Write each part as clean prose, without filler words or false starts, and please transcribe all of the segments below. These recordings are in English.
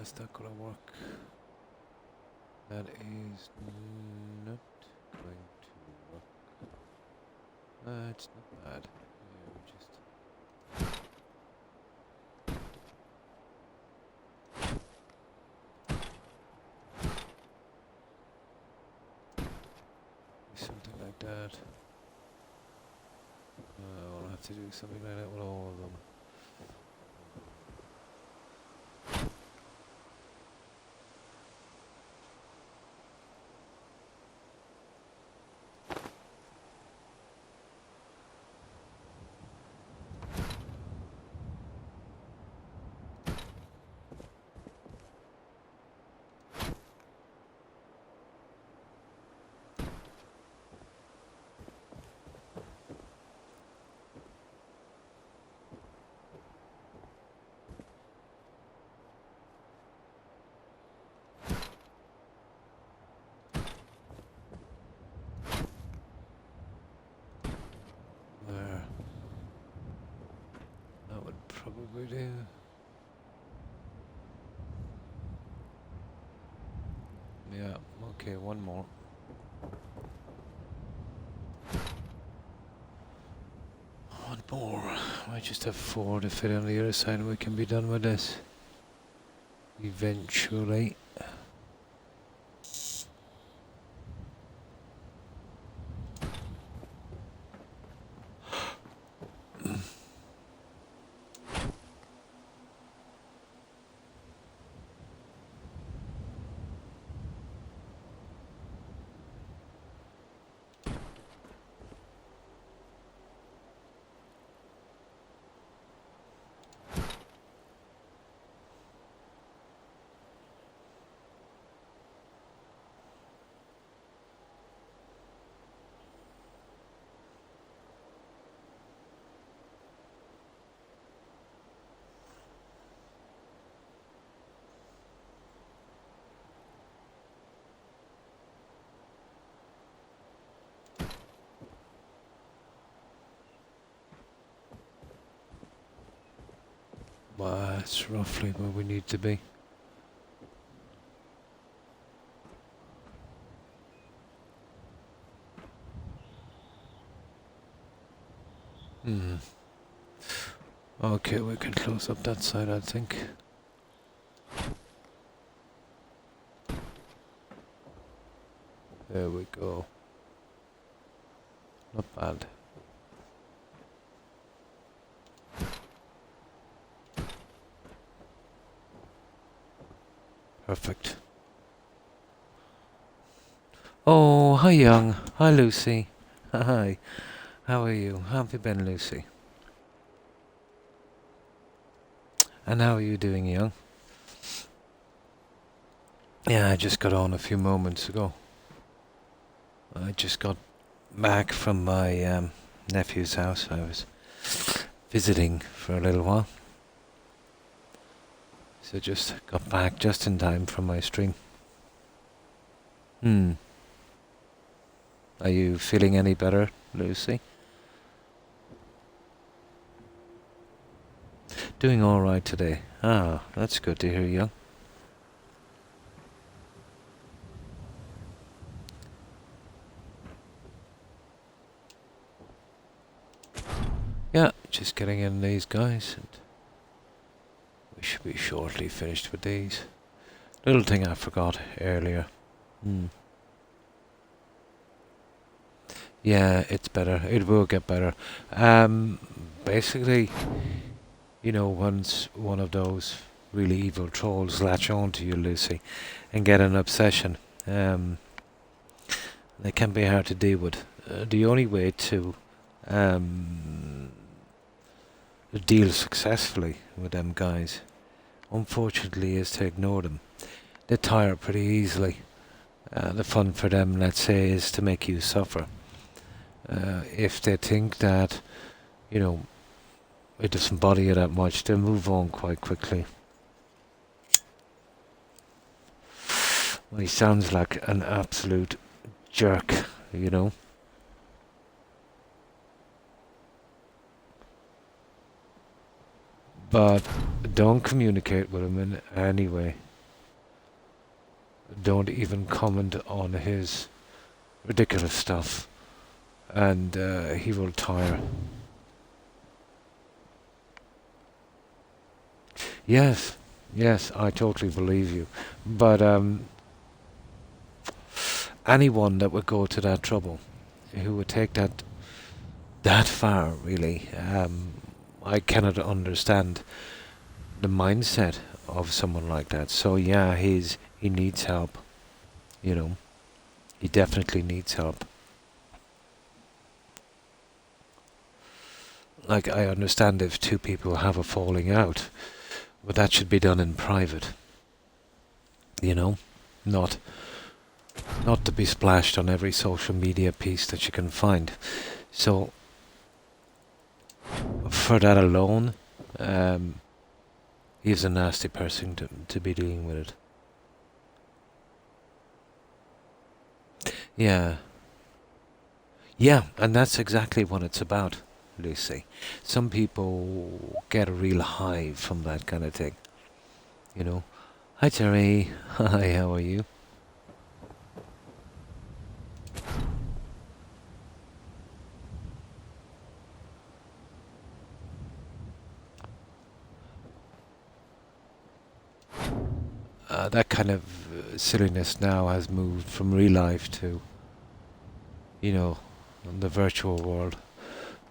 Is that gonna work? That is not going to work. It's not bad. Yeah, we just something like that. I'll have to do something like that with all of them. There. That would probably do. Yeah, okay, one more. One more. I just have 4 to fit on the other side and we can be done with this. Eventually. Well, that's roughly where we need to be. Okay, we can close up that side, I think. There we go. Not bad. Perfect. Oh, hi Young. Hi Lucy. Hi. How are you? How have you been, Lucy? And how are you doing, Young? Yeah, I just got on a few moments ago. I just got back from my nephew's house. I was visiting for a little while. So just got back just in time from my stream. Are you feeling any better, Lucy? Doing all right today. Ah, that's good to hear, Young. Yeah, just getting in these guys, and we should be shortly finished with these. Little thing I forgot earlier. Yeah, it's better. It will get better. Basically, you know, once one of those really evil trolls latch on to you, Lucy, and get an obsession, they can be hard to deal with. The only way to deal successfully with them guys, unfortunately, is to ignore them. They tire pretty easily. The fun for them, let's say, is to make you suffer. If they think that, you know, it doesn't bother you that much, they'll move on quite quickly. Well, he sounds like an absolute jerk, you know. But don't communicate with him in any way. don't even comment on his ridiculous stuff, and he will tire. Yes, yes, I totally believe you. But anyone that would go to that trouble, who would take that far, really, I cannot understand the mindset of someone like that. So yeah, he needs help. You know, he definitely needs help. Like, I understand if two people have a falling out, but that should be done in private. You know, not not to be splashed on every social media piece that you can find. So for that alone, he's a nasty person to be dealing with it. Yeah, yeah, and that's exactly what it's about, Lucy. Some people get a real high from that kind of thing. You know, hi Terry, hi, how are you? That kind of silliness now has moved from real life to, you know, the virtual world.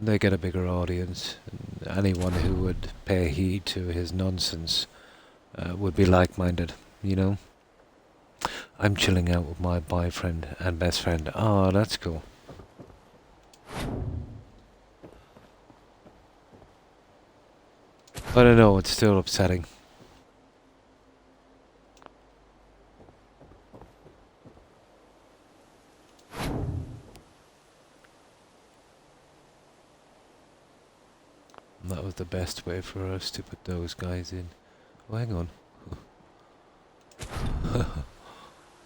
They get a bigger audience. And anyone who would pay heed to his nonsense would be like-minded, you know? I'm chilling out with my boyfriend and best friend. Oh, that's cool. But I know it's still upsetting. That was the best way for us to put those guys in. Oh, hang on.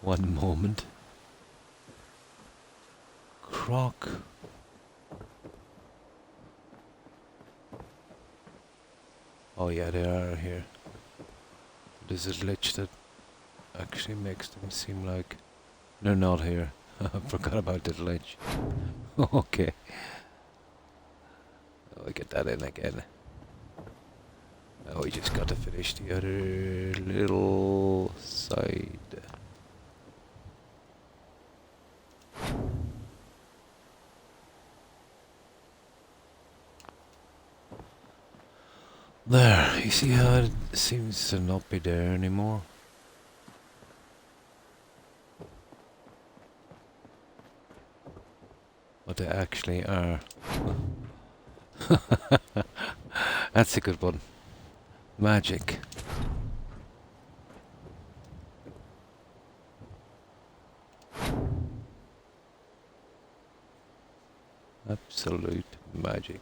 One moment. Croc. Oh yeah, they are here. There's a glitch that actually makes them seem like they're not here. I forgot about the glitch. Okay. Oh, I get that in again. Oh, we just got to finish the other little side. There, you see how it seems to not be there anymore? But they actually are. That's a good one. Magic. Absolute magic.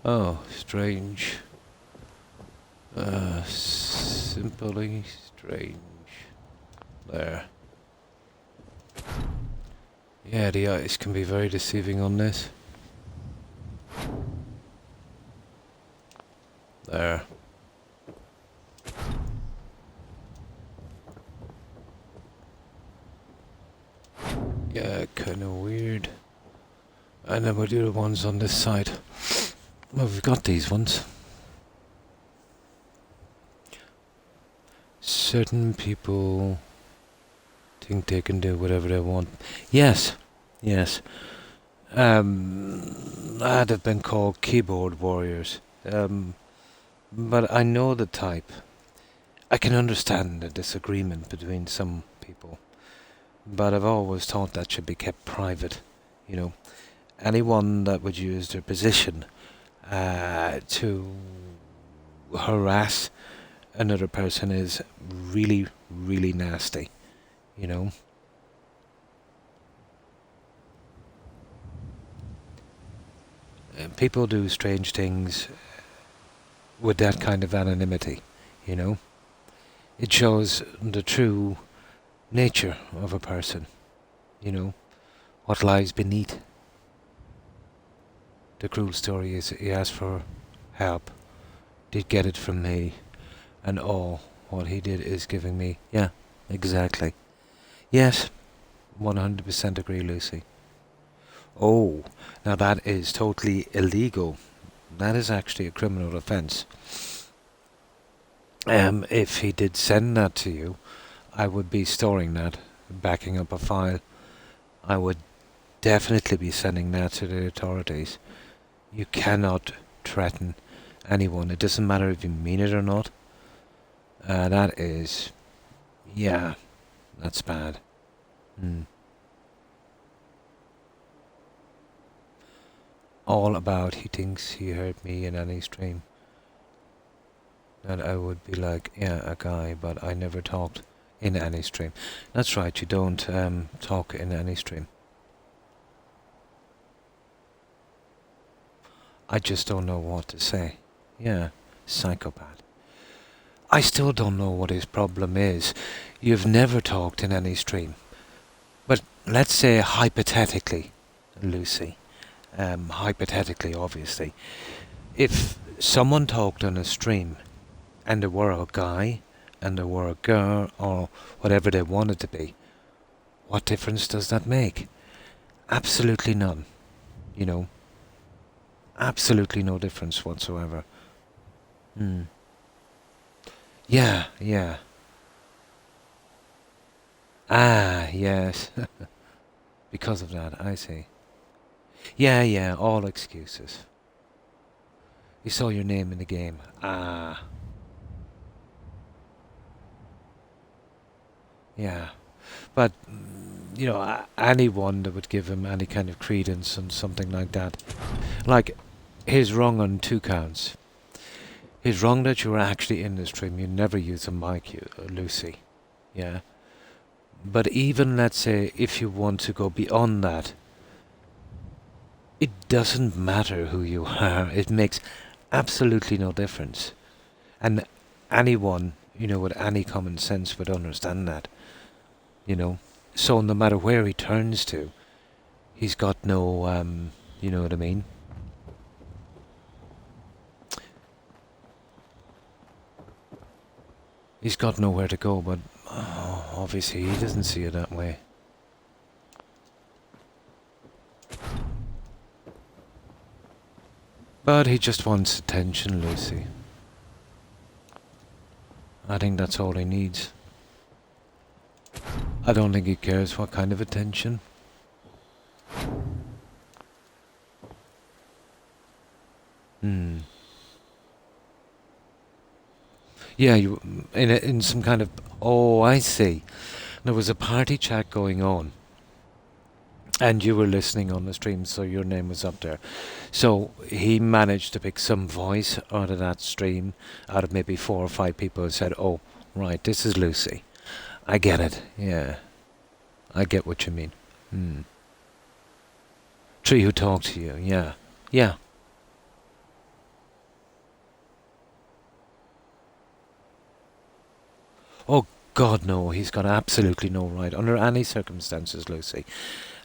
Oh, strange. Simply strange. There. Yeah, the eyes can be very deceiving on this. There. Yeah, kinda weird. And then we'll do the ones on this side. Well, we've got these ones. Certain people think they can do whatever they want. Yes, yes. That have been called keyboard warriors. But I know the type. I can understand the disagreement between some people, but I've always thought that should be kept private. You know, anyone that would use their position to harass another person is really, really nasty. You know. People do strange things with that kind of anonymity, you know. It shows the true nature of a person, you know, what lies beneath. The cruel story is he asked for help, did get it from me, and all what he did is giving me. Yeah, exactly. Yes, 100% agree, Lucy. Oh, now that is totally illegal. That is actually a criminal offence. If he did send that to you, I would be storing that, backing up a file. I would definitely be sending that to the authorities. You cannot threaten anyone. It doesn't matter if you mean it or not. That is, yeah, that's bad. Mm. All about he thinks he heard me in any stream. That I would be like, yeah, a guy, but I never talked in any stream. That's right, you don't talk in any stream. I just don't know what to say. Yeah, psychopath. I still don't know what his problem is. You've never talked in any stream. But let's say hypothetically, Lucy, hypothetically obviously, if someone talked on a stream and there were a guy and there were a girl or whatever they wanted to be, what difference does that make? Absolutely none, you know. Absolutely no difference whatsoever. Hmm. Yeah, yeah. Ah, yes. Because of that, I see. Yeah, yeah, all excuses. You saw your name in the game. Ah, yeah. But, anyone that would give him any kind of credence and something like that. Like, he's wrong on two counts. He's wrong that you were actually in the stream. You never use a mic, Lucy. Yeah. But even, let's say, if you want to go beyond that, it doesn't matter who you are. It makes absolutely no difference. And anyone, with any common sense would understand that, So no matter where he turns to, he's got no, you know what I mean? He's got nowhere to go, but obviously he doesn't see it that way. But he just wants attention, Lucy. I think that's all he needs. I don't think he cares what kind of attention. Hmm. Yeah, you in some kind of. Oh, I see. There was a party chat going on, and you were listening on the stream, so your name was up there. So he managed to pick some voice out of that stream, out of maybe 4 or 5 people, and said, "Oh, right, this is Lucy. I get it. Yeah, I get what you mean." Hmm. Tree who talked to you. Yeah, yeah. Oh God, no. He's got absolutely no right under any circumstances, Lucy.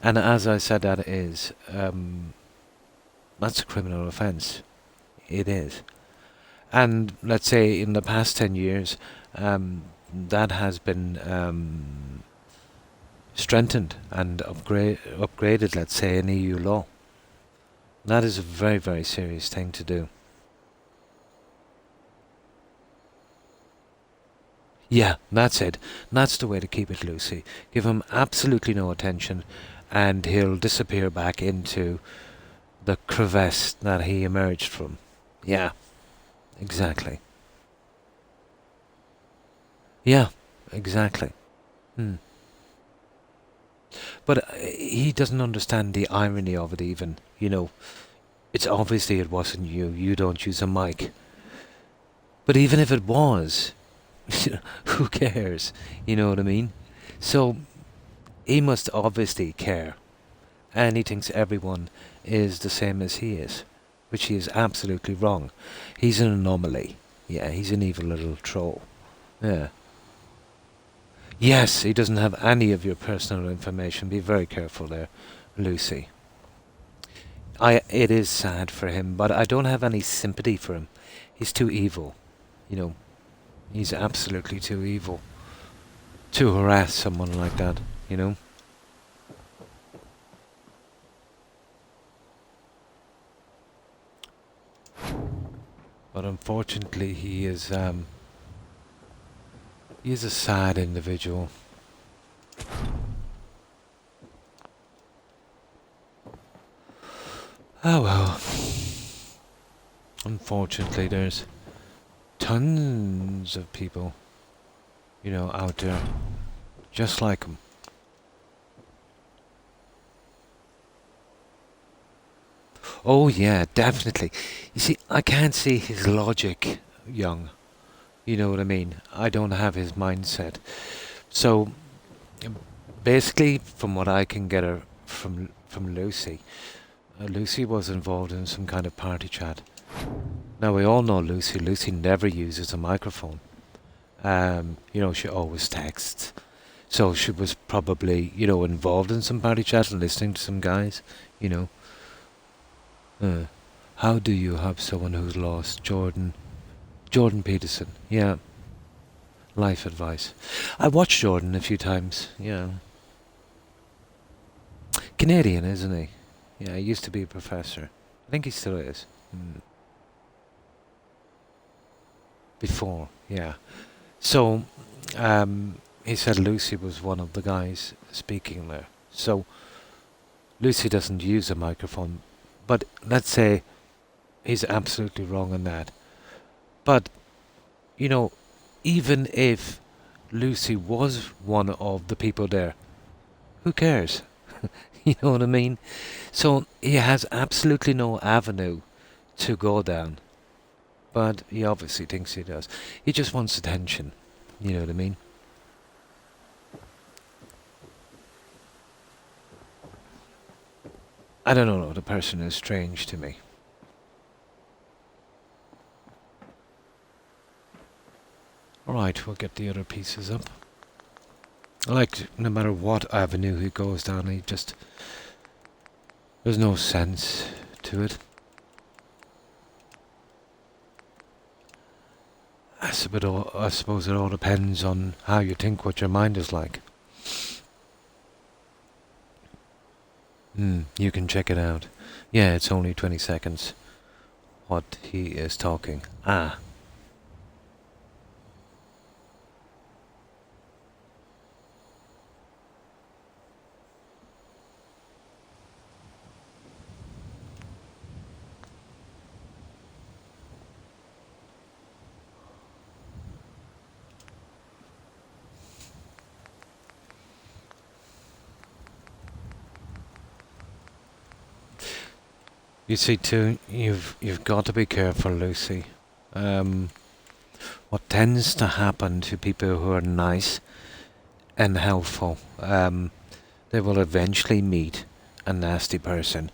And as I said, that's a criminal offence. It is. And let's say in the past 10 years, that has been strengthened and upgraded, let's say, in EU law. That is a very, very serious thing to do. Yeah, that's it. That's the way to keep it, Lucy. Give him absolutely no attention, and he'll disappear back into the crevasse that he emerged from. Yeah, exactly. Yeah, exactly. Hmm. But he doesn't understand the irony of it even. It's obviously it wasn't you. You don't use a mic. But even if it was, who cares? You know what I mean? So he must obviously care. And he thinks everyone is the same as he is, which he is absolutely wrong. He's an anomaly. Yeah, he's an evil little troll. Yeah. Yes, he doesn't have any of your personal information. Be very careful there, Lucy. It is sad for him, but I don't have any sympathy for him. He's too evil, you know. He's absolutely too evil to harass someone like that, you know. But unfortunately, he is a sad individual. Oh well. Unfortunately, there's tons of people, you know, out there just like him. Oh yeah, definitely. You see, I can't see his logic, young. You know what I mean? I don't have his mindset. So basically, from what I can get from Lucy, Lucy was involved in some kind of party chat. Now we all know Lucy. Lucy never uses a microphone. You know, she always texts. So she was probably, you know, involved in some party chat and listening to some guys. You know, uh, how do you have someone who's lost? Jordan Peterson. Yeah, life advice. I watched Jordan a few times. Yeah, Canadian, isn't he? Yeah, he used to be a professor. I think he still is. Before, yeah. So, he said Lucy was one of the guys speaking there. So, Lucy doesn't use a microphone, but let's say he's absolutely wrong on that. But, you know, even if Lucy was one of the people there, who cares? You know what I mean? So, he has absolutely no avenue to go down. But he obviously thinks he does. He just wants attention. You know what I mean? I don't know, the person is strange to me. Alright, we'll get the other pieces up. I like, no matter what avenue he goes down, he just... there's no sense to it. I suppose it all depends on how you think, what your mind is like. You can check it out. Yeah, it's only 20 seconds. What he is talking. Ah. You see, too, you've got to be careful, Lucy. What tends to happen to people who are nice and helpful, they will eventually meet a nasty person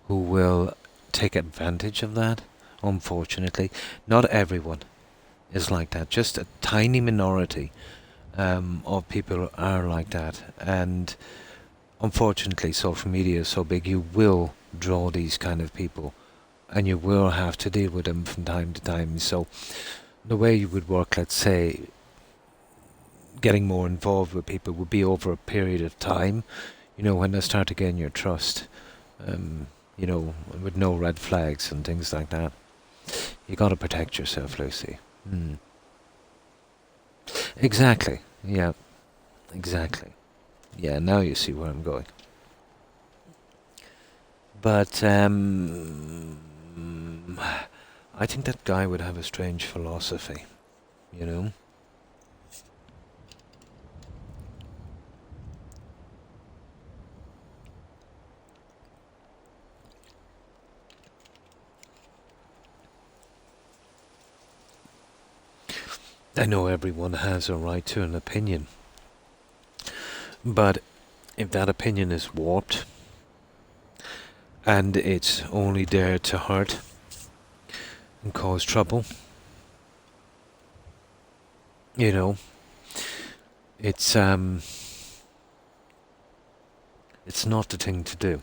who will take advantage of that. Unfortunately, not everyone is like that. Just a tiny minority of people are like that, and unfortunately, social media is so big. You will draw these kind of people, and you will have to deal with them from time to time. So, the way you would work, let's say, getting more involved with people would be over a period of time. You know, when they start to gain your trust. You know, with no red flags and things like that. You got to protect yourself, Lucy. Exactly. Yeah. Exactly. Yeah. Now you see where I'm going. But I think that guy would have a strange philosophy. You know. I know everyone has a right to an opinion, but if that opinion is warped and it's only there to hurt and cause trouble, you know, it's it's not the thing to do.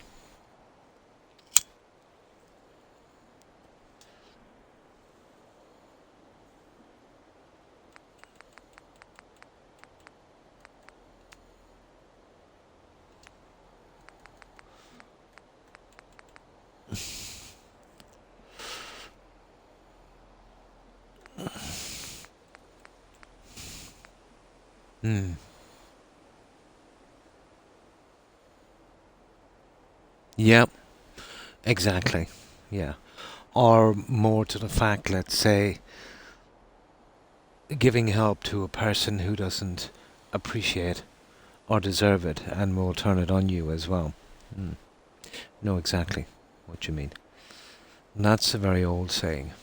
Hmm. Yeah, exactly. Yeah. Or more to the fact, let's say, giving help to a person who doesn't appreciate or deserve it and will turn it on you as well. Mm. Know exactly what you mean. And that's a very old saying.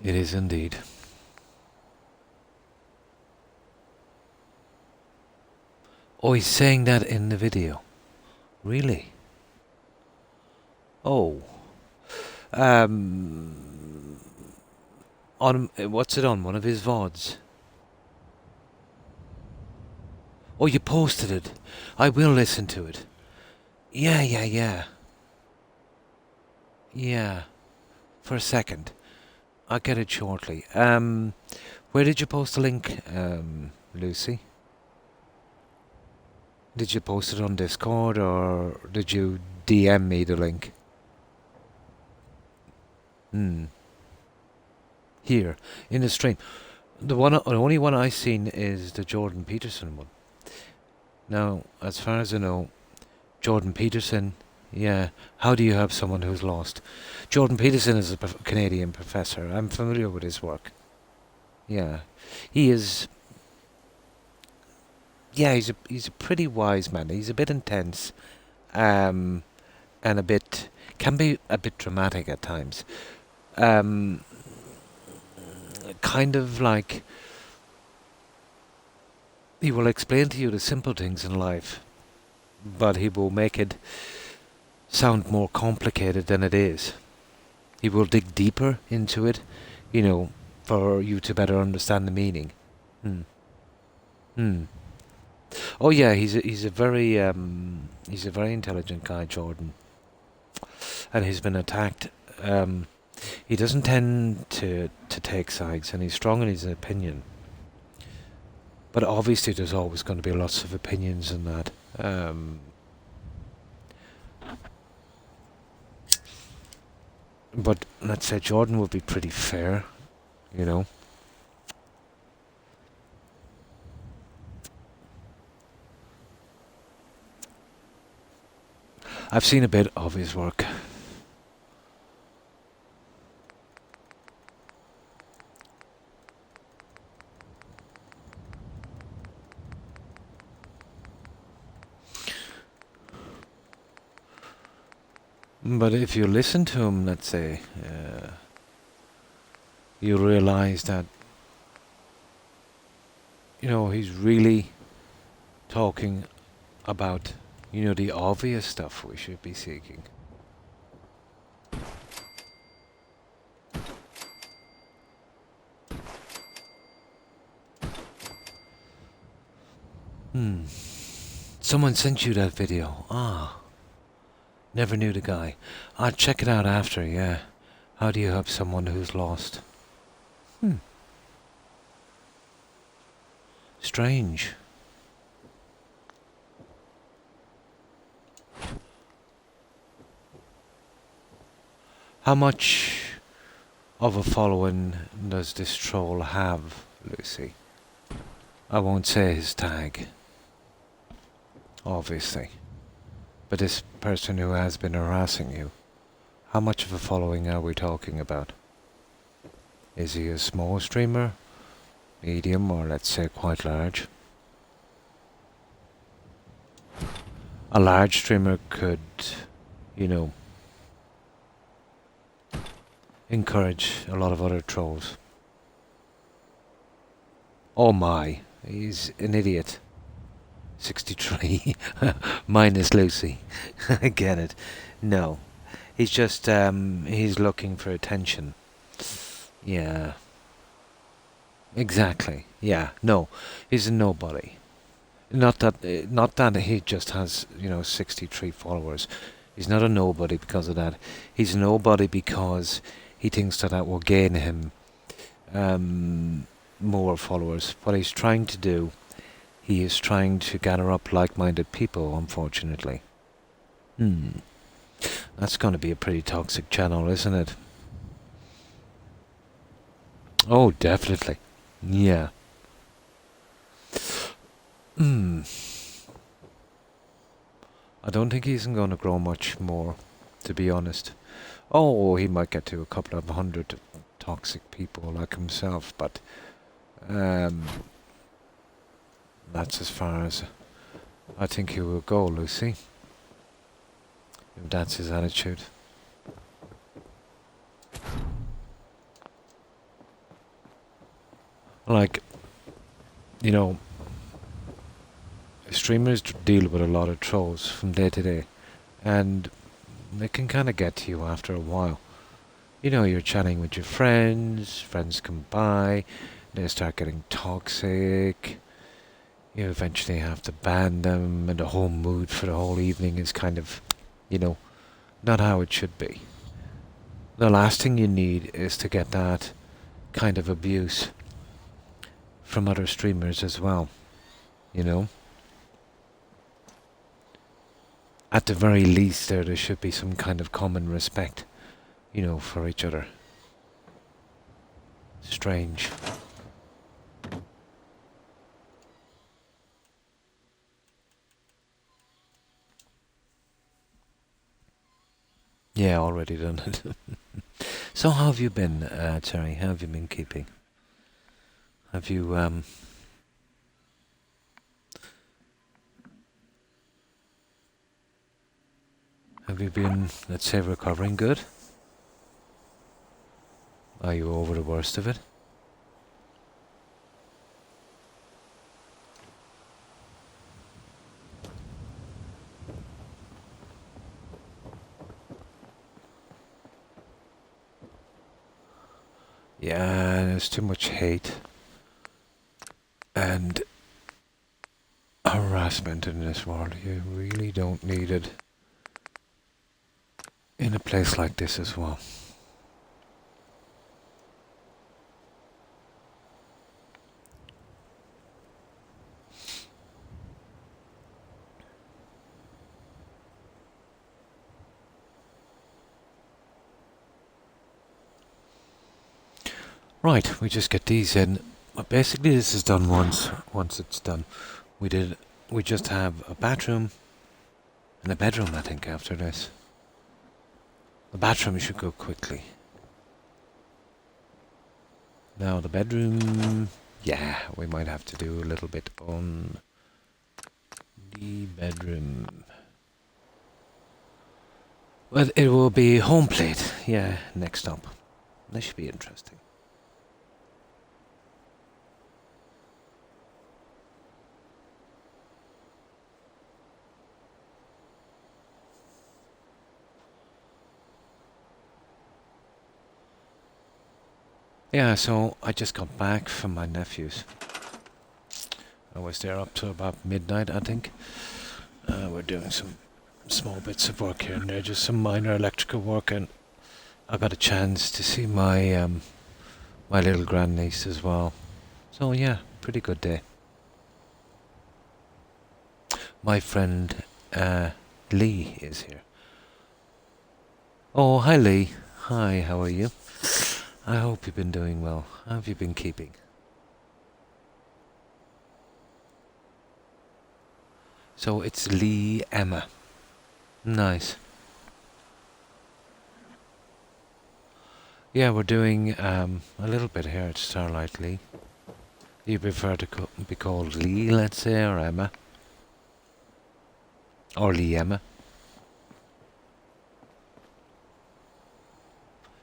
It is indeed. Oh, he's saying that in the video. Really? Oh. Um. On what's it on? One of his VODs. Oh, you posted it. I will listen to it. Yeah, yeah, yeah. Yeah. For a second. I'll get it shortly. Where did you post the link, Lucy? Did you post it on Discord or did you DM me the link? Hmm. Here, in the stream. The only one I seen is the Jordan Peterson one. Now, as far as I know, Jordan Peterson, yeah, how do you have someone who's lost? Jordan Peterson is a Canadian professor. I'm familiar with his work. Yeah. He is, yeah, he's a pretty wise man. He's a bit intense, and a bit, can be a bit dramatic at times. Um, kind of like, he will explain to you the simple things in life, but he will make it sound more complicated than it is. He will dig deeper into it, you know, for you to better understand the meaning. Hmm. Hmm. Oh yeah, he's a very intelligent guy, Jordan, and he's been attacked. Um, he doesn't tend to take sides, and he's strong in his opinion. But obviously, there's always going to be lots of opinions in that. But let's say Jordan would be pretty fair, you know. I've seen a bit of his work. But if you listen to him, let's say, you realize that, you know, he's really talking about, you know, the obvious stuff we should be seeking. Hmm. Someone sent you that video. Ah. Never knew the guy. I'll check it out after, yeah. How do you help someone who's lost? Hmm. Strange. How much of a following does this troll have, Lucy? I won't say his tag, obviously. But this person who has been harassing you, how much of a following are we talking about? Is he a small streamer, medium, or let's say quite large? A large streamer could, you know, encourage a lot of other trolls. Oh my, he's an idiot. 63 minus Lucy. I get it. No, he's just he's looking for attention. Yeah, exactly. Yeah, no, he's a nobody. Not that he just has, you know, 63 followers. He's not a nobody because of that. He's a nobody because he thinks that will gain him more followers. What he's trying to do, he is trying to gather up like-minded people, unfortunately. Hmm. That's going to be a pretty toxic channel, isn't it? Oh, definitely. Yeah. Hmm. I don't think he's going to grow much more, to be honest. Oh, he might get to a couple of hundred toxic people like himself, but um, that's as far as I think he will go, Lucy. If that's his attitude. Like, you know, streamers deal with a lot of trolls from day to day, and it can kind of get to you after a while. You know, you're chatting with your friends, friends come by, they start getting toxic, you eventually have to ban them, and the whole mood for the whole evening is kind of, you know, not how it should be. The last thing you need is to get that kind of abuse from other streamers as well, you know? At the very least there should be some kind of common respect, you know, for each other. Strange. Yeah, already done it. So how have you been, Terry? How have you been keeping? Have you, been, let's say, recovering good? Are you over the worst of it? Yeah, there's too much hate and harassment in this world. You really don't need it in a place like this as well. Right, we just get these in. But basically this is done once. Once it's done, we just have a bathroom and a bedroom, I think, after this. The bathroom should go quickly. Now the bedroom, yeah, we might have to do a little bit on the bedroom. Well, it will be home plate, yeah, next up. This should be interesting. Yeah, so I just got back from my nephew's. I was there up to about midnight, I think. We're doing some small bits of work here and there, just some minor electrical work, and I got a chance to see my my little grandniece as well. So yeah, pretty good day. My friend Lee is here. Oh, hi Lee. Hi, how are you? I hope you've been doing well. How have you been keeping? So it's Lee Emma. Nice. Yeah, we're doing a little bit here at Starlight Lee. Do you prefer to be called Lee, let's say, or Emma? Or Lee Emma?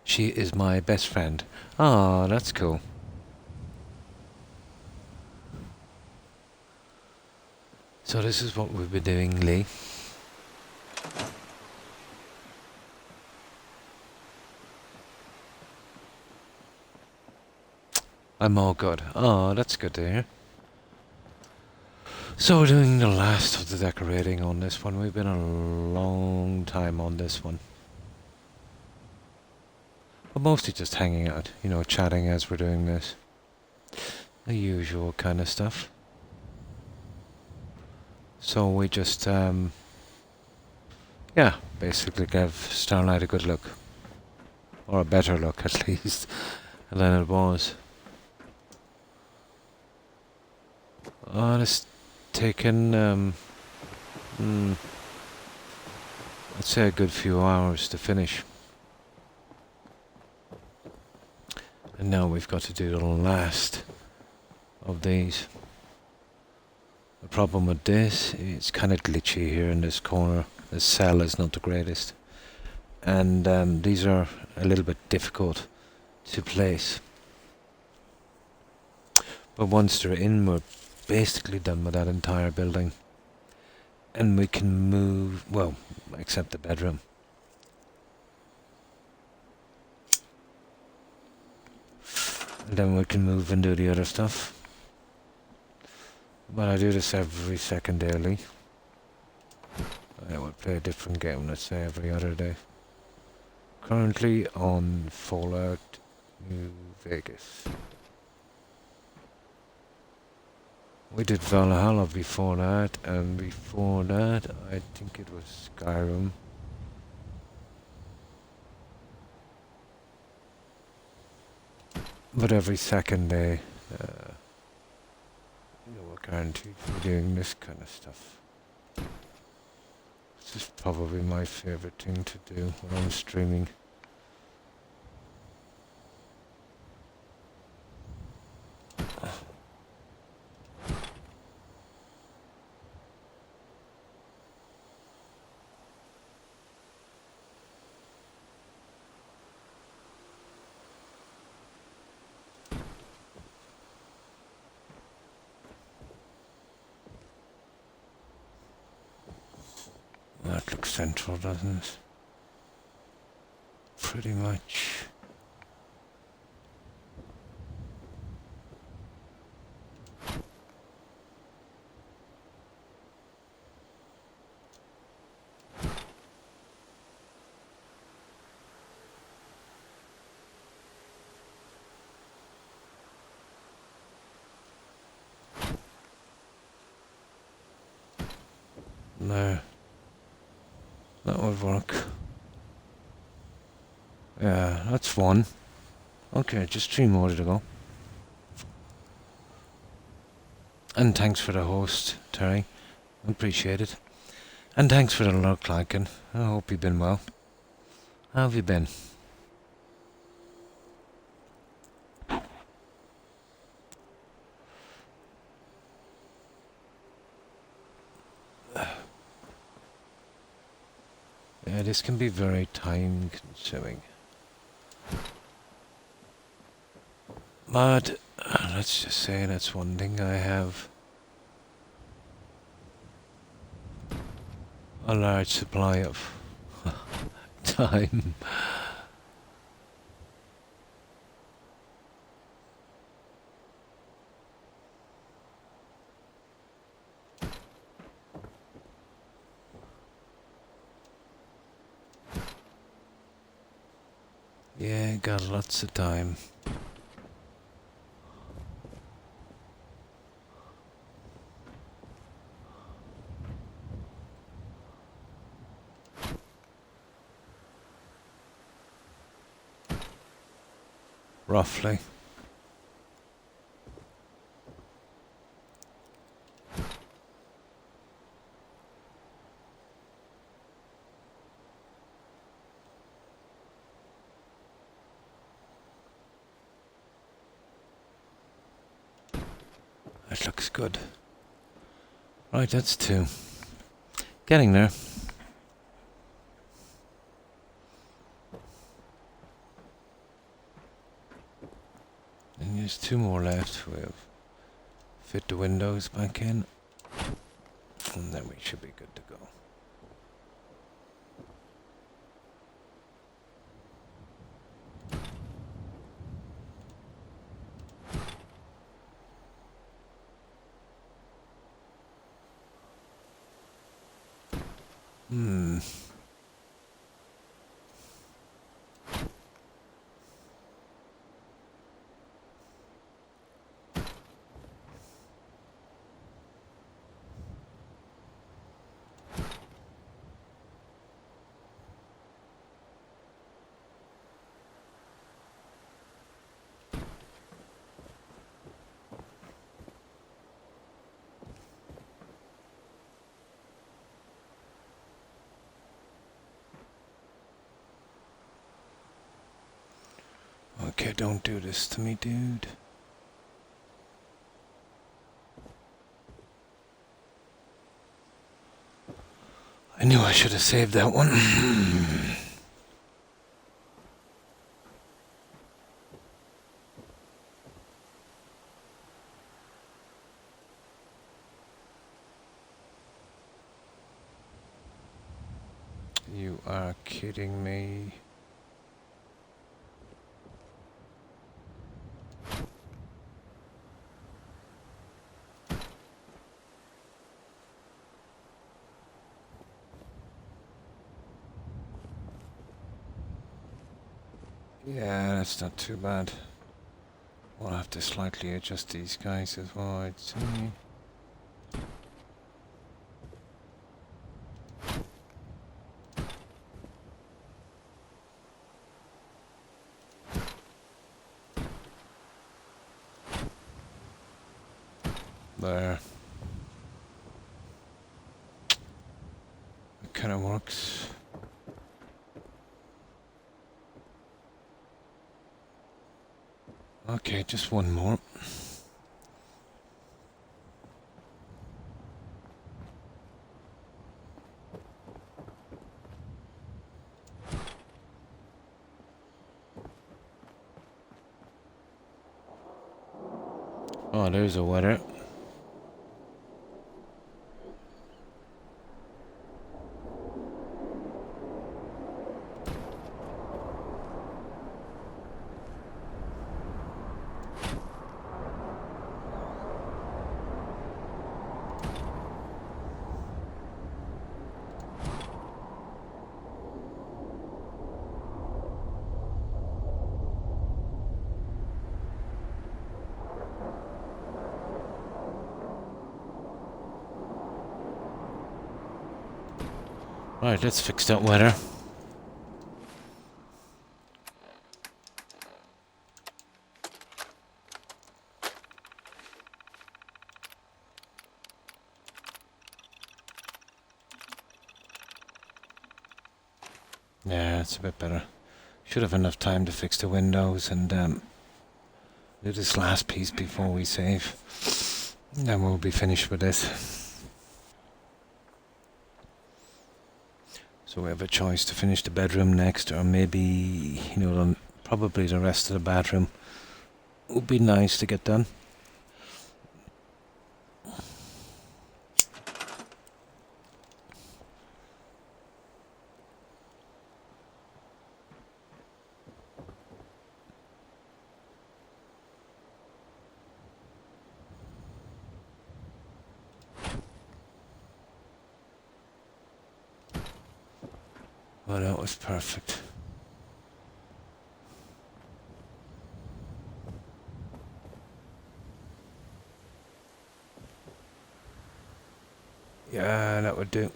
She is my best friend. Oh, that's cool. So this is what we've been doing, Lee. I'm all good. Oh, that's good to hear. So we're doing the last of the decorating on this one. We've been a long time on this one. But mostly just hanging out, you know, chatting as we're doing this. The usual kind of stuff. So we just, yeah, basically give Starlight a good look. Or a better look, at least, than it was. Oh, it's taken, I'd say a good few hours to finish. And now we've got to do the last of these. The problem with this, it's kind of glitchy here in this corner. The cell is not the greatest. And these are a little bit difficult to place. But once they're in, we're basically done with that entire building. And we can move, well, except the bedroom. And then we can move and do the other stuff. But I do this every second daily. I would play a different game, let's say every other day. Currently on Fallout New Vegas. We did Valhalla before that, and before that I think it was Skyrim. But every second day, we're guaranteed for doing this kind of stuff. This is probably my favorite thing to do when I'm streaming. That looks central, doesn't it? Pretty much. No. That would work. Yeah, that's one. Okay, just 3 more to go. And thanks for the host, Terry. Appreciate it. And thanks for the luck, liking. I hope you've been well. How have you been? Yeah, this can be very time consuming. But let's just say that's one thing I have a large supply of time. Yeah, got lots of time. Roughly. That looks good. Right, that's 2. Getting there. And there's 2 more left. We'll fit the windows back in. And then we should be good to go. Okay, don't do this to me, dude. I knew I should have saved that one. You are kidding me. Yeah, that's not too bad. We'll have to slightly adjust these guys as well, I'd say. There. It kind of works. Okay, just one more. Oh, there's a winner. Right, let's fix that weather. Yeah, it's a bit better. Should have enough time to fix the windows and do this last piece before we save. Then we'll be finished with this. So we have a choice to finish the bedroom next, or maybe, you know, probably the rest of the bathroom would be nice to get done. Well, that was perfect. Yeah, that would do.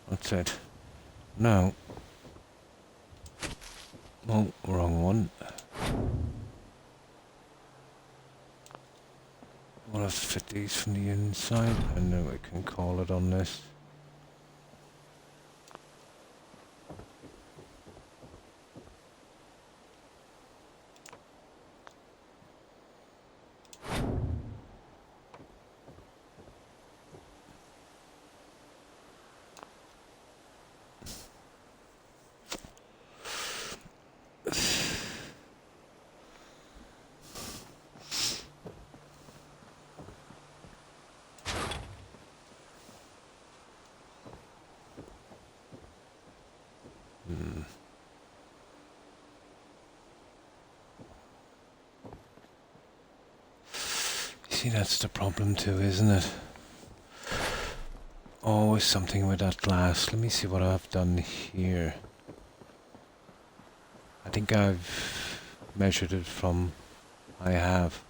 That's it. Now. Oh, wrong one. We'll have to fit these from the inside, and then we can call it on this. See, that's the problem too, isn't it? Always something with that glass. Let me see what I've done here. I think I've measured it from... I have.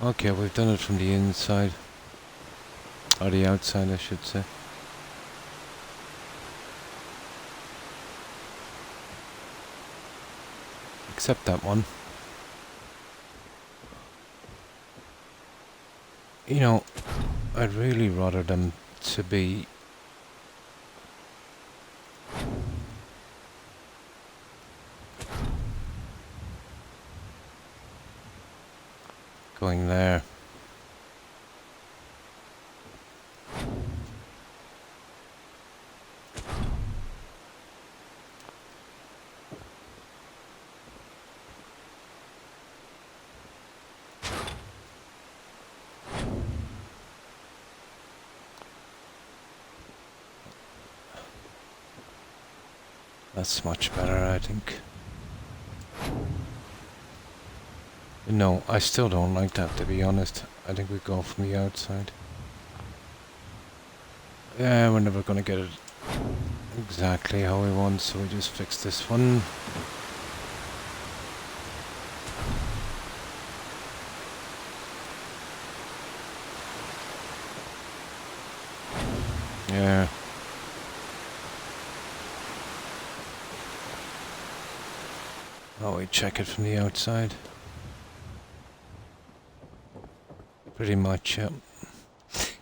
Okay, we've done it from the inside. Or the outside, I should say. Except that one. You know, I'd really rather them to be going there. That's much better, I think. No, I still don't like that, to be honest. I think we go from the outside. Yeah, we're never gonna get it exactly how we want, so we just fix this one. Yeah. Oh, we check it from the outside. Pretty much, yeah.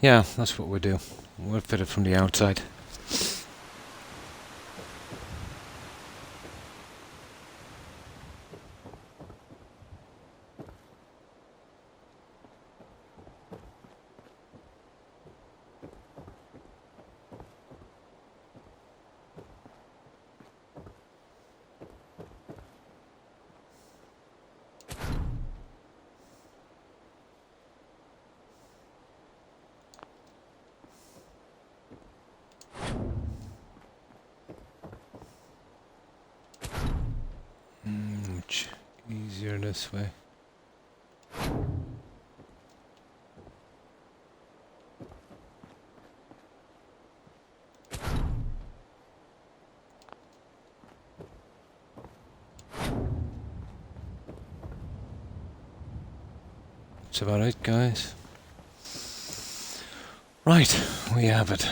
Yeah, that's what we do. We'll fit it from the outside. Much easier this way. That's about it, guys. Right, we have it.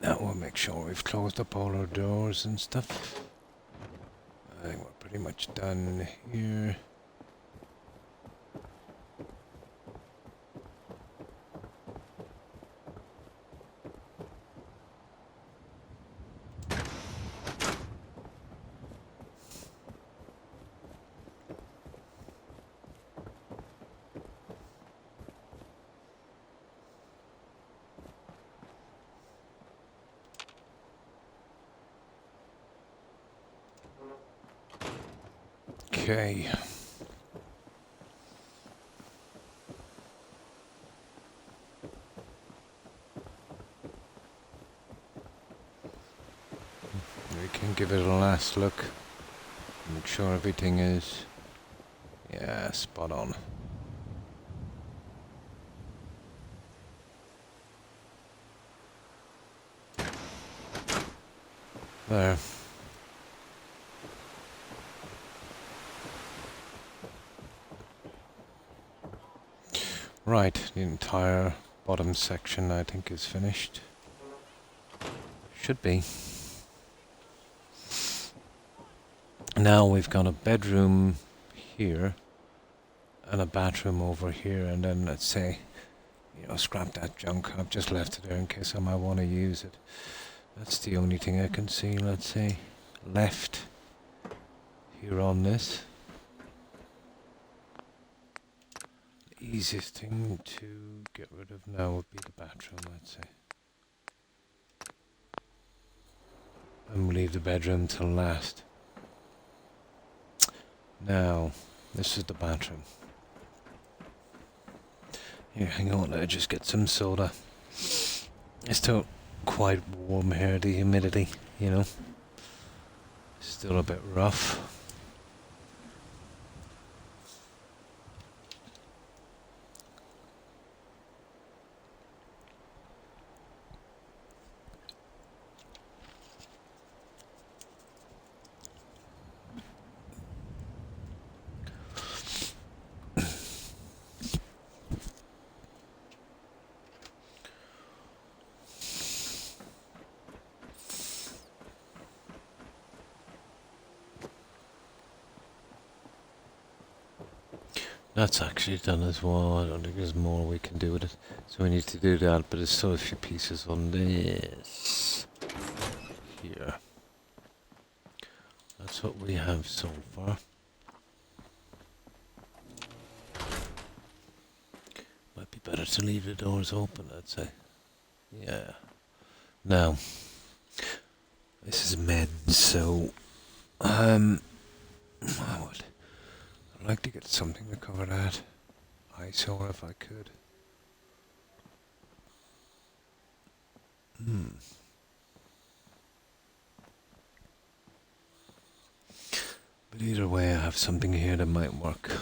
Now we'll make sure we've closed up all our doors and stuff. I think we're pretty much done here. Okay. We can give it a last look. Make sure everything is, yeah, spot on. There. Right, the entire bottom section I think is finished. Should be. Now we've got a bedroom here and a bathroom over here, and then let's say, you know, scrap that junk. I've just left it there in case I might want to use it. That's the only thing I can see, let's say, left here on this. The easiest thing to get rid of now would be the bathroom, let's say. And we'll leave the bedroom till last. Now, this is the bathroom. Here, hang on, I'll just get some soda. It's still quite warm here, the humidity, you know. Still a bit rough. That's actually done as well. I don't think there's more we can do with it. So we need to do that, but there's still a few pieces on this. Here. That's what we have so far. Might be better to leave the doors open, I'd say. Yeah. Now, this is men's, so I would like to get something to cover that eyesore if I could. But either way, I have something here that might work.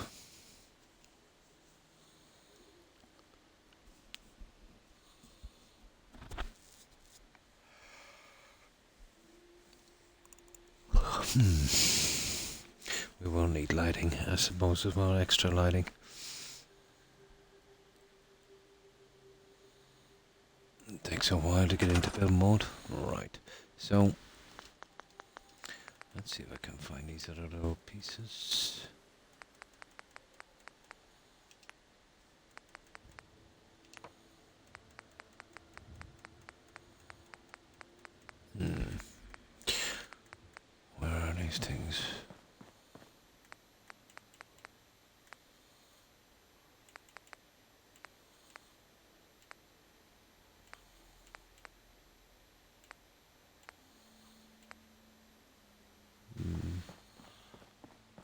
We will need lighting, I suppose, as well, extra lighting. It takes a while to get into build mode. Right, so let's see if I can find these other little pieces. Where are these things?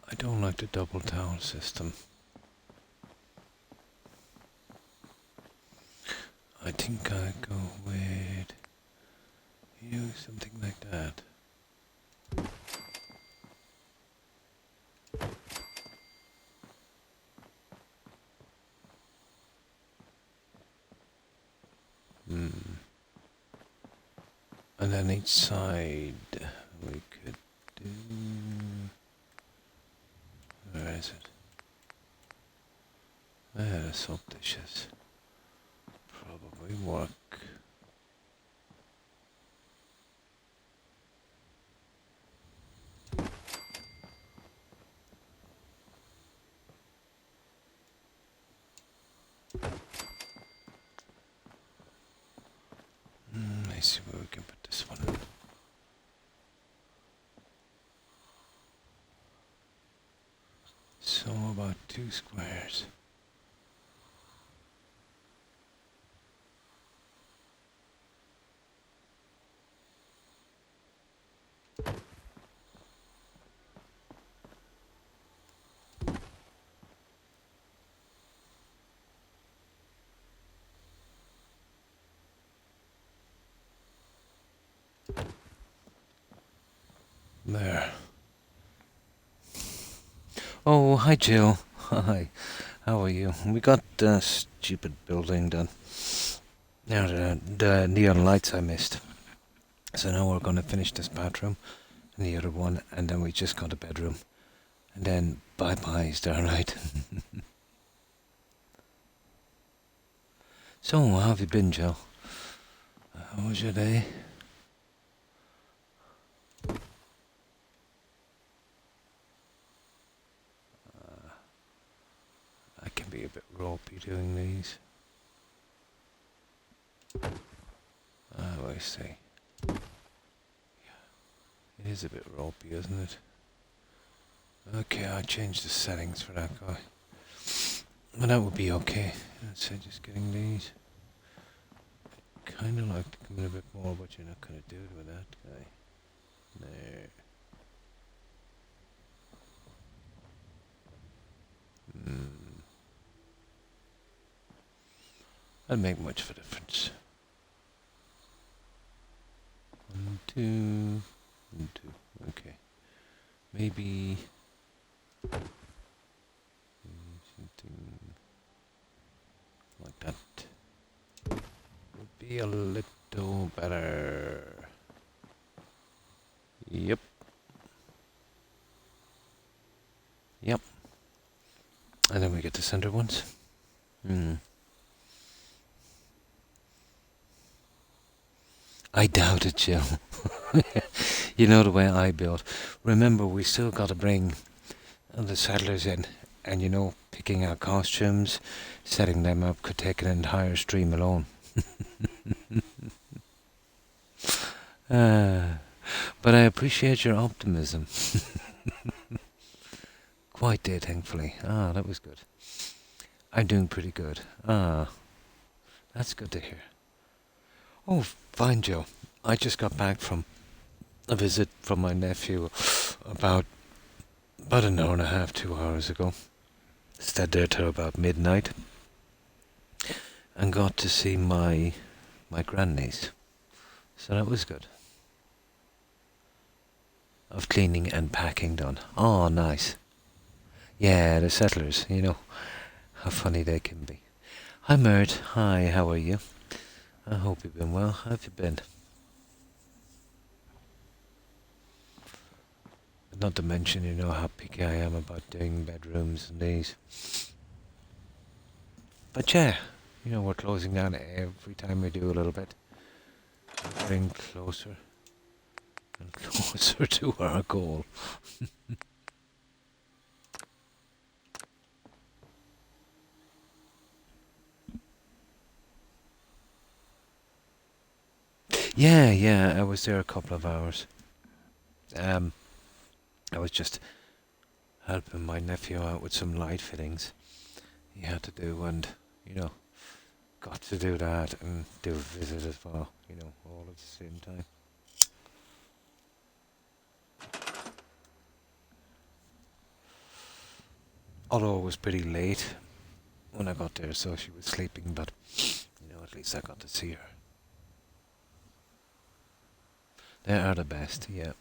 I don't like the double tower system. I think I go with something like that. And then each side we could do. Where is it? The soap dishes. Probably work. Let's see where we can put this one in. So about 2 squares. There. Oh, hi Jill. Hi. How are you? We got the stupid building done. Now the neon lights I missed. So now we're going to finish this bathroom and the other one, and then we just got a bedroom. And then bye-bye, Starlight. So, how have you been, Jill? How was your day? I can be a bit ropey doing these. I see. It is a bit ropey, isn't it? Okay, I'll change the settings for that guy. Well, that would be okay. I'd say just getting these. Kind of like to come in a bit more, but you're not going to do it with that guy. There. That'd make much of a difference. 1, 2, 1, 2. Okay. Maybe something like that would be a little better. Yep. Yep. And then we get the center ones. I doubt it, Jill. You know the way I build. Remember, we still got to bring the settlers in. And you know, picking out costumes, setting them up could take an entire stream alone. Uh, but I appreciate your optimism. Quite did, thankfully. Ah, that was good. I'm doing pretty good. Ah, that's good to hear. Oh, fine, Joe. I just got back from a visit from my nephew about an hour and a half, 2 hours ago. Stayed there till about midnight and got to see my grandniece. So that was good. Of cleaning and packing done. Oh, nice. Yeah, the settlers, you know, how funny they can be. Hi, Mert. Hi, how are you? I hope you've been well. How have you been? Not to mention, you know, how picky I am about doing bedrooms and these. But yeah, you know, we're closing down every time we do a little bit. We're getting closer and closer to our goal. Yeah, I was there a couple of hours. I was just helping my nephew out with some light fittings he had to do, and you know, got to do that and do a visit as well, you know, all at the same time. Although it was pretty late when I got there, so she was sleeping, but you know, at least I got to see her. They are the best, yeah.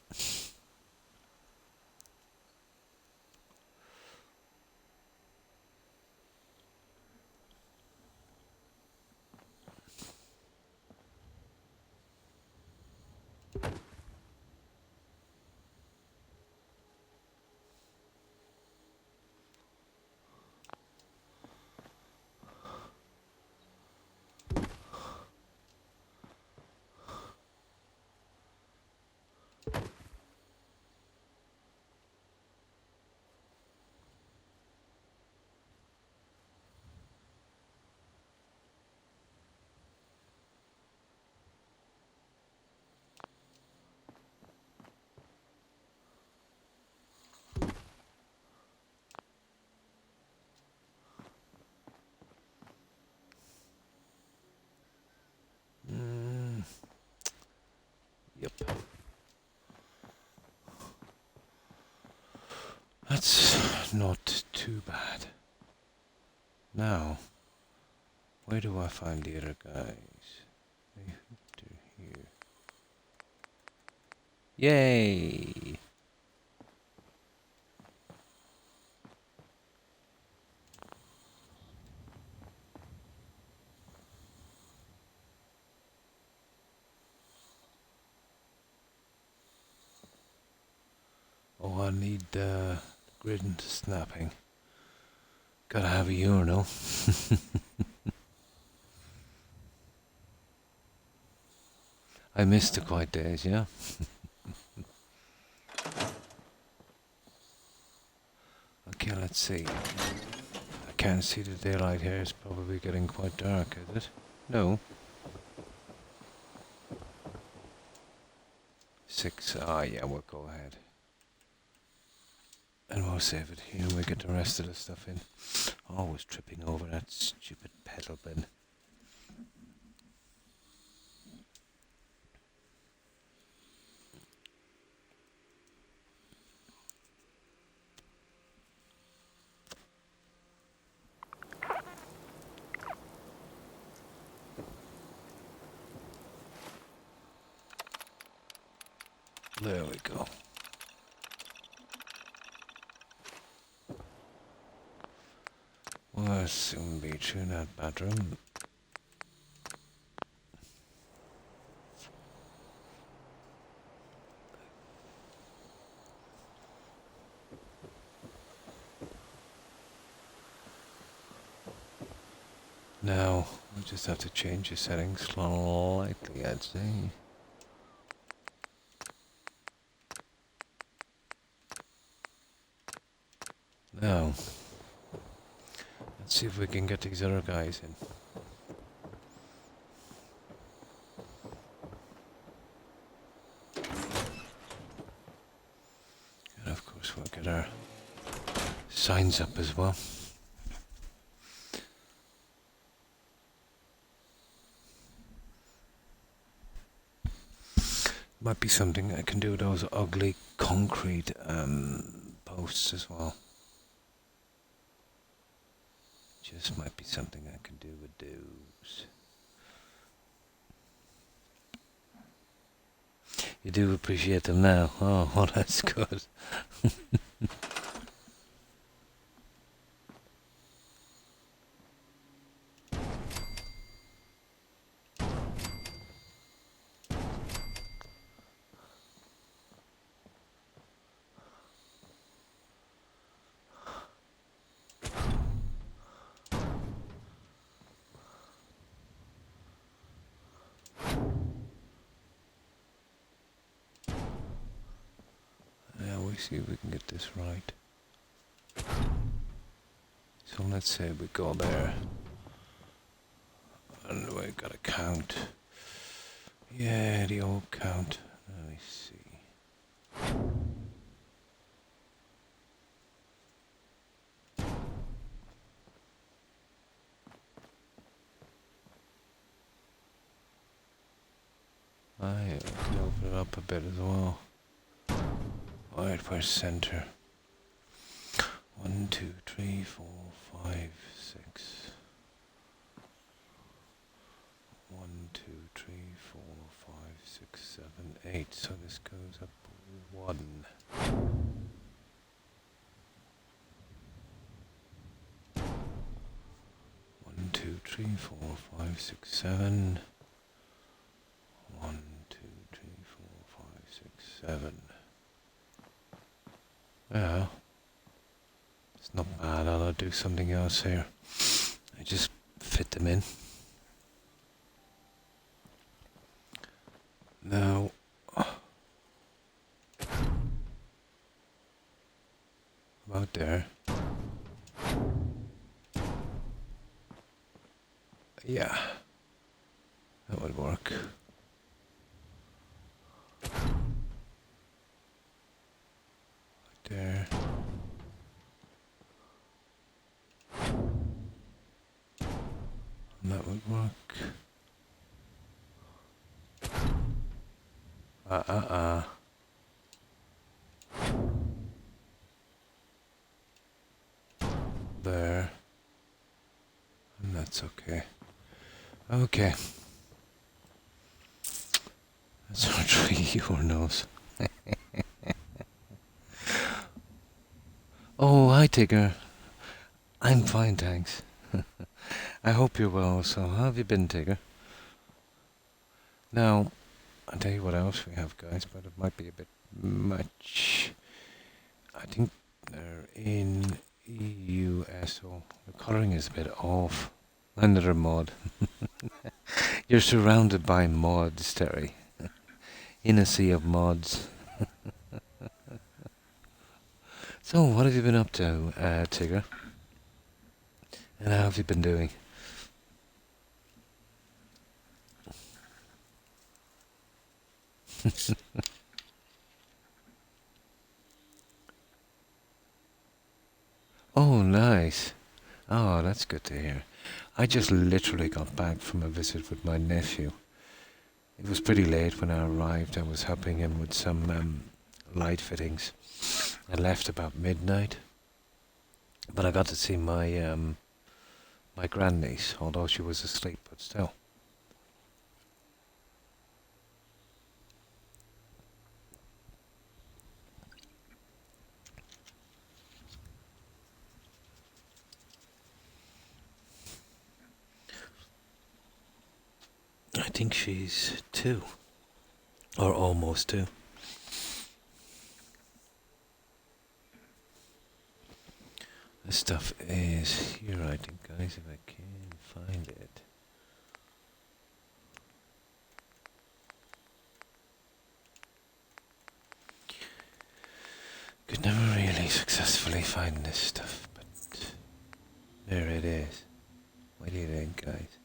Mm, yep. That's not too bad. Now, where do I find the other guys? They hooked to here. Yay! Oh, I need the grid into snapping. Gotta have a urinal. I missed the quiet days, yeah? Okay, let's see. I can't see the daylight here. It's probably getting quite dark, is it? No. 6. Ah, yeah, we'll go ahead. And we'll save it here and we get the rest of the stuff in. Always tripping over that stupid pedal bin. There we go. We'll soon be through that bathroom. Now, we just have to change the settings slightly, I'd say. Now, Let's see if we can get these other guys in. And of course we'll get our signs up as well. Might be something I can do with those ugly concrete posts as well. Just might be something I can do with those. You do appreciate them now. Oh, well, that's good. See if we can get this right. So let's say we go there and we've got a count. Yeah, the old count. Let me see. I can open it up a bit as well. Right, where's center? 1, 2, 3, 4, 5, 6. 1, 2, 3, 4, 5, 6, 7, 8. So this goes up 1. 1, 2, 3, 4, 5, 6, 7. 1, 2, 3, 4, 5, 6, 7. Yeah, it's not bad. I'll do something else here. I just fit them in. Now, about there. Yeah, that would work. There. And that would work. There. And that's okay. Okay. That's our tree, your nose. Oh, hi, Tigger. I'm fine, thanks. I hope you're well. So, how have you been, Tigger? Now, I'll tell you what else we have, guys, but it might be a bit much. I think they're in EUSO. The colouring is a bit off. Another mod. You're surrounded by mods, Terry. In a sea of mods. So, what have you been up to, Tigger? And how have you been doing? Oh, nice. Oh, that's good to hear. I just literally got back from a visit with my nephew. It was pretty late when I arrived. I was helping him with some light fittings. I left about midnight. But I got to see my my grandniece, although she was asleep, but still. I think she's 2. Or almost 2. This stuff is here, I think, guys, if I can find it. Could never really successfully find this stuff, but There it is. What do you think, guys?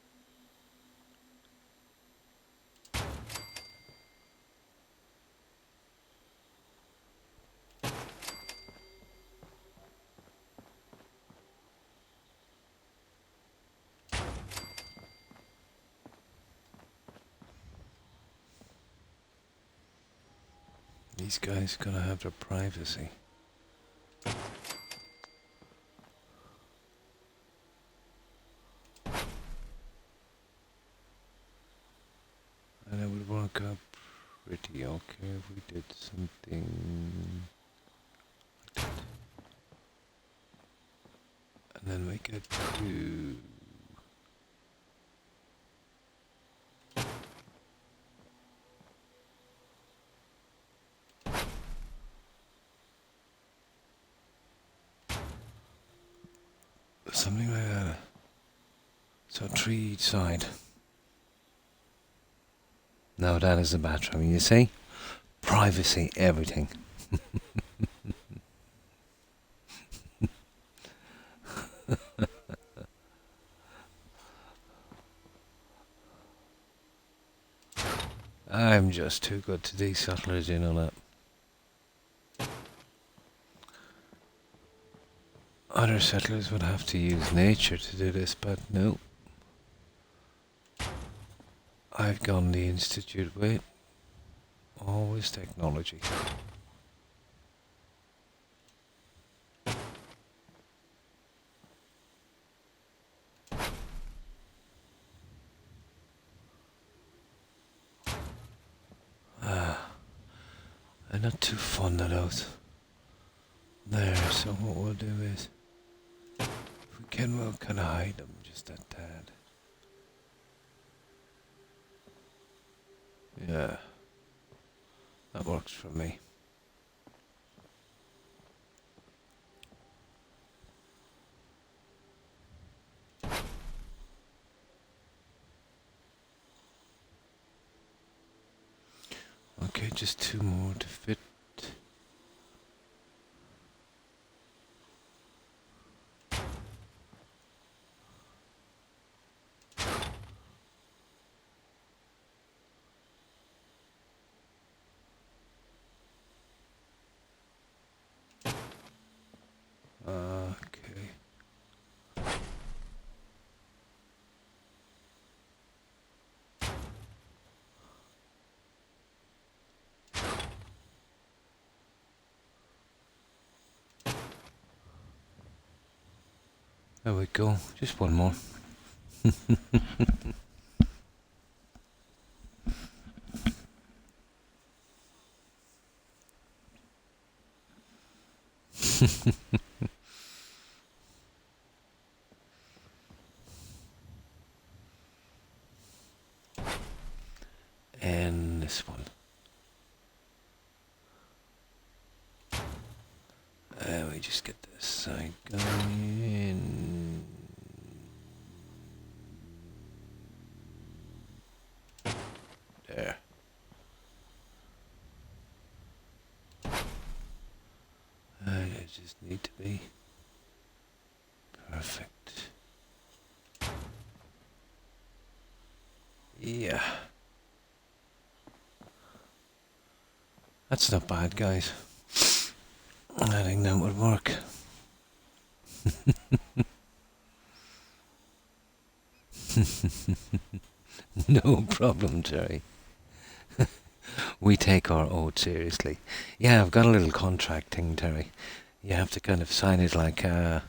These guys gotta have their privacy. And it would work out pretty okay if we did something like that. And then we could do... something like that. So 3 each side. Now that is the bathroom, you see? Privacy, everything. I'm just too good to these settlers, you know that. Other settlers would have to use nature to do this, but no. I've gone the Institute way. Always technology. I'm not too fond of those. There, so what we'll do is, if we can, we'll kind of hide them just a tad. Yeah, that works for me. Okay, just 2 more to fit. Okay. There we go, just 1 more. And this one. We just get this side going. There. I just need to be perfect. Yeah. That's not bad, guys. I think that would work. No problem, Jerry. We take our oath seriously. Yeah, I've got a little contract thing, Terry. You have to kind of sign it like a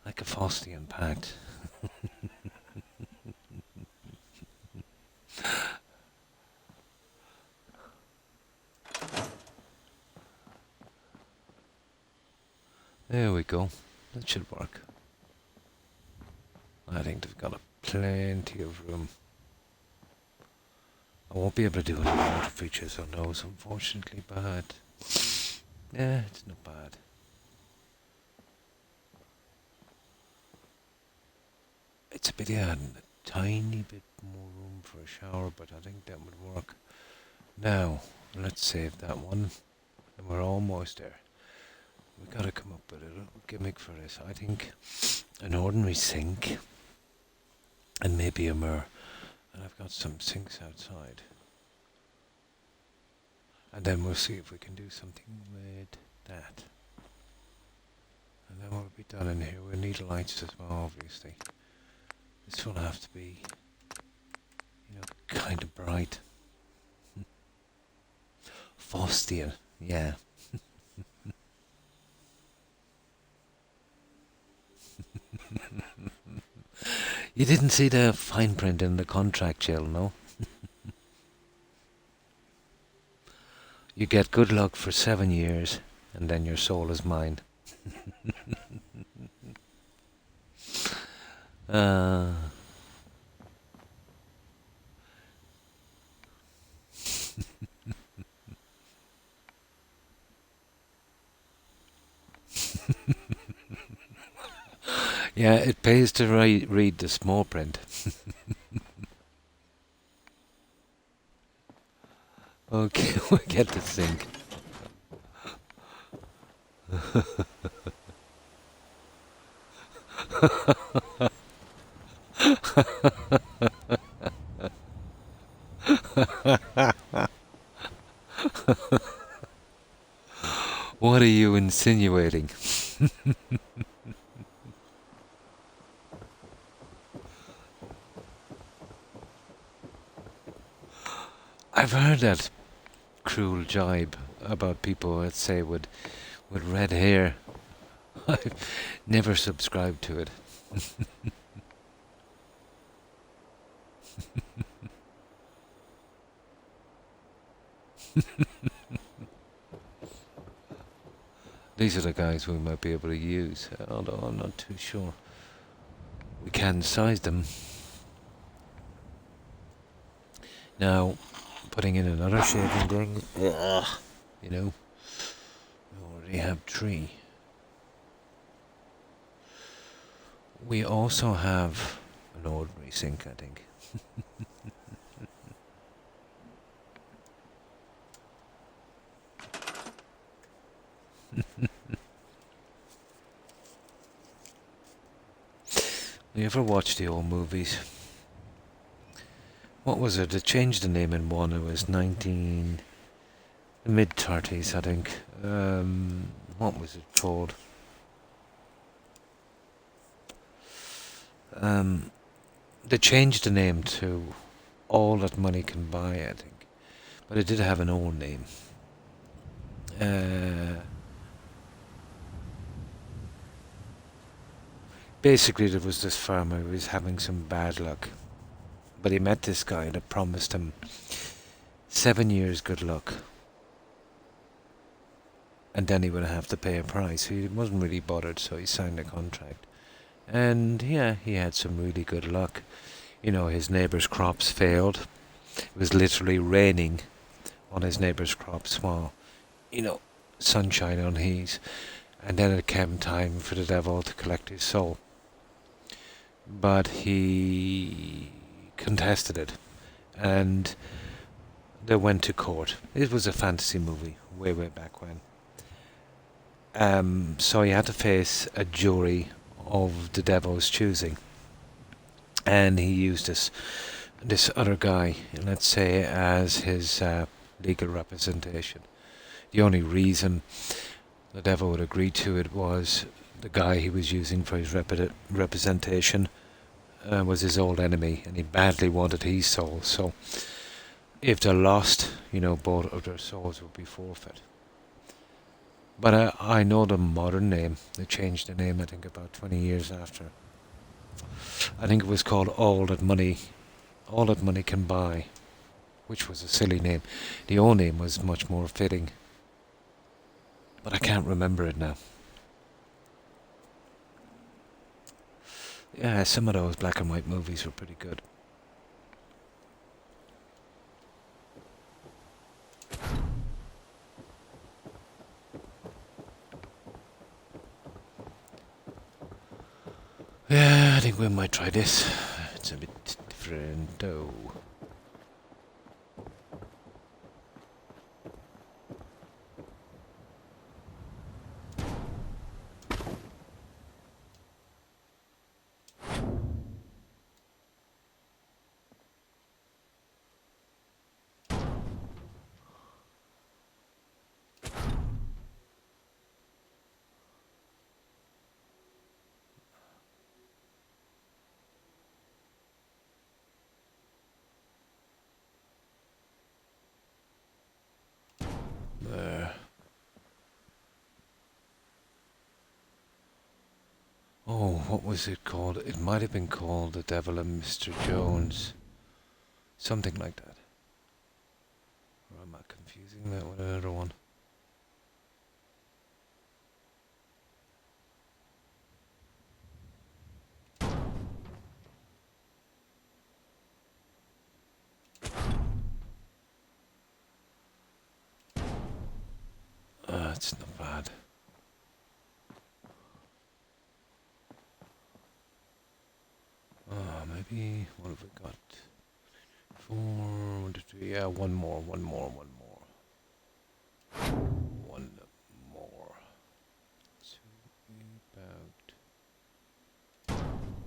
Faustian pact. There we go. That should work. I think they've got plenty of room. I won't be able to do any water features on those, unfortunately, but yeah, it's not bad. It's a bit, yeah, a tiny bit more room for a shower, but I think that would work. Now, let's save that one, and we're almost there. We've got to come up with a little gimmick for this. I think an ordinary sink, and maybe a mirror. And I've got some sinks outside. And then we'll see if we can do something with that. And then we'll be done in here. We'll need lights as well, obviously. This will have to be, kind of bright. Faustian, yeah. You didn't see the fine print in the contract, Jill, no? You get good luck for 7 years, and then your soul is mine. uh, yeah, it pays to read the small print. Okay, we get the sink. What are you insinuating? I've heard that cruel jibe about people that say with red hair. I've never subscribed to it. These are the guys we might be able to use, although I'm not too sure. We can size them. Now, putting in another shaving thing, we already have 3. We also have an ordinary sink, I think. You ever watch the old movies? What was it? They changed the name in one. It was mid-30s, I think. What was it called? They changed the name to All That Money Can Buy, I think. But it did have an old name. Basically, there was this farmer who was having some bad luck. But he met this guy that promised him 7 years good luck. And then he would have to pay a price. He wasn't really bothered, so he signed a contract. And yeah, he had some really good luck. His neighbour's crops failed. It was literally raining on his neighbour's crops while, sunshine on his. And then it came time for the devil to collect his soul. But he contested it. And they went to court. It was a fantasy movie, way back when. So he had to face a jury of the devil's choosing. And he used this other guy, let's say, as his legal representation. The only reason the devil would agree to it was the guy he was using for his representation was his old enemy, and he badly wanted his soul. So if they lost, both of their souls would be forfeit. But I know the modern name. They changed the name, I think, about 20 years after. I think it was called All That Money Can Buy, which was a silly name. The old name was much more fitting. But I can't remember it now. Yeah, some of those black and white movies were pretty good. Yeah, I think we might try this. It's a bit different though. what was it called? It might have been called The Devil and Mr. Jones. Something like that. Or am I confusing that with another one? It's not bad. Maybe, what have we got? 4, 1, 2, 3, yeah, one more. One more. To about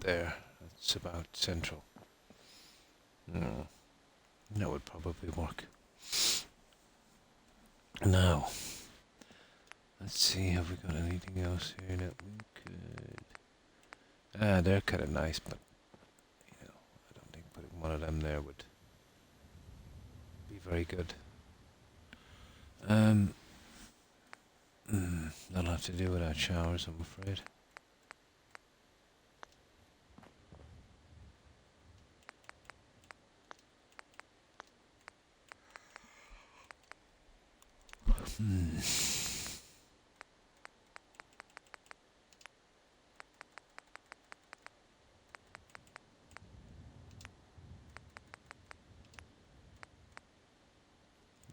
there. That's about central. That would probably work. Now, let's see, have we got anything else here that we could... they're kind of nice, but, you know, I don't think putting one of them there would be very good. That'll have to do without showers, I'm afraid.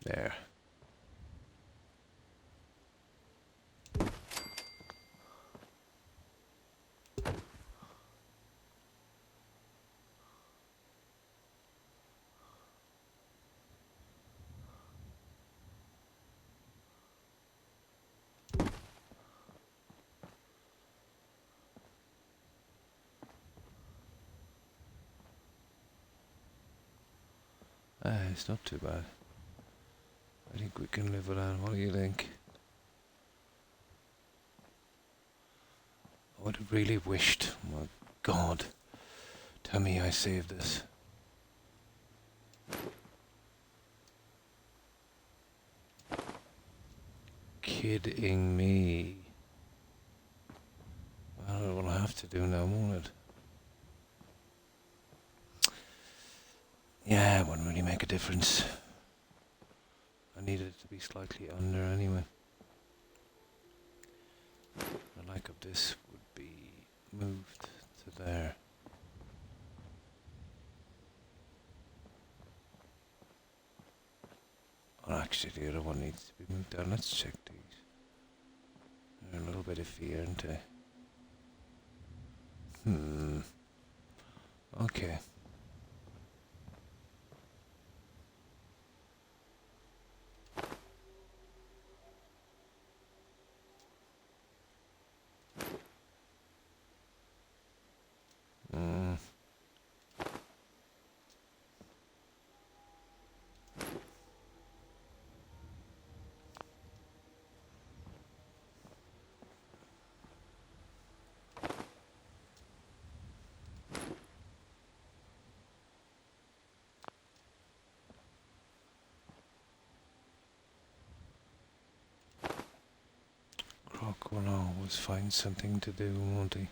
There. It's not too bad. I think we can live with that. What do you think? I would have really wished, my God, tell me I saved this. Kidding me. Well, it will have to do now, won't it? Yeah, it wouldn't really make a difference. I needed it to be slightly under anyway. The like of this would be moved to there. Or actually the other one needs to be moved down. Let's check these. They're a little bit iffy, aren't they? Okay. Croc will always find something to do, won't he?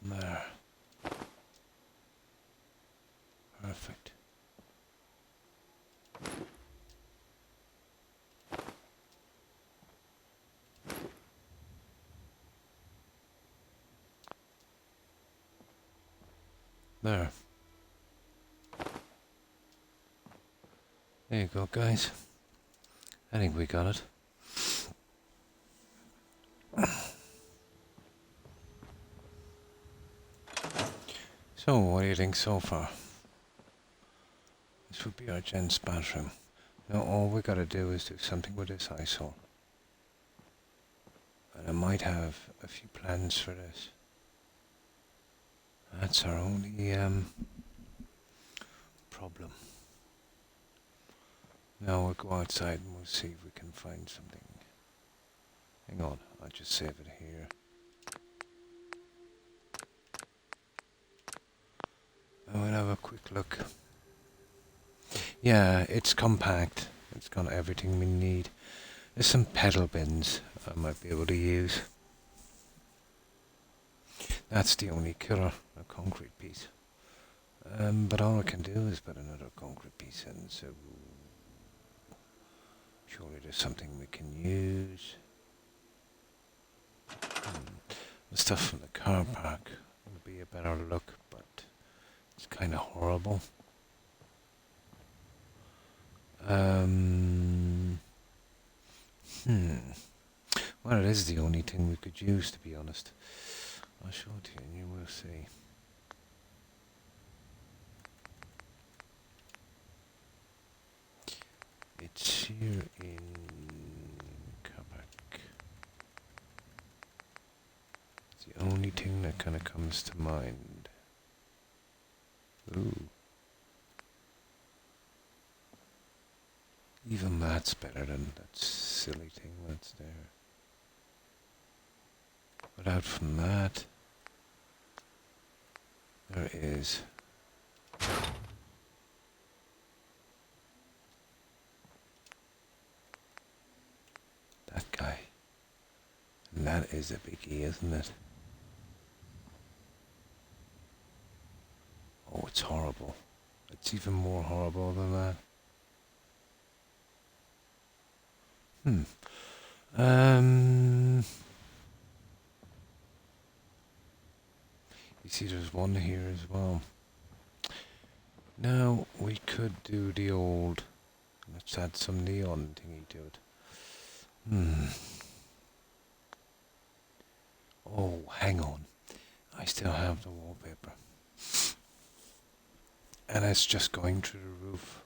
There. Perfect. There. There you go, guys. I think we got it. So, what do you think so far? This would be our gents' bathroom. Now, all we gotta do is do something with this eyesore. And I might have a few plans for this. That's our only problem. Now we'll go outside and we'll see if we can find something. Hang on, I'll just save it here. Oh, and have a quick look. Yeah, it's compact. It's got everything we need. There's some pedal bins I might be able to use. That's the only killer, a concrete piece. But all I can do is put another concrete piece in, so surely there's something we can use. The stuff from the car park would be a better look, but it's kind of horrible. Well, it is the only thing we could use, to be honest. I'll show it to you and you will see. It's here in Quebec. It's the only thing that kind of comes to mind. Ooh. Even that's better than that silly thing that's there. But out from that, there is that guy. And that is a biggie, isn't it? Oh, it's horrible. It's even more horrible than that. You see there's one here as well. Now we could do the old, let's add some neon thingy to it. Oh, hang on. I still have the wallpaper. And it's just going through the roof.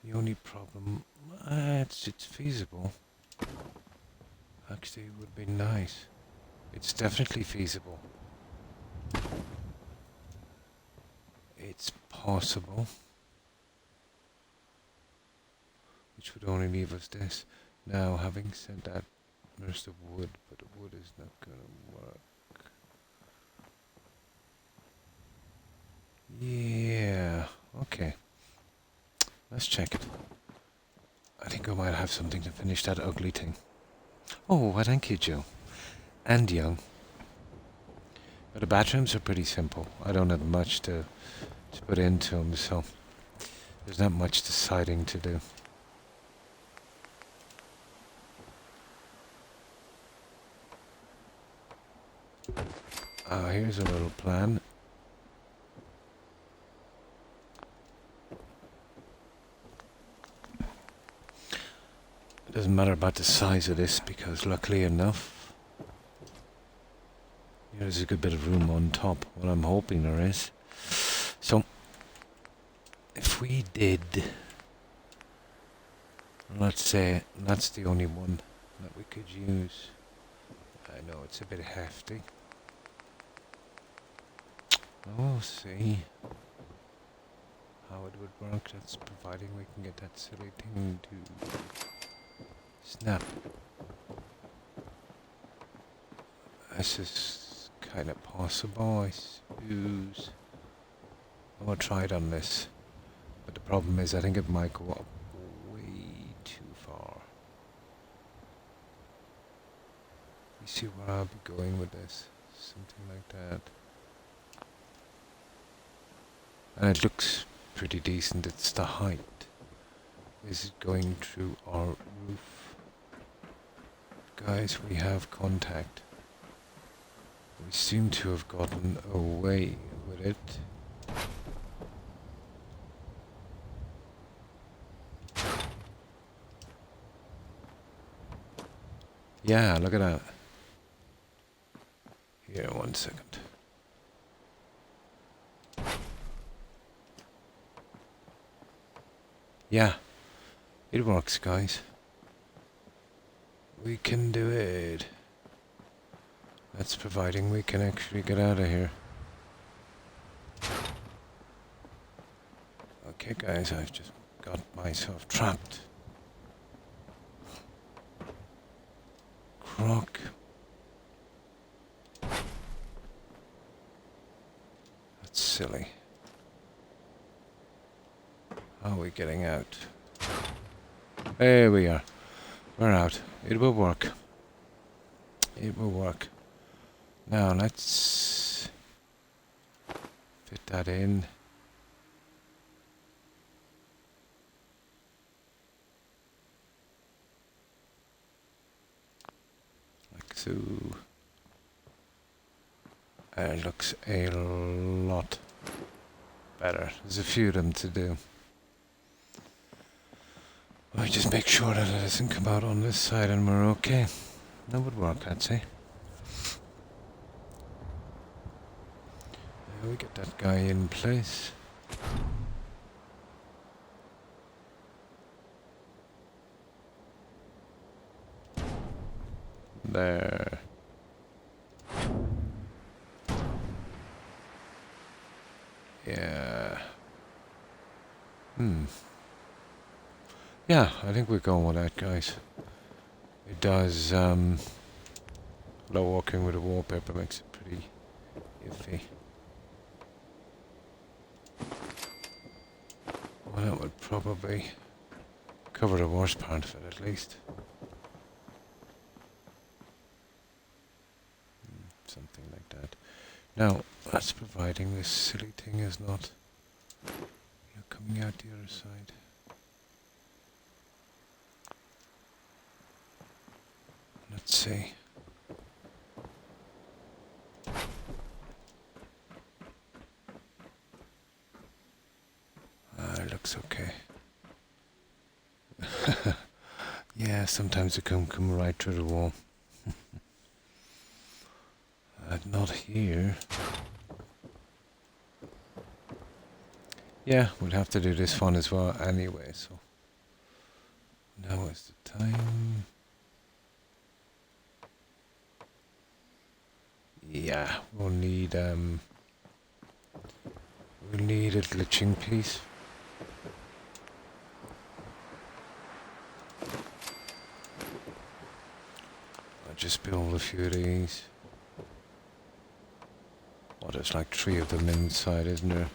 The only problem, it's feasible. Actually, it would be nice. It's definitely feasible. It's possible. Which would only leave us this. Now, having said that, there's the wood, but the wood is not going to work. Yeah, okay. Let's check it. I think I might have something to finish that ugly thing. Oh, well, thank you, Joe. And Young. But the bathrooms are pretty simple. I don't have much to put into them, so there's not much deciding to do. Here's a little plan. It doesn't matter about the size of this because luckily enough, there's a good bit of room on top. Well, I'm hoping there is. So, if we did, let's say that's the only one that we could use. I know it's a bit hefty. We'll see how it would work. That's providing we can get that silly thing to snap. This is kind of possible, I suppose. I'm gonna try it on this, but the problem is I think it might go up way too far. You see where I'll be going with this? Something like that. And it looks pretty decent. It's the height. Is it going through our roof? Guys, we have contact. We seem to have gotten away with it. Yeah, look at that. Here, 1 second. Yeah, it works, guys. We can do it. That's providing we can actually get out of here. Okay, guys, I've just got myself trapped. Croc. That's silly. How are we getting out? There we are. We're out. It will work. It will work. Now let's fit that in. Like so. It looks a lot better. There's a few of them to do. I just make sure that it doesn't come out on this side and we're okay. That would work, I'd say. We get that guy in place. There. Yeah. Yeah, I think we're going with that, guys. It does, low walking with the wallpaper makes it pretty iffy. Well, that would probably cover the worst part of it, at least. Something like that. Now, that's providing this silly thing is not coming out the other side. Let's see. It looks okay. Yeah, sometimes it can come right through the wall. Not here. Yeah, we'll have to do this one as well anyway, so now is the time. Yeah, we'll need a glitching piece. I'll just build a few of these. Oh, there's like 3 of them inside, isn't there?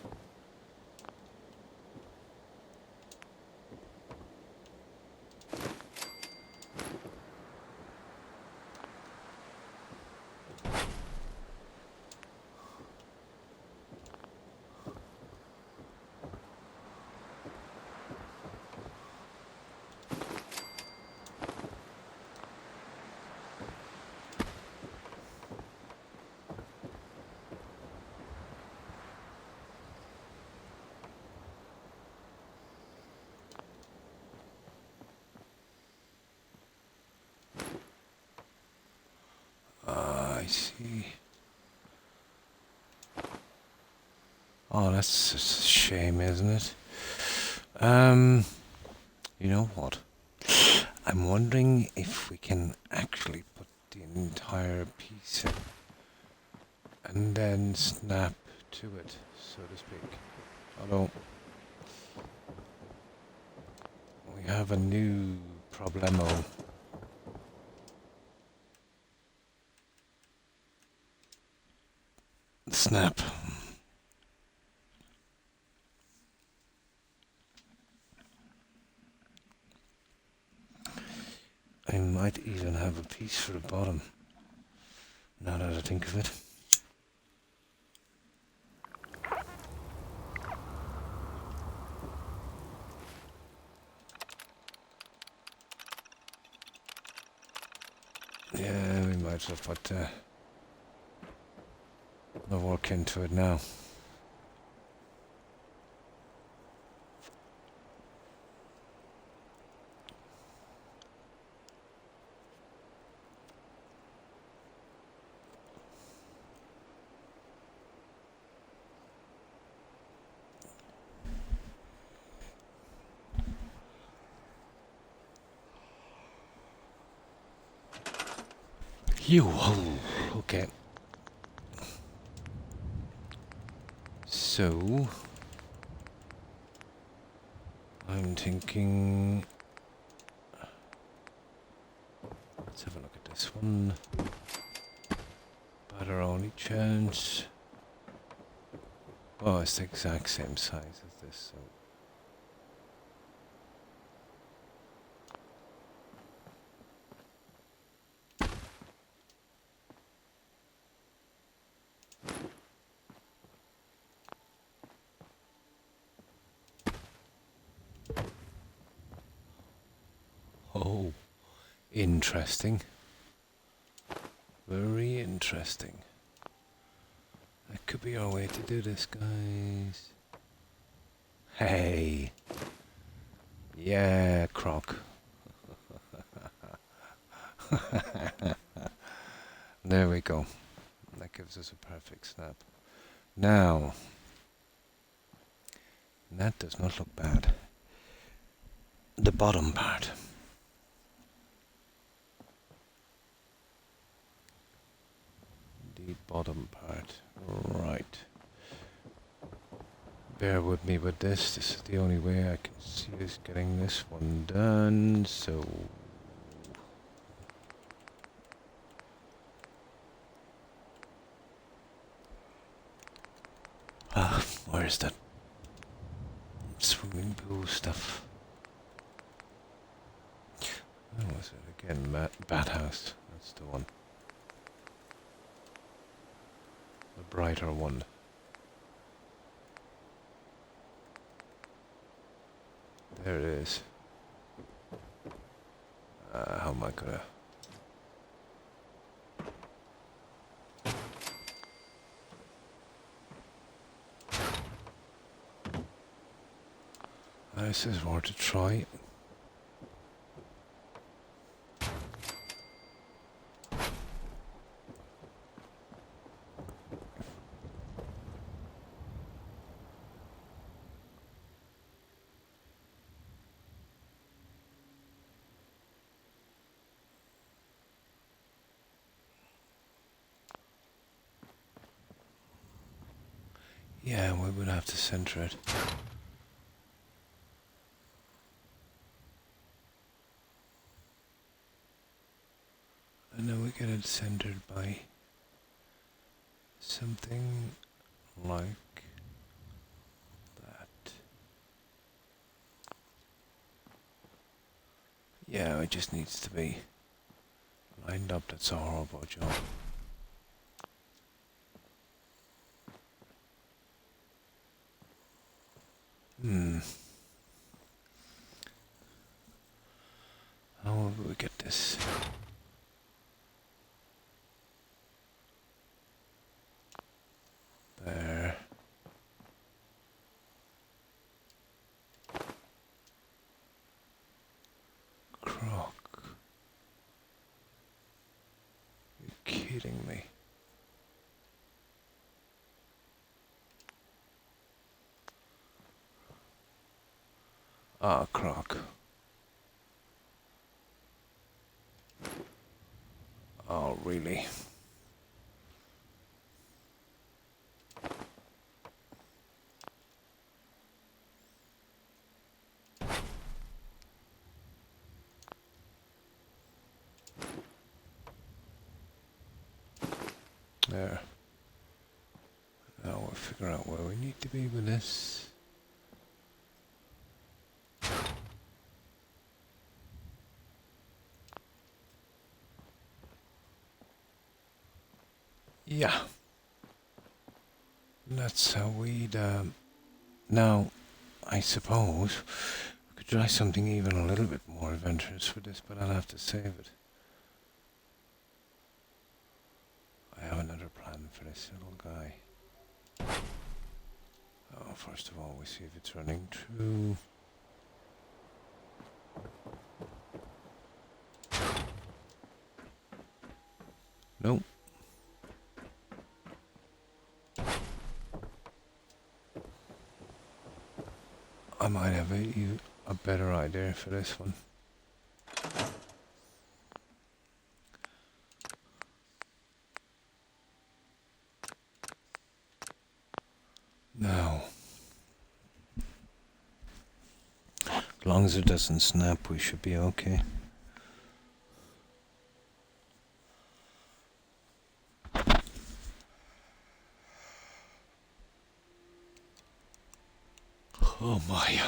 I see. Oh, that's a shame, isn't it? You know what? I'm wondering if we can actually put the entire piece in and then snap to it, so to speak. Although we have a new problemo. Snap. I might even have a piece for the bottom, now that I think of it. Yeah, we might as well put the work into it now. Okay. So, I'm thinking, let's have a look at this one. About our only chance. Oh, it's the exact same size as this, so Oh, interesting. Very interesting. That could be our way to do this, guys. Hey. Yeah, Croc. There we go. That gives us a perfect snap. Now, that does not look bad. The bottom part. The bottom part. Right. Bear with me with this. This is the only way I can see us getting this one done. So where's that swimming pool stuff? Where was it again? Bat house. That's the one. The brighter one. There it is. How am I gonna... This is worth a try. Yeah, we would have to center it. And then we get it centered by something like that. Yeah, it just needs to be lined up. That's a horrible job. How will we get this? There. Croc. You're kidding me. Ah, Croc. Oh, really? There. Now we'll figure out where we need to be with this. Yeah. That's how we'd, now, I suppose we could try something even a little bit more adventurous for this, but I'll have to save it. I have another plan for this little guy. Oh, first of all, we see if it's running true. Nope. I might have a better idea for this one. Now, as long as it doesn't snap, we should be okay. Oh my.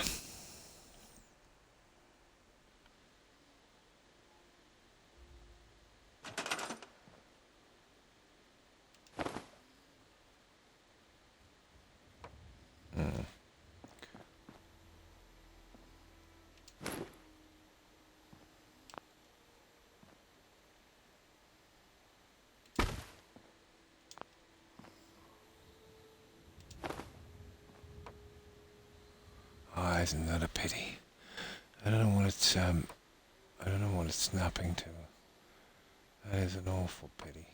isn't that a pity? I don't know what it's I don't know what it's snapping to. That is an awful pity.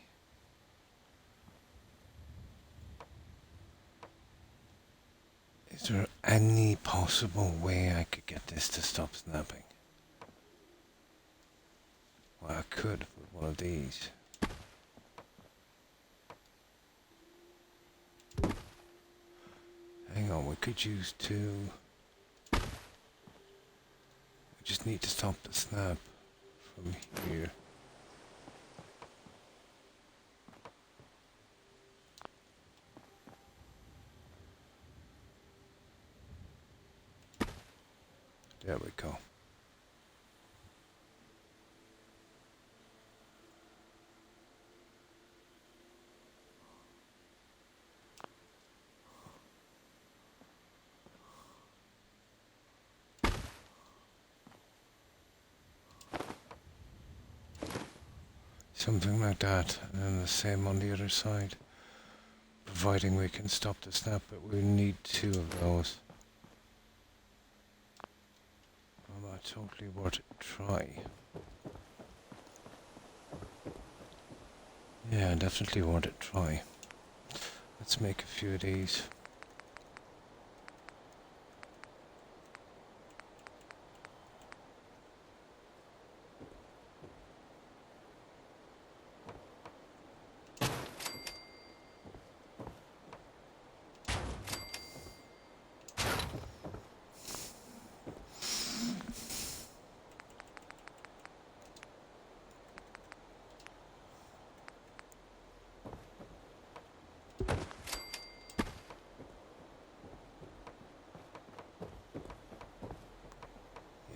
Is there any possible way I could get this to stop snapping? Well, I could with one of these. Hang on, we could use two. We just need to stop the snap from here. There we go. Something like that, and then the same on the other side. Providing we can stop the snap, but we need two of those. Well, totally worth a try. Yeah, definitely worth a try. Let's make a few of these.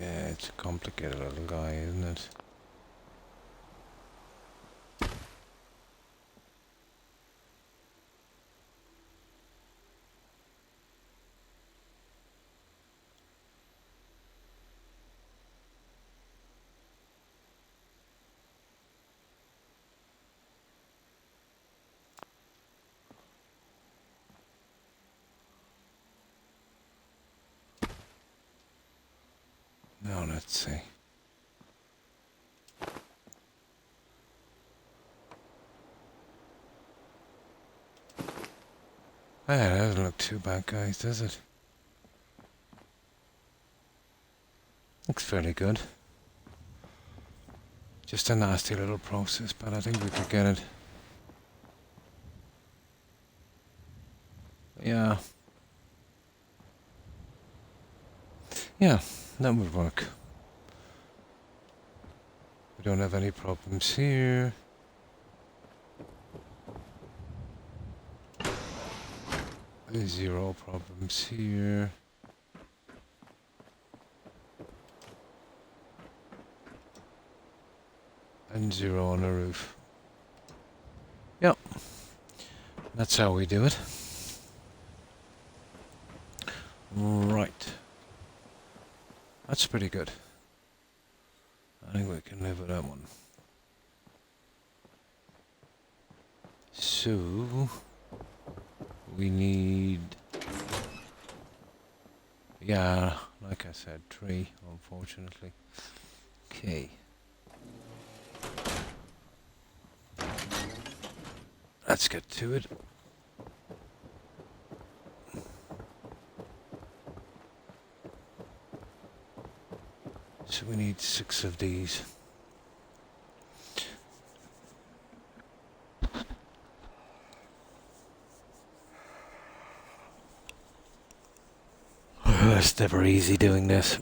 Yeah, it's a complicated little guy, isn't it? Now let's see. Ah, that doesn't look too bad, guys, does it? Looks fairly good. Just a nasty little process, but I think we could get it. Yeah. Yeah, that would work. We don't have any problems here. Zero problems here. And zero on the roof. Yep. That's how we do it. Right. That's pretty good. I think we can live with that one. So we need, yeah, like I said, 3, unfortunately. Okay. Let's get to it. So we need 6 of these. It's never easy doing this.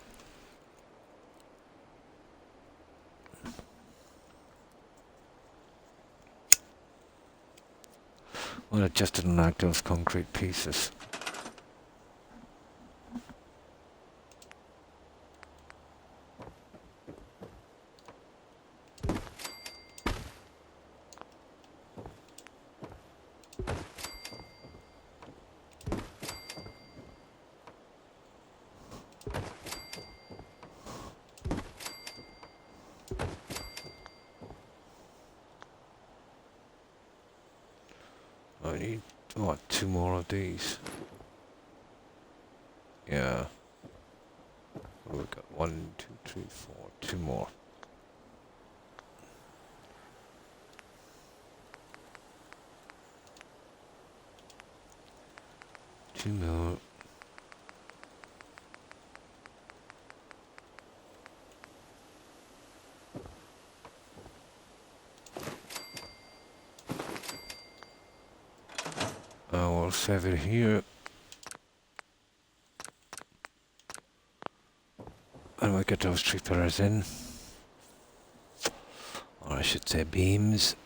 Well, it just didn't like those concrete pieces. I need, what, 2 more of these? Yeah. 1, 2, 3, 4. 2 more. Two more. We'll save it here. And we'll get those 3 pillars in. Or I should say beams.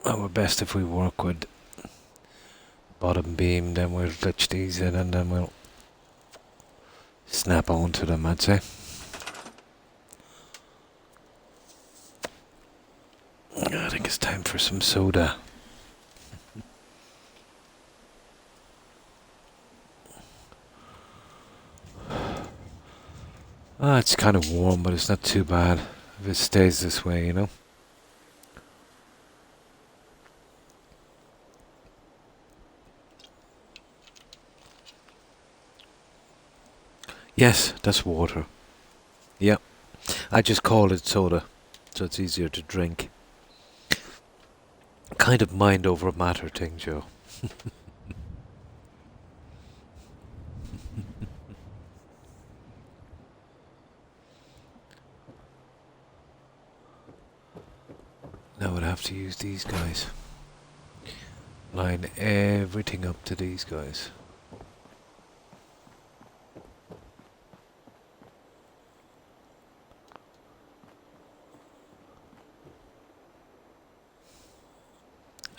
We're best if we work with bottom beam, then we'll glitch these in and then we'll snap onto them, I'd say. I think it's time for some soda. It's kind of warm, but it's not too bad if it stays this way, you know? Yes, that's water. Yep. I just call it soda, so it's easier to drink. Kind of mind over matter thing, Joe. Now I'd have to use these guys. Line everything up to these guys.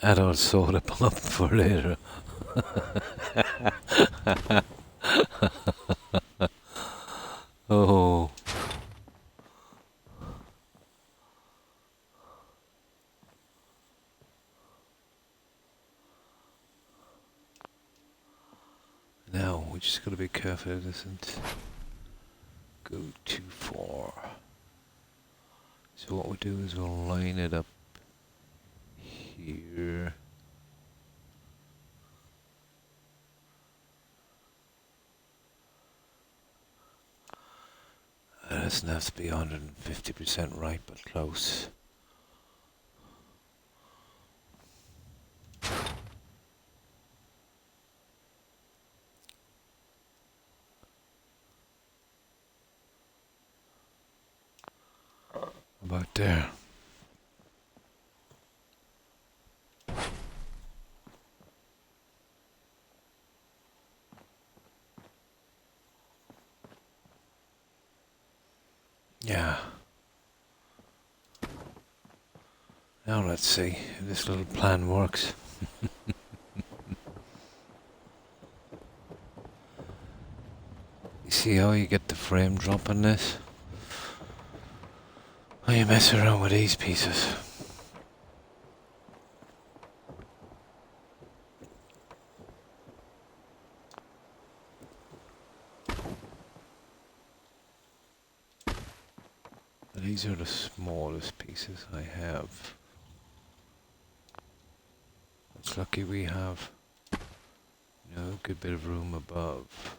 Add on soda pop for later. Oh. Now we just gotta be careful it doesn't go too far. So what we do is we'll line it up here. It doesn't have to be 150% right, but close. About there. Yeah. Now let's see if this little plan works. You see how you get the frame drop on this? When you mess around with these pieces. These are the smallest pieces I have. It's lucky we have, you know, a good bit of room above.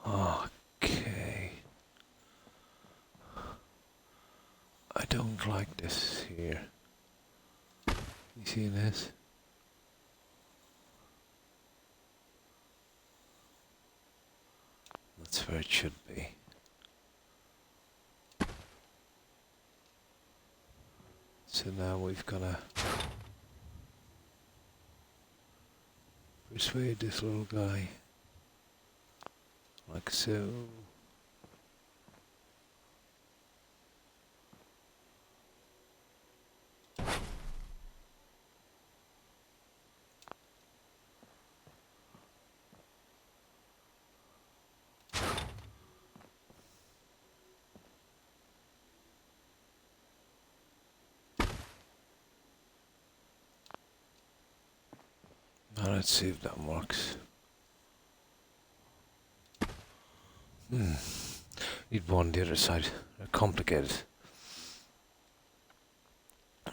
Okay. I don't like this here. You see this? That's where it should be. So now we've got to persuade this little guy, like so. Let's see if that works. Need one on the other side. They're complicated.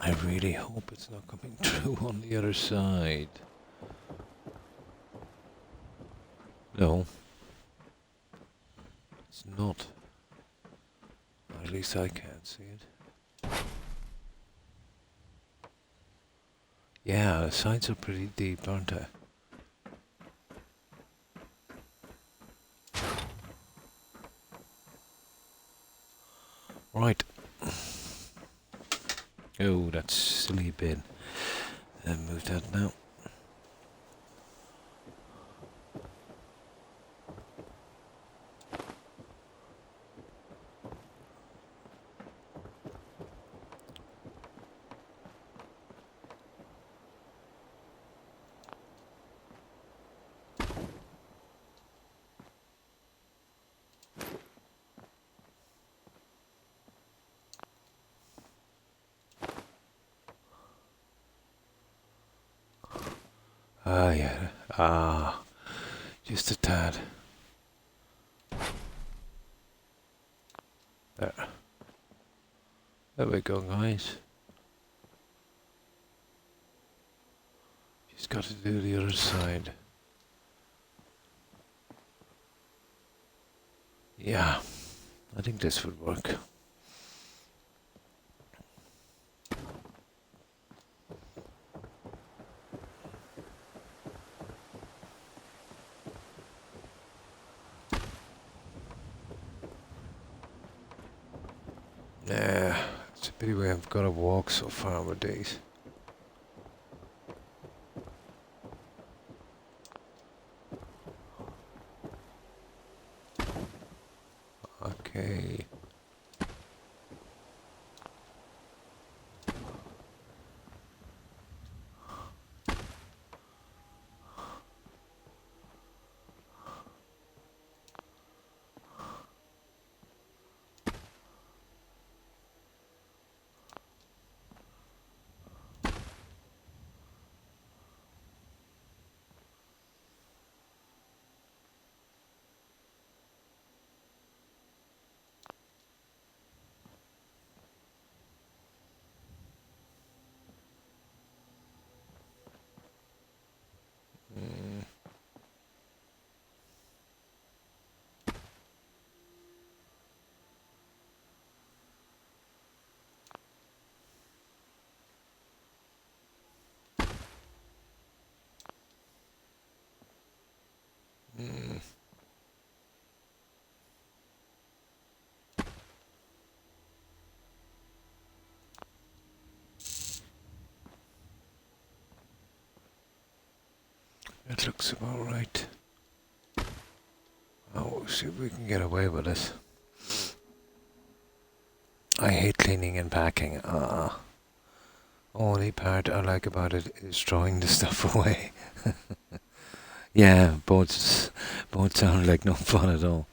I really hope it's not coming through on the other side. No. It's not. At least I can't see it. Yeah, the sides are pretty deep, aren't they? Right. Oh, that silly bin. Move that now. Ah, yeah. Ah, just a tad. There. There we go, guys. Just got to do the other side. Yeah, I think this would work. Nah, it's a pity we have got to walk so far with these. Okay. It looks about right. Oh, see if we can get away with it. I hate cleaning and packing. Only part I like about it is throwing the stuff away. Yeah, boats sound like no fun at all.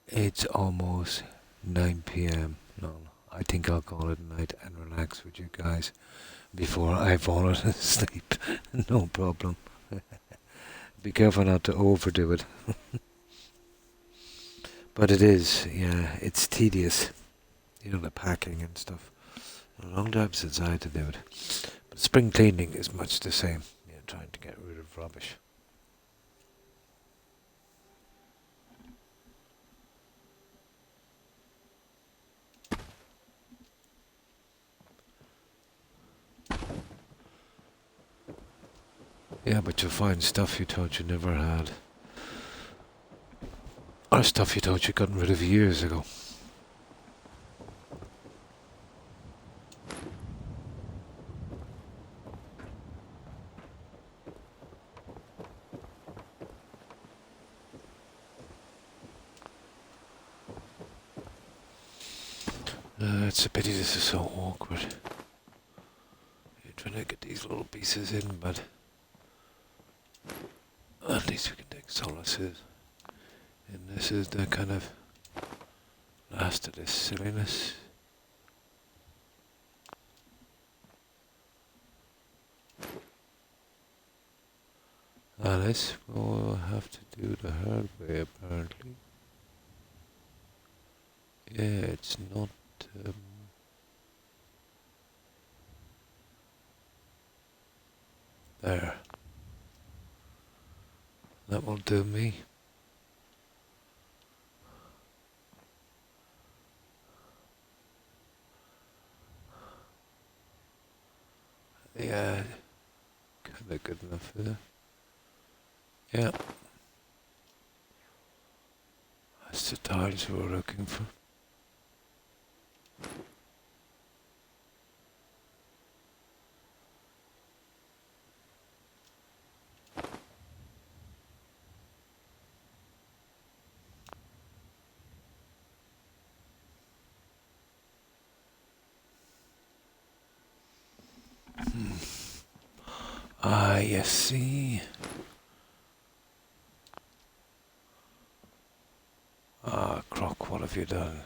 It's almost 9 p.m. No, I think I'll call it night and relax with you guys before I fall asleep. No problem. Be careful not to overdo it. But it is, yeah, it's tedious. You know, the packing and stuff. A long time since I had to do it. But spring cleaning is much the same. Yeah, trying to get rid of rubbish. Yeah, but you'll find stuff you thought you never had. Or stuff you thought you'd gotten rid of years ago. It's a pity this is so awkward. You're trying to get these little pieces in, but at least we can take solaces. And this is the kind of last of this silliness. this we'll have to do the hard way apparently. Yeah, it's not... Um, there. That will do me. Yeah, kinda good enough for that. Yeah, that's the tiles we're looking for. Ah, you see. Ah, Croc, what have you done?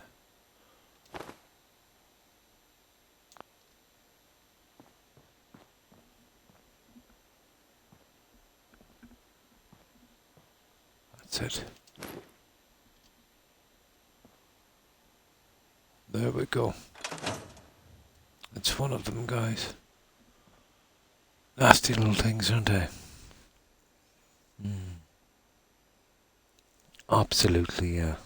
That's it. There we go. It's one of them, guys. Nasty little things, aren't they? Mm. Absolutely, yeah.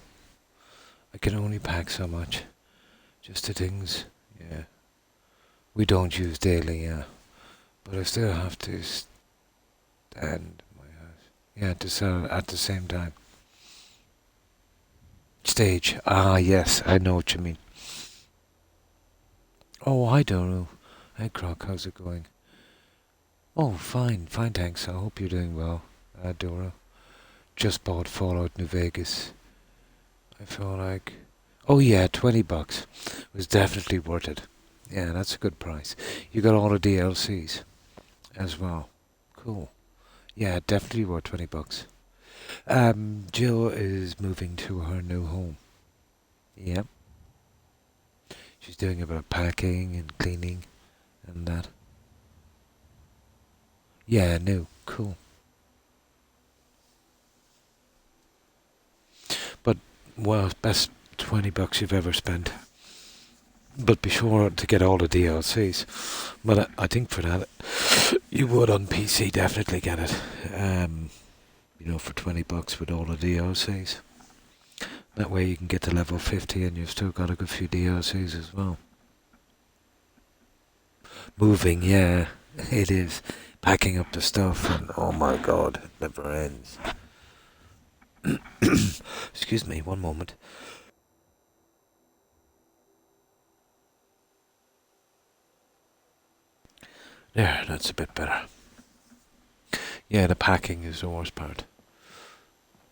I can only pack so much. Just the things, yeah. We don't use daily, yeah. But I still have to stand my house. Yeah, to sell at the same time. Stage. Ah, yes, I know what you mean. Oh, I don't know. Hey, Croc, how's it going? Oh, fine, fine, thanks. I hope you're doing well, Dora. Just bought Fallout New Vegas. I feel like... Oh yeah, $20. Was definitely worth it. Yeah, that's a good price. You got all the DLCs as well. Cool. Yeah, definitely worth $20. Jill is moving to her new home. Yeah. She's doing a bit of packing and cleaning and that. Yeah, new. Cool. But, well, best $20 you've ever spent. But be sure to get all the DLCs. But I think for that, you would on PC definitely get it. For $20 with all the DLCs. That way you can get to level 50 and you've still got a good few DLCs as well. Moving, yeah, it is. Packing up the stuff and oh my god, it never ends. Excuse me, one moment. There, that's a bit better. Yeah, the packing is the worst part.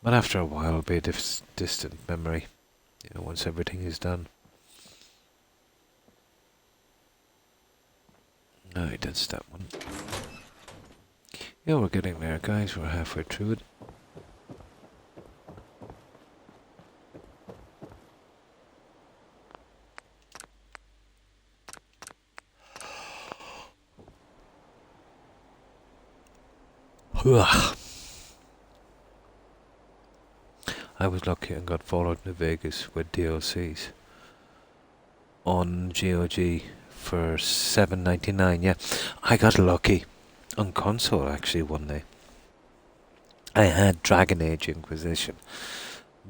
But after a while it'll be a distant memory. Once everything is done. Alright, that's that one. Yeah, we're getting there, guys. We're halfway through it. I was lucky and got Fallout New Vegas with DLCs on GOG for $7.99. Yeah, I got lucky on console actually one day. I had Dragon Age Inquisition,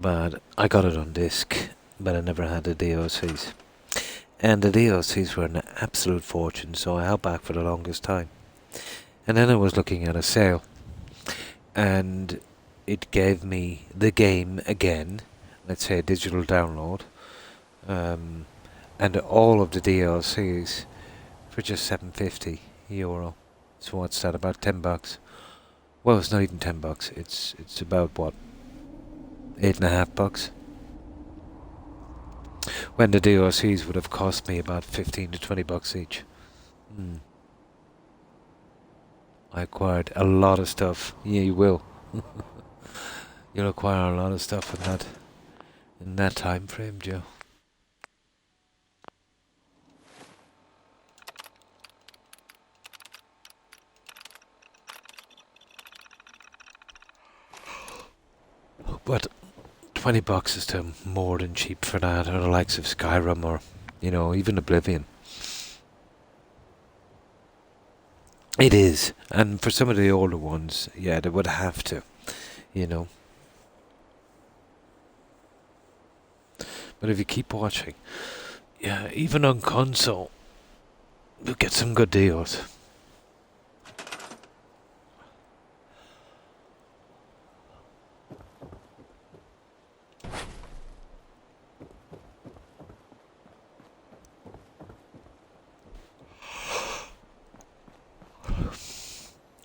but I got it on disc, but I never had the DLCs. And the DLCs were an absolute fortune, so I held back for the longest time. And then I was looking at a sale, and it gave me the game again, let's say a digital download, and all of the DLCs for just €7.50. So what's that, about $10? Well, it's not even $10. It's about what, $8.50. When the DLCs would have cost me about $15 to $20 each. Mm. I acquired a lot of stuff. Yeah, you will. You'll acquire a lot of stuff in that time frame, Joe. But $20 is still more than cheap for that, or the likes of Skyrim, or even Oblivion. It is, and for some of the older ones, yeah, they would have to, you know. But if you keep watching, yeah, even on console, you'll get some good deals.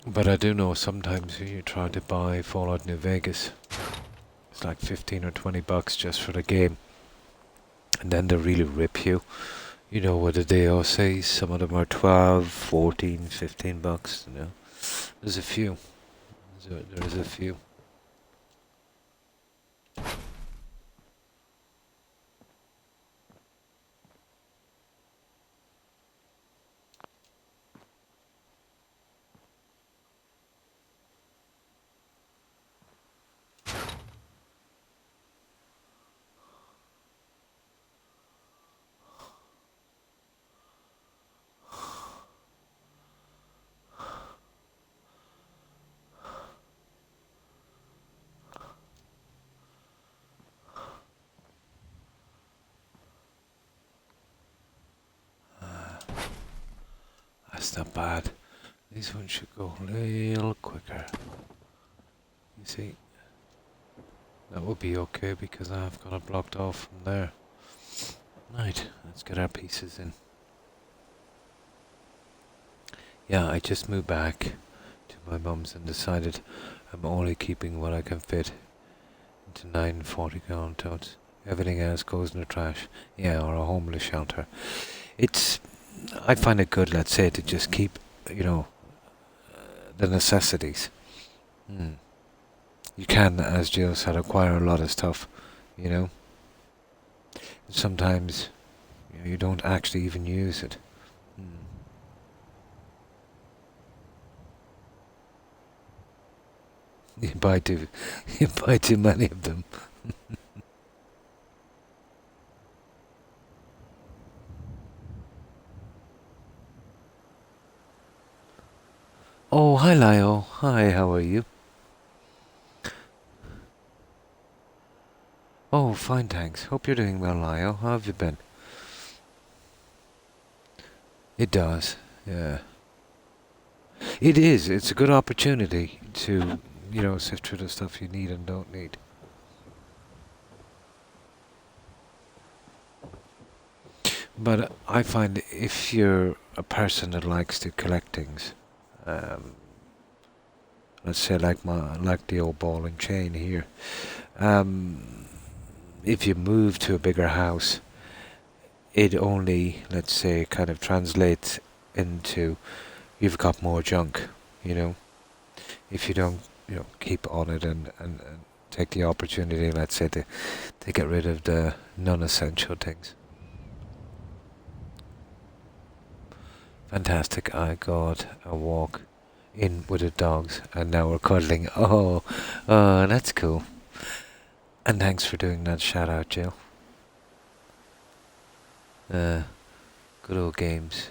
But I do know sometimes when you try to buy Fallout New Vegas, it's like 15 or $20 just for the game. And then they really rip you. With the DLCs, some of them are 12, 14, $15, There's a few. There's a few. That's not bad. These ones should go a little quicker. You see? That would be okay because I've got it blocked off from there. Right, let's get our pieces in. Yeah, I just moved back to my mum's and decided I'm only keeping what I can fit into 9 40-gallon totes. Everything else goes in the trash. Yeah, or a homeless shelter. I find it good, let's say, to just keep, the necessities. You can, as Jill said, acquire a lot of stuff, Sometimes you don't actually even use it. You buy too, you buy too many of them. Oh, hi Lyle. Hi, how are you? Oh, fine, thanks. Hope you're doing well, Lyle. How have you been? It does, yeah. It is. It's a good opportunity to, sift through the stuff you need and don't need. But I find if you're a person that likes to collect things, let's say like the old ball and chain here, if you move to a bigger house, it only, let's say, kind of translates into you've got more junk, if you don't, keep on it and take the opportunity, let's say, to get rid of the non-essential things. Fantastic. I got a walk in with the dogs and now we're cuddling. Oh, that's cool. And thanks for doing that shout out, Jill. Good old games.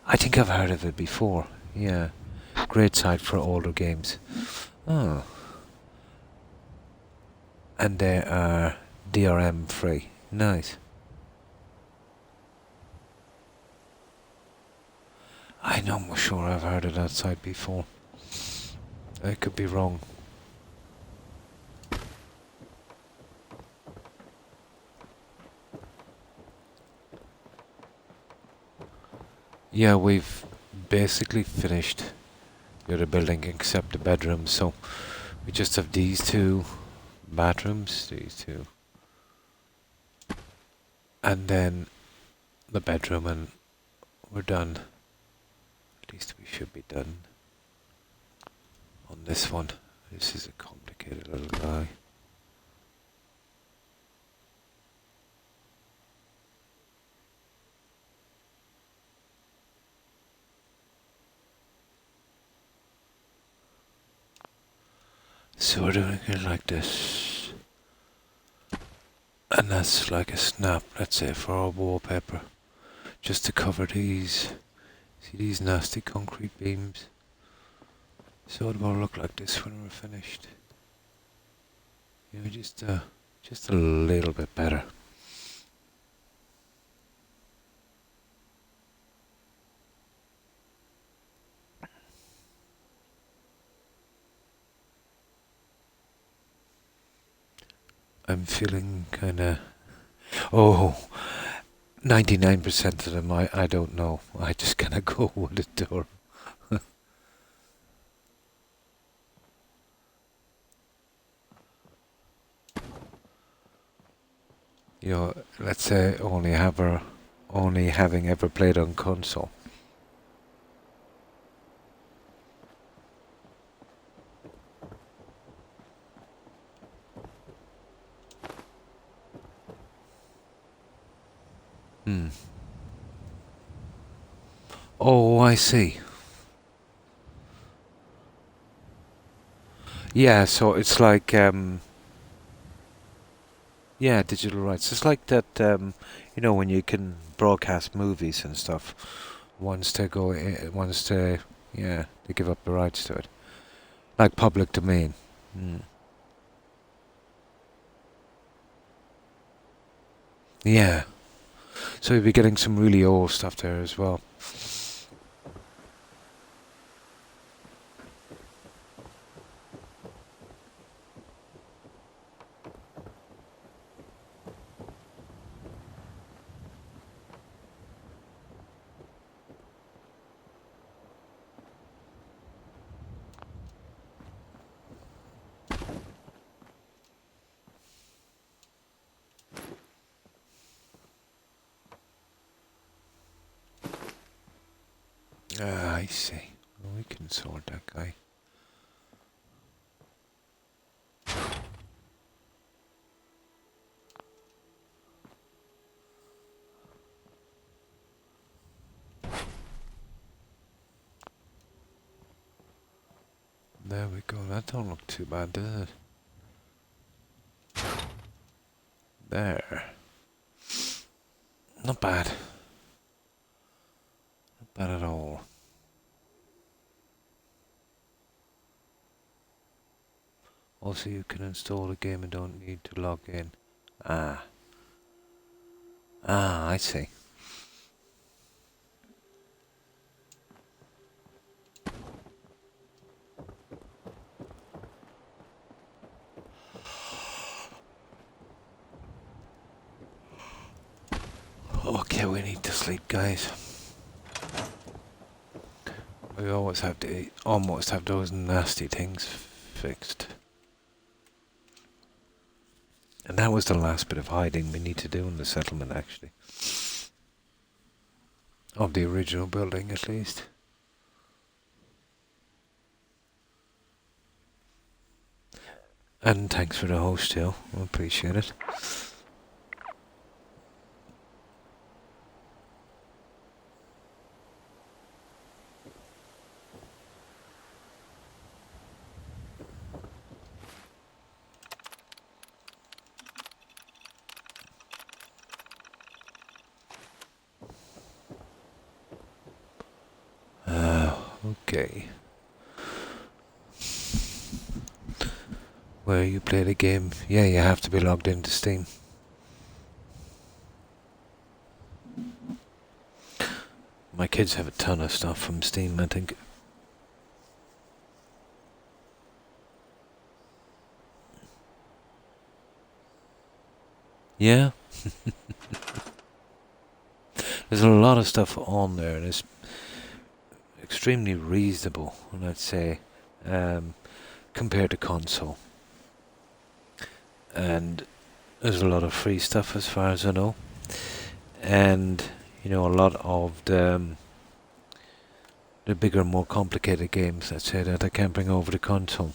I think I've heard of it before. Yeah. Great site for older games. Oh. And they are DRM free. Nice. I know I'm sure I've heard of that site before. I could be wrong. Yeah, we've basically finished the other building except the bedrooms, so we just have these two bathrooms, these two, and then the bedroom, and we're done. At least we should be done on this one. This is a complicated little guy. So we're doing it like this. And that's like a snap, let's say, for our wallpaper. Just to cover these. See these nasty concrete beams? So it will look like this when we're finished. You know, just a little bit better. I'm feeling kinda... Oh, 99% of them I don't know. I just kinda go with the door. You know, let's say only having ever played on console. Hmm. Oh, I see. Yeah, so it's like yeah, digital rights. It's like that you know, when you can broadcast movies and stuff. Once to yeah, they give up the rights to it. Like public domain. Mm. Yeah. So you'll be getting some really old stuff there as well. Ah, I see. Well, we can sort that guy. There we go. That don't look too bad, does it? There. Not bad. Not bad at all. Also, you can install the game and don't need to log in. Ah. Ah, I see. Okay, we need to sleep, guys. We almost have those nasty things fixed. And that was the last bit of hiding we need to do in the settlement, actually. Of the original building, at least. And thanks for the host, Joe. I appreciate it. Okay. Where you play the game, yeah, you have to be logged into Steam. My kids have a ton of stuff from Steam, I think. Yeah? There's a lot of stuff on there, and it's extremely reasonable, let's say, compared to console. And there's a lot of free stuff as far as I know. And, you know, a lot of the bigger, more complicated games, let's say, that I can't bring over the console.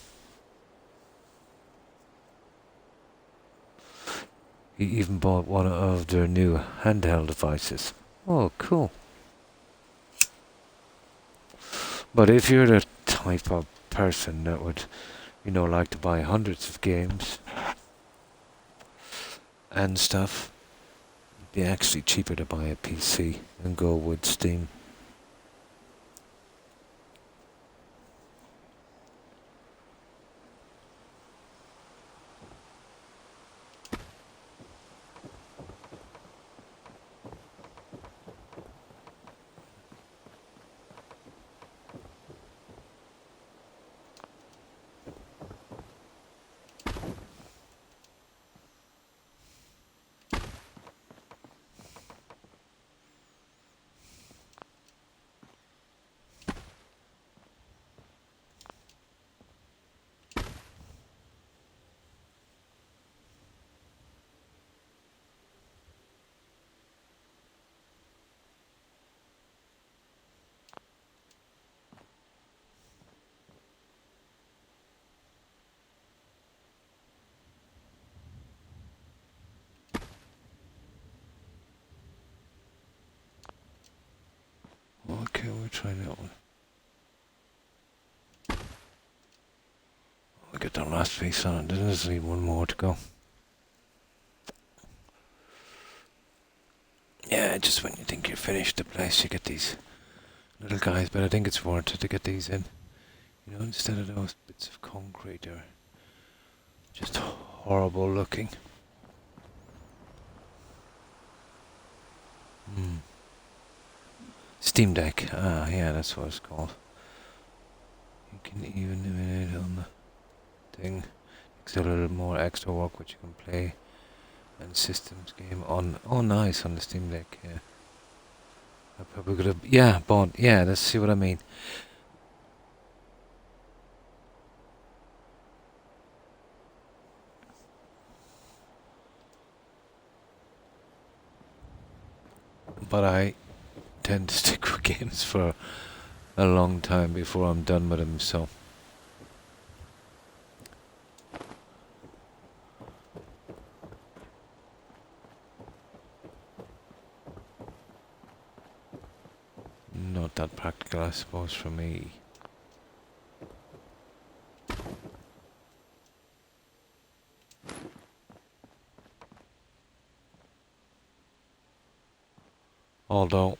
He even bought one of their new handheld devices. Oh, cool. But if you're the type of person that would you know, like to buy hundreds of games and stuff, it'd be actually cheaper to buy a PC and go with Steam. Okay, we'll try that one. We got the last piece on it. There's only one more to go. Yeah, just when you think you're finished the place, you get these little guys, but I think it's worth it to get these in. You know, instead of those bits of concrete, they're just horrible looking. Steam Deck. Ah, yeah, that's what it's called. You can even do it on the thing. It's a little more extra work which you can play and systems game on. Oh, nice, on the Steam Deck, yeah. I probably could have, yeah, bought, yeah, let's see what I mean. But I tend to stick with games for a long time before I'm done with them, so. Not that practical, I suppose, for me. Although,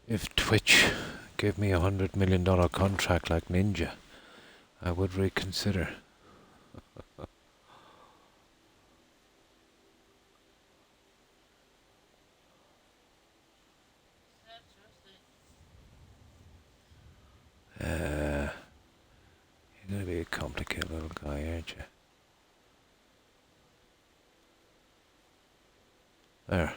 if Twitch gave me $100 million contract like Ninja, I would reconsider. You're gonna be a complicated little guy, aren't you? There.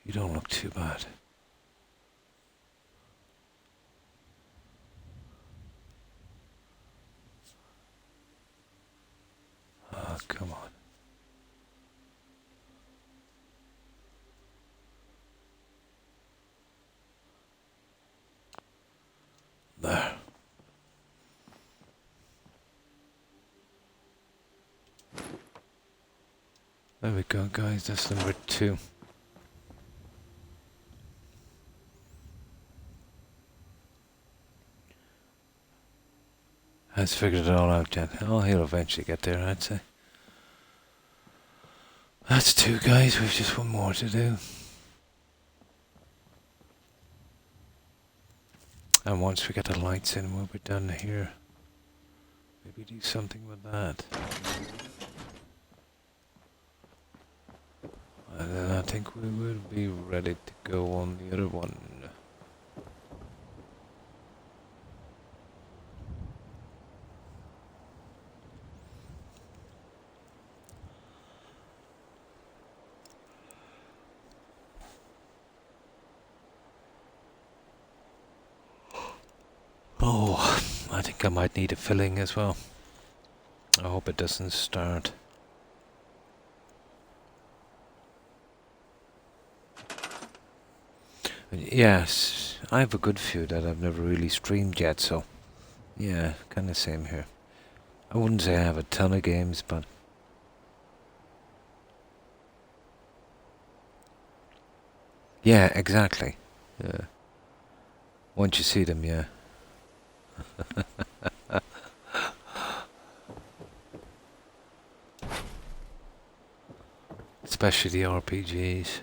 You don't look too bad. Oh, come on. There. There we go, guys. That's number 2. Has figured it all out yet. Oh, he'll eventually get there, I'd say. That's 2, guys. We've just one more to do. And once we get the lights in, we'll be done here. Maybe do something with that. And then I think we will be ready to go on the other one. Oh, I think I might need a filling as well. I hope it doesn't start. Yes, I have a good few that I've never really streamed yet, so yeah, kind of same here. I wouldn't say I have a ton of games, but Yeah, exactly. Yeah. Once you see them, yeah. Especially the RPGs.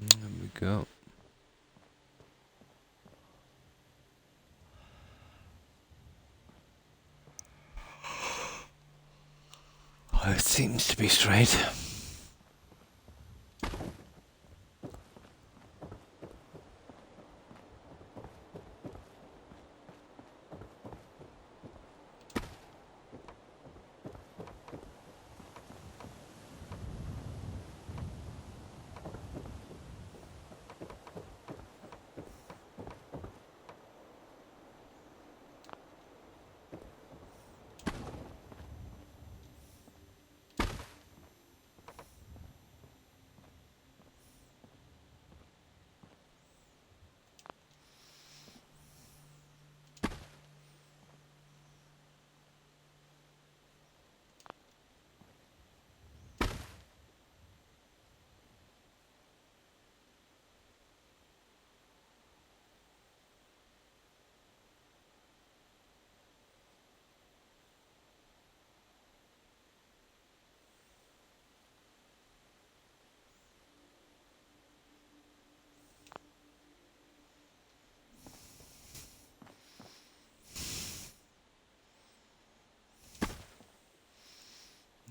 There we go. Well, it seems to be straight.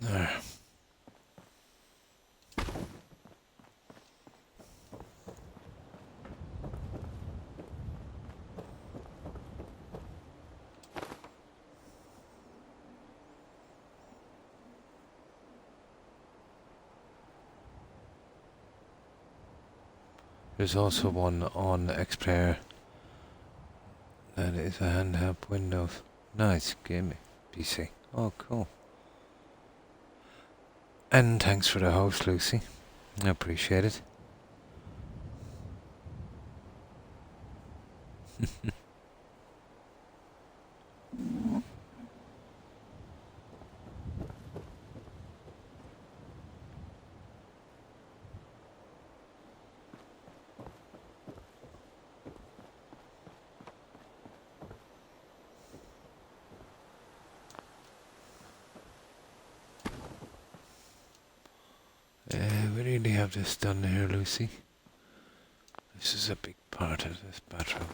There. There's also one on X-Player that is a handheld Windows. Nice, game PC. Oh, cool. And thanks for the host, Lucy. I appreciate it. We really have this done here, Lucy. This is a big part of this bathroom.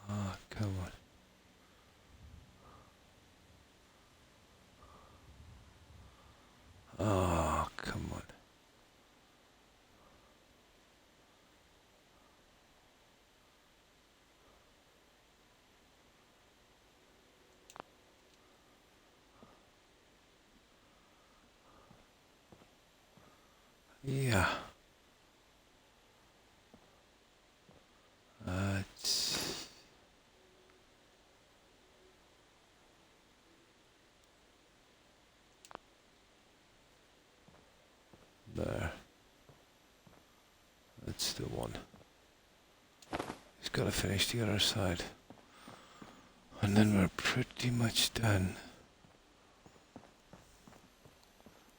Oh, come on. Oh, come on. Yeah. It's there. That's the one. He's got to finish the other side. And then we're pretty much done.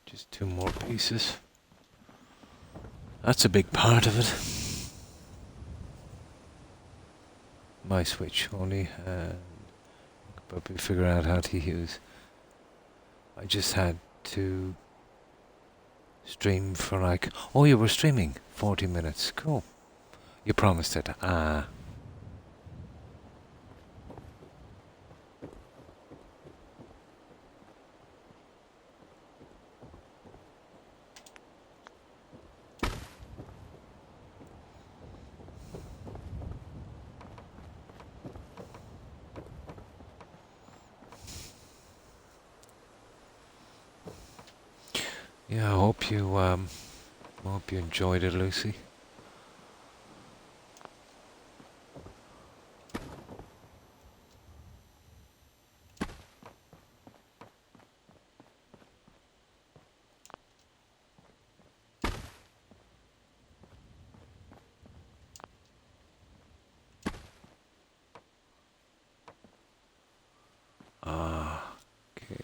Just two more pieces. That's a big part of it. My switch only, and probably figure out how to use. I just had to Stream for like... Oh, you were streaming 40 minutes. Cool. You promised it. Ah. Yeah, I hope you enjoyed it, Lucy. Ah, okay.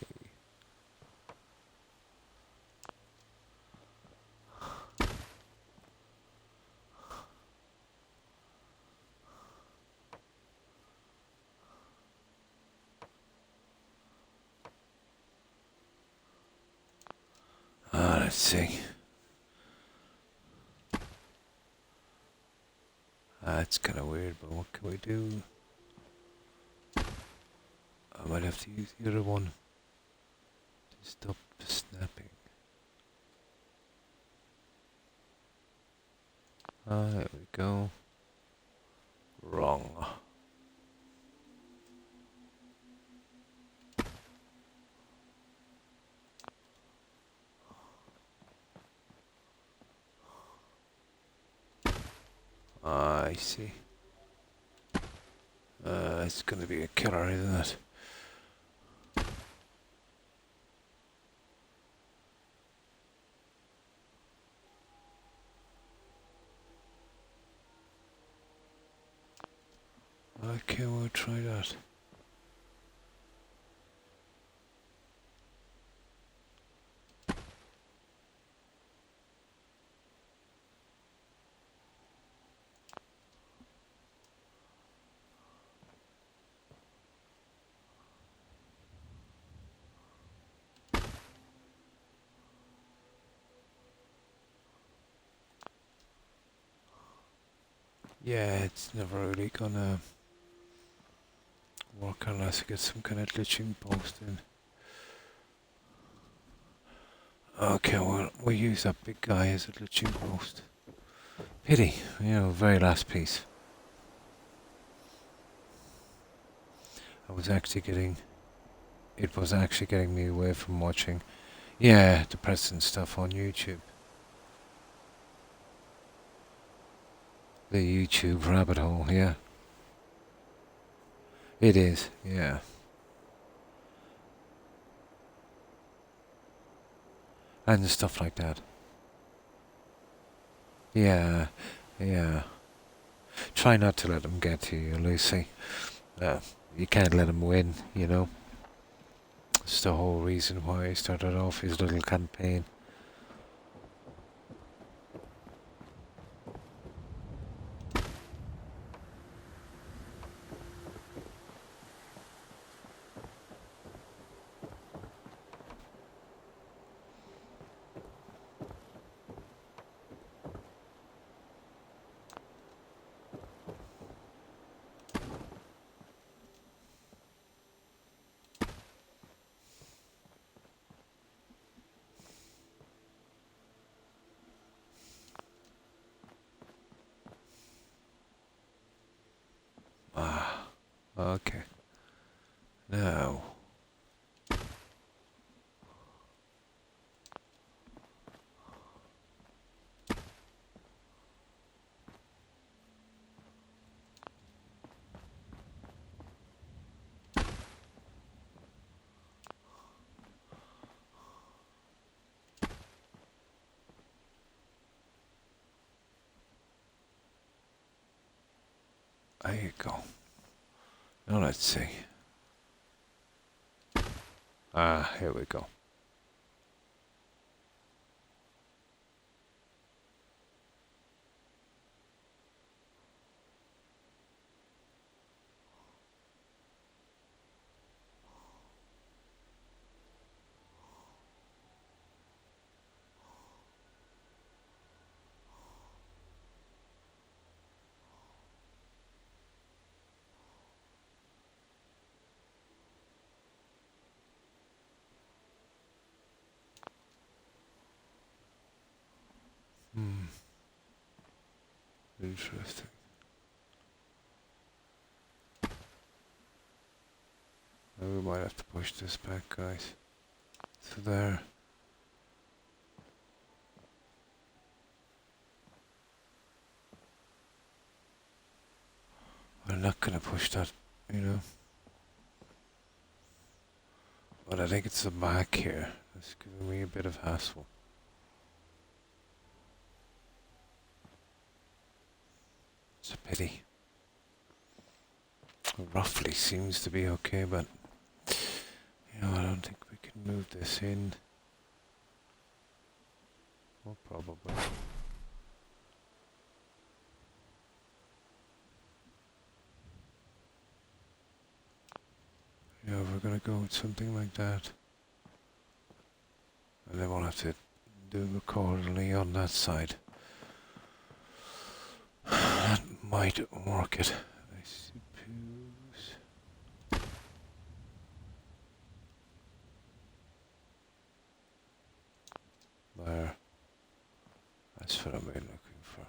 Let's see. It's kind of weird, but what can we do? I might have to use the other one to stop the snapping. There we go. Wrong. I see. It's gonna be a killer, isn't it? Okay, we'll try that. Yeah, it's never really gonna work unless I get some kind of glitching post in. Okay, well, we'll use that big guy as a glitching post. Pity, very last piece. It was actually getting me away from watching, depressing stuff on YouTube. The YouTube rabbit hole, yeah. It is, yeah. And stuff like that. Yeah, yeah. Try not to let them get to you, Lucy. You can't let them win, It's the whole reason why I started off his little campaign. Okay. Now. There you go. Now let's see. Here we go. Interesting. Now we might have to push this back, guys. So there. We're not gonna push that, you know. But I think it's the back here. It's giving me a bit of hassle. It's a pity. Roughly seems to be okay, but you know, I don't think we can move this in. Well, probably. Yeah, we're gonna go with something like that. And then we'll have to do it accordingly on that side. That might work it, I suppose. There. That's what I've been looking for.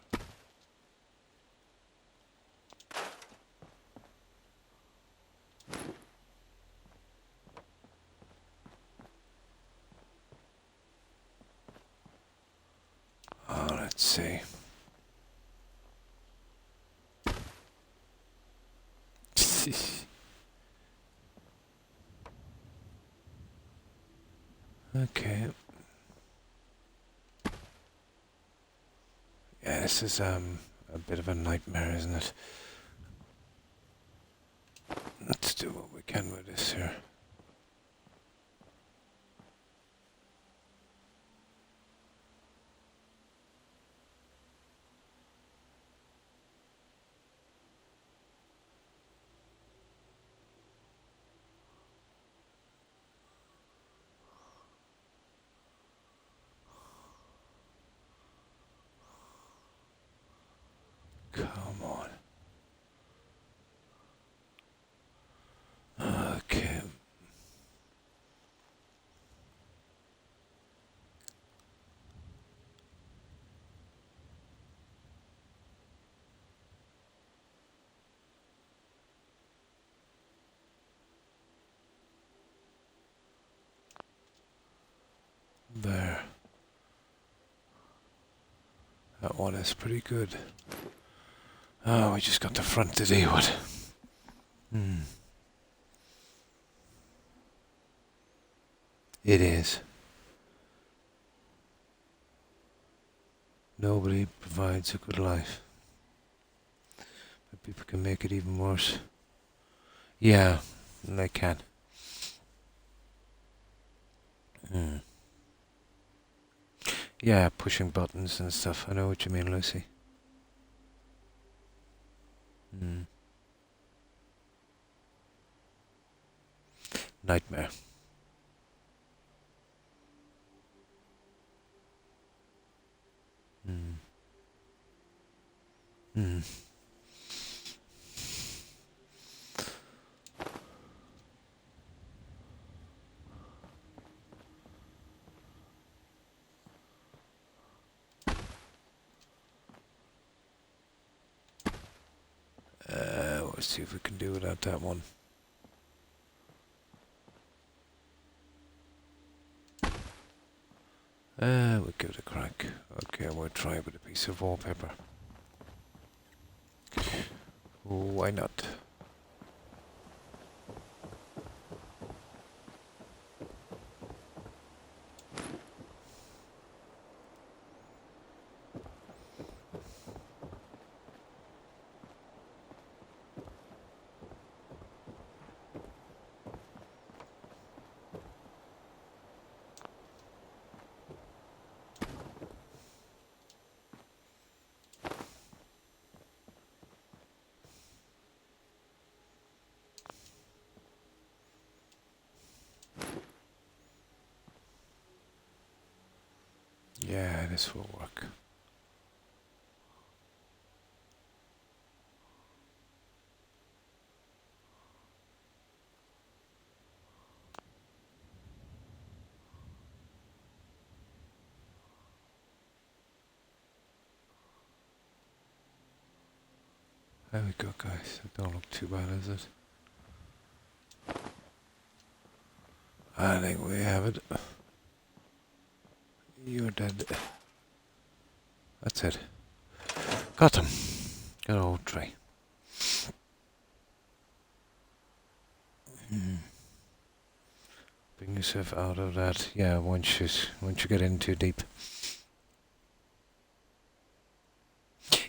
Oh, let's see. Okay. Yeah, this is a bit of a nightmare, isn't it? Let's do what we can with this here. Come on. Okay. There. That one is pretty good. Oh, we just got the front to deal with. It is. Nobody provides a good life. But people can make it even worse. Yeah, they can. Yeah, pushing buttons and stuff. I know what you mean, Lucy. Nightmare. Let's see if we can do without that one. We'll give it a crack. Okay, we'll try it with a piece of wallpaper. Why not? Yeah, this will work. There we go, guys. It don't look too bad, is it? I think we have it. You're dead. That's it. Got them. Good old Trey. Bring yourself out of that. Yeah, once you get in too deep.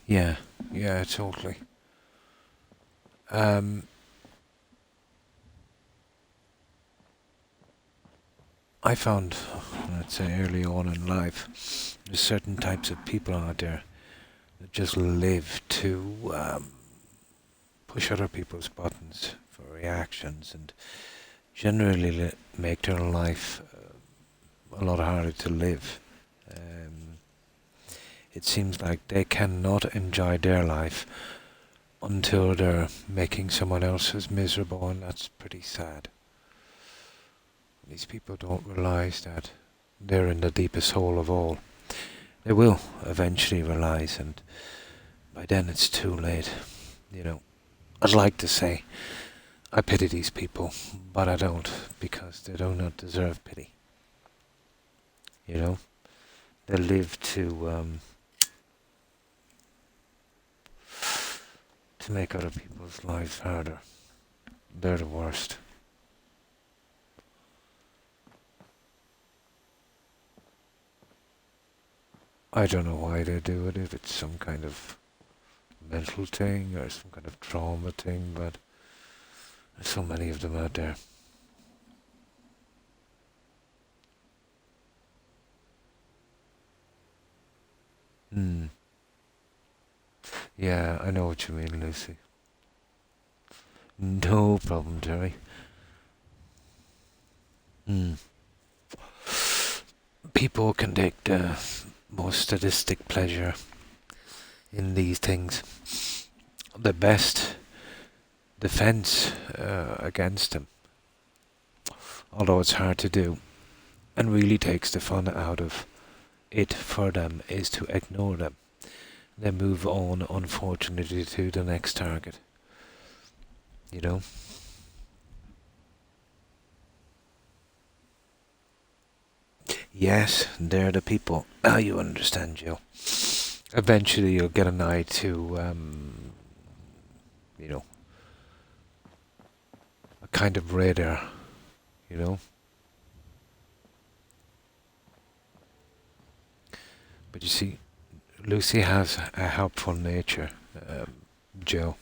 Yeah, totally. I found, let's say, early on in life, there's certain types of people out there that just live to push other people's buttons for reactions and generally make their life a lot harder to live. It seems like they cannot enjoy their life until they're making someone else's miserable, and that's pretty sad. These people don't realize that they're in the deepest hole of all. They will eventually realize, and by then it's too late. I'd like to say I pity these people, but I don't, because they do not deserve pity. They live to make other people's lives harder. They're the worst. I don't know why they do it, if it's some kind of mental thing or some kind of trauma thing, but there's so many of them out there. Yeah, I know what you mean, Lucy. No problem, Terry. People can take the most sadistic pleasure in these things. The best defense against them, although it's hard to do and really takes the fun out of it for them, is to ignore them. They move on, unfortunately, to the next target. Yes, they're the people. You understand, Joe. Eventually you'll get an eye to, a kind of radar, But you see, Lucy has a helpful nature, Joe.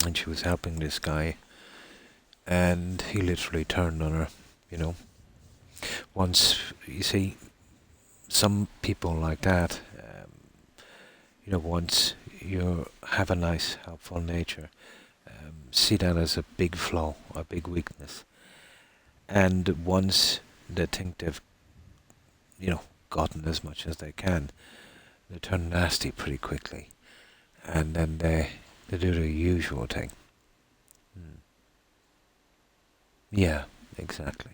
And she was helping this guy, and he literally turned on her, Once, you see, some people like that, once you have a nice, helpful nature, see that as a big flaw, a big weakness. And once they think they've, gotten as much as they can, they turn nasty pretty quickly. And then they do the usual thing. Yeah, exactly.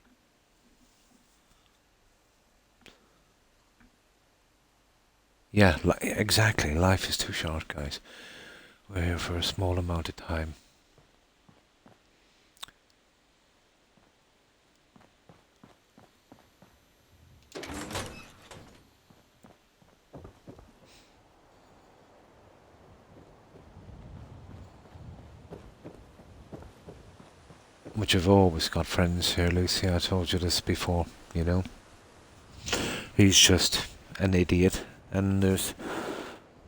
Yeah, exactly. Life is too short, guys. We're here for a small amount of time. But you've always got friends here, Lucy. I told you this before, He's just an idiot, and there's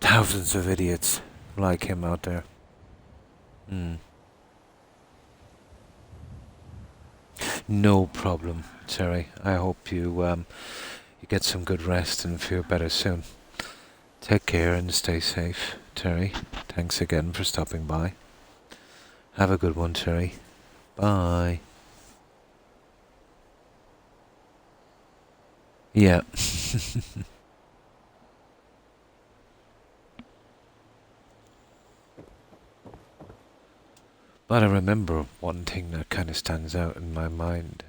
thousands of idiots like him out there. No problem, Terry. I hope you get some good rest and feel better soon. Take care and stay safe, Terry. Thanks again for stopping by. Have a good one, Terry. Bye. Yeah. But I remember one thing that kind of stands out in my mind.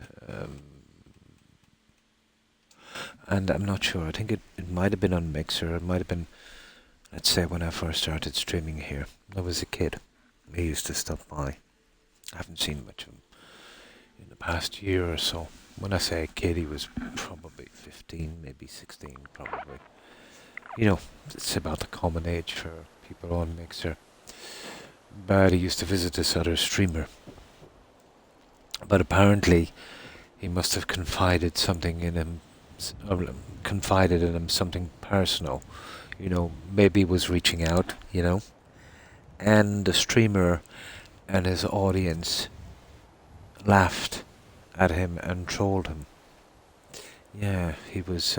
And I'm not sure. I think it might have been on Mixer. It might have been let's say when I first started streaming here, I was a kid. He used to stop by. I haven't seen much of him in the past year or so. When I say a kid, he was probably 15, maybe 16, probably. You know, it's about the common age for people on Mixer. But he used to visit this other streamer. But apparently, he must have confided something in him, confided in him something personal. You know, maybe was reaching out, you know. And the streamer and his audience laughed at him and trolled him. Yeah, he was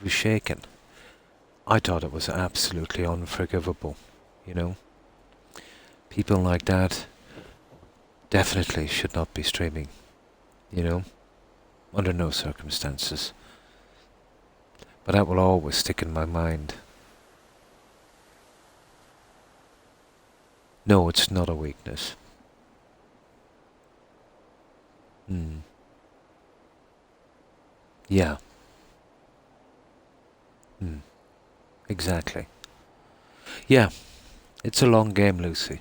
shaken. I thought it was absolutely unforgivable, you know. People like that definitely should not be streaming, you know, under no circumstances. But that will always stick in my mind. No, it's not a weakness. Yeah. Exactly. Yeah, it's a long game, Lucy.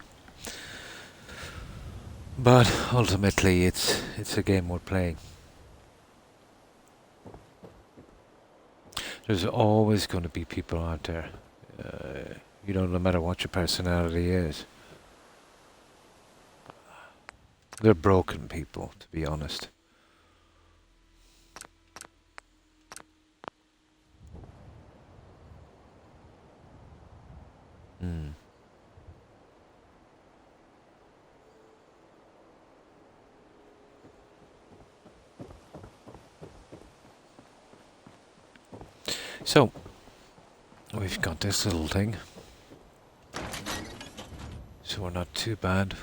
But ultimately, it's a game worth playing. There's always going to be people out there, you know, no matter what your personality is. They're broken people, to be honest. Mm. So, we've got this little thing. So we're not too bad.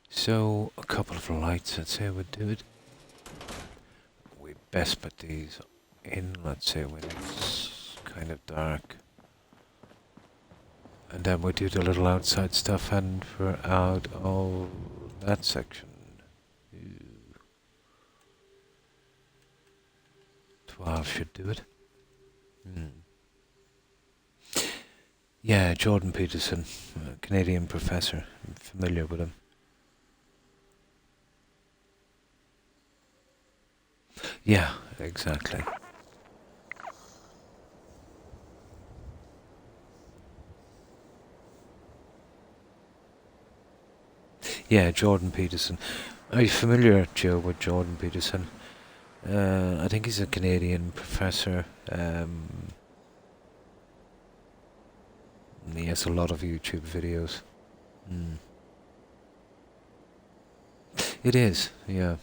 So, a couple of lights, I'd say would do it. We best put these in, let's say, when it's kind of dark. And then we do the little outside stuff and we're out of that section. 12 should do it. Yeah, Jordan Peterson, a Canadian professor. I'm familiar with him. Yeah, exactly. Yeah, Jordan Peterson. Are you familiar, Joe, with Jordan Peterson? I think he's a Canadian professor. He has a lot of YouTube videos. It is, yeah.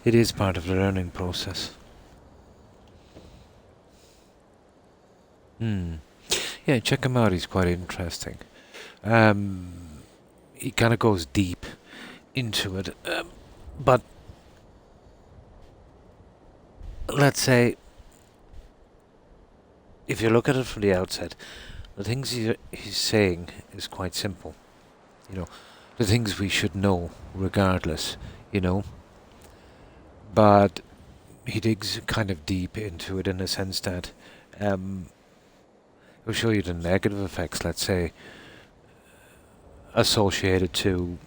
It is part of the learning process. Yeah, check him out. He's quite interesting. He kind of goes deep into it, but let's say if you look at it from the outset, the things he's saying is quite simple. You know, the things we should know regardless, you know. But he digs kind of deep into it in the sense that he'll show you the negative effects, let's say, associated to,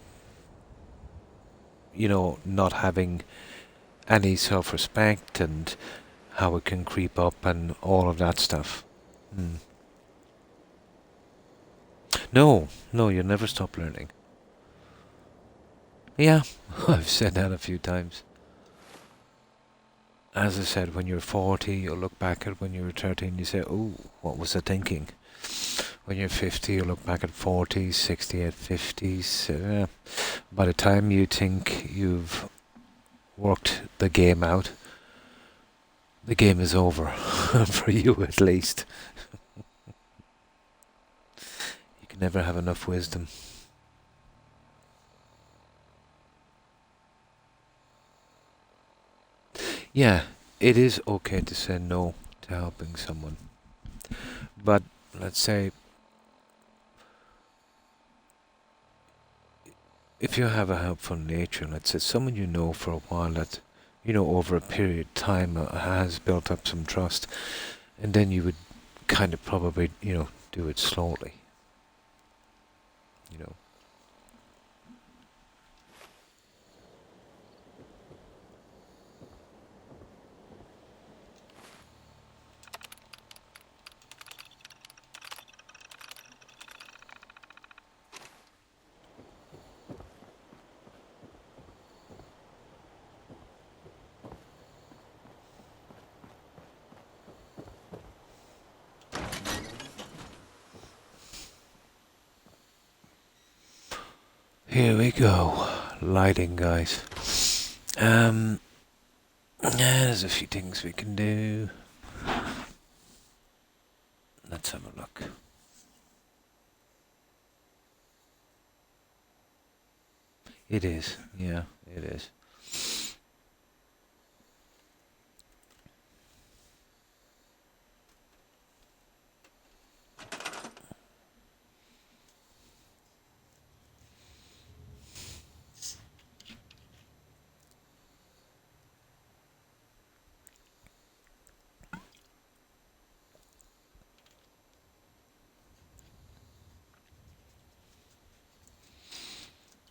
you know, not having any self-respect and how it can creep up and all of that stuff. No, no, you never stop learning. Yeah, I've said that a few times. As I said, when you're 40, you'll look back at when you were 13, you say, oh, what was I thinking? When you're 50, you look back at 40s, 68, 50s. By the time you think you've worked the game out, the game is over, for you at least. You can never have enough wisdom. Yeah, it is okay to say no to helping someone. But let's say if you have a helpful nature, let's say someone you know for a while that, over a period of time has built up some trust, and then you would kind of probably, do it slowly, you know. Here we go. Lighting, guys. There's a few things we can do. Let's have a look. It is, yeah, it is.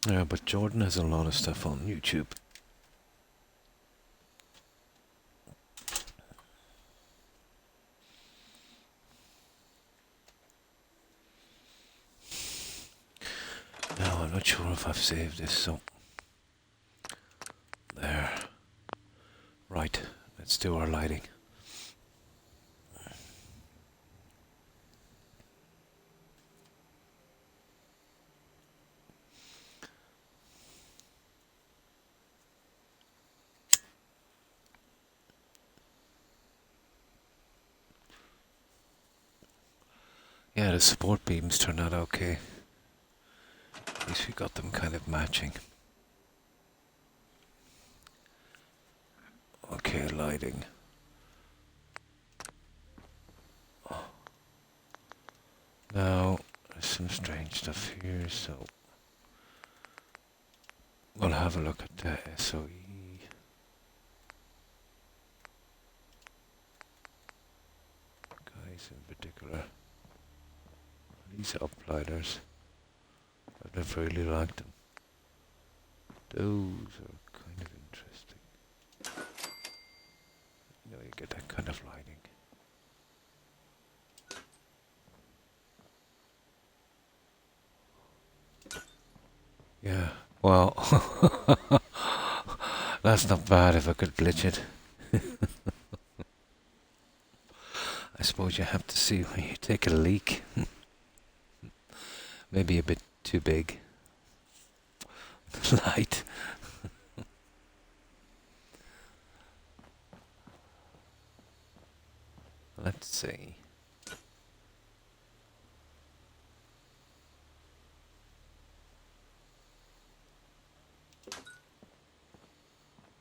Yeah, but Jordan has a lot of stuff on YouTube. Now, I'm not sure if I've saved this, so... There. Right, let's do our lighting. Yeah, the support beams turned out okay. At least we got them kind of matching. Okay, lighting. Now, there's some strange stuff here, so... We'll have a look at the SOE. Guys in particular. These uplighters. I've never really liked them. Those are kind of interesting. You get that kind of lighting. Yeah, well, that's not bad if I could glitch it. I suppose you have to see when you take a leak. Maybe a bit too big. Light. Let's see.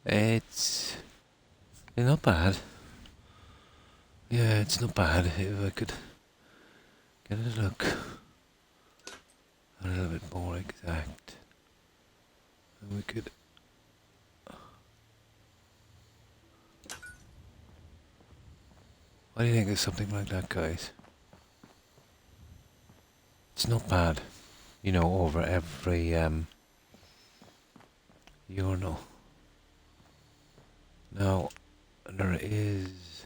It's not bad. Yeah, it's not bad. If I could get it to look a little bit more exact, then we could. What do you think of something like that, guys? It's not bad, over every urinal. Now, there is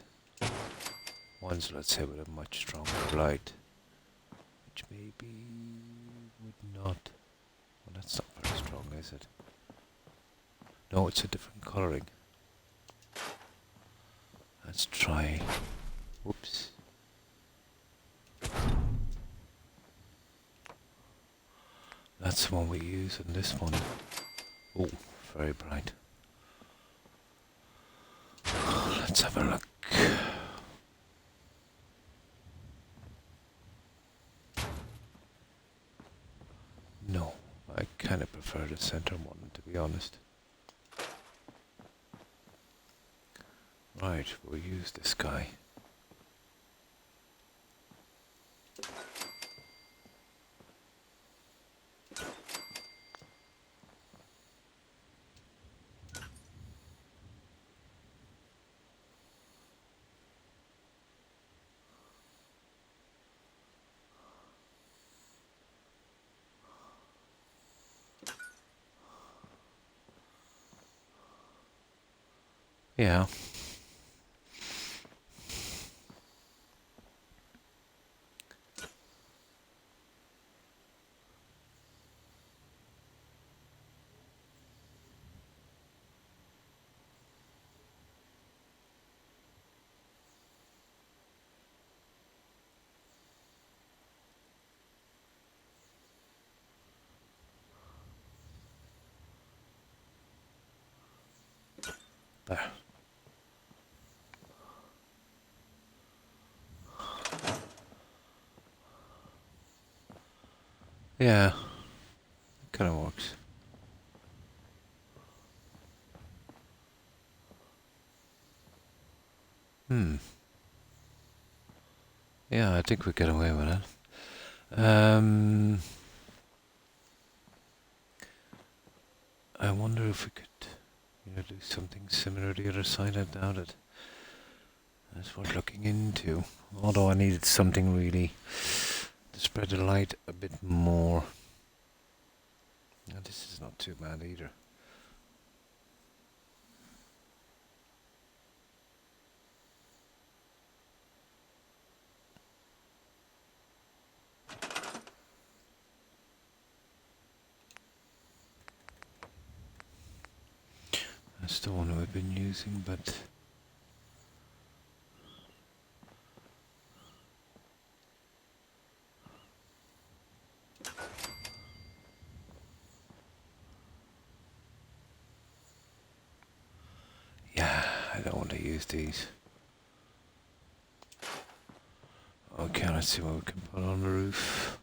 ones, let's say, with a much stronger light, which maybe would not. Well, that's not very strong, is it? No, it's a different colouring. Let's try. Whoops. That's the one we use, and this one. Oh, very bright. Let's have a look. No, I kind of prefer the center one, to be honest. Right, we'll use this guy. Yeah. There. Yeah. Kind of works. Yeah, I think we get away with it. I wonder if we could, do something similar to the other side. I doubt it. That's worth looking into. Although I needed something really to spread the light a bit more. Now, this is not too bad either. That's the one we've been using, but yeah, I don't want to use these. Okay, let's see what we can put on the roof.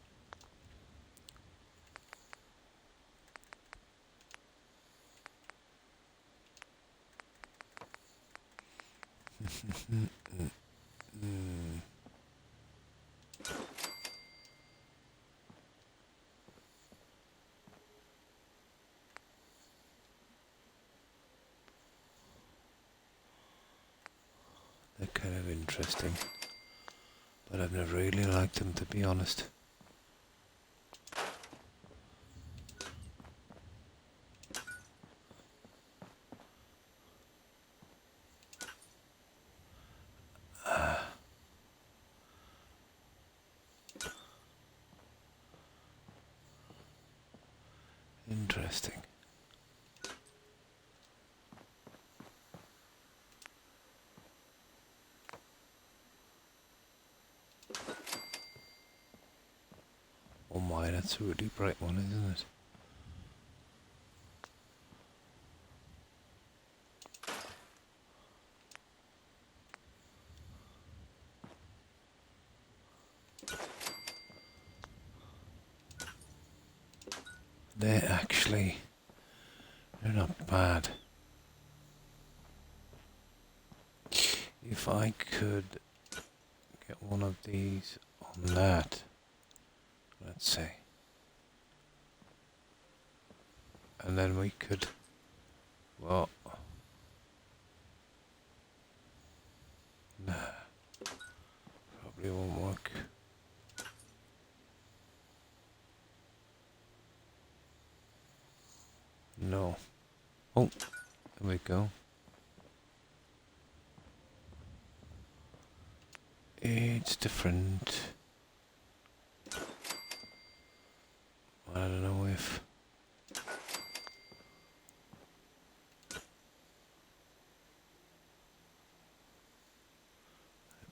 They're kind of interesting, but I've never really liked them, to be honest. Interesting. Oh my, that's a really bright one, isn't it? They're not bad. If I could get one of these on that, let's say, and then we could, well, nah, probably won't work. No. Oh, there we go. It's different. I don't know if... I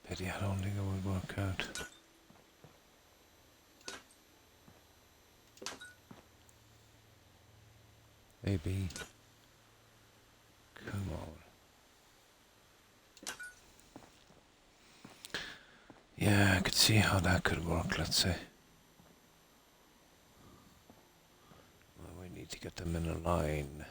pity, I don't think it would work out. Maybe. Come on. Yeah, I could see how that could work, let's say. Well, we need to get them in a line.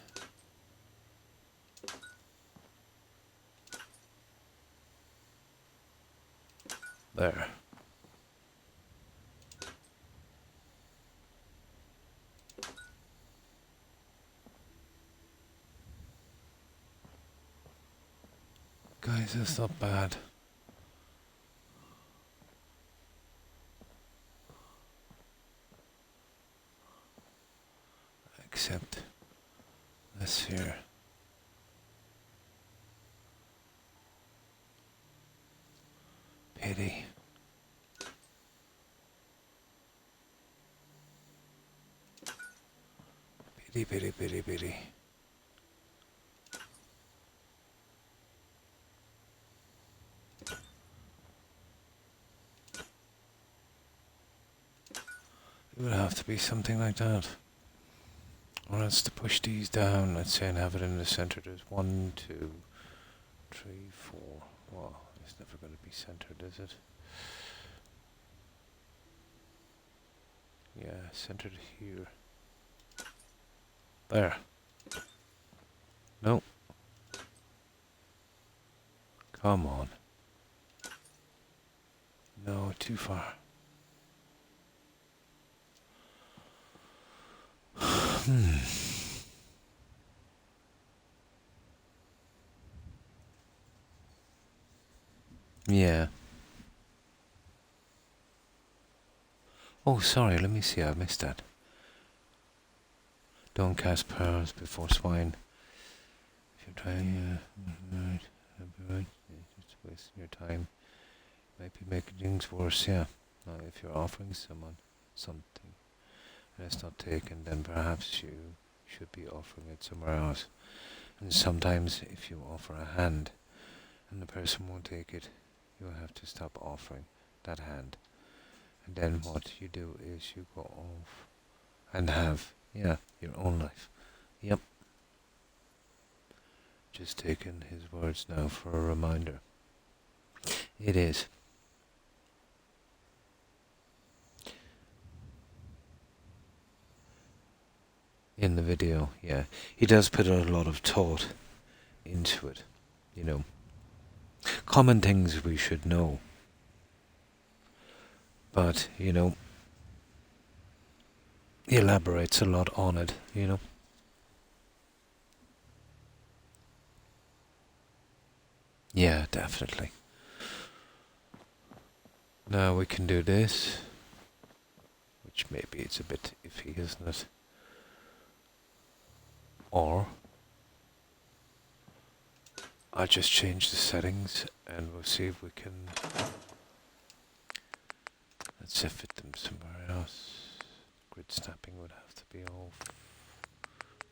There. Guys, that's not bad. Except this here. Itty bitty bitty bitty. It would have to be something like that. Or else to push these down, let's say, and have it in the center. There's 1, 2, 3, 4. Well, it's never going to be centered, is it? Yeah, centered here. There. No. Come on. No, too far. Yeah. Oh, sorry, let me see, I missed that. Don't cast pearls before swine. If you're trying, right, just wasting your time. Might be making things worse, yeah. If you're offering someone something and it's not taken, then perhaps you should be offering it somewhere else. And sometimes if you offer a hand and the person won't take it, you'll have to stop offering that hand. And then what you do is you go off and have, yeah, your own life. Yep. Just taking his words now for a reminder. It is. In the video, yeah. He does put a lot of thought into it, you know. Common things we should know. But, you know, he elaborates a lot on it, you know. Yeah, definitely. Now we can do this, which maybe it's a bit iffy, isn't it? Or I'll just change the settings and we'll see if we can, let's say, fit them somewhere else. Grid snapping would have to be off.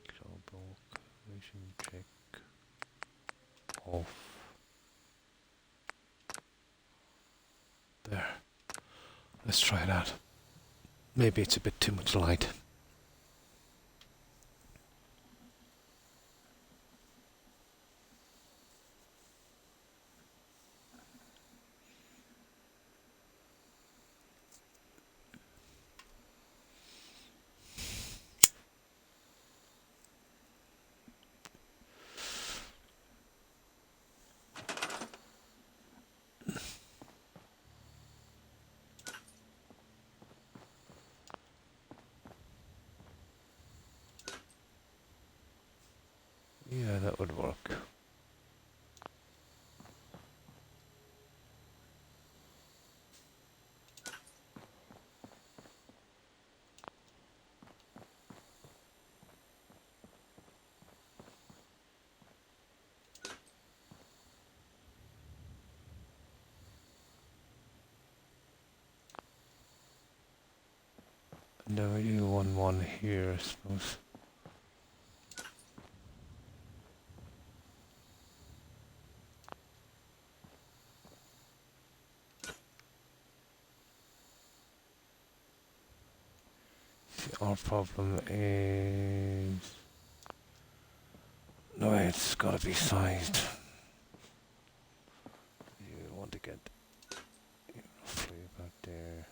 Global collision check off. There. Let's try that. Maybe it's a bit too much light. Yeah, that would work. Now you want one here, I suppose. Our problem is... No, it's gotta be sized. You want to get roughly about there.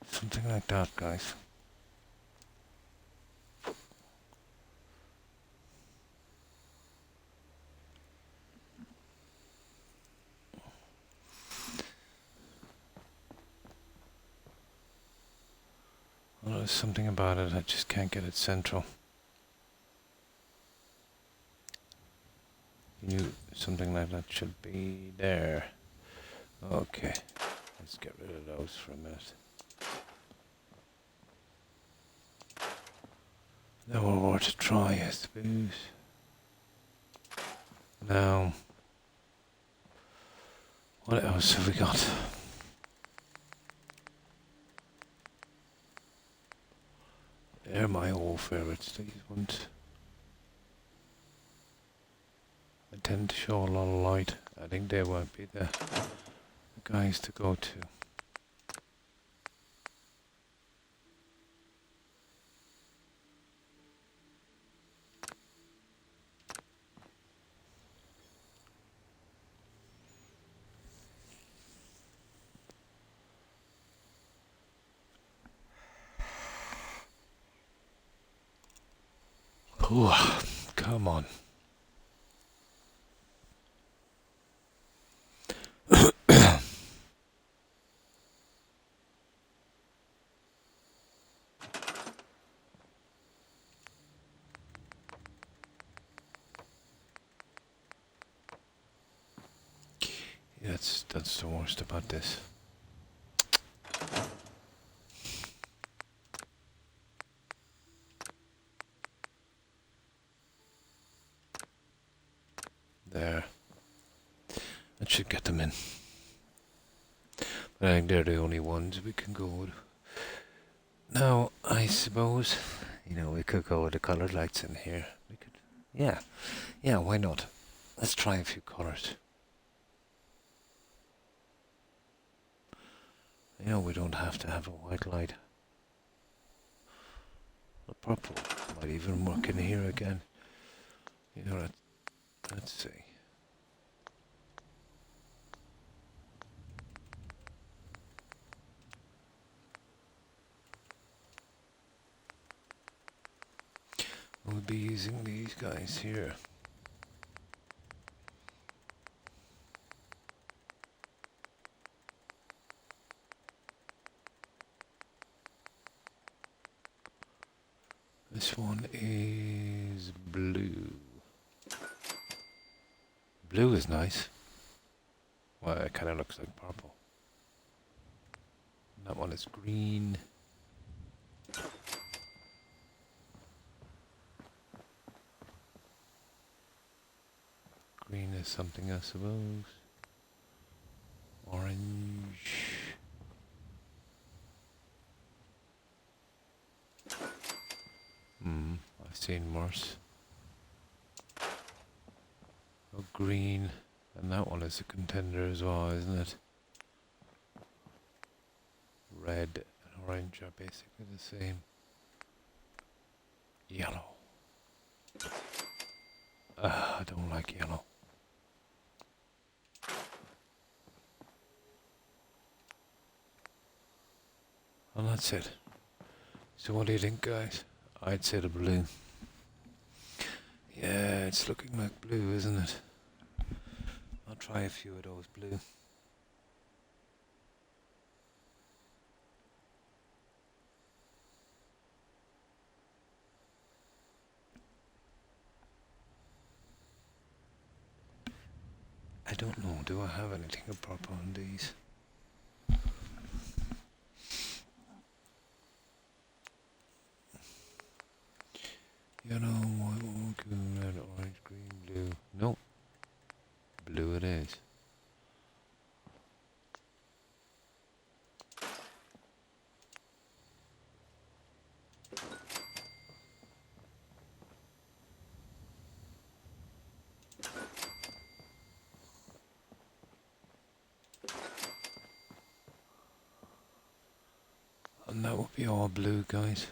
Something like that, guys. There's something about it, I just can't get it central. Something like that should be there. Okay, let's get rid of those for a minute. Now we're more to try, I suppose. Now, what else have we got? They're my old favourites, these ones. They tend to show a lot of light. I think they won't be the guys to go to. Ooh, come on. That's the worst about this. There. That should get them in. But I think they're the only ones we can go with. Now, I suppose, we could go with the coloured lights in here. We could, yeah, why not? Let's try a few colours. We don't have to have a white light. The purple might even work in here again. Let's see. We'll be using these guys here. This one is blue. Blue is nice. Well, it kind of looks like purple. That one is green. Green is something, I suppose. Orange. I've seen worse. Oh, green. And that one is a contender as well, isn't it? Red and orange are basically the same. Yellow. I don't like yellow. And that's it. So what do you think, guys? I'd say the blue. Yeah, it's looking like blue, isn't it? I'll try a few of those blue. I don't know, do I have anything of purple on these? Yellow, white, green, red, orange, green, blue. No. Blue it is. And that would be all blue, guys.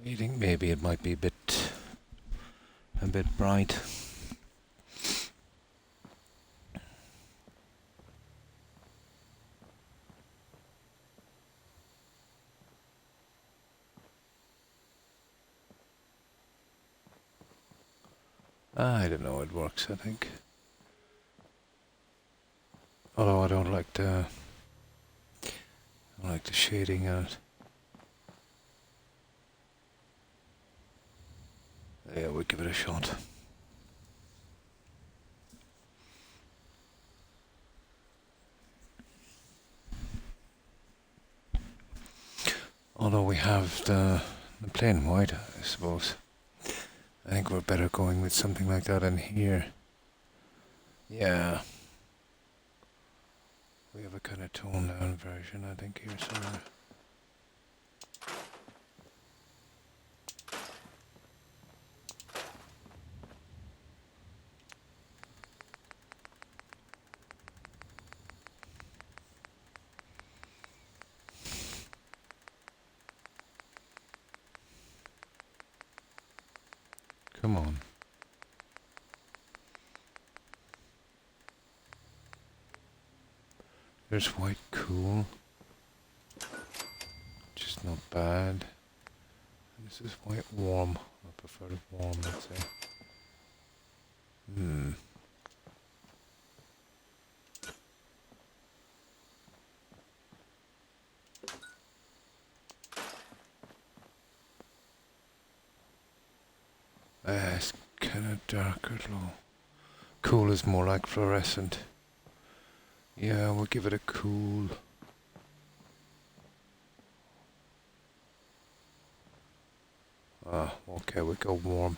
You think maybe it might be a bit bright? I don't know, it works, I think. Although I don't like the shading on it. Yeah, we'll give it a shot. Although we have the plain white, I suppose. I think we're better going with something like that in here. Yeah. We have a kind of toned down version, I think, here somewhere. Come on. There's white cool. Just not bad. And this is white warm. I prefer the warm, let's say. It's kind of darker though. Cool is more like fluorescent. Yeah, we'll give it a cool. Okay, we go warm.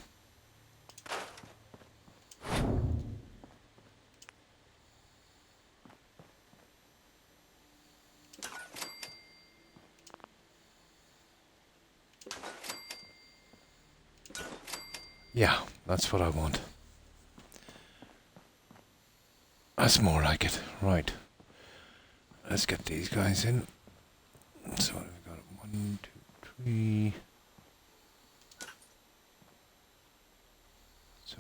Yeah, that's what I want. That's more like it. Right. Let's get these guys in. So we've got 1, 2, 3. So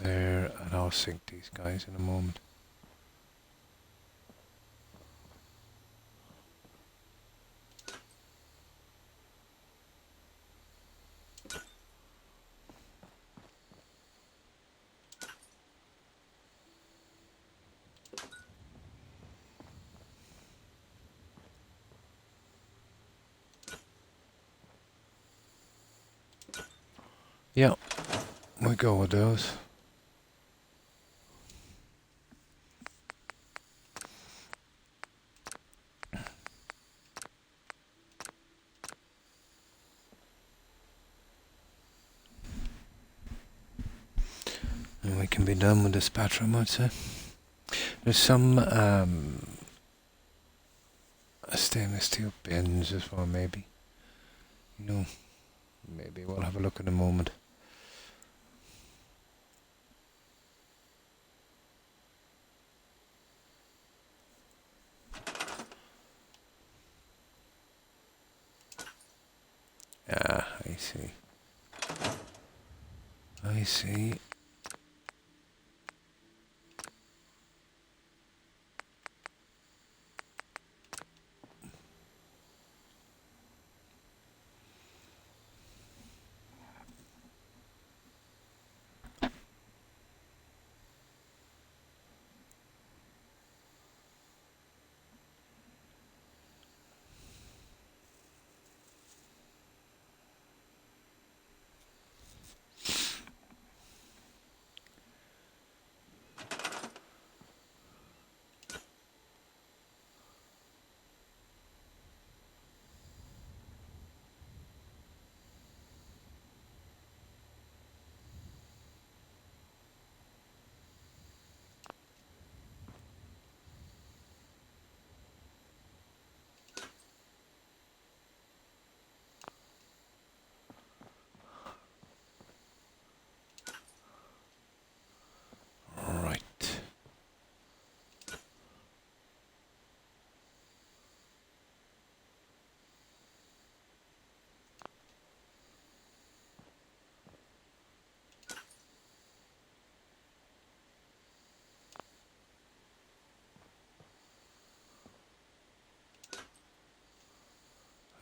there, and I'll sync these guys in a moment. Yeah, we go with those. And we can be done with this bathroom, I'd say. There's some stainless steel bins as well, maybe. You know, maybe we'll have a look in a moment. Ah, I see. I see. Right.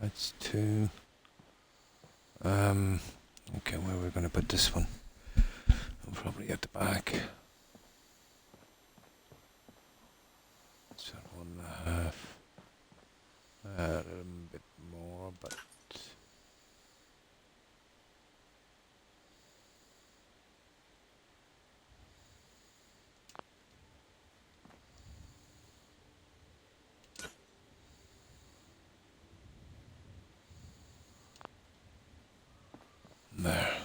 That's 2. Okay, where are we going to put this one? Probably at the back. A little bit more, but there.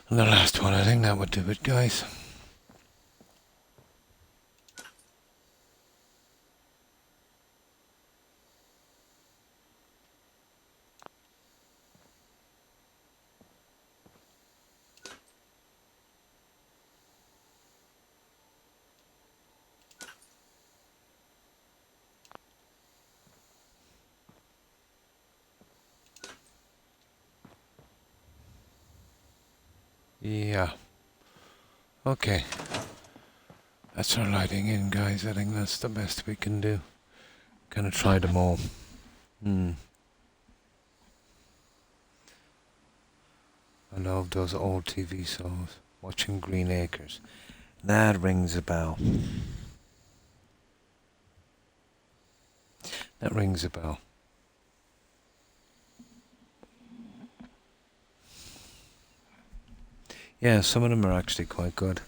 And the last one, I think that would do it, guys. Yeah. Okay. That's our lighting in, guys. I think that's the best we can do. Gonna try them all. I love those old TV shows. Watching Green Acres. That rings a bell. That rings a bell. Yeah, some of them are actually quite good.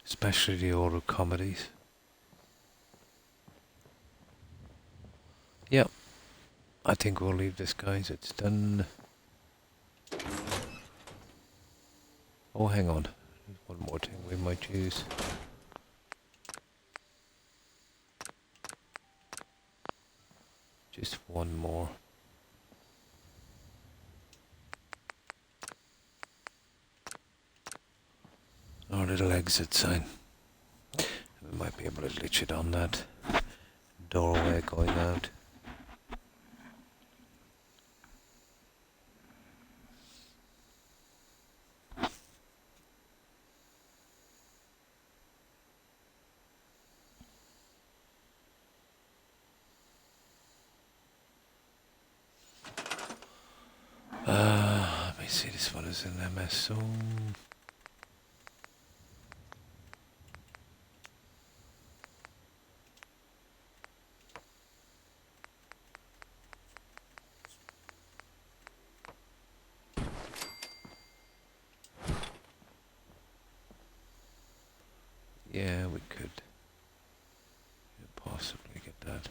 Especially the older comedies. Yep. I think we'll leave this, guys. It's done. Oh, hang on. There's one more thing we might use. Just one more. Our little exit sign. We might be able to glitch it on that doorway going out. Let me see, this one is an MSO. Yeah, we could possibly get that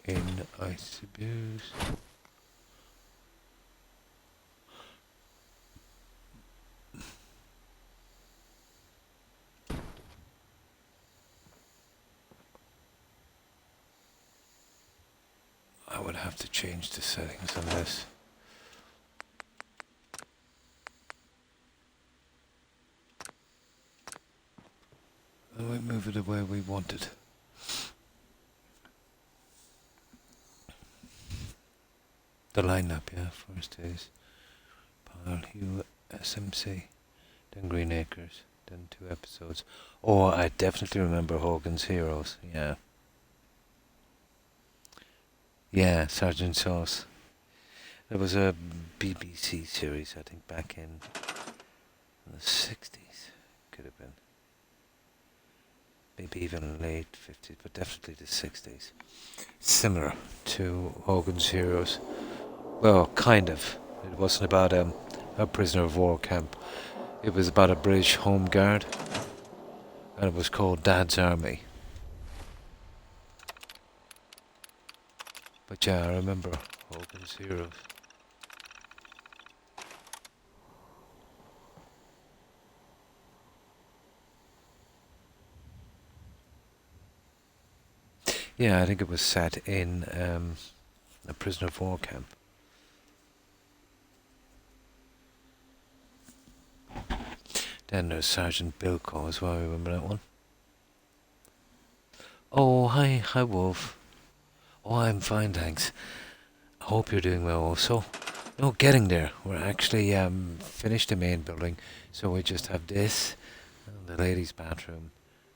in, I suppose. I would have to change the settings on this. And we move it the way we want it. The lineup, yeah, first is Pile Hugh SMC, then Green Acres, then 2 episodes. Oh, I definitely remember Hogan's Heroes, yeah. Yeah, Sergeant Sauce. There was a BBC series, I think, back in the 60s, could have been. Maybe even late 50s, but definitely the 60s. Similar to Hogan's Heroes. Well, kind of. It wasn't about a prisoner of war camp. It was about a British home guard, and it was called Dad's Army. But yeah, I remember Hogan's Heroes. Yeah, I think it was set in a prisoner of war camp. Then there's Sergeant Bilko as well, remember that one? Oh, hi Wolf. Oh, I'm fine, thanks. I hope you're doing well also. No, getting there. We're actually finished the main building, so we just have this, the ladies' bathroom,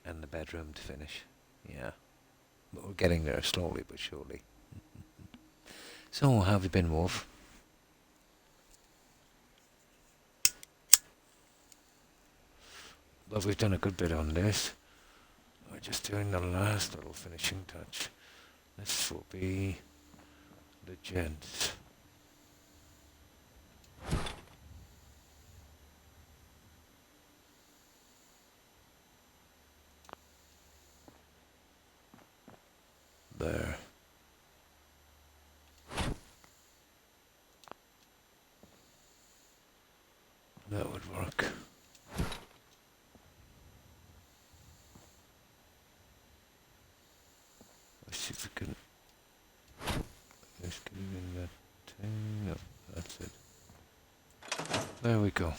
and the bedroom to finish. Yeah. But we're getting there slowly but surely. So, how have you been, Wolf? But we've done a good bit on this. We're just doing the last little finishing touch. This will be the gents. There. That would work. Let's see if we can just get it in that thing. No, that's it. There we go.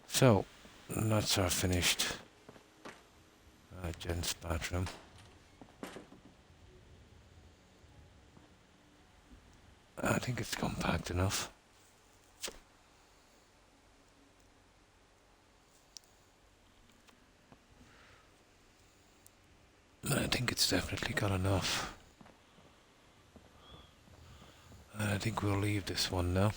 So, that's our finished gents bathroom. I think it's compact enough. I think it's definitely got enough. I think we'll leave this one now.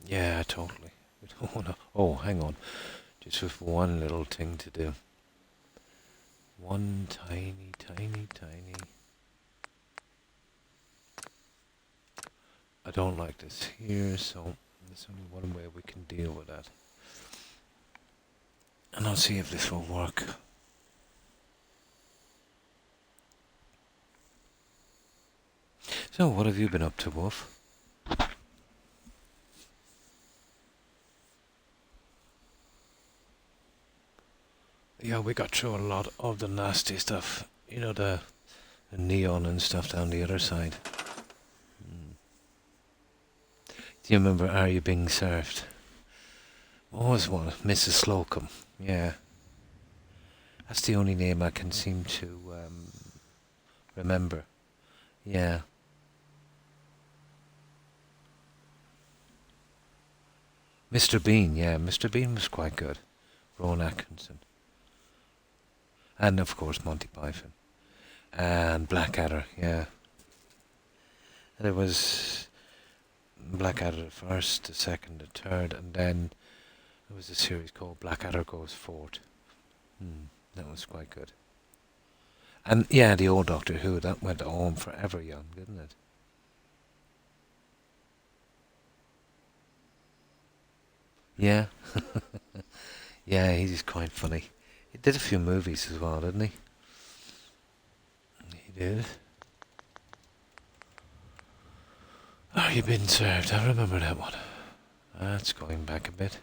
Yeah, totally. We don't wanna... Oh, hang on. Just with one little thing to do. One tiny... I don't like this here, so there's only one way we can deal with that. And I'll see if this will work. So, what have you been up to, Wolf? Yeah, we got through a lot of the nasty stuff. You know, the neon and stuff down the other side. Do you remember Are You Being Served? What was one? Mrs. Slocum. Yeah. That's the only name I can seem to remember. Yeah. Mr. Bean, yeah. Mr. Bean was quite good. Rowan Atkinson. And of course Monty Python. And Blackadder, yeah. There was Blackadder the first, the second, the third, and then there was a series called Blackadder Goes Forth. That was quite good. And yeah, the old Doctor Who, that went on forever young, didn't it? Yeah. Yeah, he's quite funny. He did a few movies as well, didn't he? He did. Are You Been Served? I remember that one. That's going back a bit.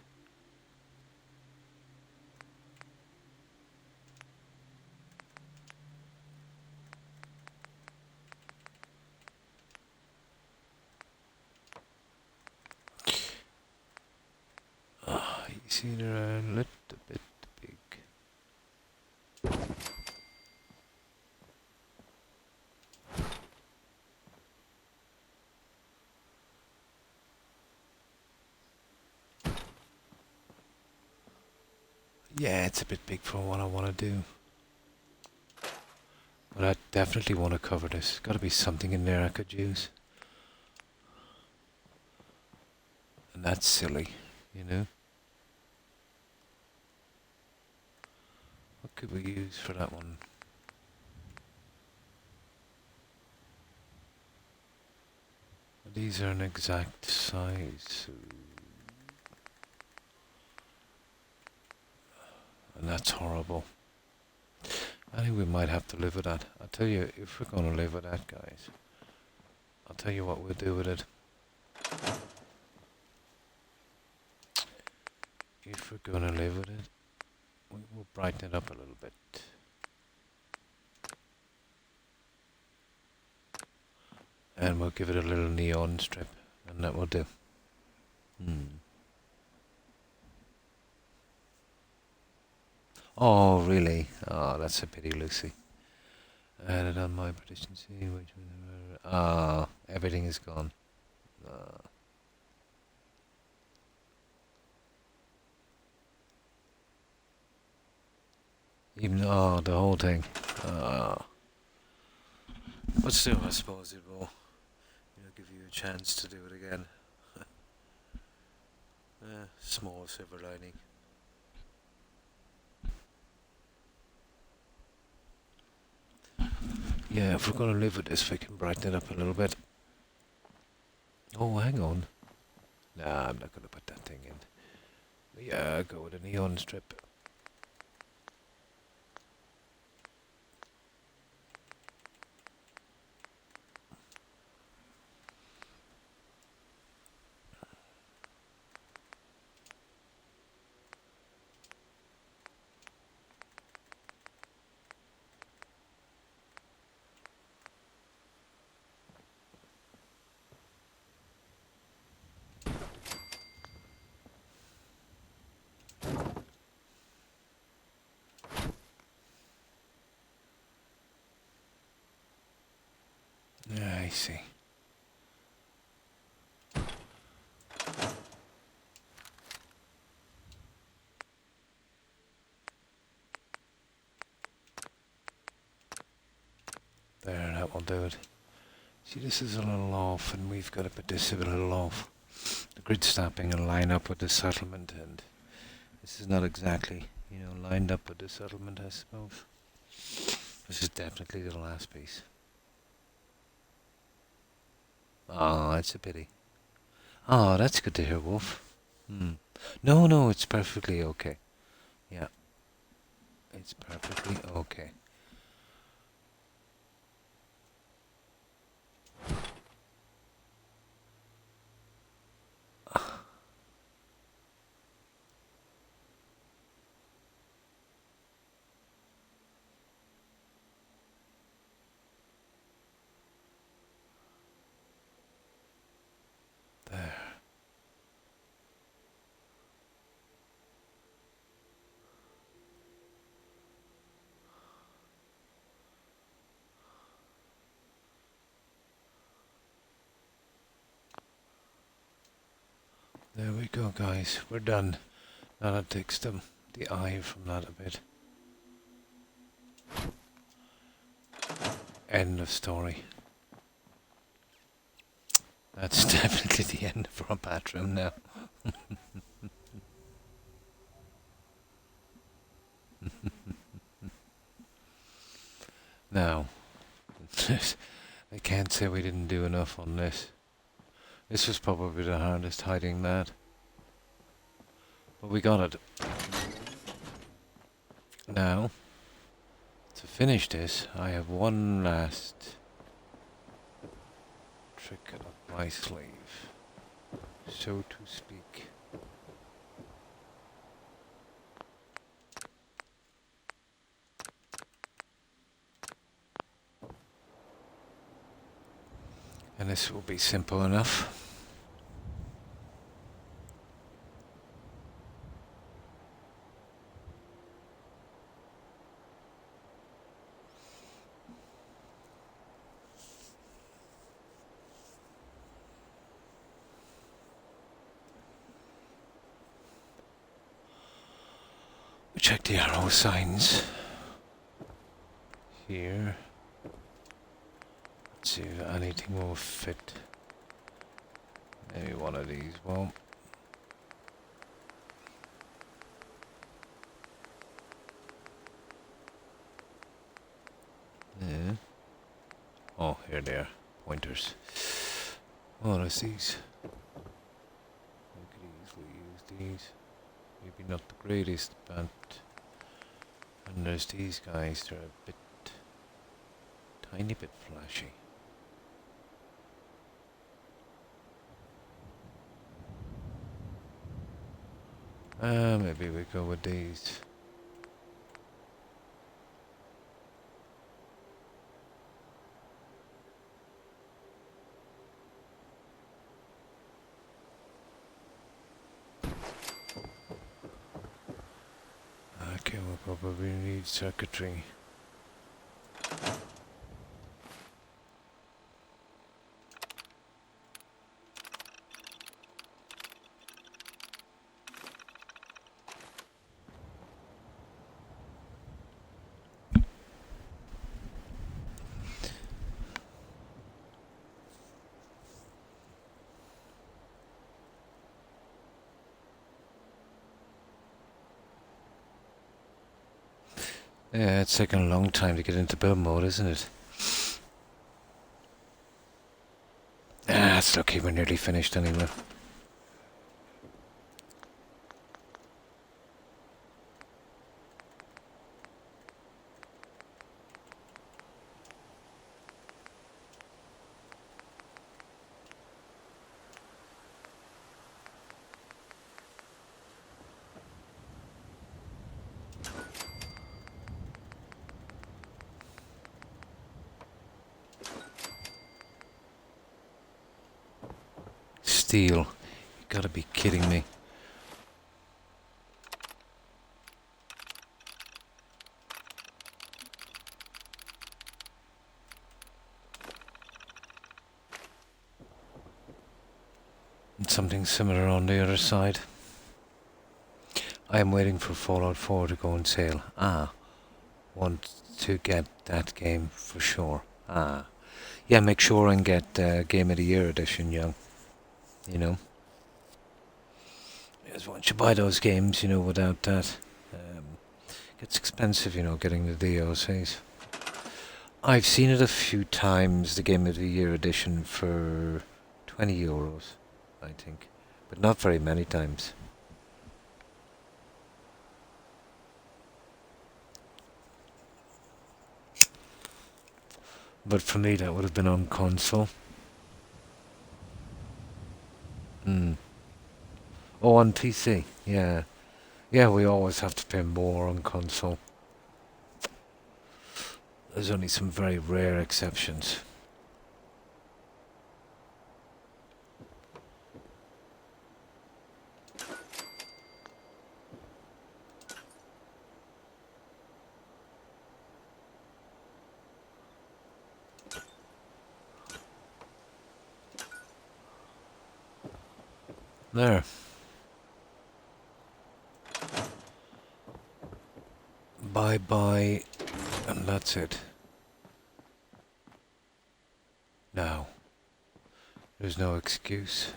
You see they're a little bit big. Yeah, it's a bit big for what I want to do. But I definitely want to cover this. Got to be something in there I could use. And that's silly, you know? What could we use for that one? These are an exact size. And that's horrible. I think we might have to live with that. I'll tell you, if we're going to live with that, guys, I'll tell you what we'll do with it. If we're going to live with it, we'll brighten it up a little bit. And we'll give it a little neon strip, and that will do. Oh, really? Oh, that's a pity, Lucy. Added on my partition C, which everything is gone. Even, the whole thing. But still, I suppose it will, give you a chance to do it again. Small silver lining. Yeah, if we're going to live with this, we can brighten it up a little bit. Oh, hang on. Nah, I'm not going to put that thing in. Yeah, go with a neon strip. Yeah, I see. There, that will do it. See, this is a little off, and we've got to put this a little off. The grid snapping will line up with the settlement, and this is not exactly, lined up with the settlement, I suppose. This is definitely the last piece. Oh, that's a pity. Oh, that's good to hear, Wolf. No, it's perfectly okay. Yeah, it's perfectly okay. There. There we go, guys. We're done. Now that takes the eye from that a bit. End of story. That's definitely the end of our bathroom now. Now, I can't say we didn't do enough on this. This was probably the hardest, hiding that. But we got it. Now, to finish this, I have one last trick up my sleeve, so to speak. And this will be simple enough. We check the arrow signs here. Let's see if anything will fit. Maybe one of these won't. Yeah. Oh, here they are. Pointers. Oh, there's these. We could easily use these. Maybe not the greatest, but... And there's these guys. They're a bit... tiny bit flashy. Maybe we go with these. Okay, we'll probably need circuitry. Yeah, it's taken a long time to get into build mode, isn't it? Ah, it's lucky we're nearly finished anyway. Steel. You gotta be kidding me. And something similar on the other side. I am waiting for Fallout 4 to go on sale. Ah, want to get that game for sure. Ah, yeah, make sure and get Game of the Year edition, young. You know, because once you buy those games, without that, it's expensive, getting the DLCs. I've seen it a few times, the Game of the Year edition, for €20, I think, but not very many times. But for me, that would have been on console. Oh, on PC, yeah. Yeah, we always have to pay more on console. There's only some very rare exceptions. There. Bye-bye, and that's it. Now, there's no excuse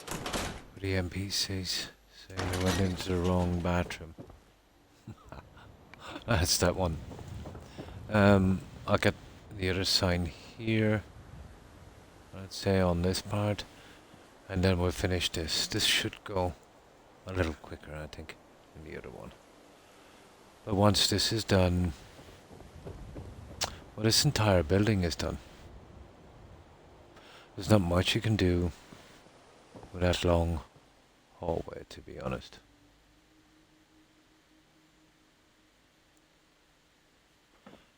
for the NPCs saying they went into the wrong bathroom. That's that one. I'll get the other sign here, let's say on this part, and then we'll finish this. This should go a little quicker, I think, than the other one. But once this is done, well, this entire building is done. There's not much you can do with that long hallway, to be honest.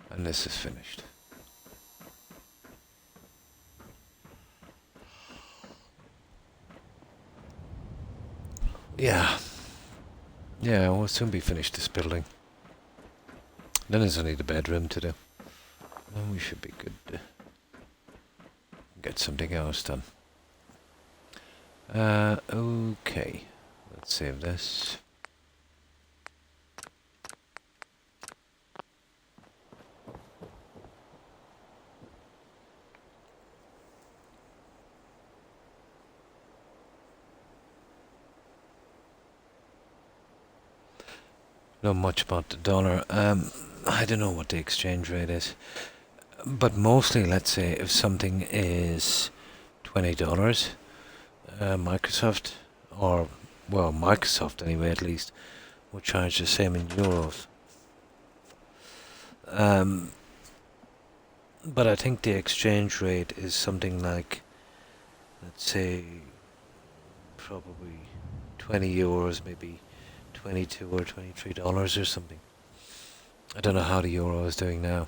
And this is finished. Yeah. Yeah, we'll soon be finished this building. Then there's only the bedroom to do. Then we should be good to get something else done. Okay. Let's save this. Not much about the dollar. I don't know what the exchange rate is. But mostly, let's say, if something is $20, Microsoft, or, well, Microsoft anyway at least, will charge the same in euros. But I think the exchange rate is something like, let's say, probably €20, maybe 22 or $23 or something. I don't know how the euro is doing now.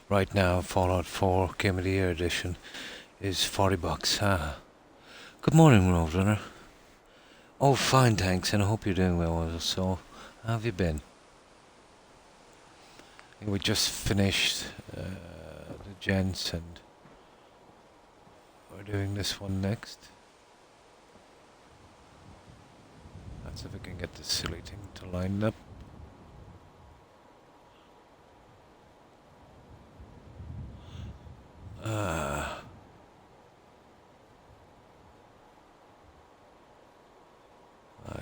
Right now, Fallout 4 Game of the Year edition is $40. Good morning, Roadrunner. Oh, fine, thanks, and I hope you're doing well also. How have you been? We just finished the gents and we're doing this one next. Let's see if we can get this silly thing to line up.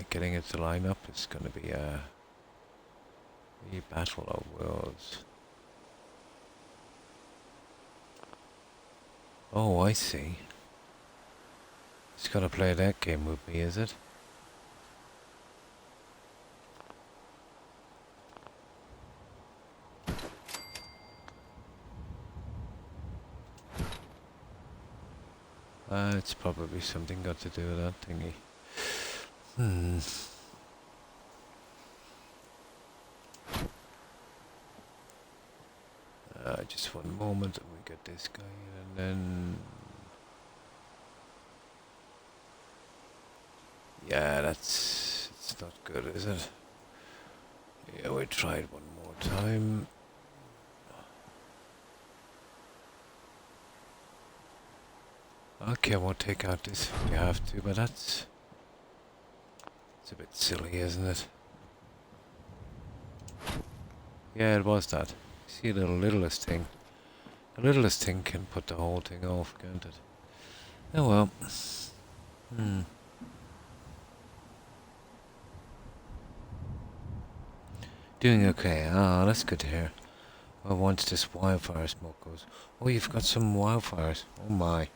Getting it to line up is going to be a battle of worlds. Oh, I see. He's got to play that game with me, is it? It's probably something got to do with that thingy. Just one moment and we get this guy in and then... Yeah, it's not good, is it? Yeah, we tried one more time. Okay, I won't take out this if you have to, but it's a bit silly, isn't it? Yeah, it was that. See the littlest thing. The littlest thing can put the whole thing off, can't it? Oh well. Doing okay. Ah, that's good to hear. Well, once this wildfire smoke goes... Oh, you've got some wildfires. Oh my.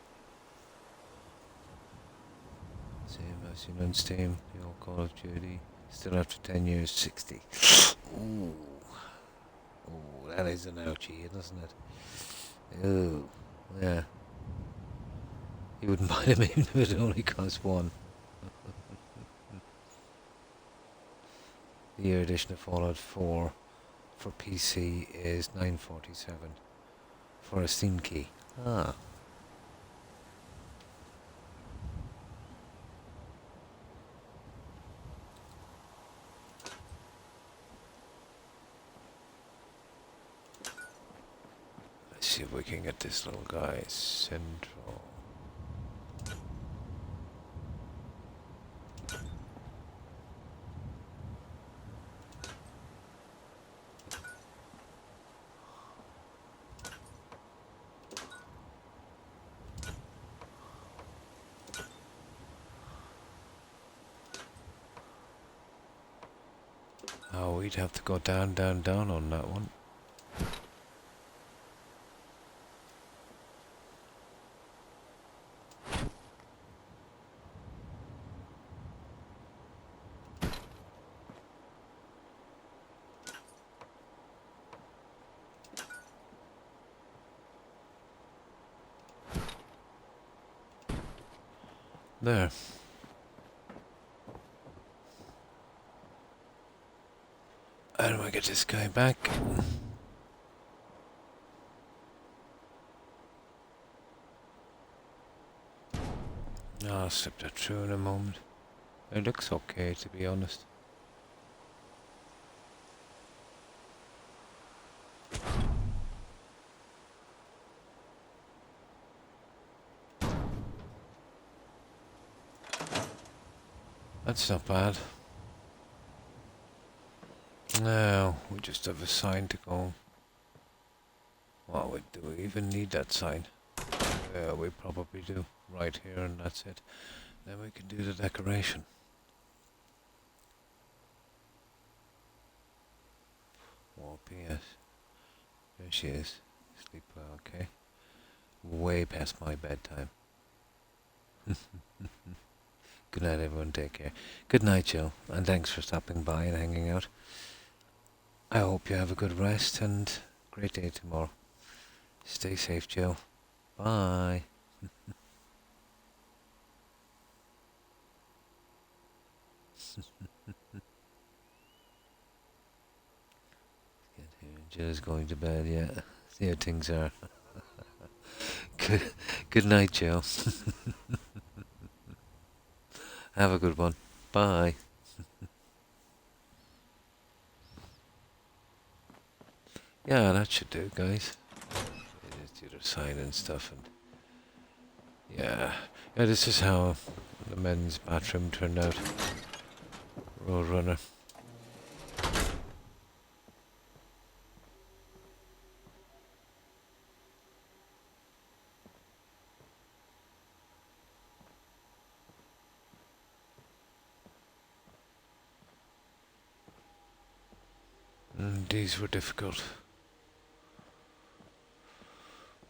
Same as you know on Steam, the old Call of Duty. Still after 10 years, 60. Ooh. Oh, that is an ouchie, isn't it? Ooh. Yeah. You wouldn't buy them even if it only cost one. The year edition of Fallout 4 for PC is $9.47 for a Steam key. Ah. Let's see if we can get this little guy central. Oh, we'd have to go down, down, down on that one. There. How do I get this guy back? I'll slip that through in a moment. It looks okay, to be honest. That's not bad. Now, we just have a sign to go. Well, do we even need that sign? Yeah, we probably do. Right here, and that's it. Then we can do the decoration. Oh, P.S. There she is. Sleep well, okay? Way past my bedtime. Good night, everyone. Take care. Good night, Joe. And thanks for stopping by and hanging out. I hope you have a good rest and great day tomorrow. Stay safe, Joe. Bye. Joe's going to bed, yeah. See how things are. Good, good night, Joe. Have a good one. Bye. Yeah, that should do, guys. It's the other side and stuff, and yeah, this is how the men's bathroom turned out. Roadrunner. These were difficult.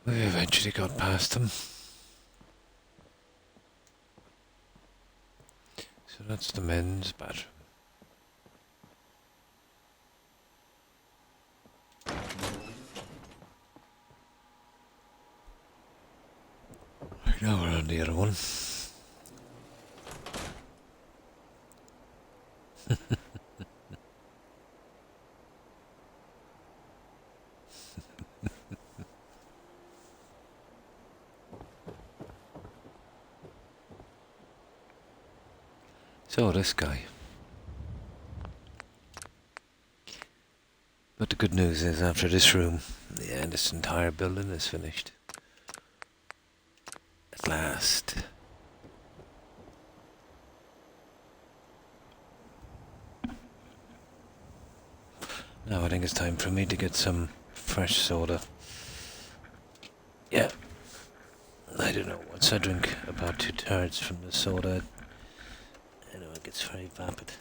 We eventually got past them. So that's the men's bathroom. Now we're on the other one. So this guy. But the good news is after this room, yeah, this entire building is finished. At last. Now I think it's time for me to get some fresh soda. Yeah. I don't know, once I drink about 2/3 from the soda, I know it gets very vapid.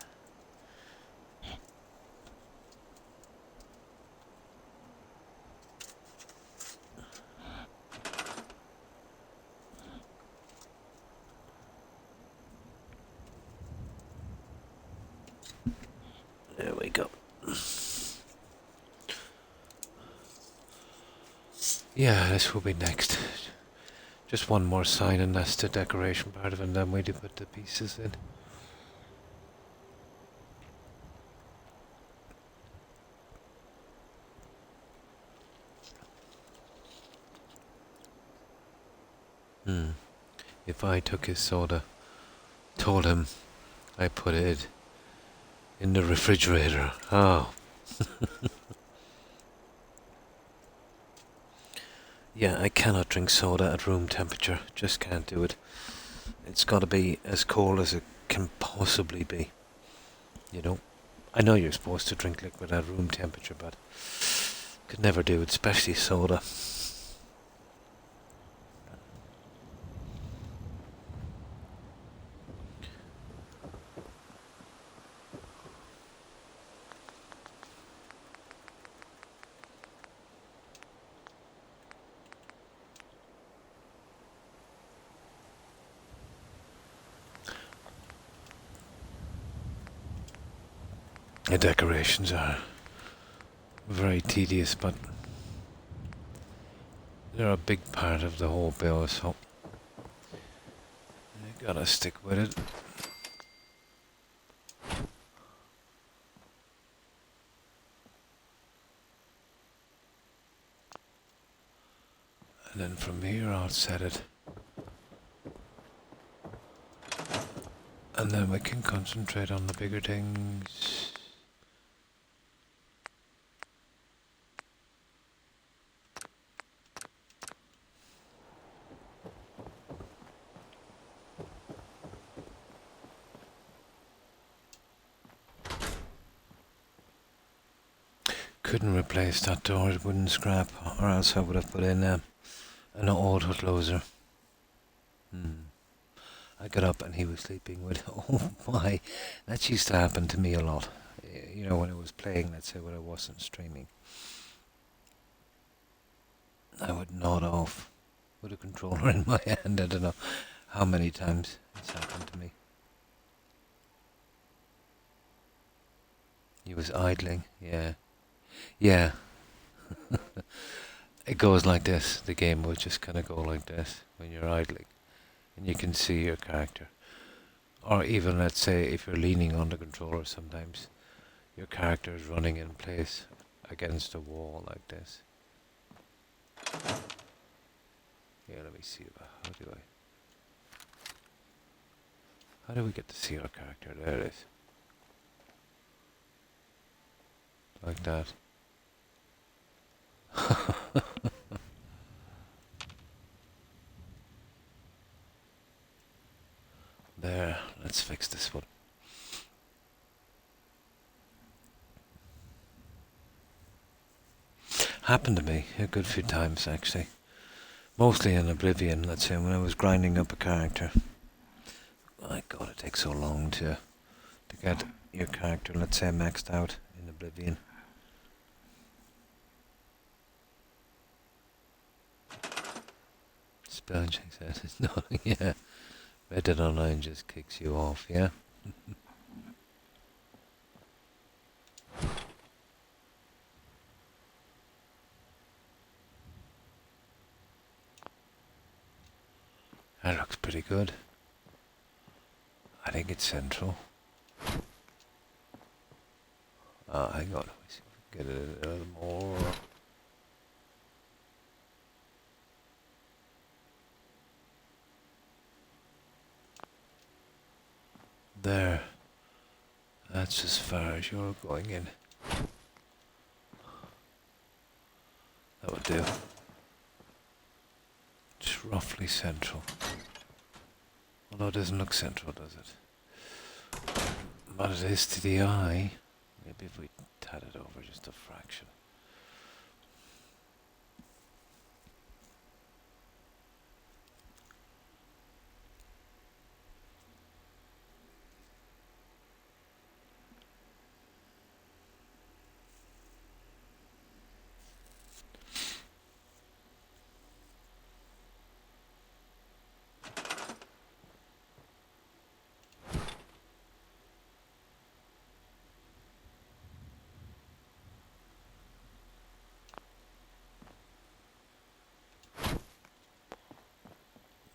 There we go. Yeah, this will be next. Just one more sign and that's the decoration part of it, and then we do put the pieces in. If I took his soda, told him I put it in the refrigerator. Oh. Yeah, I cannot drink soda at room temperature. Just can't do it. It's got to be as cold as it can possibly be. You know? I know you're supposed to drink liquid at room temperature, but could never do it, especially soda. The decorations are very tedious, but they're a big part of the whole bill, so you gotta stick with it. And then from here I'll set it. And then we can concentrate on the bigger things. Couldn't replace that door, it wouldn't scrap, or else I would have put in an auto closer. I got up and he was sleeping with, oh my, that used to happen to me a lot. You know, when I was playing, let's say when I wasn't streaming. I would nod off with a controller in my hand. I don't know how many times it's happened to me. He was idling, yeah. Yeah. It goes like this. The game will just kind of go like this when you're idling. And you can see your character. Or even, let's say, if you're leaning on the controller sometimes, your character is running in place against a wall like this. Yeah, let me see. How do we get to see our character? There it is. Like that. There, let's fix this one. Happened to me a good few times actually. Mostly in Oblivion, let's say, when I was grinding up a character. My god, it takes so long to get your character, let's say, maxed out in Oblivion. Spell check says it's not, yeah. Red Dead Online just kicks you off, yeah? That looks pretty good. I think it's central. Hang on, let me see if we can get it a little more. There. That's as far as you're going in. That would do. It's roughly central. Although it doesn't look central, does it? But it is to the eye. Maybe if we tad it over just a fraction.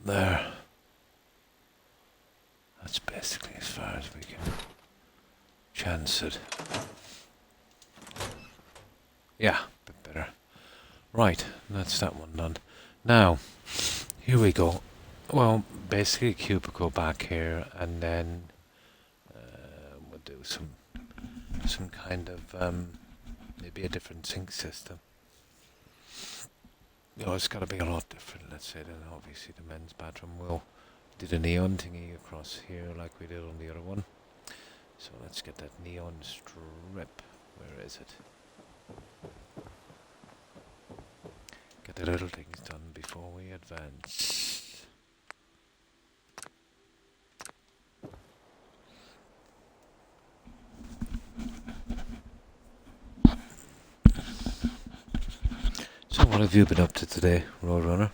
There. That's basically as far as we can chance it. Yeah, a bit better. Right, that's that one done. Now, here we go. Well, basically a cubicle back here, and then we'll do some kind of maybe a different sink system. You know, it's got to be a lot different, let's say, than obviously the men's bathroom. We'll do the neon thingy across here like we did on the other one. So let's get that neon strip. Where is it? Get the little things done before we advance. So what have you been up to today, Roadrunner?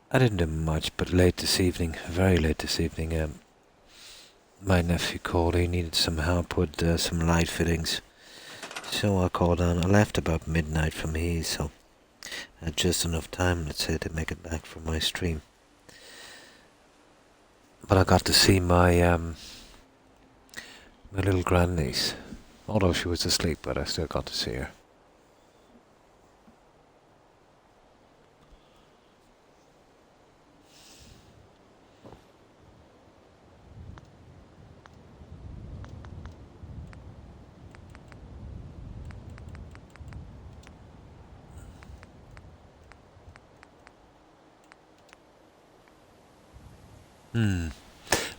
I didn't do much, but late this evening, very late this evening, my nephew called. He needed some help with some light fittings. So I called on. I left about midnight from here, so I had just enough time, let's say, to make it back from my stream. But I got to see my my little grandniece. Although she was asleep, but I still got to see her.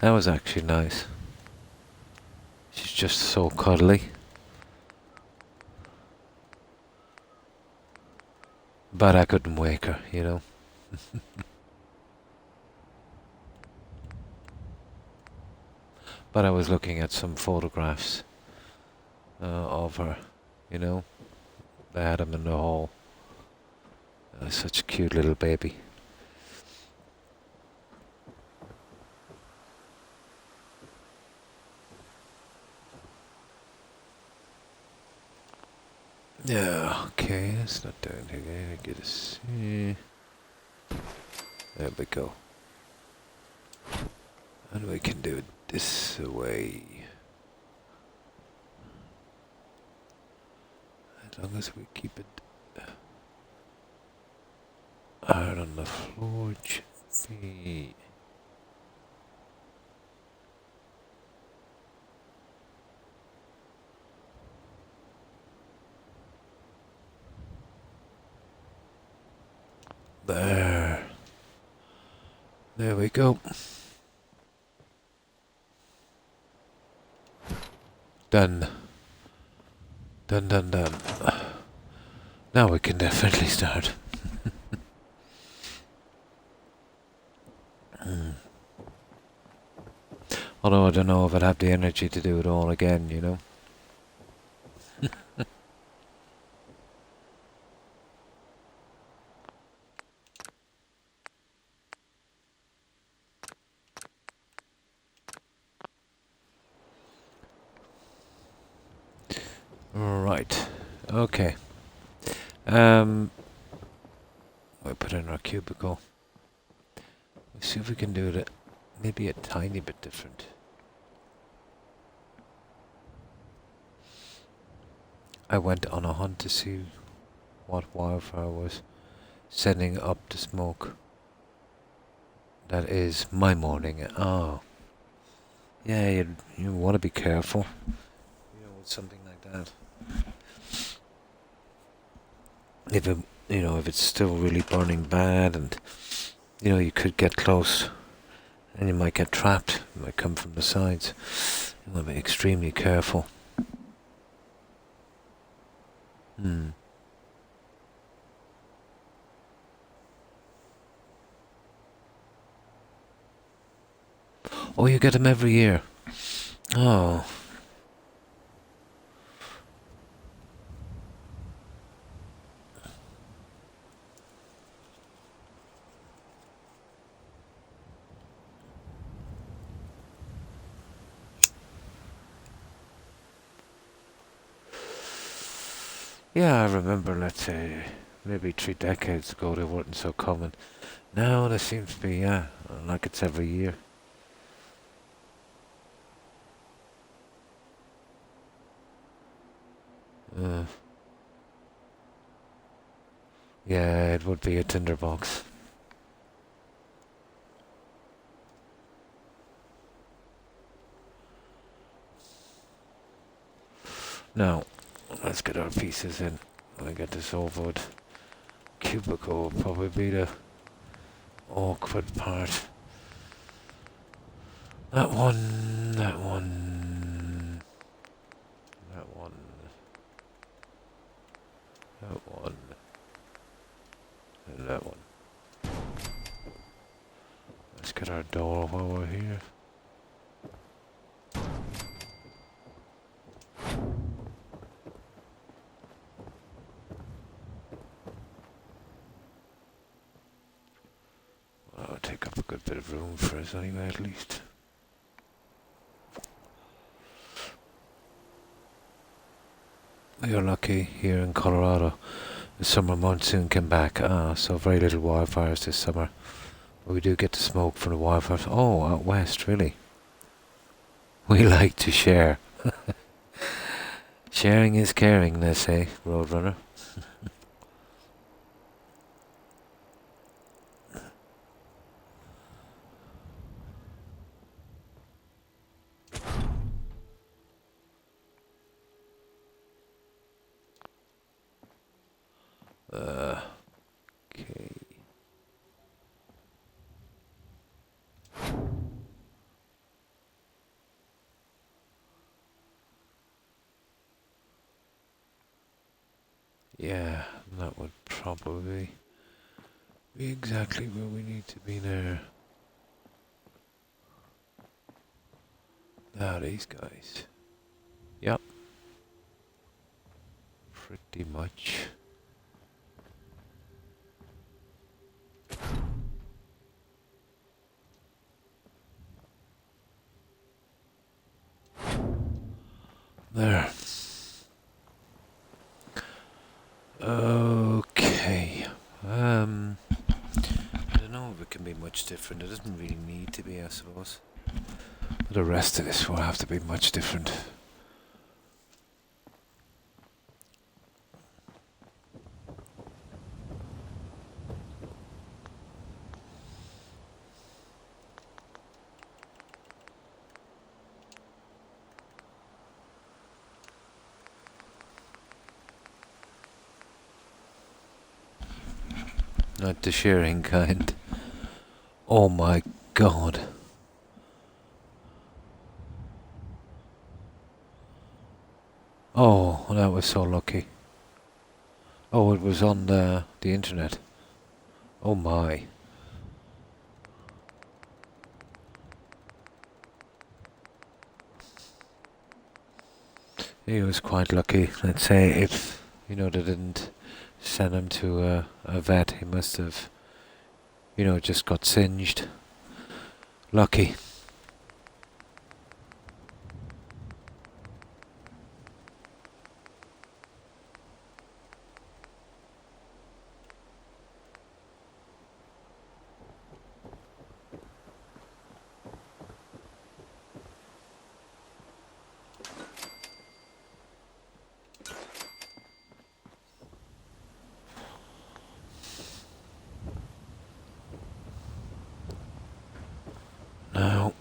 That was actually nice. She's just so cuddly. But I couldn't wake her, you know. But I was looking at some photographs of her, you know. They had them in the hall. Such a cute little baby. Yeah, okay, that's not doing anything. Get us. There we go. And we can do it this way. As long as we keep it out on the floor, it should be. There. There we go. Done. Done, done, done. Now we can definitely start. Although I don't know if I'd have the energy to do it all again, you know. Right. Okay. We'll put in our cubicle. Let's see if we can do it maybe a tiny bit different. I went on a hunt to see what wildfire was sending up the smoke. That is my morning. Oh. Yeah, you want to be careful. You know, with something like that. If it's still really burning bad and, you could get close and you might get trapped. It might come from the sides. You want to be extremely careful. Oh, you get them every year. Oh. Yeah, I remember, let's say, maybe 3 decades ago they weren't so common. Now there seems to be, like it's every year. Yeah, it would be a tinderbox. Now, let's get our pieces in. I get this over with. Cubicle will probably be the awkward part. That one, that one, that one, that one, and that one. Let's get our door while we're here. I'll take up a good bit of room for us anyway, at least. We are lucky here in Colorado. The summer monsoon came back, so very little wildfires this summer. But we do get the smoke from the wildfires. Oh, out west, really. We like to share. Sharing is caring, they say, Roadrunner. Okay. Yeah, that would probably be exactly where we need to be there. Now these guys. Yep. Pretty much. There. Okay. I don't know if it can be much different. It doesn't really need to be, I suppose. But the rest of this will have to be much different. Not the sharing kind. Oh my god. Oh, that was so lucky. Oh, it was on the internet. Oh my. He was quite lucky. Let's say if, they didn't send him to a vet, he must have, just got singed. Lucky. Now,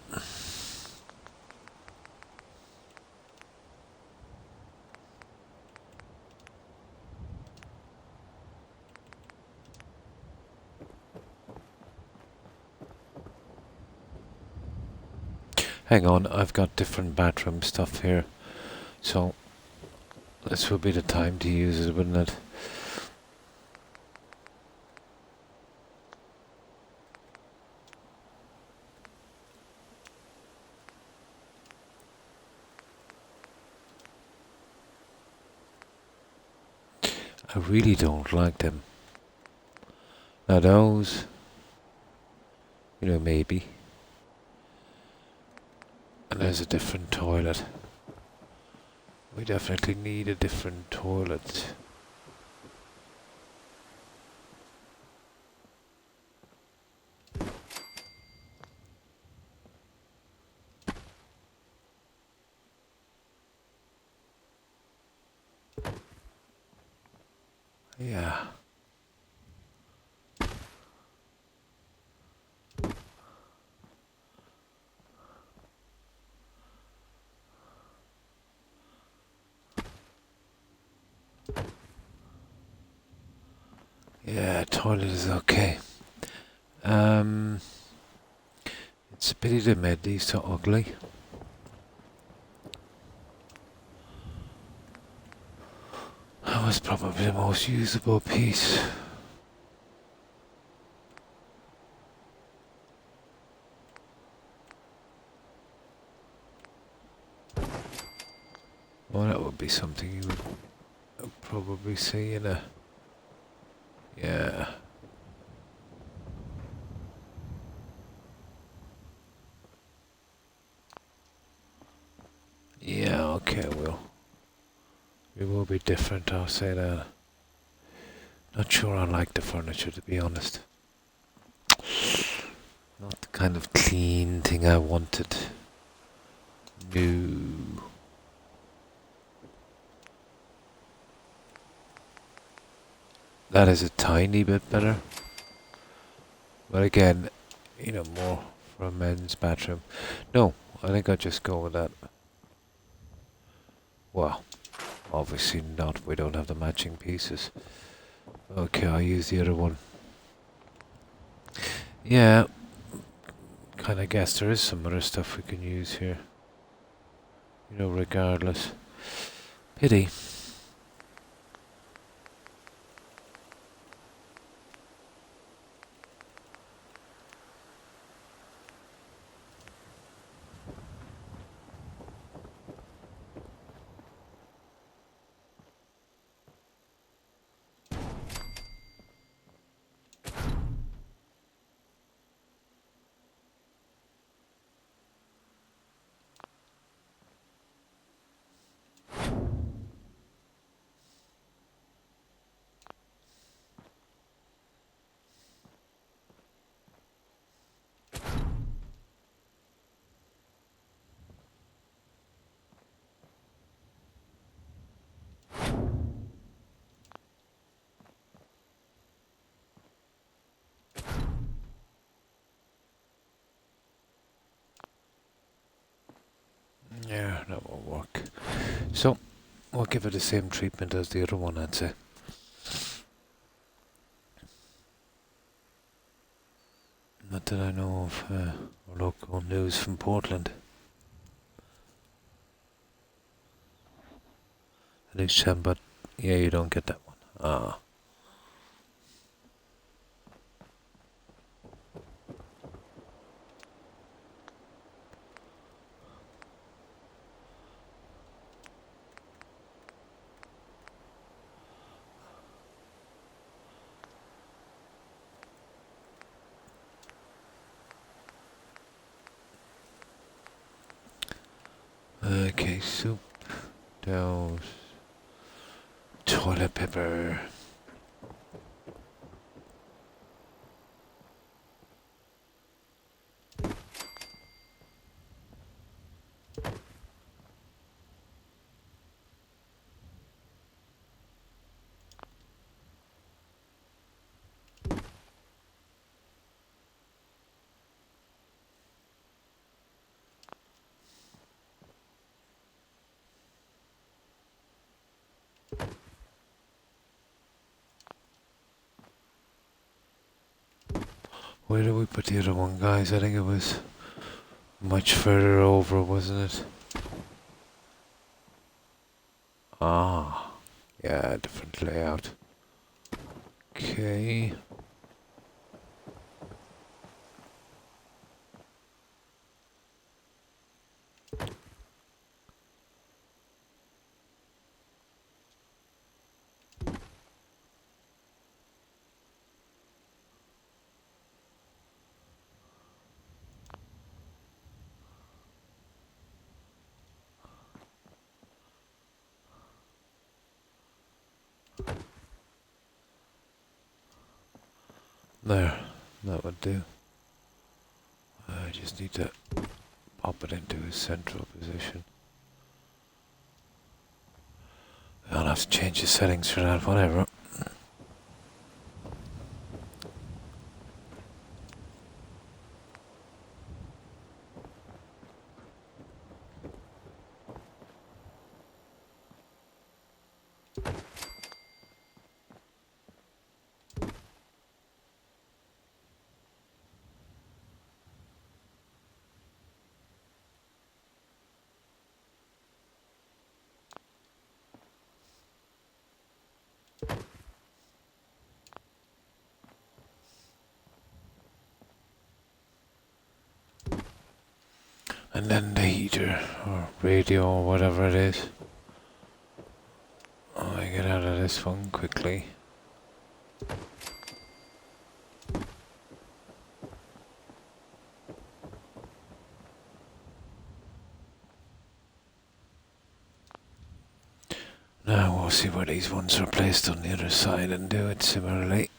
hang on, I've got different bathroom stuff here. So, this would be the time to use it, wouldn't it? I really don't like them. Now those, maybe. And there's a different toilet. We definitely need a different toilet. Yeah. Yeah, toilet is okay. It's a pity they made these so ugly. That was probably the most usable piece. Well, that would be something you would probably see in a... Yeah. Yeah, okay, we will be different, I'll say that. Not sure I like the furniture, to be honest. Not the kind of clean thing I wanted. No. That is a tiny bit better. But again, more for a men's bathroom. No, I think I'll just go with that. Well, obviously not. We don't have the matching pieces. Okay, I'll use the other one. Yeah, kind of guess there is some other stuff we can use here. Regardless. Pity. Yeah, that will work. So, we'll give it the same treatment as the other one, I'd say. that I know of local news from Portland. The news channel, but yeah, you don't get that one. Ah. Okay, soup, douse, toilet paper. Where did we put the other one, guys? I think it was much further over, wasn't it? Ah, yeah, different layout. Okay. There, that would do. I just need to pop it into a central position. I'll have to change the settings for that, whatever. And then the heater, or radio, or whatever it is. I get out of this one quickly. Now we'll see where these ones are placed on the other side and do it similarly.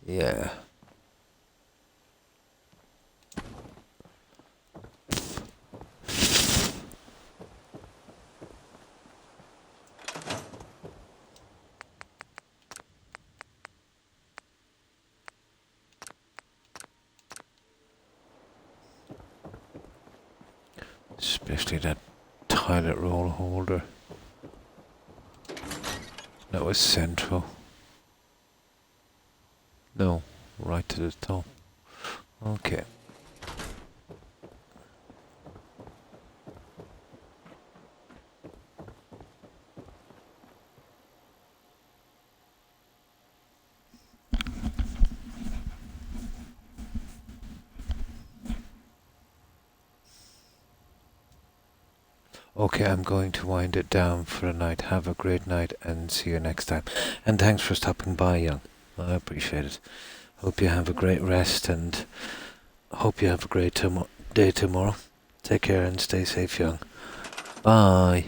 Yeah. Especially that toilet roll holder. That was central. No, right to the top. Okay. Okay, I'm going to wind it down for the night. Have a great night and see you next time. And thanks for stopping by, Young. I appreciate it. Hope you have a great rest and hope you have a great day tomorrow. Take care and stay safe, Young. Bye.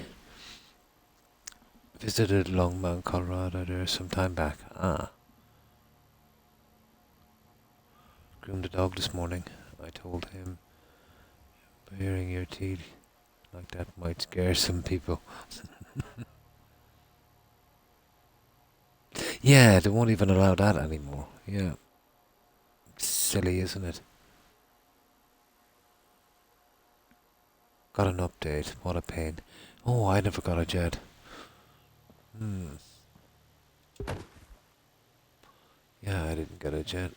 Visited Longmount, Colorado there some time back. Ah. Groomed the dog this morning. I told him, baring your teeth like that might scare some people. Yeah, they won't even allow that anymore. Yeah. Silly, isn't it? Got an update. What a pain. Oh, I never got a jet. Yeah, I didn't get it yet.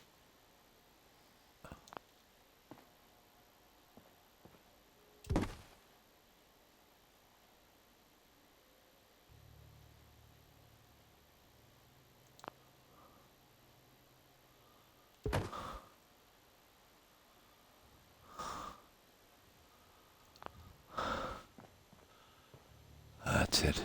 That's it.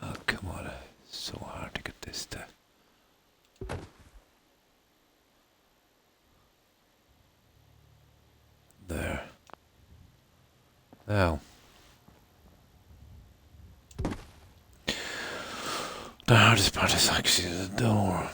Oh, come on. It's so hard to get this to... There. Now. The hardest part is actually the door.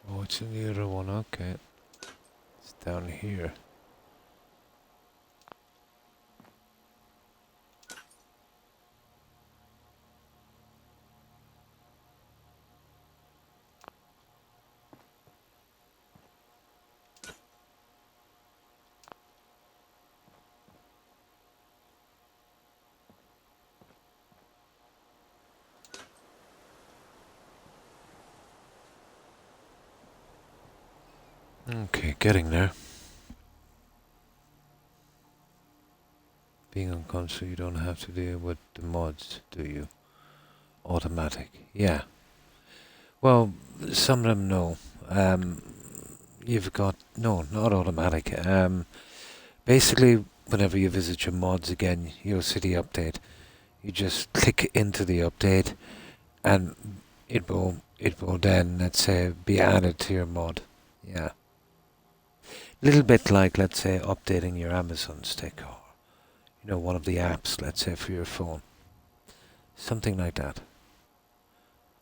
Oh, it's in the other one, okay. It's down here. Okay, getting there. Being on console, you don't have to deal with the mods, do you? Automatic, yeah. Well, some of them no. You've got no, not automatic. Basically, whenever you visit your mods again, you'll see the update. You just click into the update, and it will then, let's say, be added to your mod. Yeah. Little bit like, let's say, updating your Amazon stick or one of the apps, let's say, for your phone. Something like that.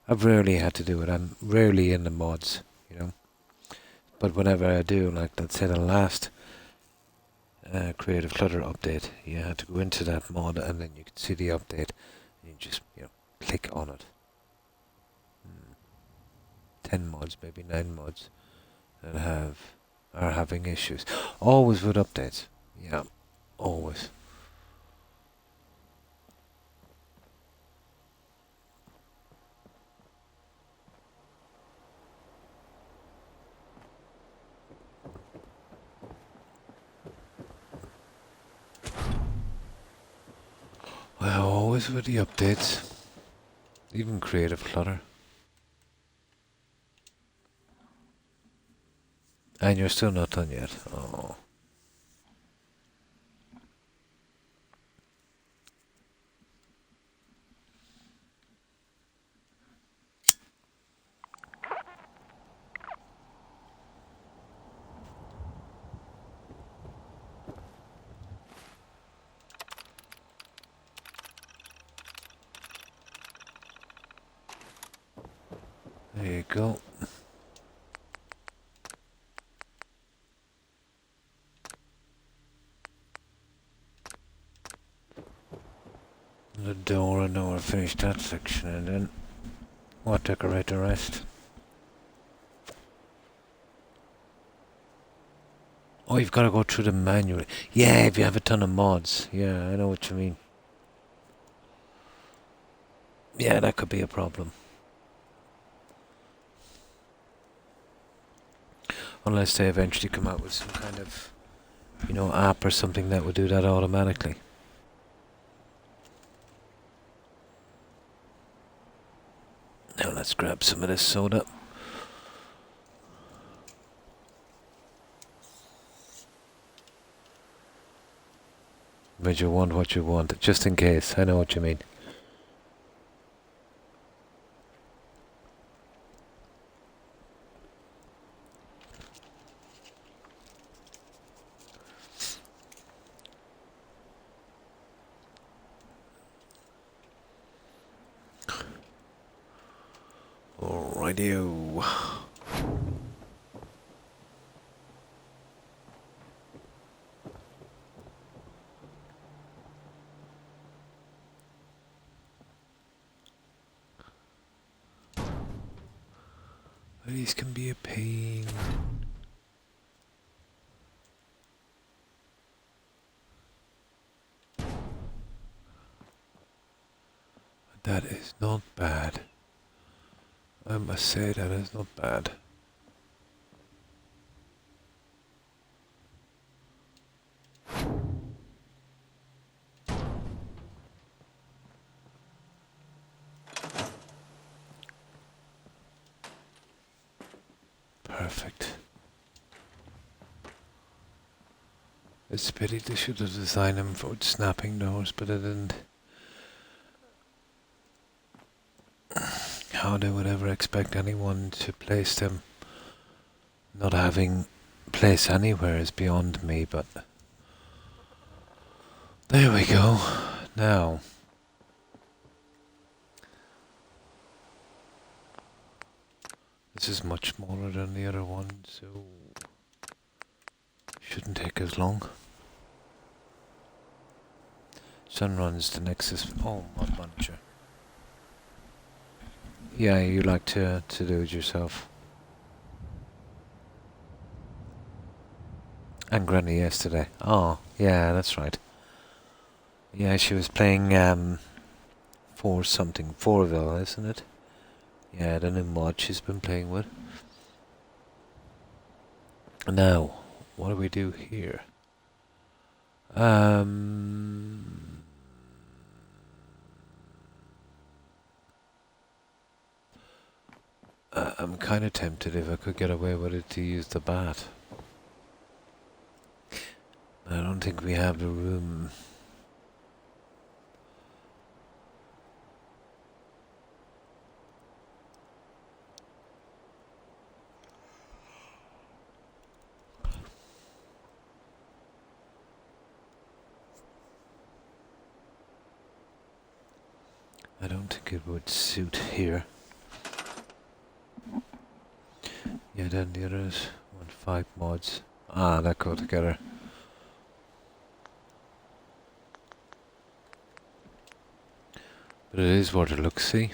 I've rarely had to do it. I'm rarely in the mods. But whenever I do, like let's say the last Creative Clutter update, you had to go into that mod and then you could see the update and you just, click on it. 10 mods, maybe 9 mods that are having issues. Always with updates. Yeah, always. Well, always with the updates. Even Creative Clutter. And you're still not done yet. Oh. There you go. The door, I know I finished that section and then we'll decorate the rest. Oh, you've got to go through them manually. Yeah, if you have a ton of mods. Yeah, I know what you mean. Yeah, that could be a problem. Unless they eventually come out with some kind of app or something that would do that automatically. Now let's grab some of this soda. But you want what you want, just in case. I know what you mean. Alrighty-o. These can be a pain. That is not bad. I must say that is not bad. Perfect. It's a pity they should have designed them for snapping doors, but they didn't. How they would ever expect anyone to place them not having place anywhere is beyond me, but there we go. Now, this is much smaller than the other one, so shouldn't take as long. Sun runs the Nexus. Oh, my buncher. Yeah, you like to do it yourself. And Granny yesterday. Oh, yeah, that's right. Yeah, she was playing Fourville, isn't it? Yeah, the new mod she's been playing with. Now, what do we do here? I'm kind of tempted, if I could get away with it, to use the bat. I don't think we have the room. I don't think it would suit here. Yeah, then the others want 5 mods. Ah, that go together. But it is what it looks, see?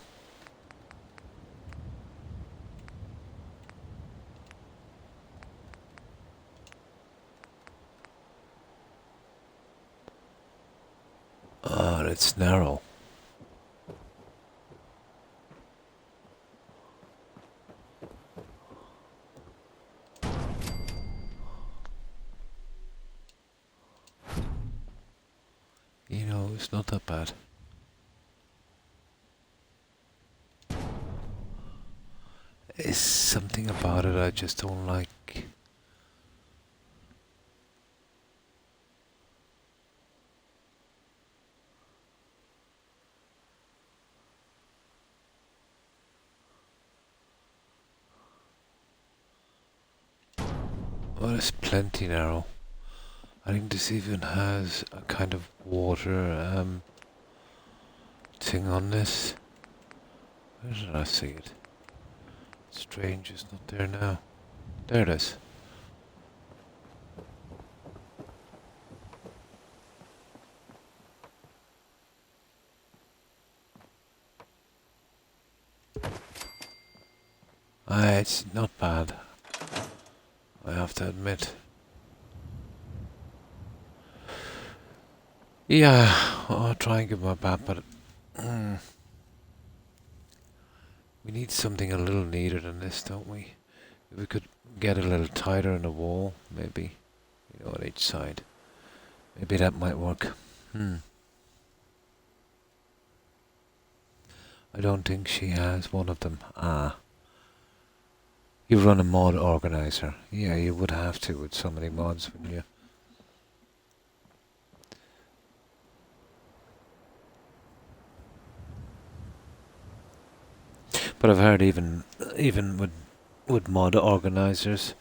Ah, it's narrow. It's not that bad. It's something about it I just don't like. Well, it's plenty narrow. I think this even has a kind of water thing on this. Where did I see it? Strange, it's not there now. There it is. It's not bad, I have to admit. Yeah, I'll try and give my bat, but we need something a little neater than this, don't we? If we could get a little tighter in the wall, maybe. on each side. Maybe that might work. I don't think she has one of them. Ah. You run a mod organizer. Yeah, you would have to with so many mods, wouldn't you? But I've heard even with mod organizers,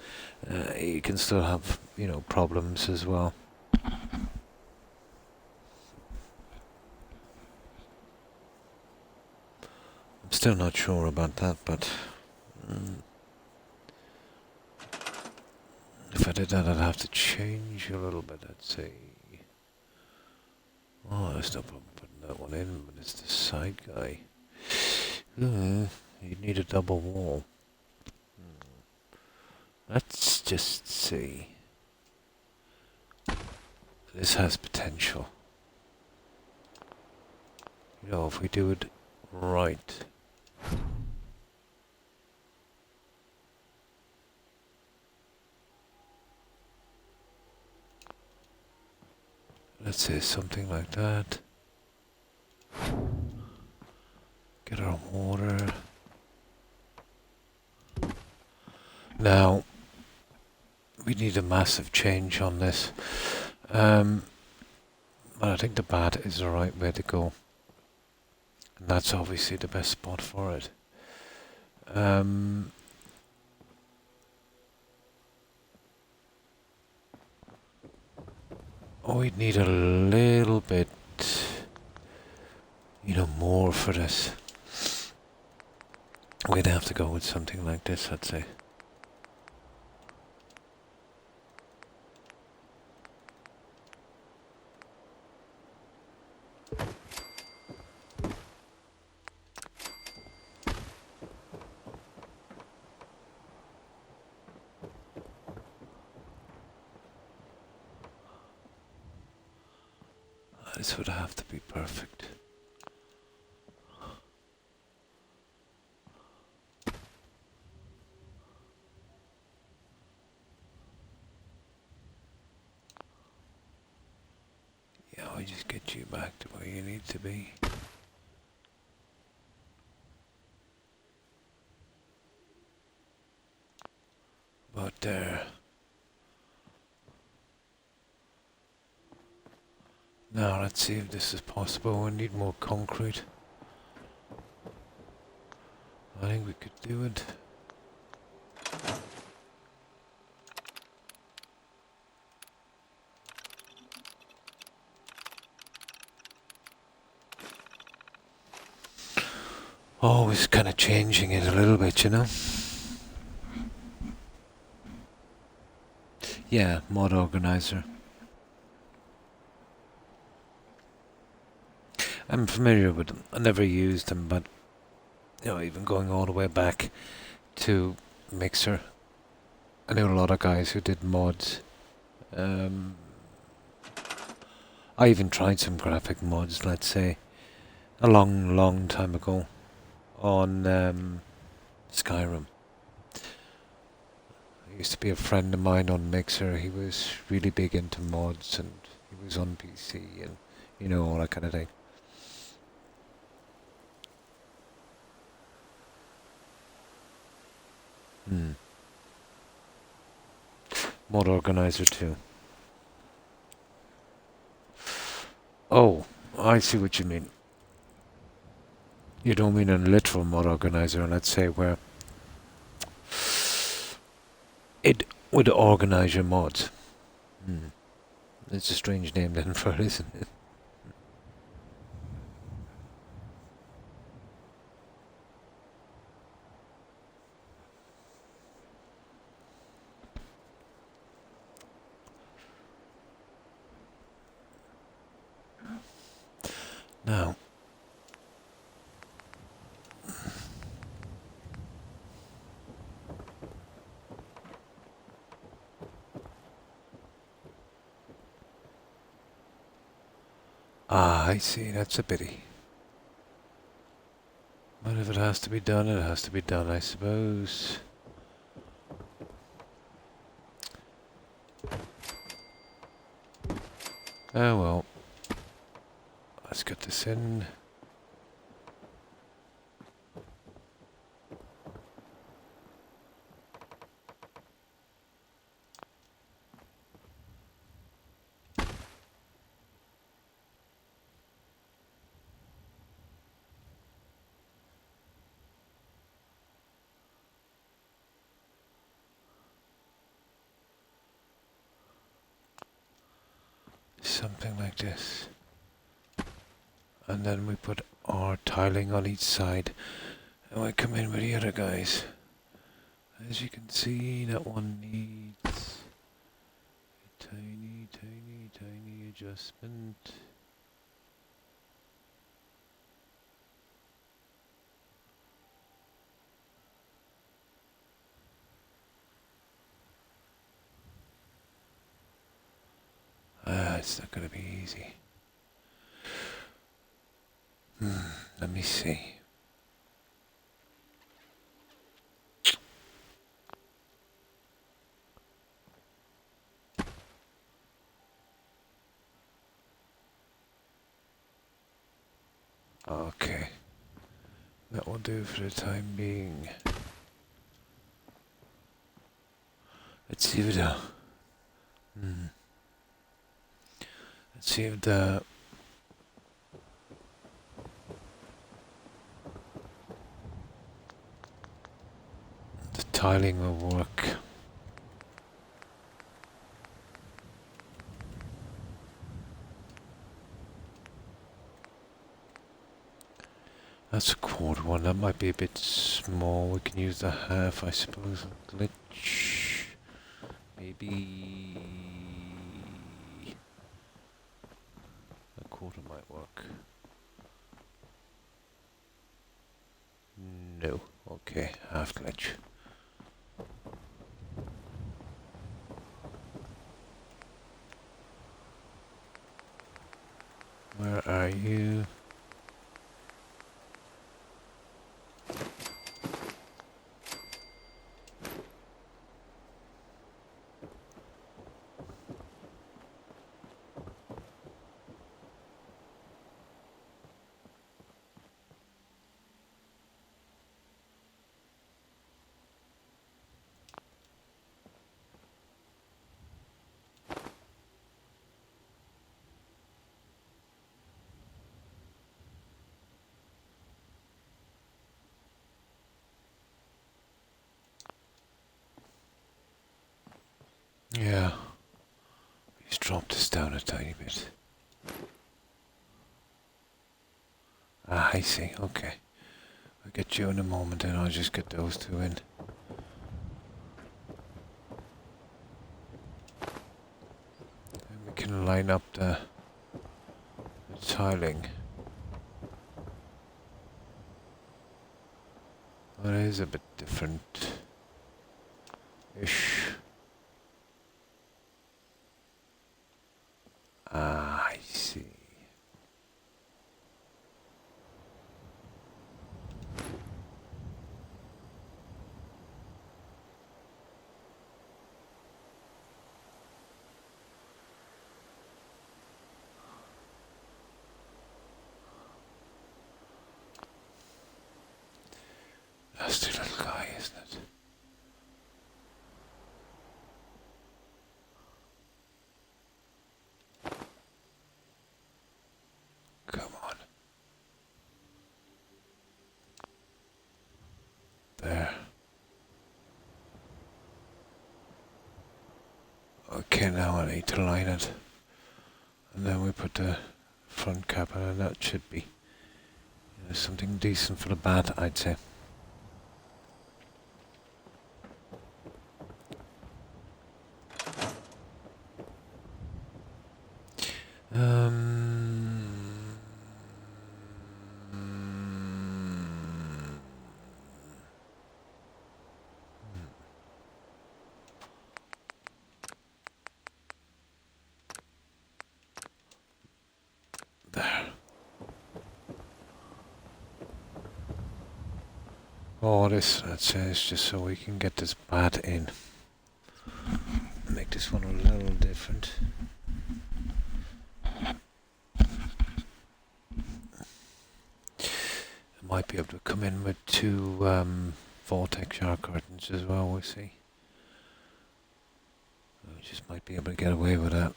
you can still have problems as well. I'm still not sure about that, but if I did that, I'd have to change a little bit. I'd say, oh, there's no problem putting that one in, but it's the side guy. You'd need a double wall. Let's just see. This has potential. If we do it right. Let's say something like that. Get our water. Now, we need a massive change on this. But I think the bat is the right way to go. And that's obviously the best spot for it. We'd need a little bit, more for this. We'd have to go with something like this, I'd say. This would have to be perfect. Yeah, I'll just get you back to where you need to be. About there. Now let's see if this is possible. We need more concrete. I think we could do it. Always kind of changing it a little bit, Yeah, mod organizer. I'm familiar with them. I never used them, but even going all the way back to Mixer, I knew a lot of guys who did mods. I even tried some graphic mods, let's say, a long, long time ago on Skyrim. There used to be a friend of mine on Mixer. He was really big into mods, and he was on PC and all that kind of thing. Mod organizer too. Oh, I see what you mean. You don't mean a literal mod organizer, let's say, where it would organize your mods. It's a strange name then for it, isn't it? Now, I see, that's a pity. But if it has to be done, it has to be done, I suppose. Oh well. Let's get this in. Something like this. And then we put our tiling on each side. And we come in with the other guys. As you can see, that one needs a tiny, tiny, tiny adjustment. It's not going to be easy. Let me see. Okay. That will do for the time being. Let's see if the... Let's see if the tiling will work. That's a quarter one. That might be a bit small. We can use the half, I suppose. Glitch. Maybe a quarter might work. No. Okay, half glitch. Where are you? Yeah. He's dropped us down a tiny bit. Ah, I see. Okay. I'll get you in a moment and I'll just get those two in. And we can line up the tiling. Well, it is a bit different-ish. Ah, I see. That's the little guy, isn't it? Come on. There. Okay, now I need to line it. And then we put the front cap on, and that should be something decent for the bat, I'd say. There. All this, that says, just so we can get this bat in. Make this one a little different. Might be able to come in with two vortex shower curtains as well, we'll see. We just might be able to get away with that.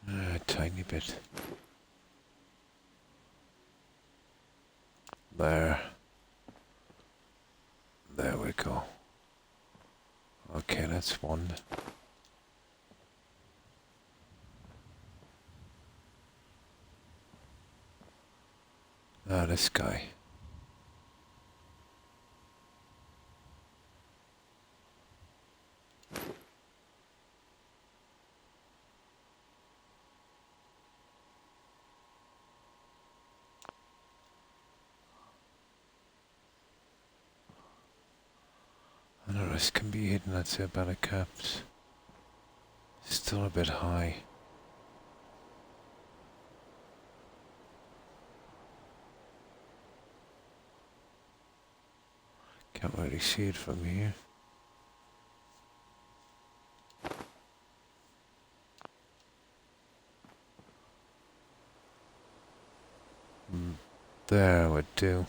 A tiny bit. There. There we go. Okay, that's one. Now this guy. And the rest can be hidden, I'd say, by the caps. Still a bit high. Can't really see it from here. There would do.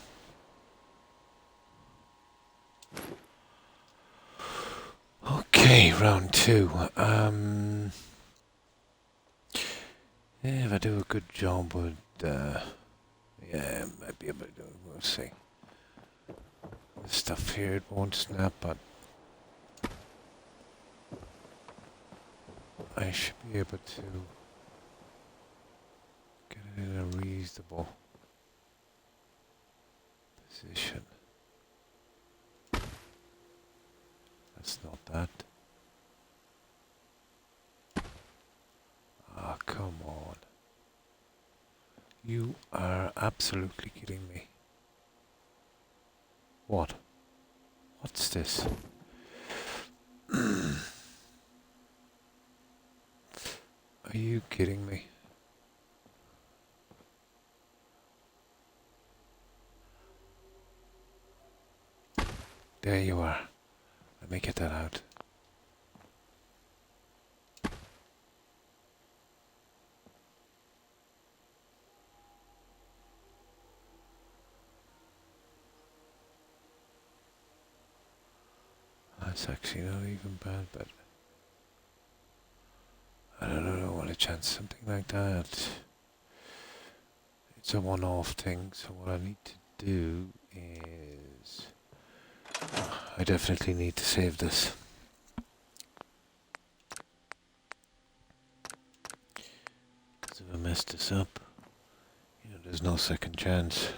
Okay, round two. Yeah, if I do a good job with, yeah, might be able to do it. We'll see. The stuff here, it won't snap, but I should be able to get it in a reasonable position. That's not that. Ah, come on. You are absolutely kidding me. What? What's this? Are you kidding me? There you are. Let me get that out. That's actually not even bad, but I don't know what a chance something like that. It's a one-off thing, so what I need to do is I definitely need to save this. Because if I mess this up, you know, there's no second chance.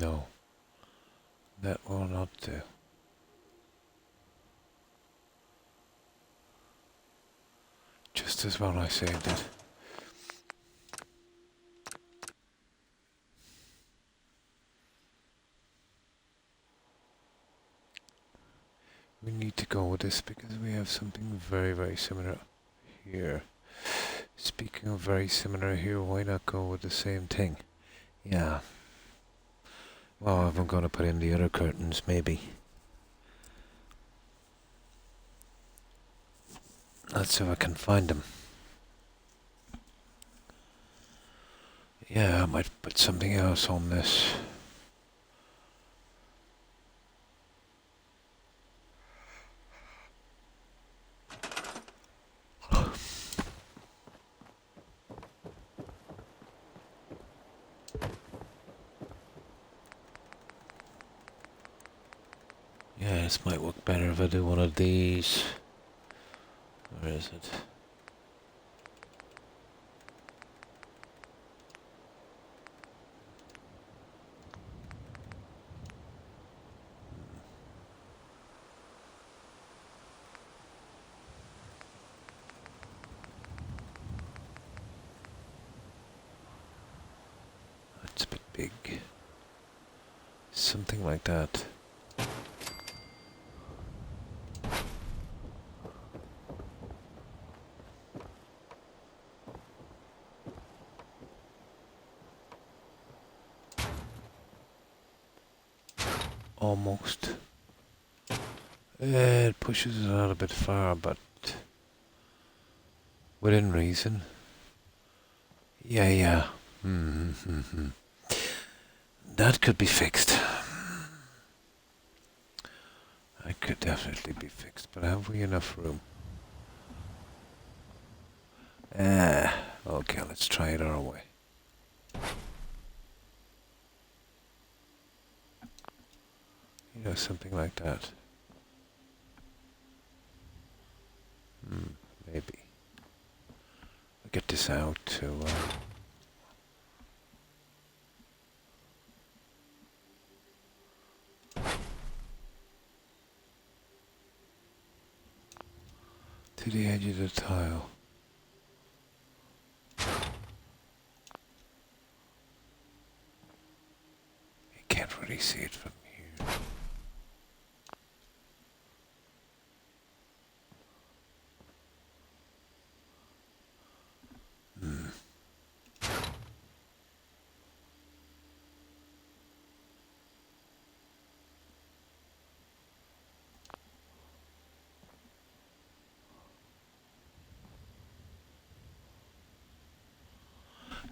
No, that will not do. Just as well I saved it. We need to go with this because we have something very, very similar here. Speaking of very similar here, why not go with the same thing? Yeah. Well, if I'm going to put in the other curtains, maybe. Let's see if I can find them. Yeah, I might put something else on this. Yeah, this might work better if I do one of these. Where is it? It's a bit big. Something like that. Almost. It pushes it out a bit far, but within reason. Yeah. That could be fixed. That could definitely be fixed, but have we enough room? Okay, let's try it our way. You know, something like that. Maybe. I'll get this out to... to the edge of the tile. You can't really see it from here.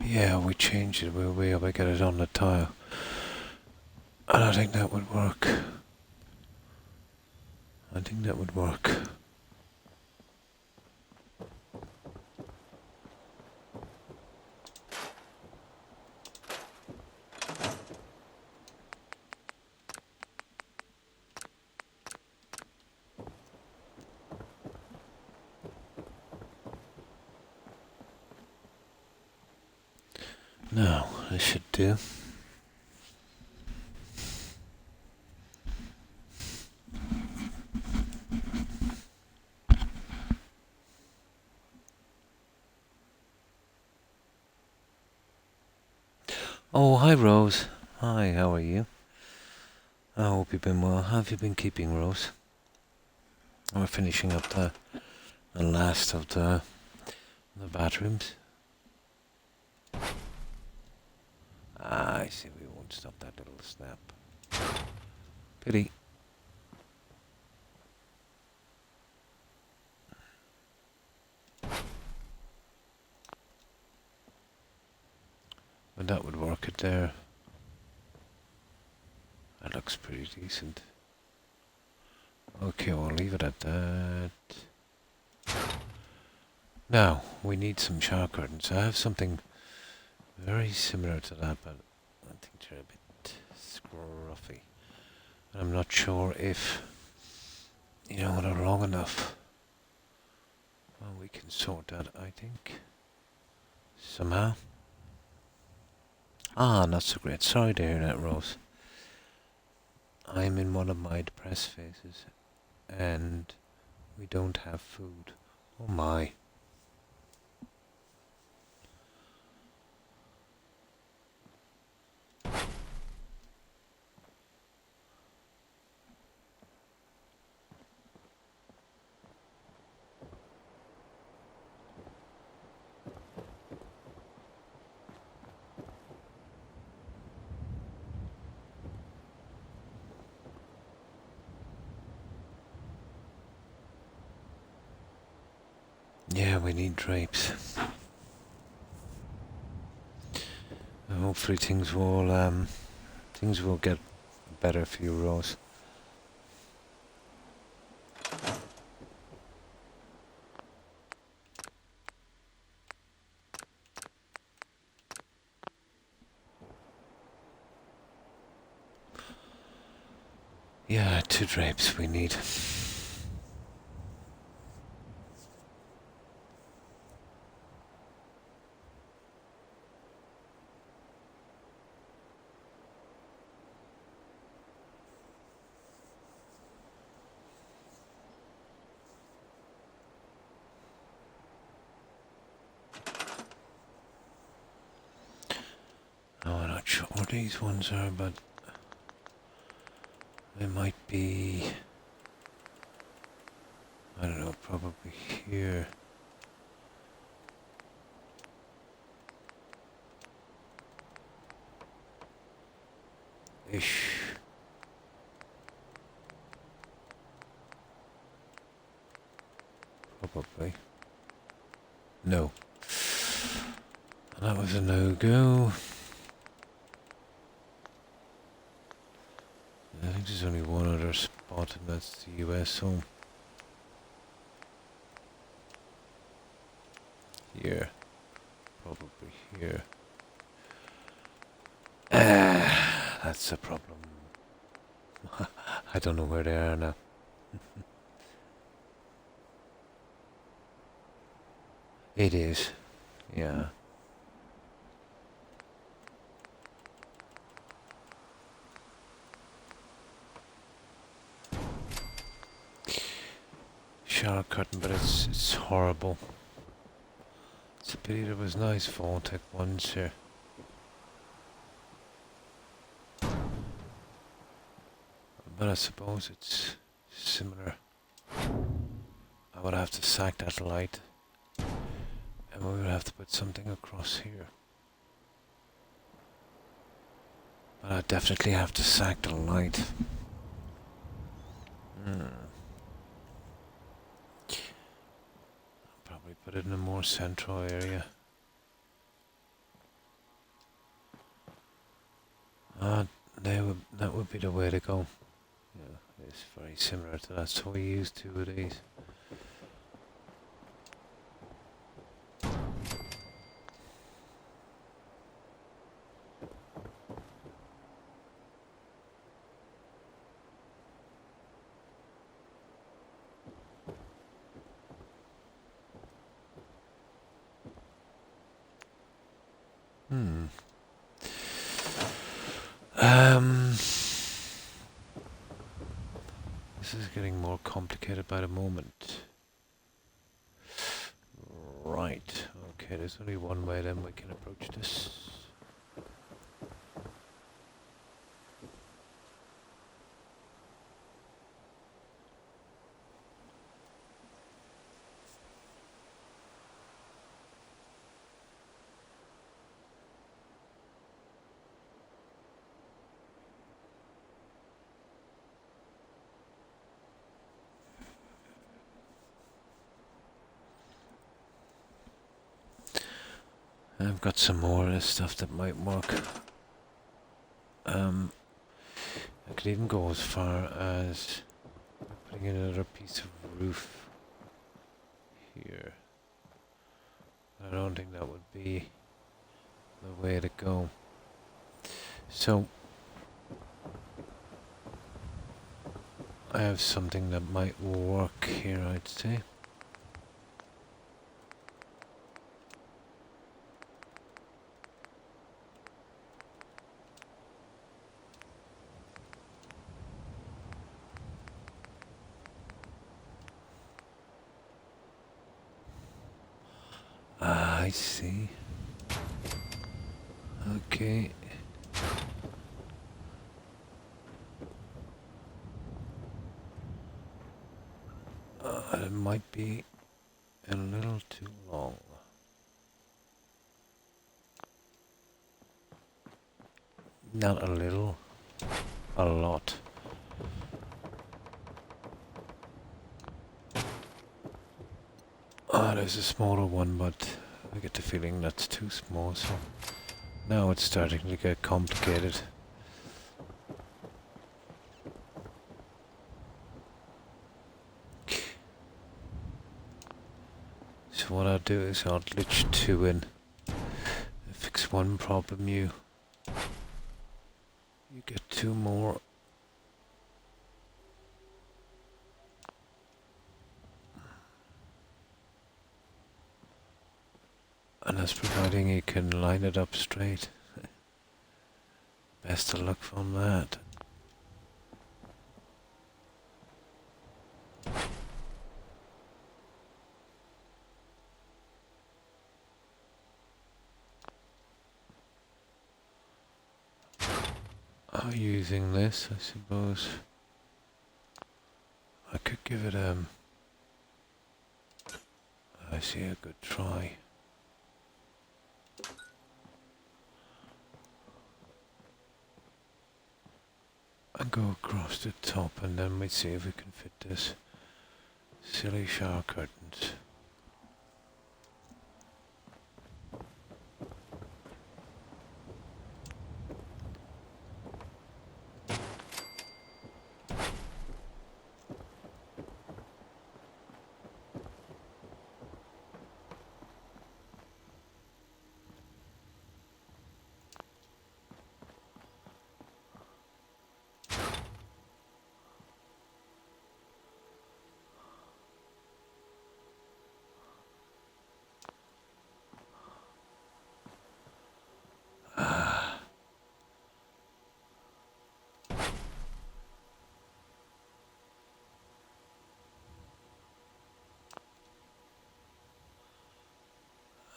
Yeah, we changed it. We'll be able to get it on the tile. And I think that would work. I think that would work. Now, this should do. Oh, hi Rose. Hi, how are you? I hope you've been well. How have you been keeping, Rose? We're finishing up the last of the bathrooms. I see, we won't stop that little snap. Pity. But that would work it there. That looks pretty decent. Okay, we'll leave it at that. Now, we need some shower curtains. I have something very similar to that, but I think they're a bit scruffy. I'm not sure if, they're long enough. Well, we can sort that, I think. Somehow. Ah, not so great. Sorry to hear that, Rose. I'm in one of my depressed phases, and we don't have food. Oh my. Yeah, we need drapes. And hopefully things will get better for you, Rose. Yeah, 2 drapes we need. Oh, I'm not sure what these ones are, but they might be, I don't know, probably here. Ish. Probably. No. That was a no-go. I think there's only one other spot, and that's the US home. Here. Probably here. That's the problem. I don't know where they are now. It is. Yeah. Shower curtain, but it's horrible. It's a pity there was nice Vault-Tec ones here. But I suppose it's similar. I would have to sack that light. And we would have to put something across here. But I definitely have to sack the light. I'll probably put it in a more central area. That would be the way to go. Yeah, it's very similar to that, so we use 2 of these. This is getting more complicated by the moment. Right, okay, there's only one way then we can approach this. I've got some more of this stuff that might work. I could even go as far as putting in another piece of roof here. I don't think that would be the way to go. So I have something that might work here, I'd say. I see. Okay. It might be a little too long. Not a little, a lot. Ah, there's a smaller one, but I get the feeling that's too small, so now it's starting to get complicated. So what I'll do is I'll glitch 2 in. Fix one problem, you get 2 more. And that's providing you can line it up straight. Best of luck from that. Using this, I suppose I could give it I see a good try. And go across the top, and then we see if we can fit this silly shower curtains.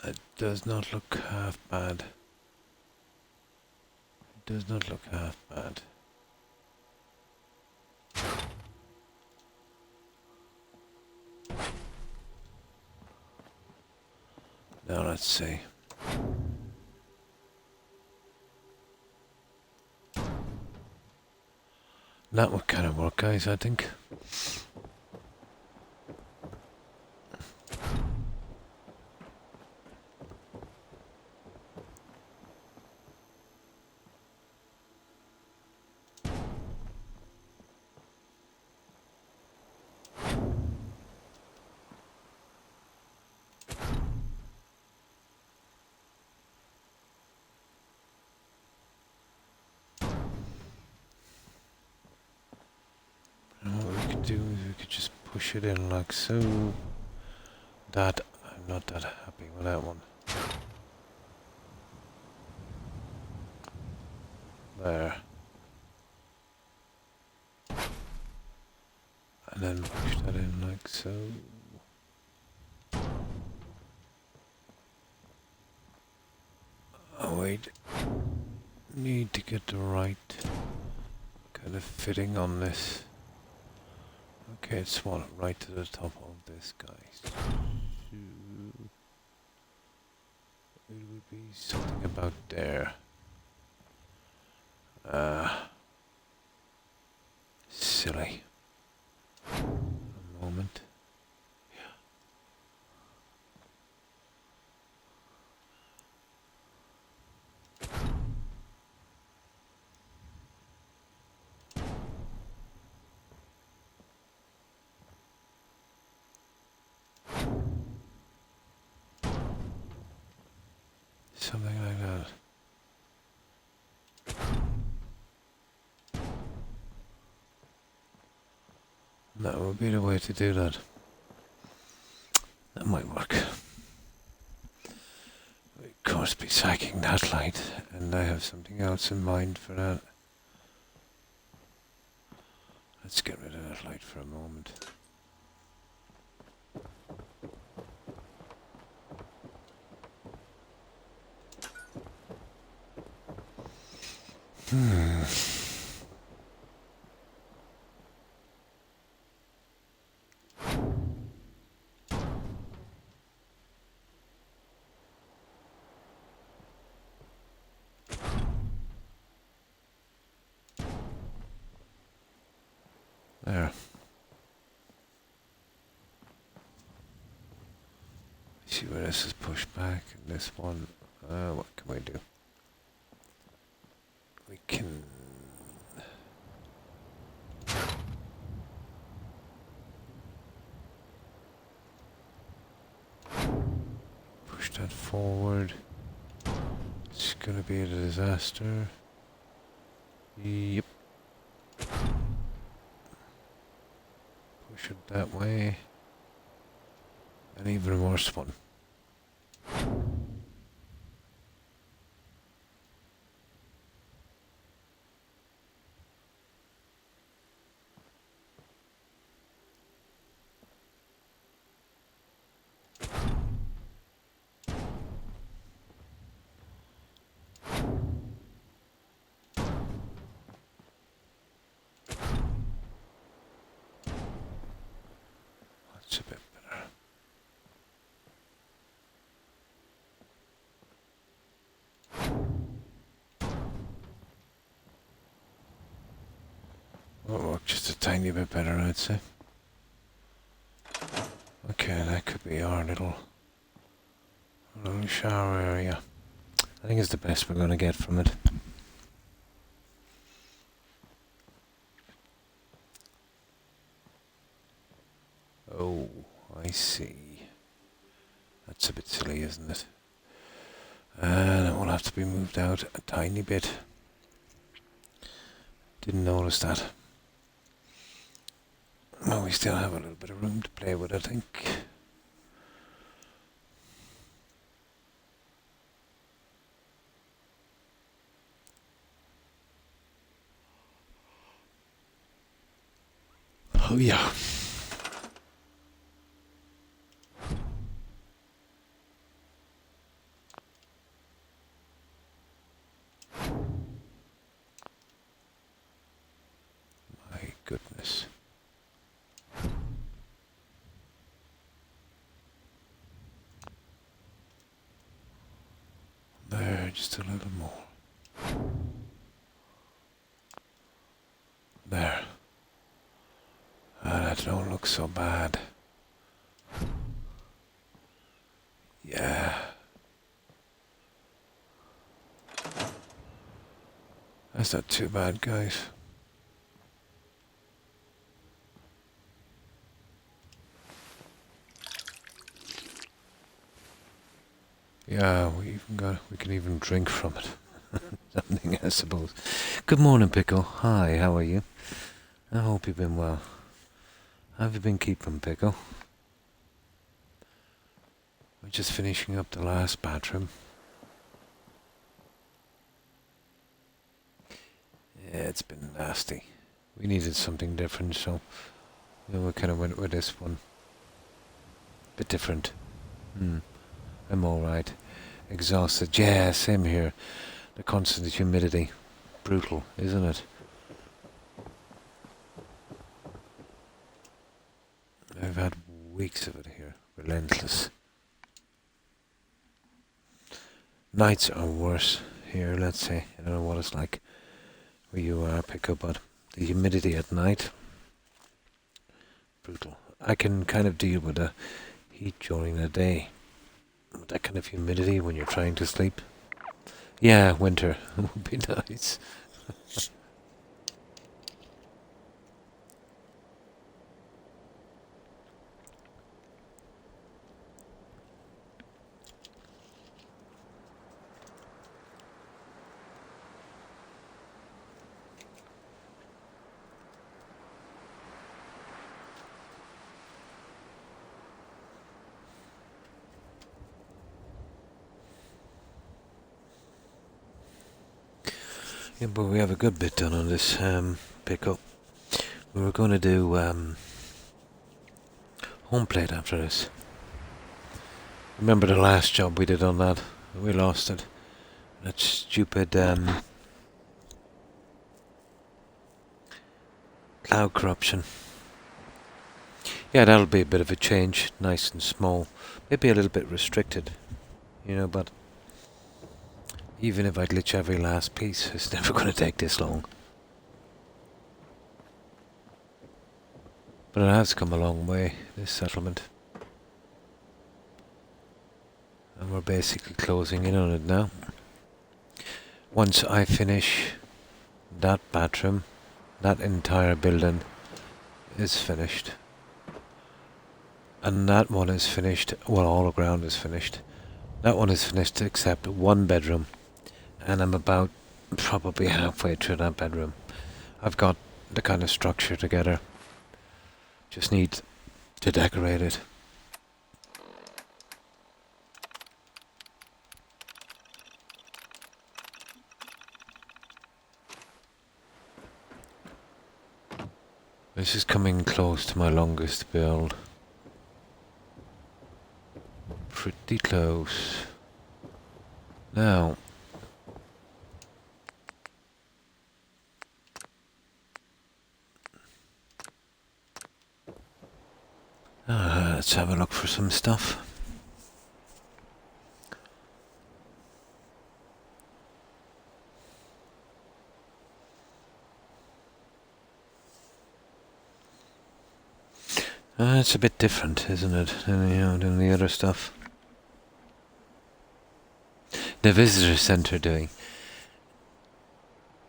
It does not look half bad. It does not look half bad. Now let's see. That would kind of work, guys, I think. And what we could do is we could just push it in like so. That, I'm not that happy with that one. There. And then push that in like so. Oh wait. Need to get the right kind of fitting on this. Okay, it's small, right to the top of this, guys. It would be something about there. Silly. A moment. Something like that. That would be the way to do that. That might work. We of course be psyching that light, and I have something else in mind for that. Let's get rid of that light for a moment. There. See where this is pushed back. And this one, what can we do? We can push that forward. It's gonna be a disaster. Yep. Push it that way. An even worse one. That's a bit better. Oh, just a tiny bit better, I'd say. Okay, that could be our little shower area. I think it's the best we're going to get from it. Oh, I see. That's a bit silly, isn't it? And it will have to be moved out a tiny bit. Didn't notice that. Well, we still have a little bit of room to play with, I think. Oh yeah. My goodness. There, just a little more. There. That don't look so bad. Yeah. That's not too bad, guys. Yeah, we can even drink from it. Something, I suppose. Good morning, Pickle. Hi, how are you? I hope you've been well. How have you been keeping, Pickle? We're just finishing up the last bathroom. Yeah, it's been nasty. We needed something different, so we kind of went with this one. Bit different. I'm alright. Exhausted. Yeah, same here. The constant humidity. Brutal, isn't it? I've had weeks of it here. Relentless. Nights are worse here, let's say. I don't know what it's like where you are, Pickle, but the humidity at night, brutal. I can kind of deal with the heat during the day. With that kind of humidity when you're trying to sleep. Yeah, winter would be nice. Yeah, but we have a good bit done on this pickup. We were going to do home plate after this. Remember the last job we did on that? We lost it. That stupid cloud corruption. Yeah, that'll be a bit of a change. Nice and small. Maybe a little bit restricted. But even if I glitch every last piece, it's never going to take this long. But it has come a long way, this settlement. And we're basically closing in on it now. Once I finish that bathroom, that entire building is finished. And that one is finished, well, all the ground is finished. That one is finished except one bedroom. And I'm about probably halfway through that bedroom. I've got the kind of structure together. Just need to decorate it. This is coming close to my longest build. Pretty close. Now, let's have a look for some stuff. It's a bit different, isn't it, than the other stuff. The visitor centre doing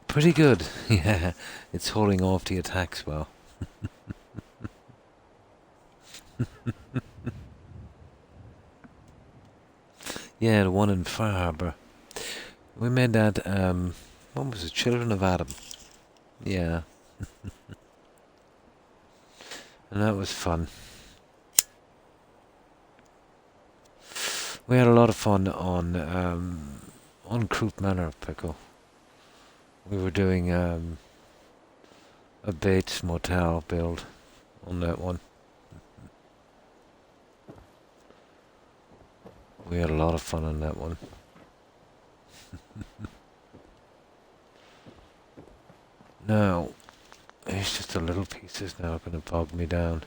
pretty good. Yeah, it's holding off the attacks well. Yeah, the one in Far Harbour. We made that, what was it, Children of Adam? Yeah. And that was fun. We had a lot of fun on Croc Manor, Pickle. We were doing a Bates Motel build on that one. We had a lot of fun on that one. Now, it's just the little pieces now going to bog me down.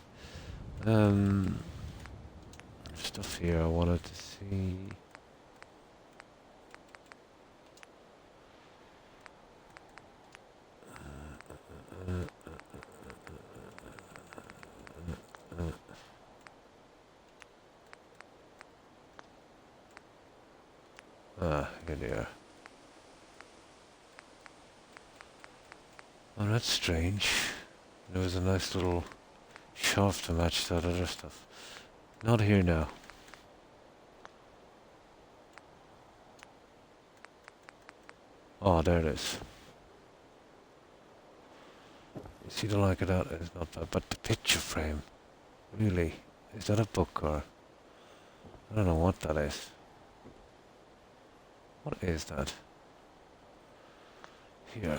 Stuff here I wanted to see. Here they are. Oh, that's strange. There was a nice little shelf to match that other stuff. Not here now. Oh, there it is. You see the like of that? It's not bad. But the picture frame, really? Is that a book or? I don't know what that is. What is that? Here.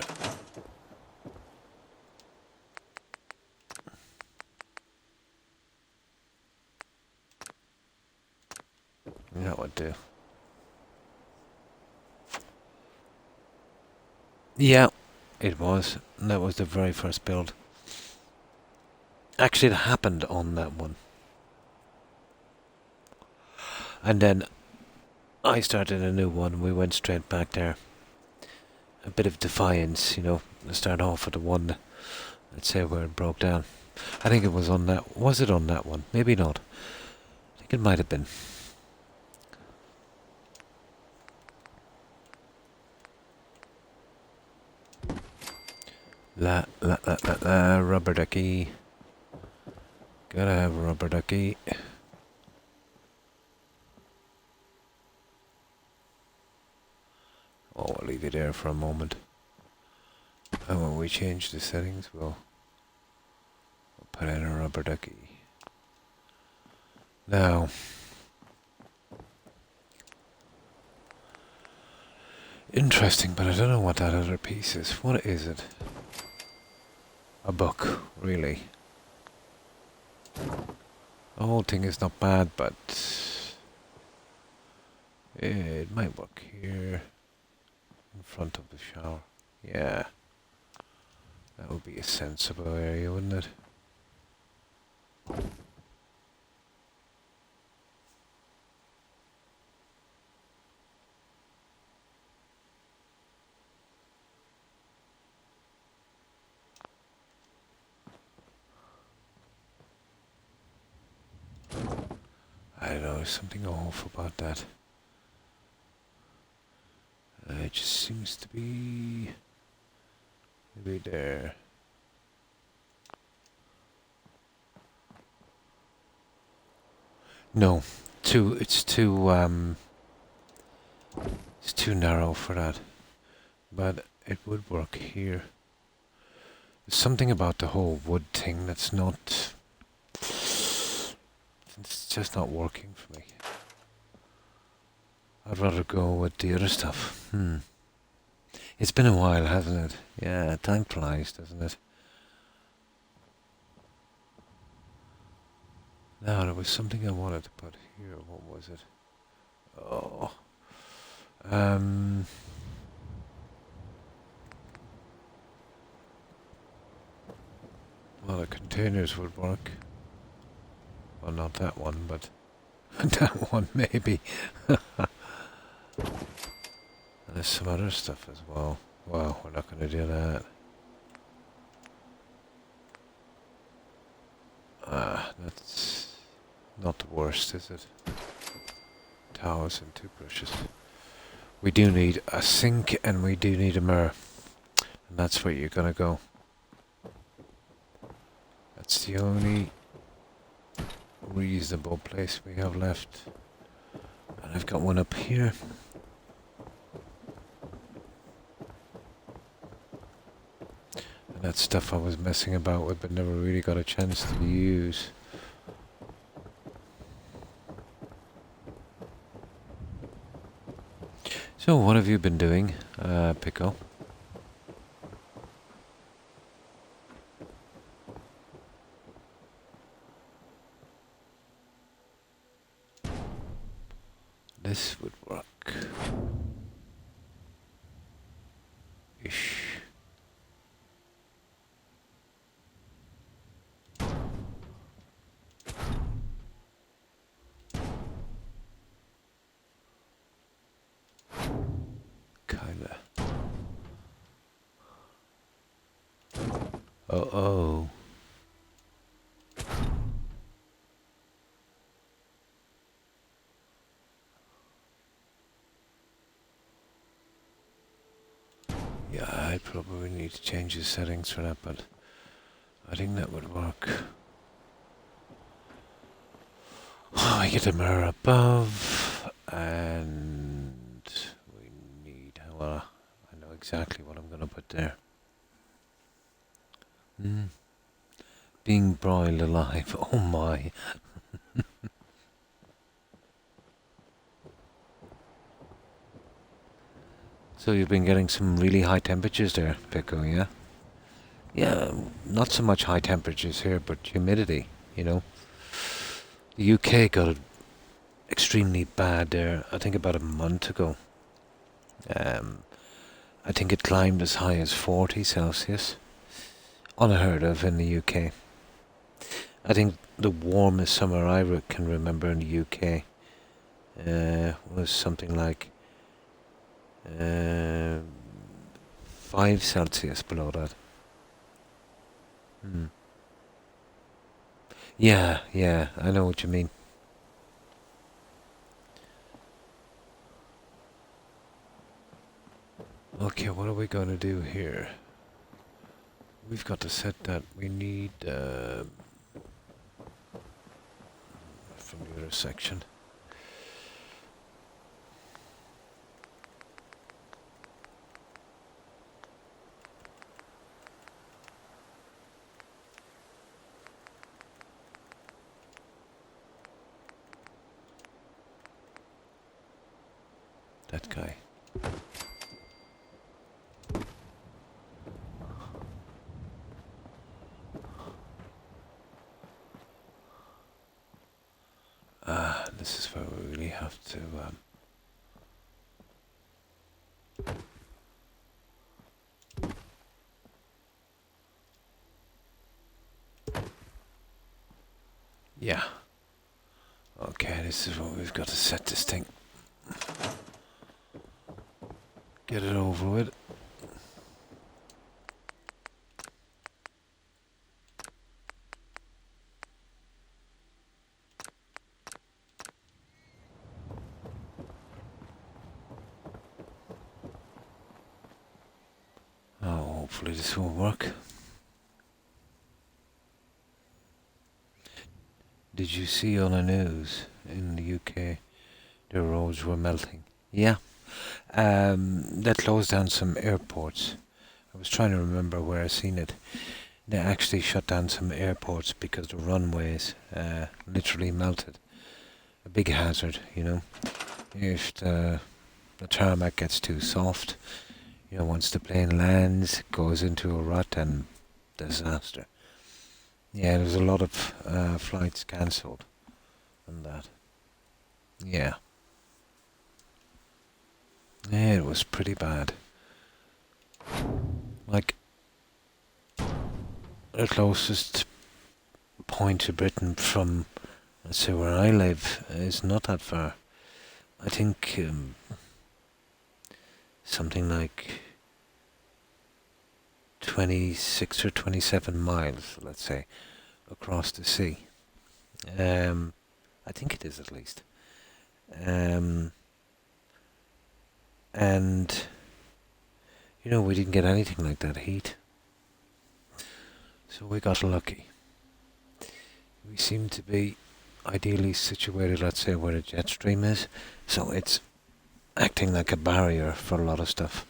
That would do. Yeah, it was. And that was the very first build. Actually, it happened on that one. And then I started a new one. We went straight back there. A bit of defiance, to start off with the one, let's say, where it broke down. I think it was on that. Was it on that one? Maybe not. I think it might have been. Rubber ducky. Gotta have a rubber ducky. Oh, I'll leave it there for a moment. And when we change the settings, we'll put in a rubber ducky. Now, interesting, but I don't know what that other piece is. What is it? A book, really. The whole thing is not bad, but it might work here in front of the shower. Yeah, that would be a sensible area, wouldn't it? I don't know, there's something off about that. It just seems to be maybe there. No, it's too narrow for that. But it would work here. There's something about the whole wood thing that's not... It's just not working for me. I'd rather go with the other stuff. It's been a while, hasn't it? Yeah, time flies, doesn't it? Now, there was something I wanted to put here. What was it? Oh. Well, the containers would work. Well, not that one, but that one maybe. And there's some other stuff as well. Wow, we're not going to do that. That's not the worst, is it? Towels and toothbrushes. We do need a sink and we do need a mirror. And that's where you're going to go. That's the only reasonable place we have left. And I've got one up here. And that's stuff I was messing about with but never really got a chance to use. So what have you been doing, Pico? This would work. Ish. Kinda. Uh-oh. Yeah, I probably need to change the settings for that, but I think that would work. I get a mirror above, and we need, well, I know exactly what I'm going to put there. Being broiled alive, oh my. So you've been getting some really high temperatures there, Pico, yeah? Yeah, not so much high temperatures here, but humidity, you know. The UK got it extremely bad there, I think about a month ago. I think it climbed as high as 40 Celsius. Unheard of in the UK. I think the warmest summer I can remember in the UK was something like 5 Celsius below that. Yeah, I know what you mean. Okay, what are we going to do here? We've got to set that. We need from the other section. That guy. This is where we really have to yeah. Okay, this is where we've got to set this thing. Get it over with. hopefully this will work. Did you see on the news in the UK the roads were melting? Yeah. They closed down some airports. I was trying to remember where I seen it. They actually shut down some airports because the runways literally melted. A big hazard, you know. If the tarmac gets too soft, you know, once the plane lands, it goes into a rut and disaster. Yeah, there's a lot of flights cancelled and that. Yeah. Yeah, it was pretty bad. Like, the closest point to Britain from, let's say, where I live is not that far. I think something like 26 or 27 miles, let's say, across the sea. I think it is at least. And, you know, we didn't get anything like that heat. So we got lucky. We seem to be ideally situated, let's say, where the jet stream is. So it's acting like a barrier for a lot of stuff.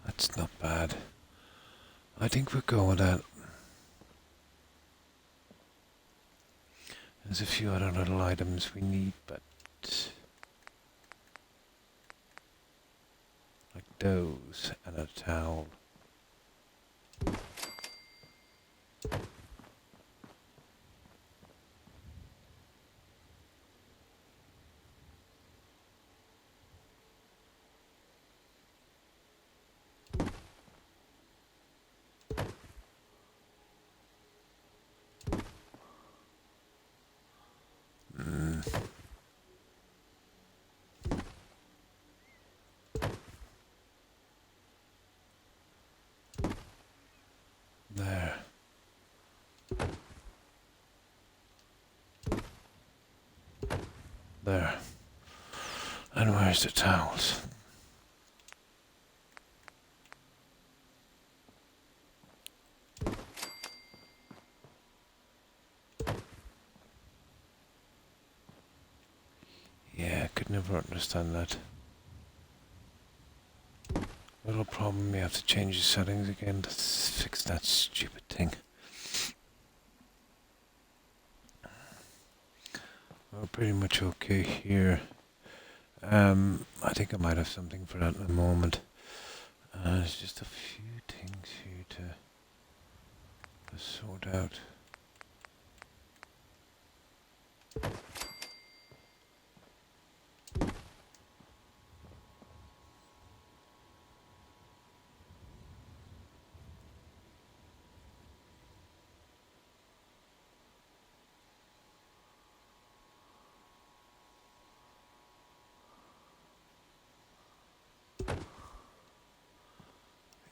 That's not bad. I think we'll go with that. There's a few other little items we need, but like those and a towel. There. There. And where's the towels? Yeah, I could never understand that. Little problem, we have to change the settings again to fix that stupid thing. We're pretty much okay here. I think I might have something for that in a moment. There's just a few things here to sort out.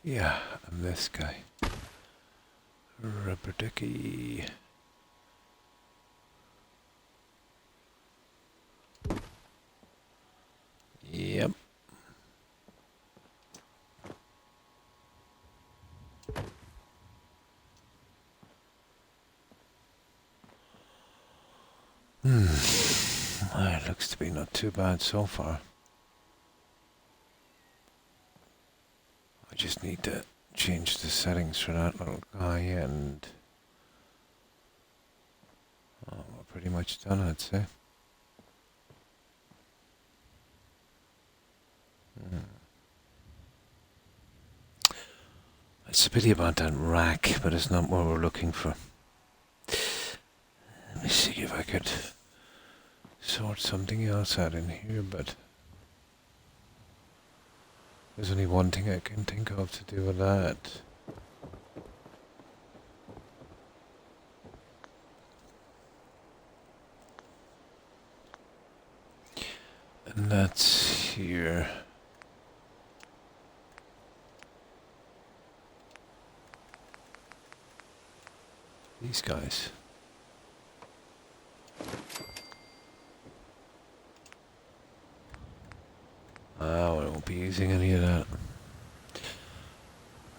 Yeah, I'm this guy. Rubber ducky. Yep. Well, it looks to be not too bad so far. I just need to change the settings for that little guy and we're pretty much done, I'd say. It's a pity about that rack, but it's not what we're looking for. Let me see if I could sort sort something else out in here, but there's only one thing I can think of to do with that. And that's here. These guys. Oh, I won't be using any of that.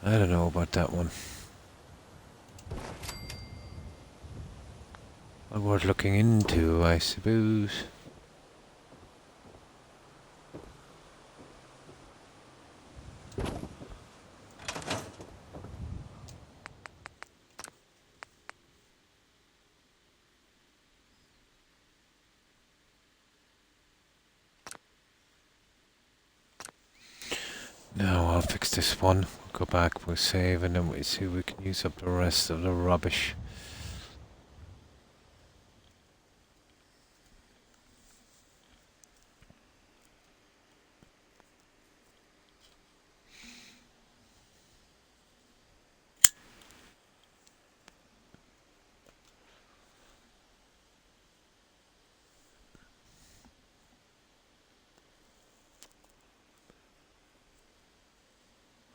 I don't know about that one. Well, worth looking into, I suppose. Now I'll fix this one. We'll go back, we'll save, and then we'll see if we can use up the rest of the rubbish.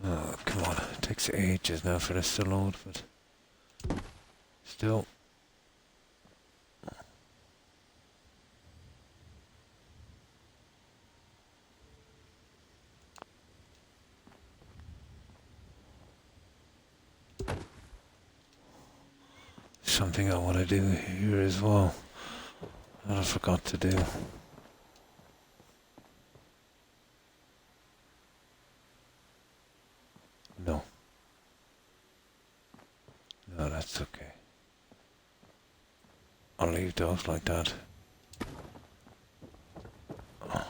Oh, come on. It takes ages now for this to load, but still. Something I want to do here as well that I forgot to do. No. No, that's okay. I'll leave those like that. Oh.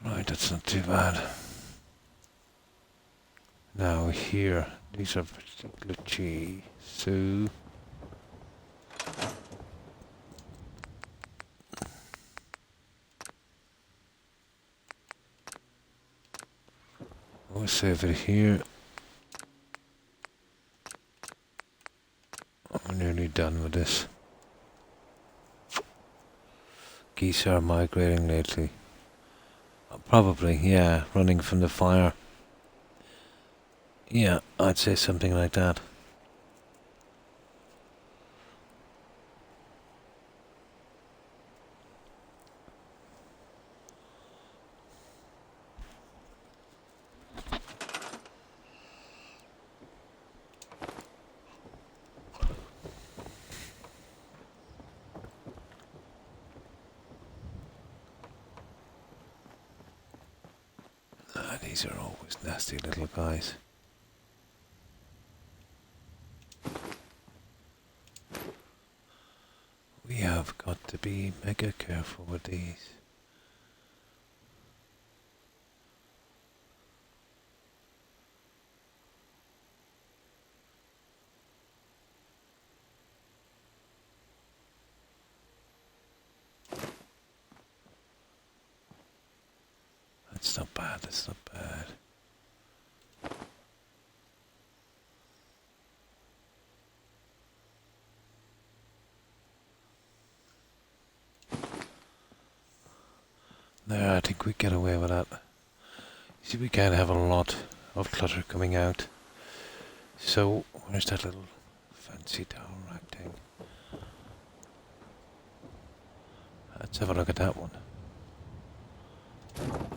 Right, that's not too bad. Now here, these are glitchy, so we'll save it here. I'm nearly done with this. Geese are migrating lately. Probably, yeah, running from the fire. Yeah, I'd say something like that. These are always nasty little guys. We have got to be mega careful with these. That's not bad, that's not bad. There, I think we get away with that. See, we can't have a lot of clutter coming out. So, where's that little fancy tower rack thing? Let's have a look at that one.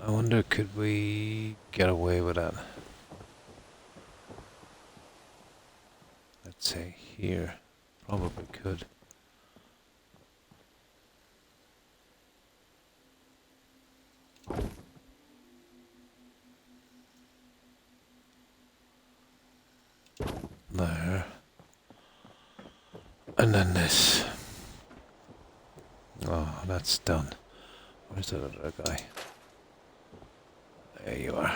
I wonder, could we get away with that? Let's say here. Probably could. There. And then this. Oh, that's done. Where's that other guy? There you are.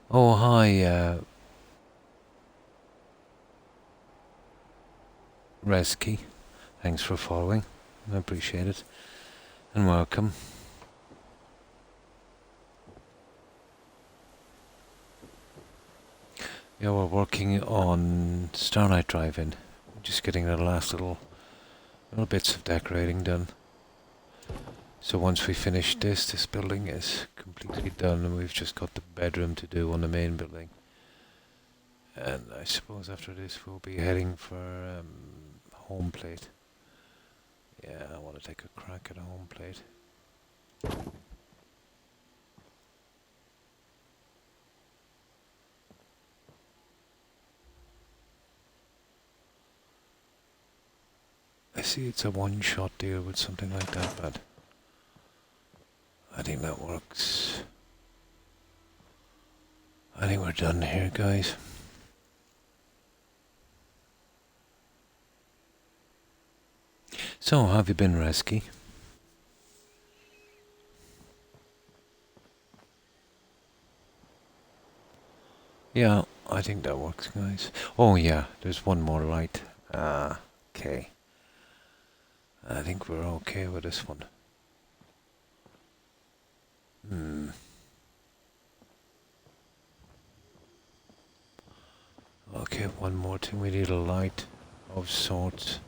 Oh, hi, Resky. Thanks for following. I appreciate it. And welcome. Yeah, we're working on Starlight Drive-In. Just getting the last little bits of decorating done. So once we finish this building is completely done and we've just got the bedroom to do on the main building. And I suppose after this we'll be heading for home plate. Yeah, I want to take a crack at a home plate. I see it's a one-shot deal with something like that, but I think that works. I think we're done here, guys. So, how have you been, Resky? Yeah, I think that works, guys. Oh yeah, there's one more light. Okay. I think we're okay with this one. Okay, one more thing. We need a light of sorts.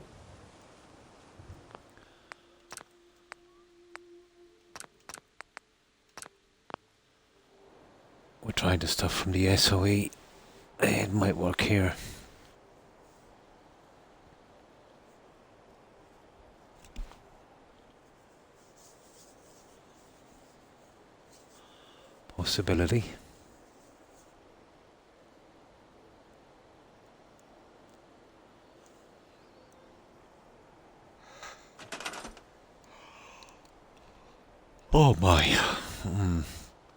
We're trying the stuff from the SOE. It might work here. Possibility. Oh my.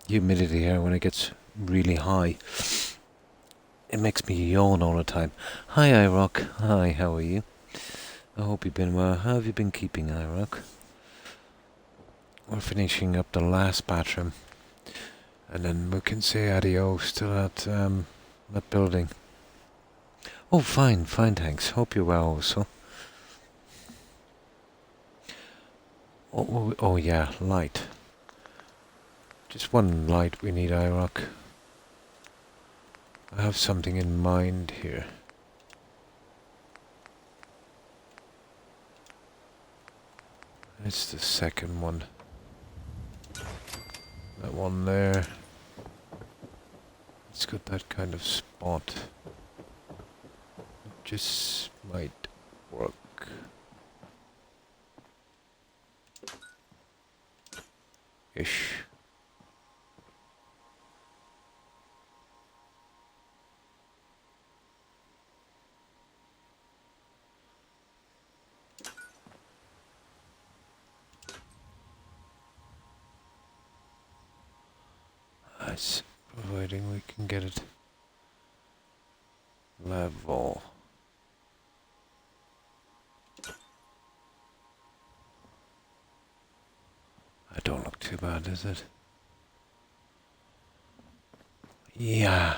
Humidity here when it gets really high. It makes me yawn all the time. Hi, iRock. Hi, how are you? I hope you've been well. How have you been keeping, iRock? We're finishing up the last bathroom. And then we can say adios to that building. Oh, fine, thanks. Hope you're well also. Oh yeah, light. Just one light we need, iRock. I have something in mind here. It's the second one. That one there. It's got that kind of spot. It just might work. Ish. That's providing we can get it level. I don't look too bad, is it? Yeah.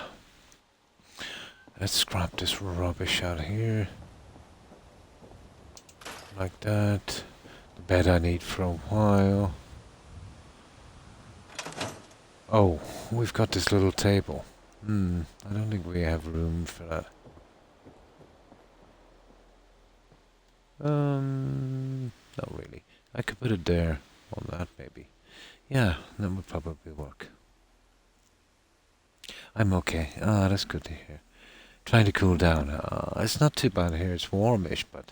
Let's scrap this rubbish out here. Like that. The bed I need for a while. Oh, we've got this little table. I don't think we have room for that. Not really. I could put it there on that maybe. Yeah, that would probably work. I'm okay. Ah, that's good to hear. Trying to cool down. It's not too bad here. It's warmish, but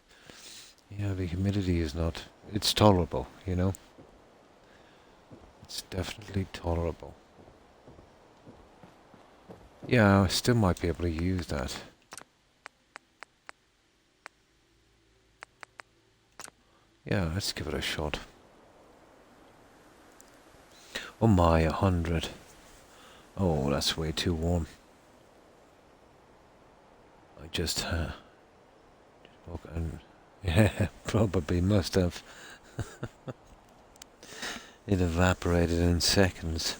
yeah, the humidity is not. It's tolerable, you know. It's definitely tolerable. Yeah, I still might be able to use that. Yeah, let's give it a shot. Oh my, 100. Oh, that's way too warm. I just woke and yeah, probably must have. It evaporated in seconds.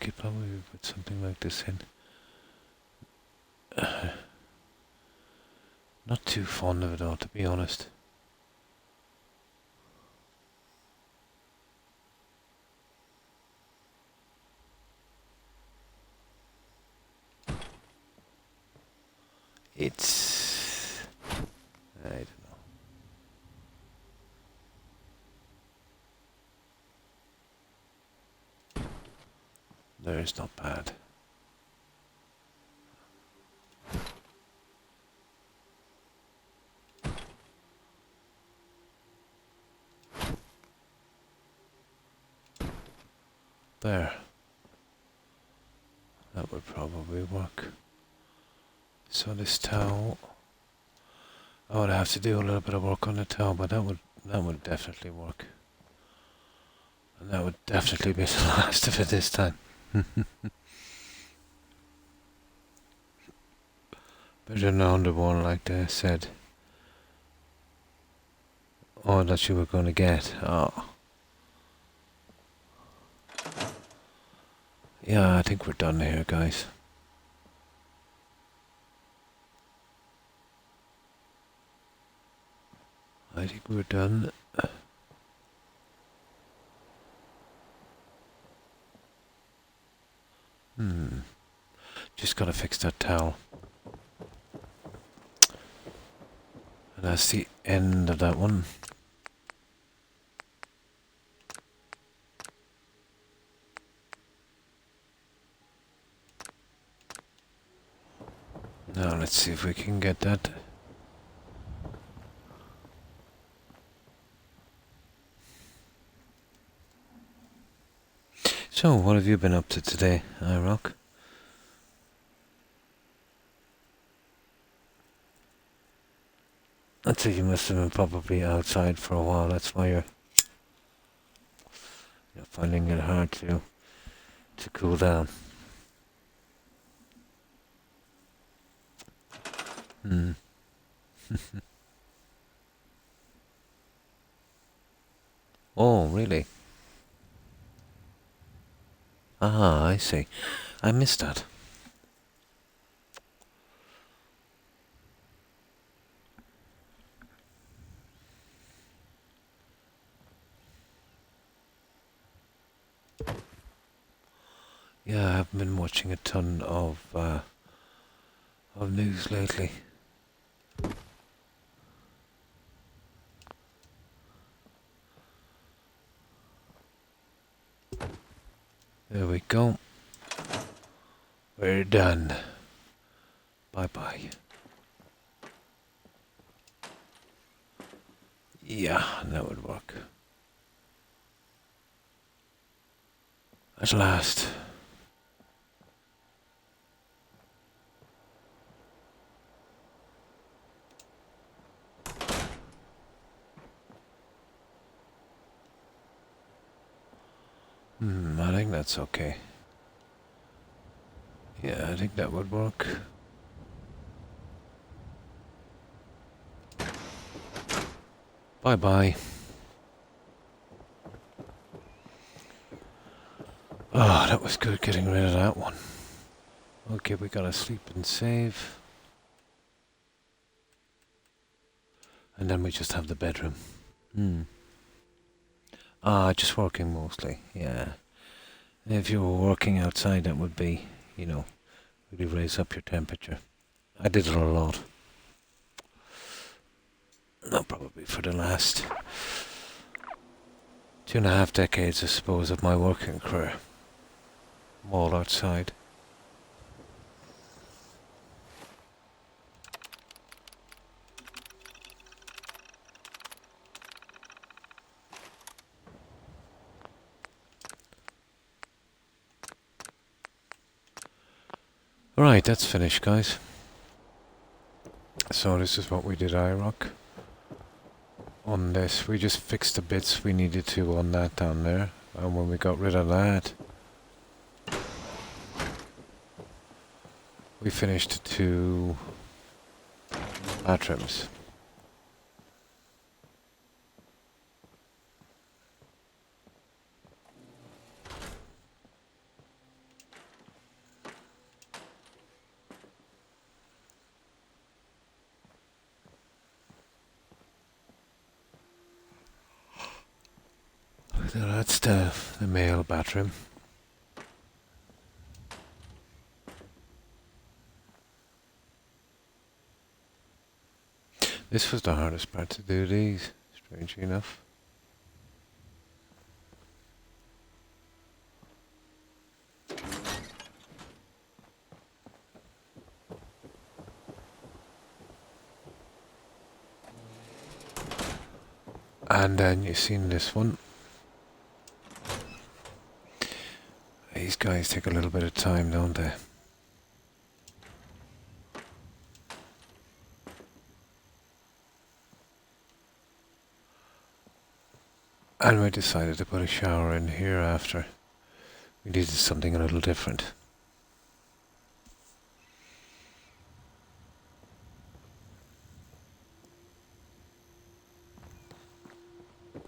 could probably put something like this in. Not too fond of it all, to be honest. It's... I don't know. There's not bad. There. That would probably work. So this towel, I would have to do a little bit of work on the towel, but that would definitely work. And that would definitely be the last of it this time. Better known the one like they said. Oh, that you were going to get. Oh. Yeah, I think we're done here, guys. I think we're done. Just gotta fix that towel. And that's the end of that one. Now let's see if we can get that. So, what have you been up to today, Rock? I'd say you must have been probably outside for a while. That's why you're finding it hard to cool down. Oh, really? Ah, I see. I missed that. Yeah, I haven't been watching a ton of news lately. There we go. We're done. Bye-bye. Yeah, that would work. At last. I think that's okay. Yeah, I think that would work. Bye-bye. Oh, that was good getting rid of that one. Okay, we gotta sleep and save. And then we just have the bedroom. Just working mostly, yeah. If you were working outside, that would be, really raise up your temperature. I did it a lot. Not probably for the last 2.5 decades, I suppose, of my working career. I'm all outside. Right, that's finished, guys. So this is what we did, iRock. On this, we just fixed the bits we needed to on that down there. And when we got rid of that, we finished 2 bathrooms. So that's the male bathroom. This was the hardest part to do these, strangely enough. And then you've seen this one. These guys take a little bit of time, don't they? And we decided to put a shower in here after. We needed something a little different.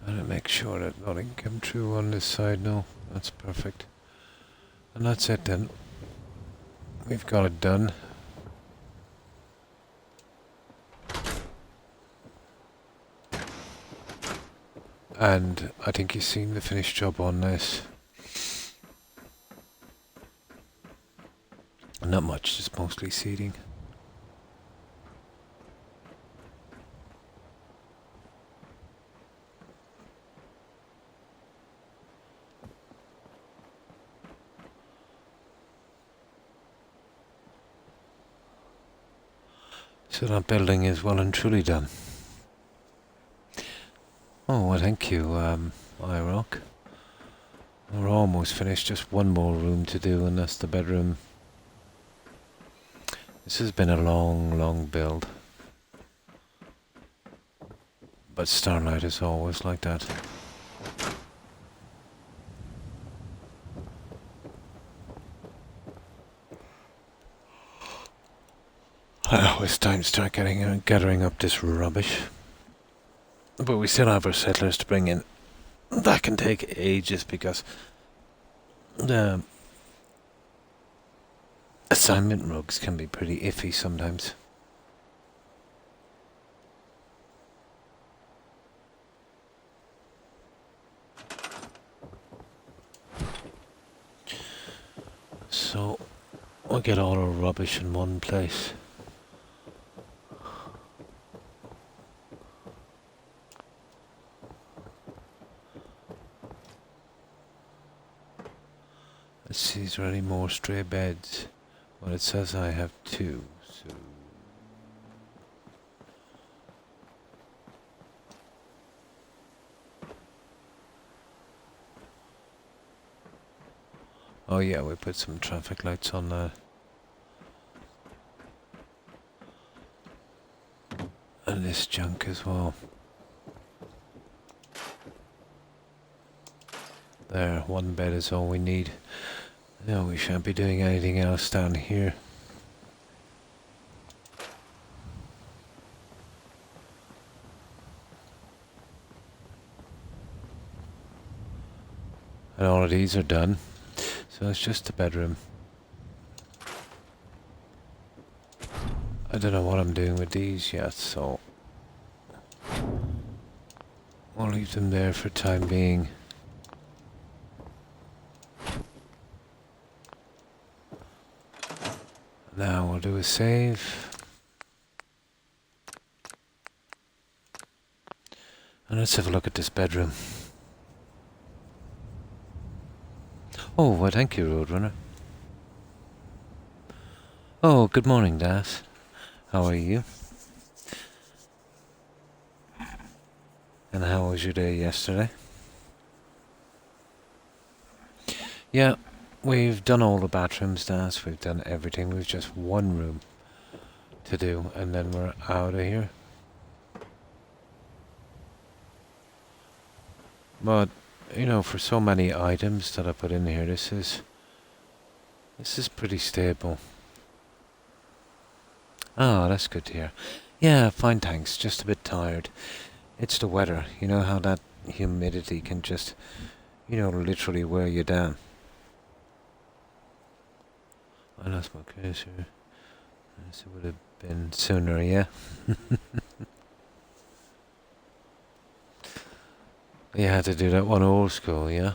And make sure that nothing came through on this side. No, that's perfect. And that's it then. We've got it done. And I think you've seen the finished job on this. Not much, just mostly seating. So that building is well and truly done. Oh, well, thank you, Rock. We're almost finished, just one more room to do, and that's the bedroom. This has been a long, long build. But Starlight is always like that. Oh, it's time to start gathering up this rubbish. But we still have our settlers to bring in. That can take ages because the assignment rugs can be pretty iffy sometimes. So we'll get all our rubbish in one place. Let's see, is there any more stray beds? Well, it says I have 2, so... Oh yeah, we put some traffic lights on that. And this junk as well. There, one bed is all we need. No, we shan't be doing anything else down here. And all of these are done. So it's just the bedroom. I don't know what I'm doing with these yet, so we'll leave them there for time being. Now we'll do a save. And let's have a look at this bedroom. Oh, well, thank you, Roadrunner. Oh, good morning, Das. How are you? And how was your day yesterday? Yeah, we've done all the bathrooms, Das. We've done everything. We've just one room to do, and then we're out of here. But, you know, for so many items that I put in here, this is pretty stable. Oh, that's good to hear. Yeah, fine, thanks. Just a bit tired. It's the weather. You know how that humidity can just, literally wear you down. I lost my cursor. This would have been sooner, yeah? You had to do that one old school, yeah?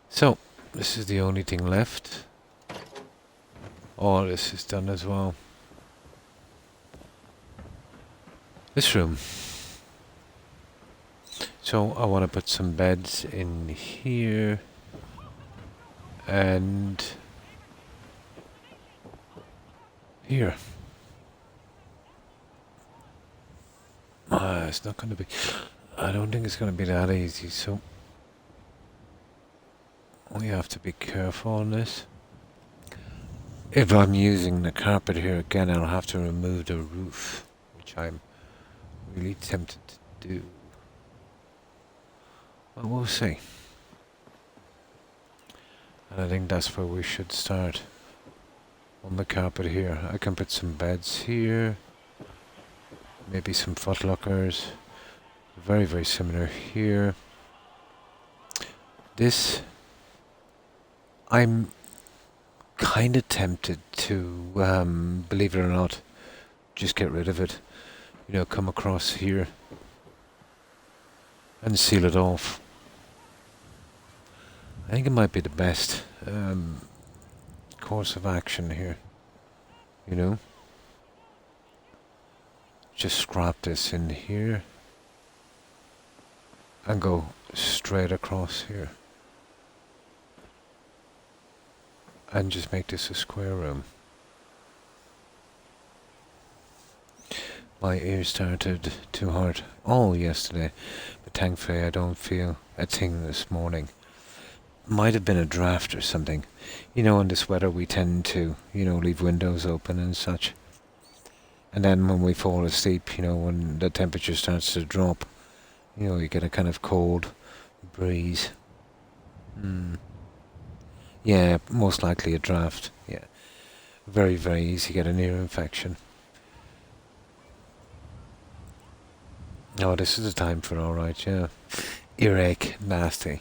So, this is the only thing left. All this is done as well. This room. So, I want to put some beds in here. And here. It's not going to be... I don't think it's going to be that easy, so... we have to be careful on this. If I'm using the carpet here again, I'll have to remove the roof, which I'm really tempted to do. But we'll see. And I think that's where we should start. On the carpet here. I can put some beds here. Maybe some footlockers. Very, very similar here. This... I'm kind of tempted to, believe it or not, just get rid of it. You know, come across here and seal it off. I think it might be the best course of action here. You know? Just scrap this in here and go straight across here. And just make this a square room. My ears started to hurt all yesterday, but thankfully I don't feel a thing this morning. Might have been a draft or something. You know, in this weather we tend to, you know, leave windows open and such. And then when we fall asleep, you know, when the temperature starts to drop, you know, you get a kind of cold breeze. Yeah, most likely a draft. Yeah. Very, very easy to get an ear infection. Oh, this is the time for alright, yeah. Earache, nasty.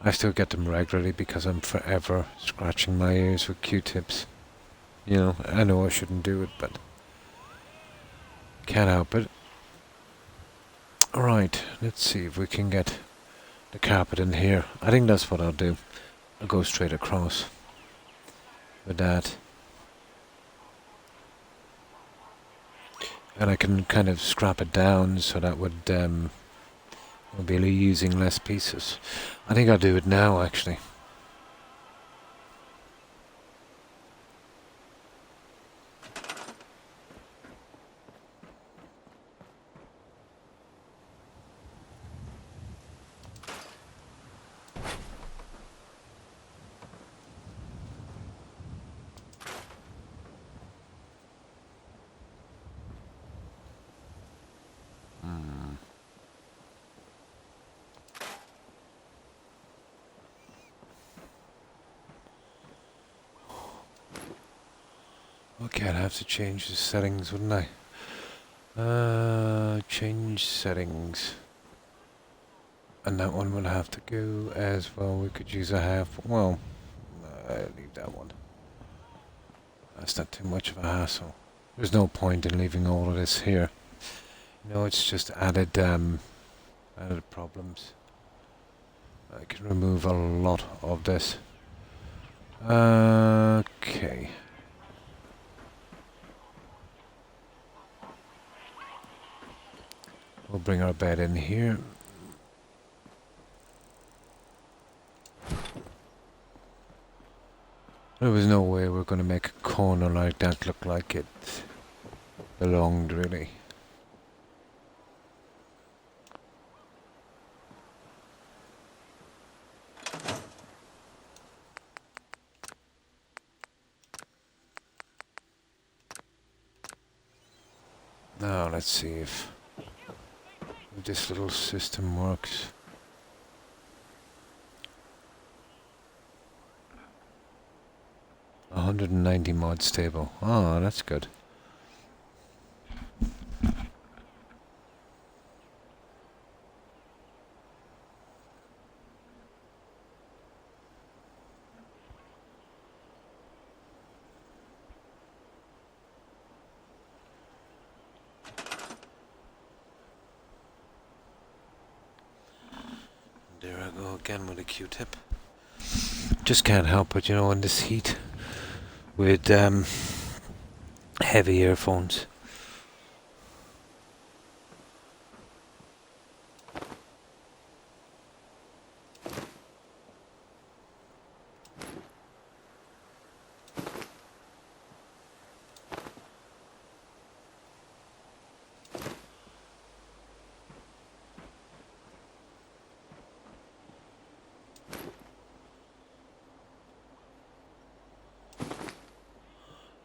I still get them regularly because I'm forever scratching my ears with Q-tips. You know, I know I shouldn't do it, but can't help it. Alright, let's see if we can get the carpet in here. I think that's what I'll do. I'll go straight across with that. And I can kind of scrap it down so that would we'll be using less pieces. I think I'll do it now actually. Okay, I'd have to change the settings, wouldn't I? Change settings. And that one would have to go as well. We could use a half. Well, leave that one. That's not too much of a hassle. There's no point in leaving all of this here. You know, it's just added problems. I can remove a lot of this. Okay. We'll bring our bed in here. There was no way we're going to make a corner like that look like it belonged, really. Now let's see if this little system works. $190 mod stable. Oh, that's good. There I go again with a Q-tip. Just can't help it, you know, in this heat with heavy earphones.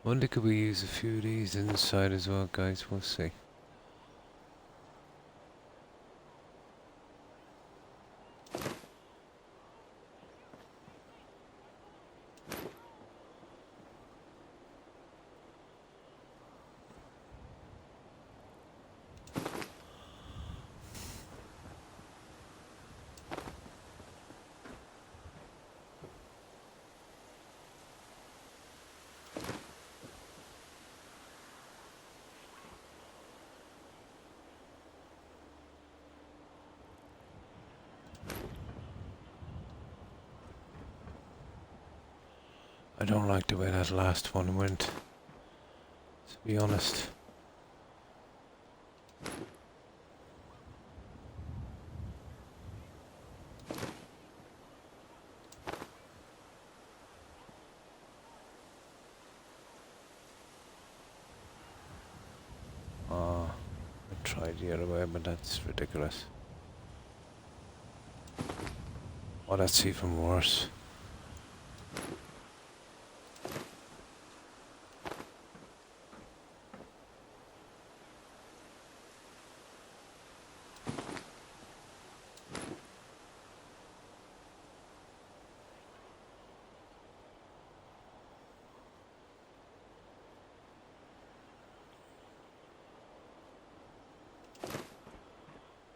Wonder could we use a few of these inside as well, guys? We'll see. I don't like the way that last one went, to be honest. I tried the other way, but that's ridiculous. Oh, that's even worse.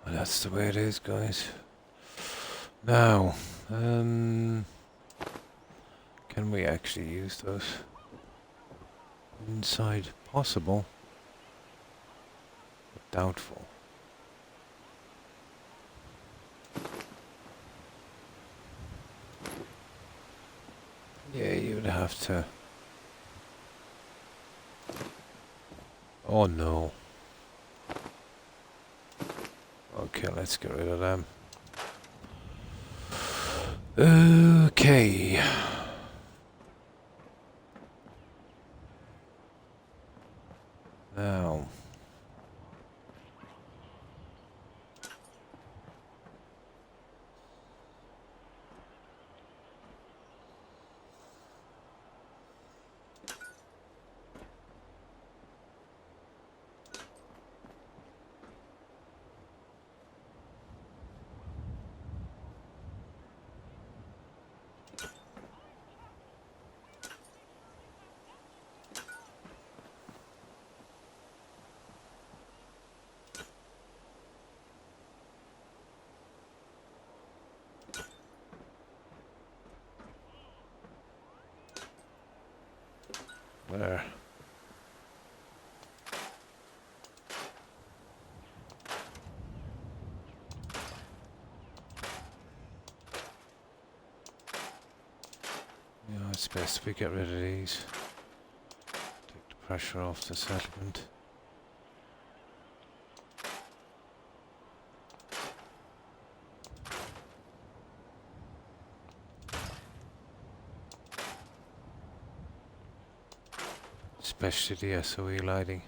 Well, that's the way it is, guys. Now, can we actually use those inside? Possible, but doubtful. Yeah, you'd have to. Oh no. Okay, let's get rid of them. Okay. Now. There. Yeah, it's best we get rid of these. Take the pressure off the settlement. Especially the SOE lighting.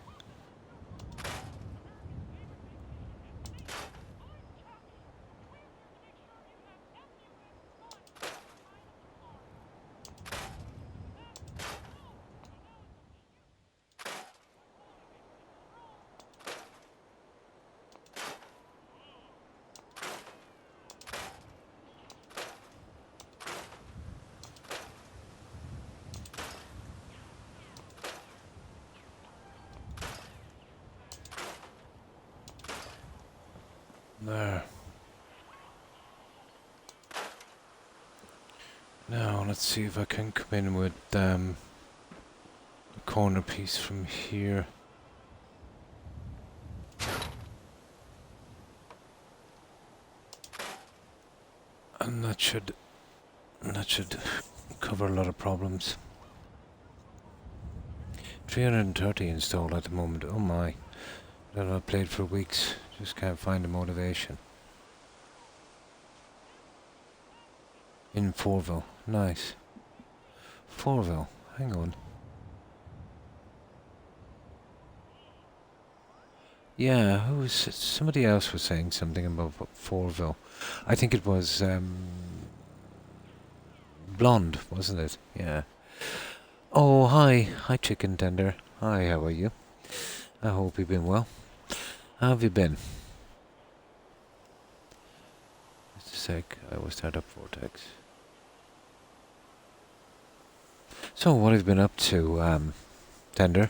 There. Now let's see if I can come in with the corner piece from here. And that should cover a lot of problems. 330 installed at the moment. Oh my. I don't know, I've played for weeks. Just can't find the motivation. In Forville. Nice. Forville. Hang on. Yeah, who was somebody else was saying something about Forville. I think it was Blonde, wasn't it? Yeah. Oh, hi. Hi, Chicken Tender. Hi, how are you? I hope you've been well. How have you been? Just a sec. I will start up Vortex. So, what have you been up to, Tender?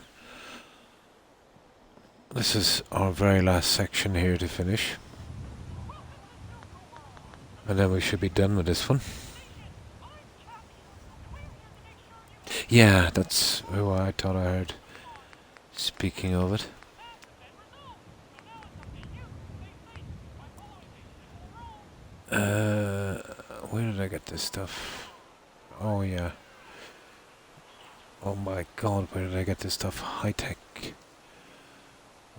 This is our very last section here to finish. And then we should be done with this one. Yeah, that's who I thought I heard. Speaking of it. Where did I get this stuff? Oh yeah. Oh my god, where did I get this stuff? High tech.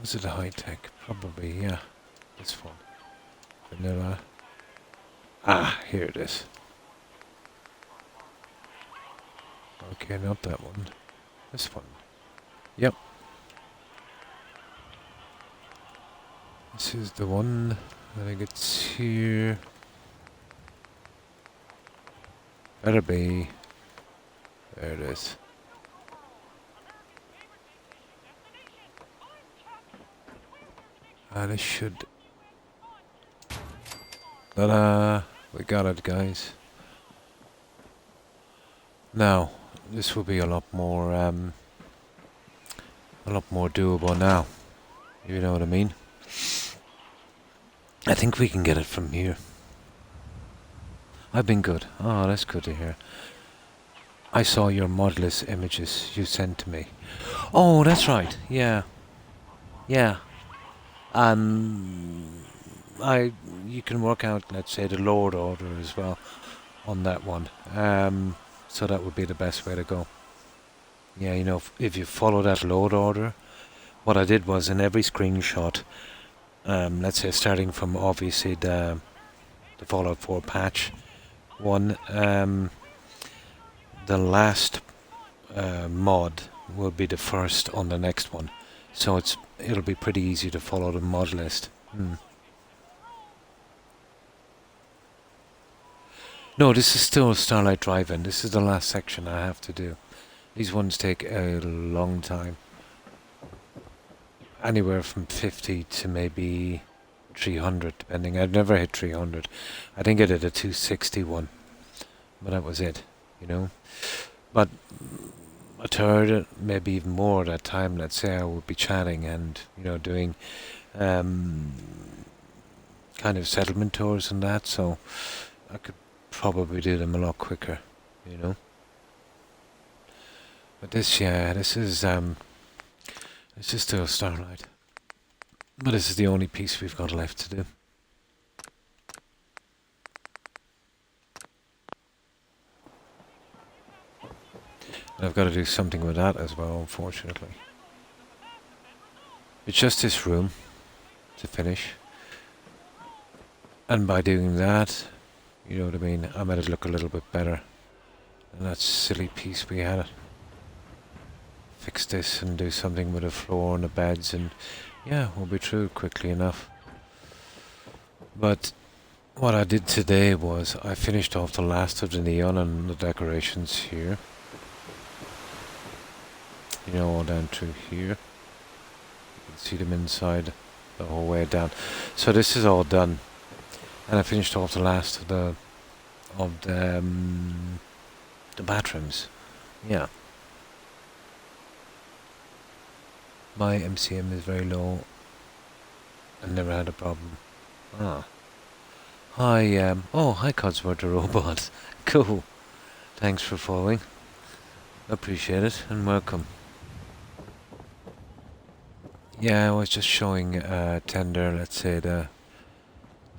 Was it a high tech? Probably, yeah. This one. Vanilla. Ah, here it is. Okay, not that one. This one. Yep. This is the one. I think it's here. Better be. There it is. And it should. Ta-da! We got it, guys. Now, this will be a lot more doable now. You know what I mean? I think we can get it from here. I've been good. Oh, that's good to hear. I saw your modulus images you sent to me. Oh, that's right. Yeah. Yeah. You can work out, let's say, the load order as well on that one. So that would be the best way to go. Yeah, you know, if you follow that load order, what I did was in every screenshot, let's say starting from obviously the Fallout 4 patch one, the last mod will be the first on the next one. So it'll be pretty easy to follow the mod list. No, this is still Starlight Drive-In. This is the last section I have to do. These ones take a long time. Anywhere from 50 to maybe 300, depending. I've never hit 300. I think I did a 260 one. But that was it, you know. But a third, maybe even more at that time, let's say I would be chatting and, you know, doing kind of settlement tours and that, so I could probably do them a lot quicker, you know. But this, yeah, this is still Starlight. But this is the only piece we've got left to do. And I've got to do something with that as well, unfortunately. It's just this room to finish. And by doing that, you know what I mean, I made it look a little bit better. And that silly piece we had. Fix this and do something with the floor and the beds, and yeah, we'll be through quickly enough. But what I did today was I finished off the last of the neon and the decorations here. You know, all down through here. You can see them inside the whole way down. So this is all done. And I finished off the last of the bathrooms. Yeah. My MCM is very low. I never had a problem. Ah. Hi, hi Codsworth the Robot. Cool. Thanks for following. Appreciate it, and welcome. Yeah, I was just showing Tender, let's say the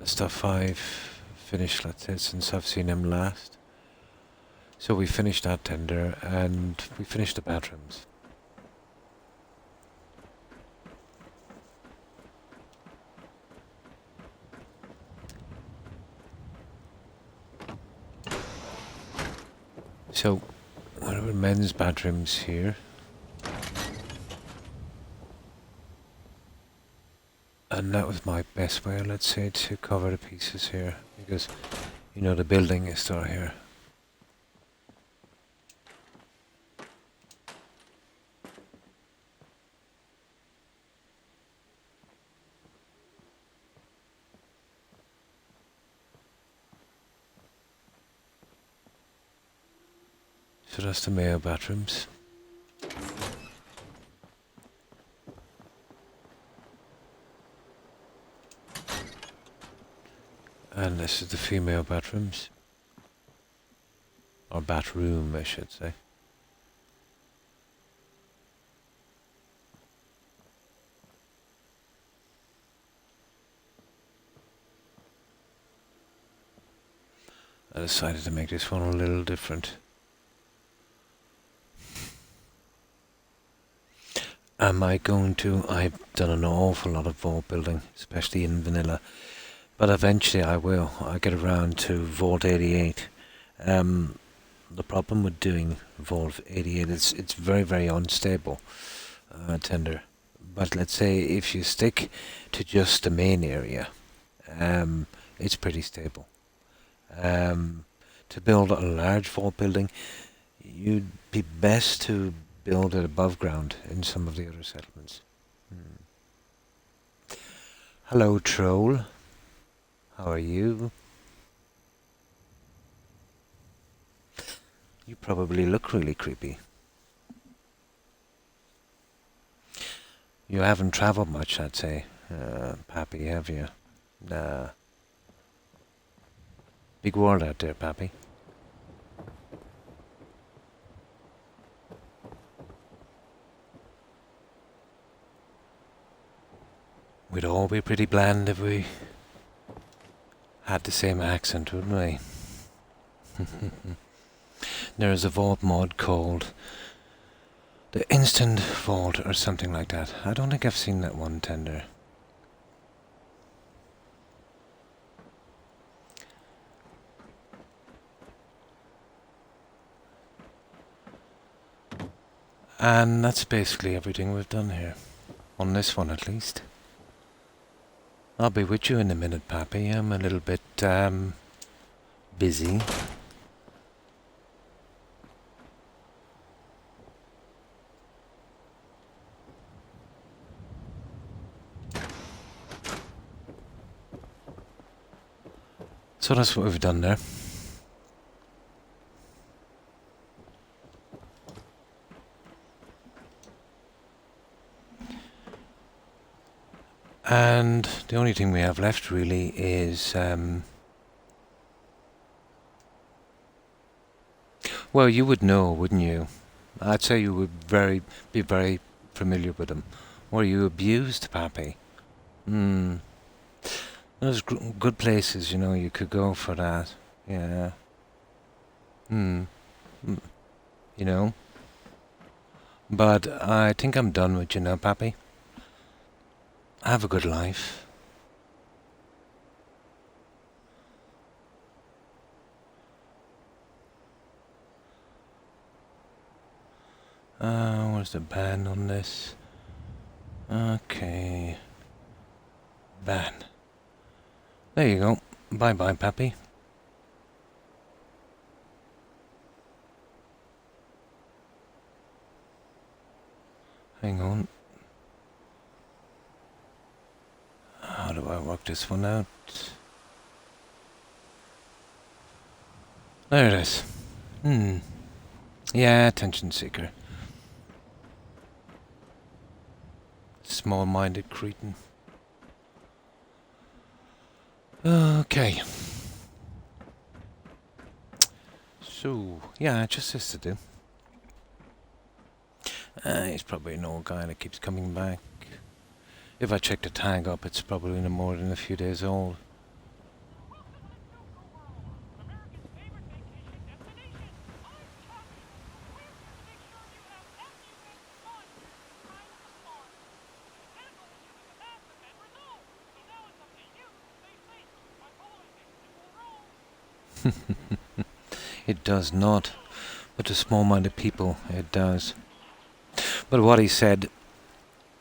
stuff I've finished, let's say, since I've seen him last. So we finished that tender and we finished the bathrooms. So, what are men's bathrooms here? And that was my best way, let's say, to cover the pieces here, because, you know, the building is still here. So that's the male bathrooms. And this is the female bathrooms. Or bathroom, I should say. I decided to make this one a little different. Am I going to? I've done an awful lot of vault building, especially in vanilla. But eventually I will. I get around to Vault 88. The problem with doing Vault 88 is it's very, very unstable, tender. But let's say if you stick to just the main area, it's pretty stable. To build a large vault building, you'd be best to build it above ground in some of the other settlements. Hello, troll. How are you? You probably look really creepy. You haven't travelled much, I'd say, Pappy, have you? Nah. Big world out there, Pappy. We'd all be pretty bland if we had the same accent, wouldn't we? There's a vault mod called the Instant Vault or something like that. I don't think I've seen that one, tender. And that's basically everything we've done here. On this one, at least. I'll be with you in a minute, Pappy. I'm a little bit, busy. So that's what we've done there. And the only thing we have left really is, well, you would know, wouldn't you? I'd say you would be very familiar with them. Were you abused, Pappy? Those good places, you know, you could go for that. Yeah. You know. But I think I'm done with you now, Pappy. Have a good life. Where's the ban on this? Okay. Ban. There you go. Bye-bye, Pappy. Hang on. How do I work this one out? There it is. Yeah, attention seeker. Small-minded cretin. Okay. So, yeah, just this to do. He's probably an old guy that keeps coming back. If I check the tag up, it's probably no more than a few days old. It does not. But to small-minded people, it does. But what he said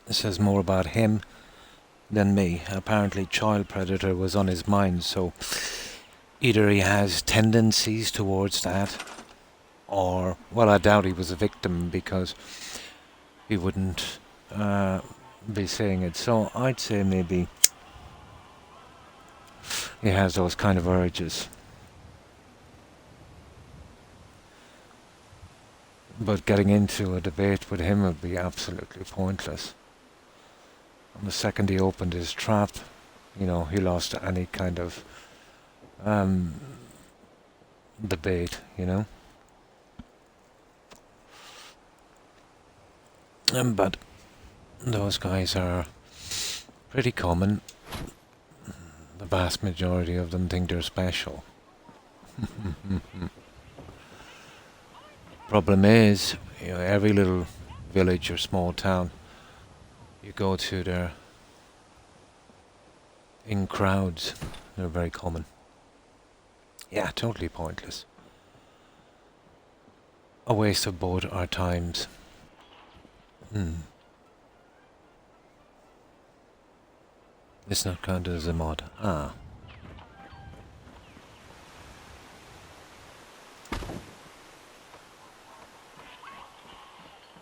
says more about him than me. Apparently child predator was on his mind, so either he has tendencies towards that, or, well, I doubt he was a victim because he wouldn't be saying it. So I'd say maybe he has those kind of urges. But getting into a debate with him would be absolutely pointless. And the second he opened his trap, he lost any kind of debate. But those guys are pretty common. The vast majority of them think they're special. Problem is, every little village or small town you go to, they're in crowds. They're very common. Yeah, totally pointless. A waste of both our times. It's not counted as a mod. Ah.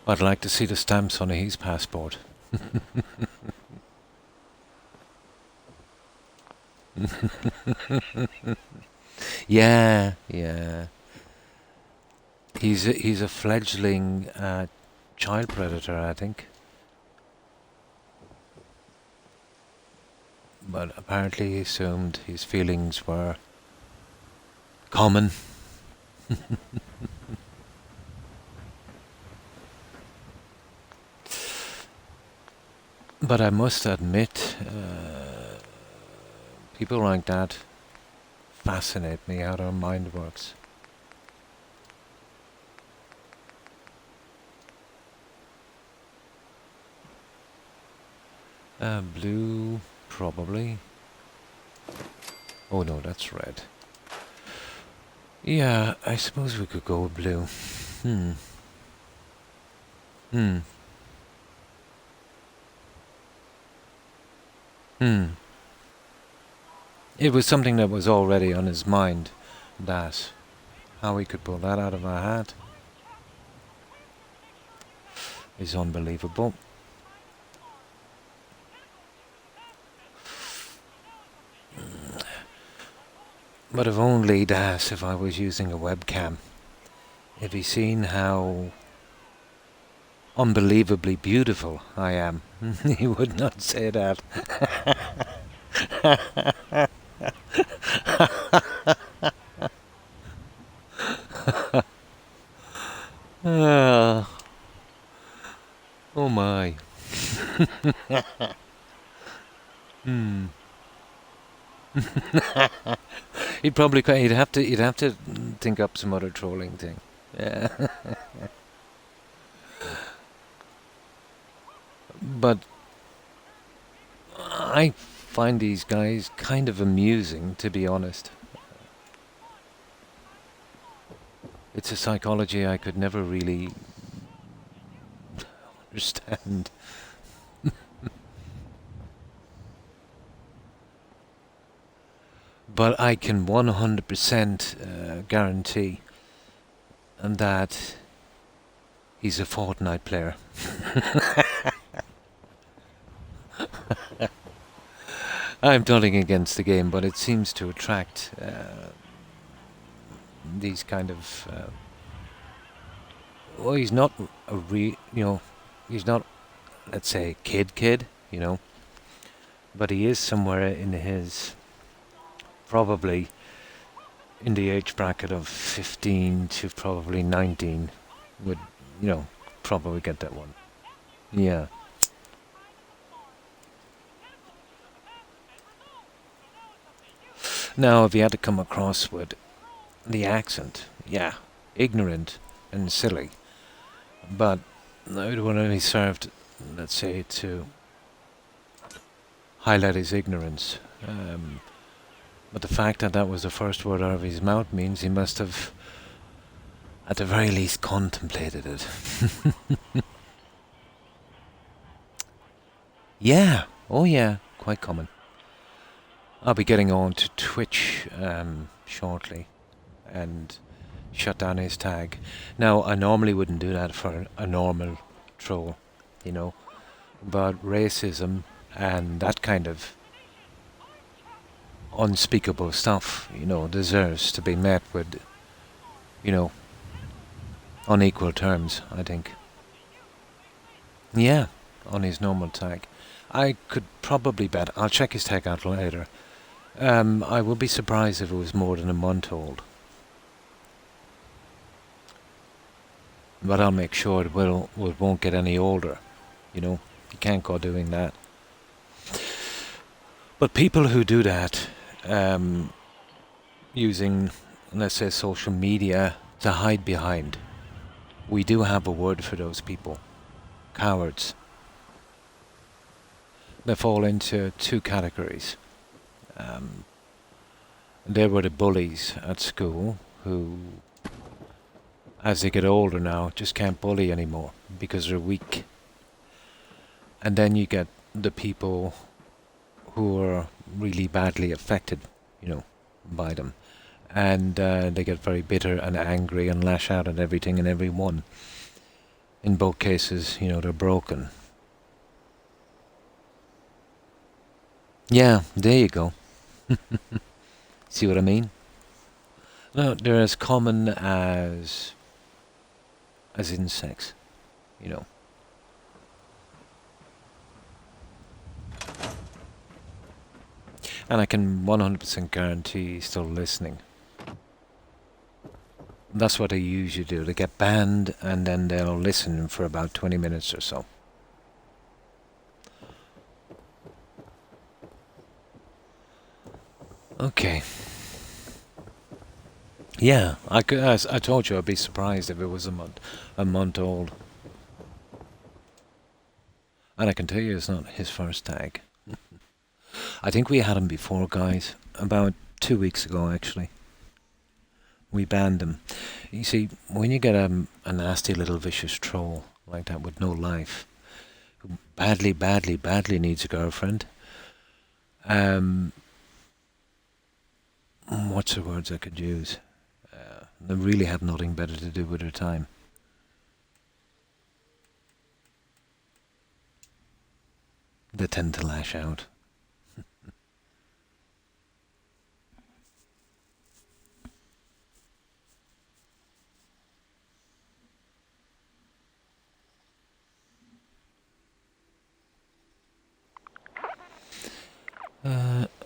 I'd like to see the stamps on his passport. Yeah. He's a fledgling child predator, I think. But apparently he assumed his feelings were common. But I must admit, people like that fascinate me, how their mind works. Blue, probably. Oh no, that's red. Yeah, I suppose we could go with blue. It was something that was already on his mind, that how he could pull that out of our hat is unbelievable. But if only that, if I was using a webcam, if he seen how unbelievably beautiful I am, he would not say that. Oh my. He'd have to think up some other trolling thing. Yeah. But I find these guys kind of amusing, to be honest. It's a psychology I could never really understand. But I can 100% guarantee that he's a Fortnite player. I'm nothing against the game, but it seems to attract these kind of. Well, he's not he's not, let's say, kid, but he is somewhere in his, probably in the age bracket of 15 to probably 19, would, probably get that one. Yeah. Now, if you had to come across with the accent, yeah, ignorant and silly, but it would only served, let's say, to highlight his ignorance. But the fact that that was the first word out of his mouth means he must have, at the very least, contemplated it. Yeah, oh yeah, quite common. I'll be getting on to Twitch shortly and shut down his tag. Now, I normally wouldn't do that for a normal troll, you know, but racism and that kind of unspeakable stuff, you know, deserves to be met with, you know, unequal terms, I think. Yeah, on his normal tag. I could probably bet, I'll check his tag out later. I would be surprised if it was more than a month old. But I'll make sure it won't get any older. You know, you can't go doing that. But people who do that, using, let's say, social media to hide behind, we do have a word for those people. Cowards. They fall into two categories. They were the bullies at school who, as they get older now, just can't bully anymore because they're weak. And then you get the people who are really badly affected, you know, by them. And they get very bitter and angry and lash out at everything and everyone. In both cases, you know, they're broken. Yeah, there you go. See what I mean? No, they're as common as insects, you know. And I can 100% guarantee he's still listening. That's what they usually do. They get banned and then they'll listen for about 20 minutes or so. Okay. Yeah, as I told you, I'd be surprised if it was a month old. And I can tell you it's not his first tag. I think we had him before, guys. About 2 weeks ago, actually. We banned him. You see, when you get a nasty little vicious troll like that with no life, who badly needs a girlfriend, what's the words I could use? They really have nothing better to do with their time. They tend to lash out.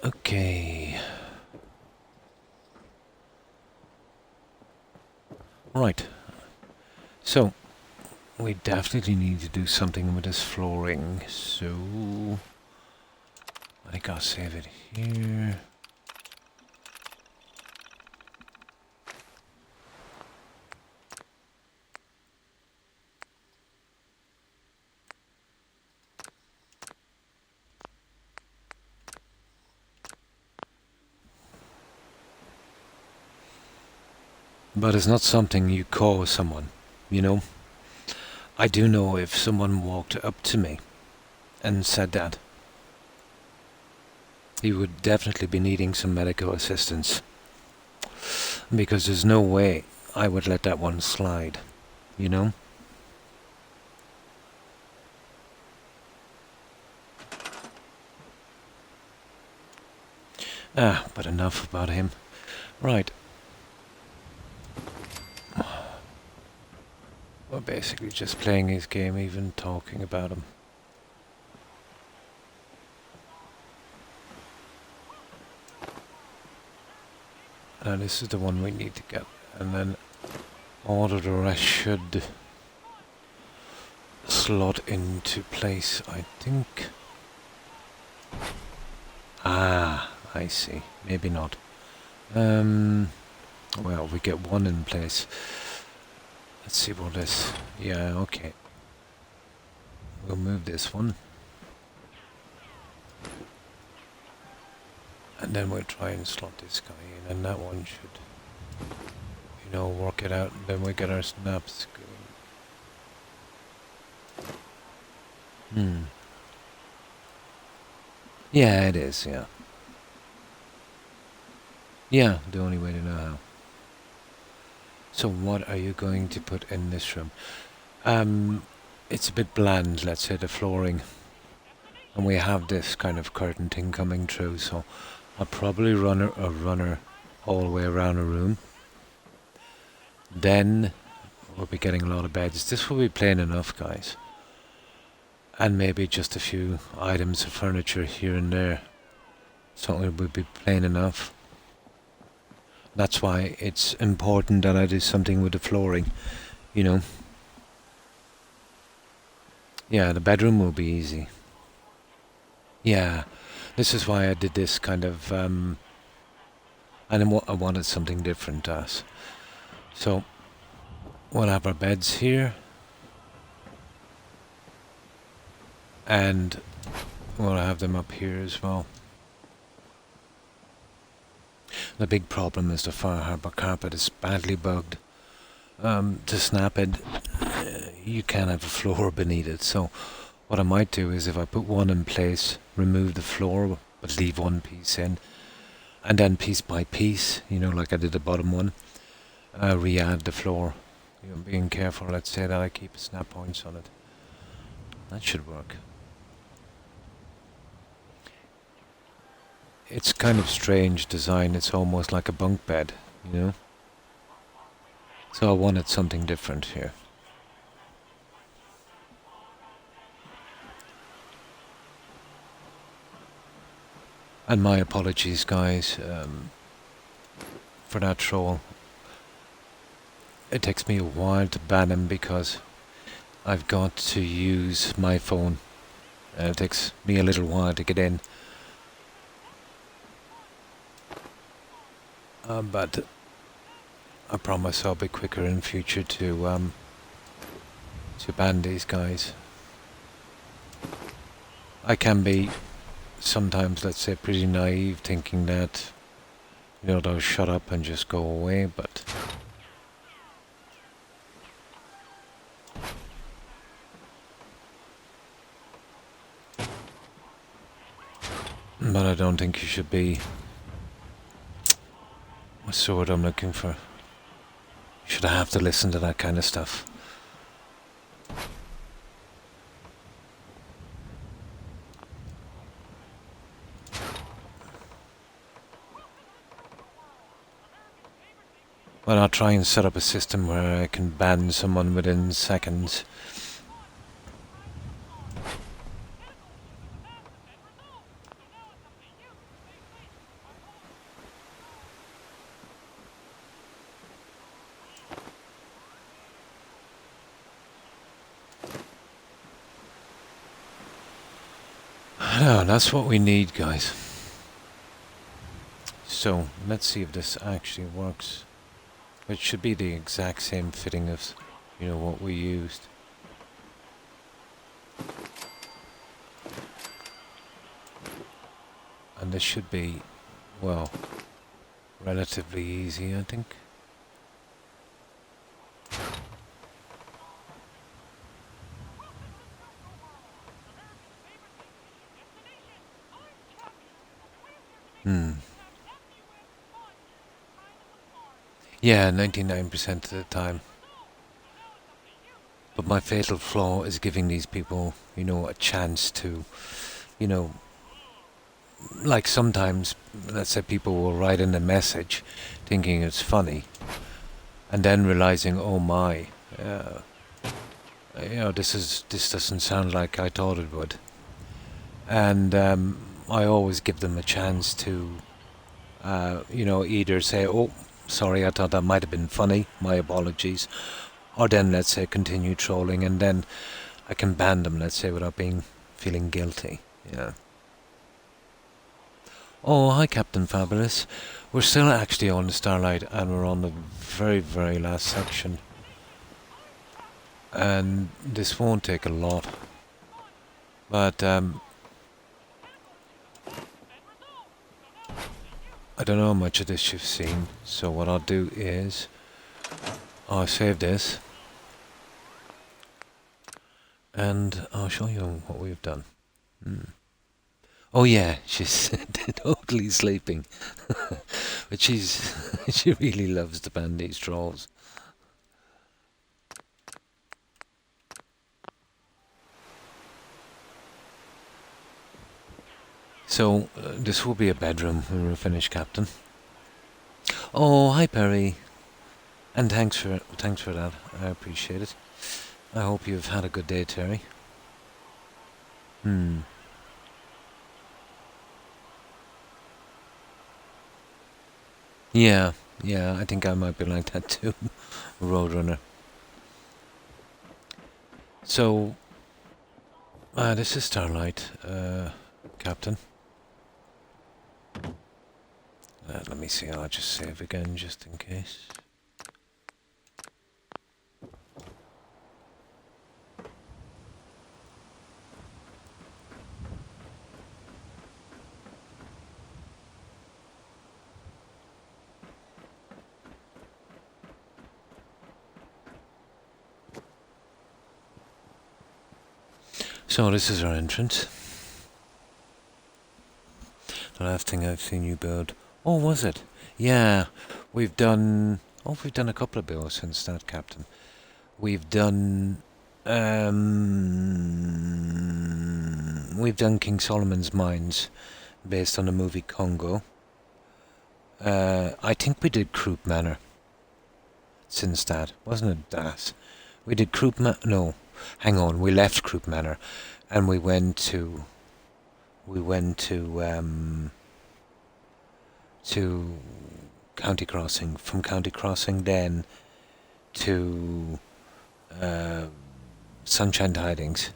Okay. Right. So, we definitely need to do something with this flooring. So, I think I'll save it here. But it's not something you call someone, you know? I do know if someone walked up to me and said that, he would definitely be needing some medical assistance. Because there's no way I would let that one slide, you know? But enough about him. Right. We're basically just playing his game, even talking about him. This is the one we need to get. And then all of the rest should slot into place, I think. I see. Maybe not. Well, we get one in place. Let's see what this... Yeah, okay. We'll move this one. And then we'll try and slot this guy in, and that one should, you know, work it out, and then we get our snaps going. Yeah, it is, yeah. Yeah, the only way to know how. So what are you going to put in this room? It's a bit bland, let's say, the flooring. And we have this kind of curtain thing coming through, so I'll probably run a runner all the way around a room. Then we'll be getting a lot of beds. This will be plain enough, guys. And maybe just a few items of furniture here and there. So it will be plain enough. That's why it's important that I do something with the flooring, you know. Yeah, the bedroom will be easy. Yeah, this is why I did this kind of, and I wanted something different to us. So, we'll have our beds here, and we'll have them up here as well. The big problem is the Far Harbour carpet is badly bugged. To snap it, you can't have a floor beneath it, so what I might do is if I put one in place, remove the floor, but leave one piece in, and then piece by piece, you know, like I did the bottom one, re-add the floor. You know, being careful, let's say that I keep snap points on it. That should work. It's kind of strange design, it's almost like a bunk bed, you know? So I wanted something different here. And my apologies, guys, for that troll. It takes me a while to ban him because I've got to use my phone. It takes me a little while to get in. But I promise I'll be quicker in future to ban these guys. I can be sometimes, let's say, pretty naive, thinking that, you know, they'll shut up and just go away, but I don't think you should be. What's the word I'm looking for? You should have to listen to that kind of stuff. Well, I'll try and set up a system where I can ban someone within seconds. No, that's what we need, guys. So, let's see if this actually works. It should be the exact same fitting as, you know, what we used. And this should be, well, relatively easy, I think. Yeah, 99% of the time. But my fatal flaw is giving these people, you know, a chance to, you know, like sometimes, let's say people will write in a message thinking it's funny, and then realizing, oh my, you know, this doesn't sound like I thought it would. And I always give them a chance to, you know, either say, oh, sorry, I thought that might have been funny, my apologies, or then, let's say, continue trolling, and then I can ban them, let's say, without feeling guilty. Yeah. Oh, hi, Captain Fabulous. We're still actually on the Starlight, and we're on the very, very last section. And this won't take a lot. But, I don't know how much of this you've seen, so what I'll do is I'll save this and I'll show you what we've done. Oh yeah, she's totally sleeping. But she really loves to ban these trolls. So this will be a bedroom when we're finished, Captain. Oh, hi Perry, and thanks for that. I appreciate it. I hope you've had a good day, Terry. Yeah, yeah, I think I might be like that too, Roadrunner. So, this is Starlight, Captain. Let me see, I'll just save again just in case. So this is our entrance. The last thing I've seen you build. Oh, was it? Yeah, we've done a couple of builds since that, Captain. We've done King Solomon's Mines, based on the movie Congo. I think we did Croup Manor since that, wasn't it, Das? We did Croup Manor. No, hang on. We left Croup Manor, and we went to County Crossing. From County Crossing, then to Sunshine Tidings,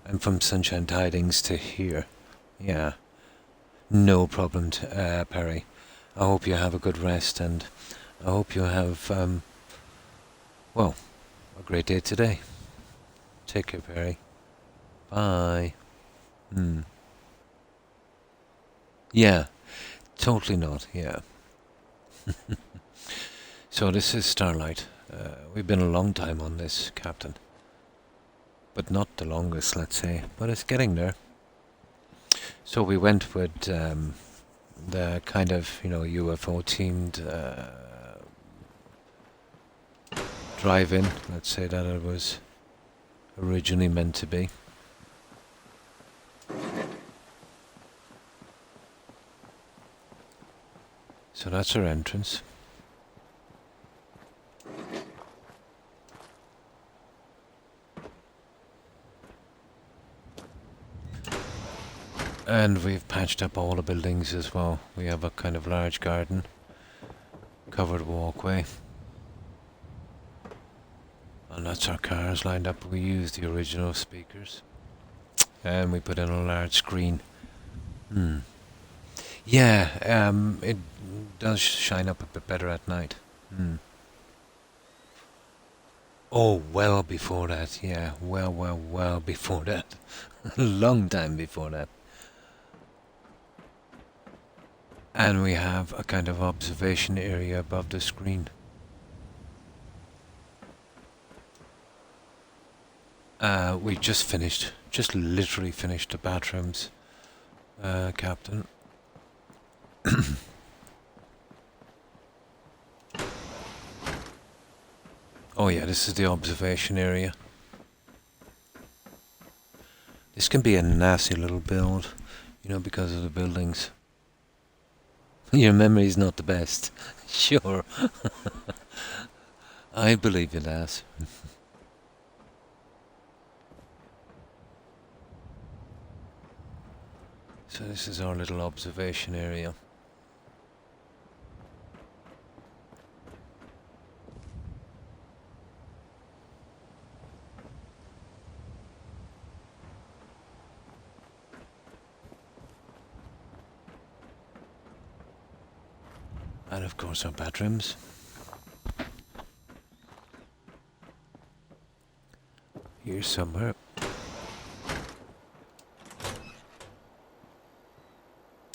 and from Sunshine Tidings to here. Yeah, no problem, Perry. I hope you have a good rest, and I hope you have well, a great day today. Take care, Perry. Bye. Yeah, totally not. Yeah. So this is Starlight. We've been a long time on this, Captain. But not the longest, let's say. But it's getting there. So we went with the kind of, UFO themed drive-in. Let's say that it was originally meant to be. So that's our entrance. And we've patched up all the buildings as well. We have a kind of large garden, covered walkway. And that's our cars lined up. We used the original speakers. And we put in a large screen. Yeah, it does shine up a bit better at night. Oh, well before that, yeah. Well before that. A long time before that. And we have a kind of observation area above the screen. We just literally finished the bathrooms, Captain. Oh yeah, this is the observation area. This can be a nasty little build, because of the buildings. Your memory's not the best. Sure. I believe it as. So this is our little observation area. And of course our bathrooms. Here somewhere.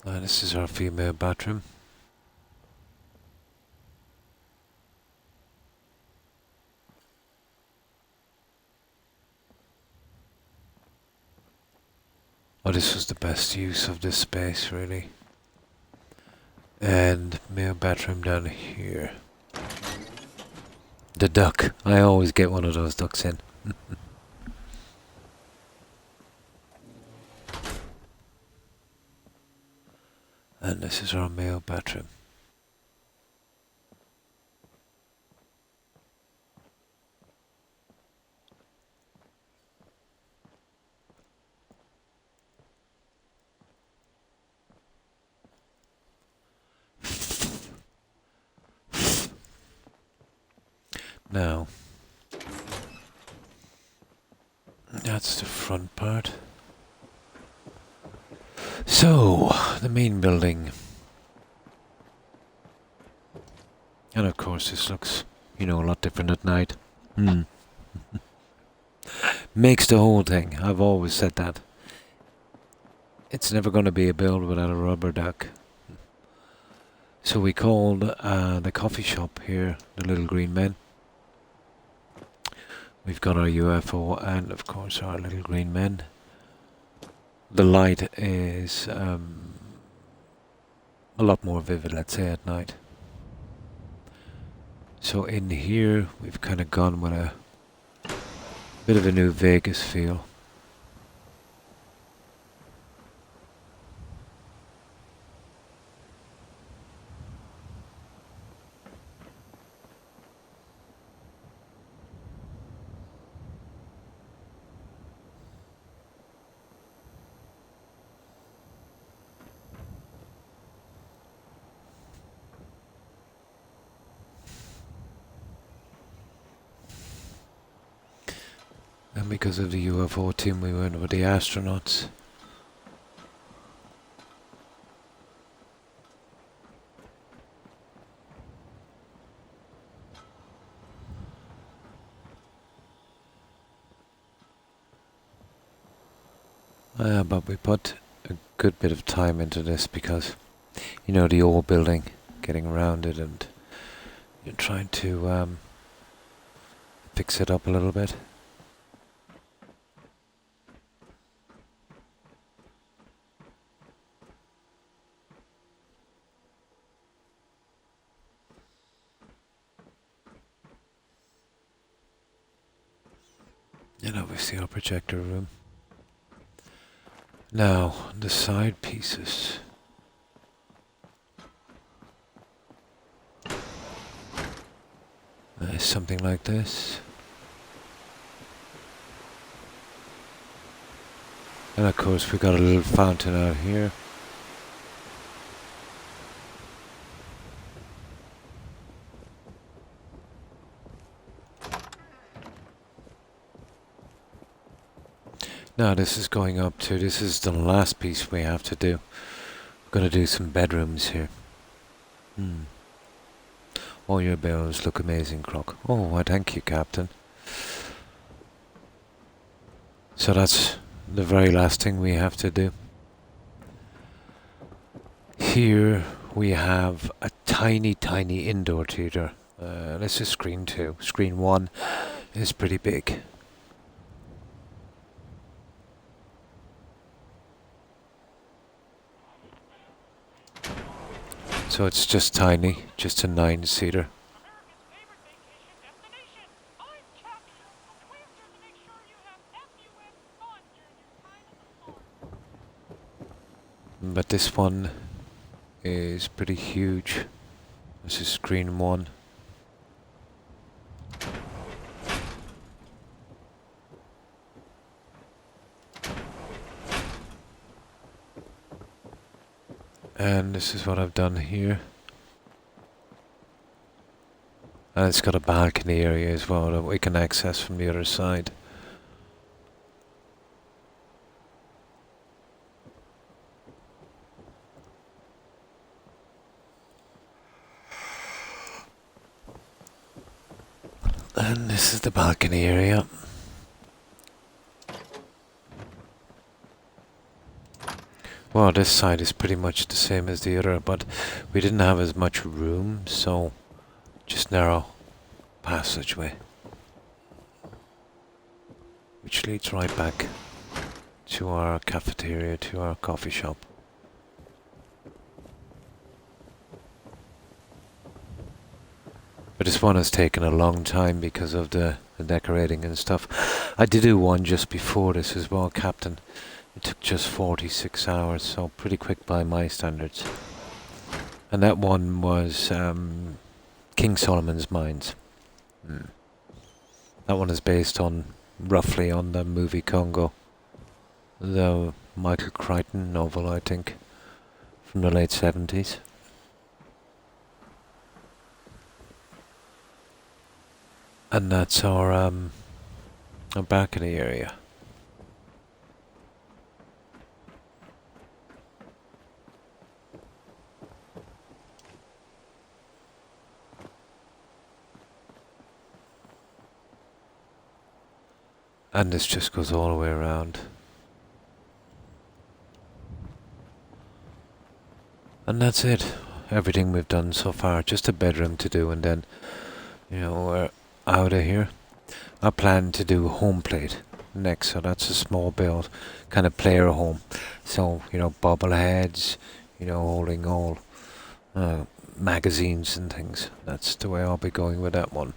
This is our female bathroom. Oh, this was the best use of this space, really. And male bathroom down here. The duck. I always get one of those ducks in. And this is our male bathroom. Now, that's the front part. So, the main building. And of course this looks, a lot different at night. Makes the whole thing. I've always said that. It's never going to be a build without a rubber duck. So we called the coffee shop here the Little Green Men. We've got our UFO and of course our Little Green Men. The light is a lot more vivid, let's say, at night. So in here we've kind of gone with a bit of a new Vegas feel. And because of the UFO team, we went with the astronauts. But we put a good bit of time into this because, the old building, getting around it and trying to fix it up a little bit. And obviously our projector room. Now, the side pieces. Something like this. And of course we got a little fountain out here. Now this is going up to, this is the last piece we have to do. We're going to do some bedrooms here. All your bedrooms look amazing, Croc. Oh, why thank you, Captain. So that's the very last thing we have to do. Here we have a tiny, tiny indoor theater. This is screen 2. Screen 1 is pretty big. So it's just tiny, just a 9-seater. But this one is pretty huge. This is screen 1. And this is what I've done here. And it's got a balcony area as well that we can access from the other side. And this is the balcony area. Well, this side is pretty much the same as the other, but we didn't have as much room, so just narrow passageway, which leads right back to our cafeteria, to our coffee shop. But this one has taken a long time because of the decorating and stuff. I did do one just before this as well, Captain. It took just 46 hours, so pretty quick by my standards. And that one was King Solomon's Mines. That one is based on, roughly, on the movie Congo. The Michael Crichton novel, I think, from the late 70s. And that's our balcony area. And this just goes all the way around. And that's it. Everything we've done so far. Just a bedroom to do, and then, you know, we're out of here. I plan to do home plate next, so that's a small build, kind of player home. So, you know, bobbleheads, you know, holding all magazines and things. That's the way I'll be going with that one.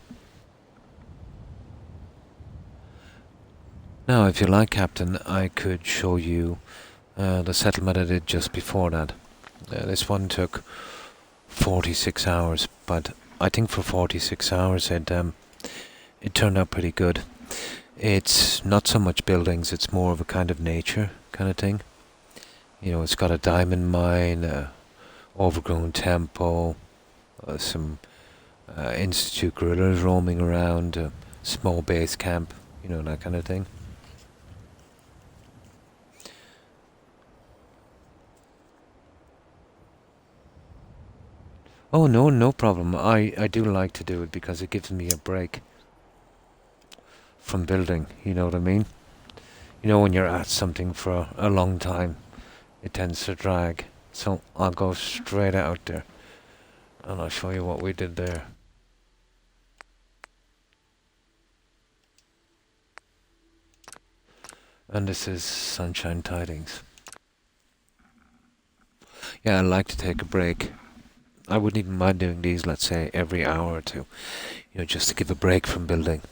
Now, if you like, Captain, I could show you the settlement I did just before that. This one took 46 hours, but I think for 46 hours it turned out pretty good. It's not so much buildings, it's more of a kind of nature kind of thing. You know, it's got a diamond mine, a overgrown temple, some institute guerrillas roaming around, a small base camp, you know, that kind of thing. Oh no, no problem. I do like to do it because it gives me a break from building, you know what I mean? You know, when you're at something for a long time, it tends to drag. So I'll go straight out there and I'll show you what we did there. And this is Sunshine Tidings. Yeah, I like to take a break. I wouldn't even mind doing these, let's say, every hour or two. You know, just to give a break from building.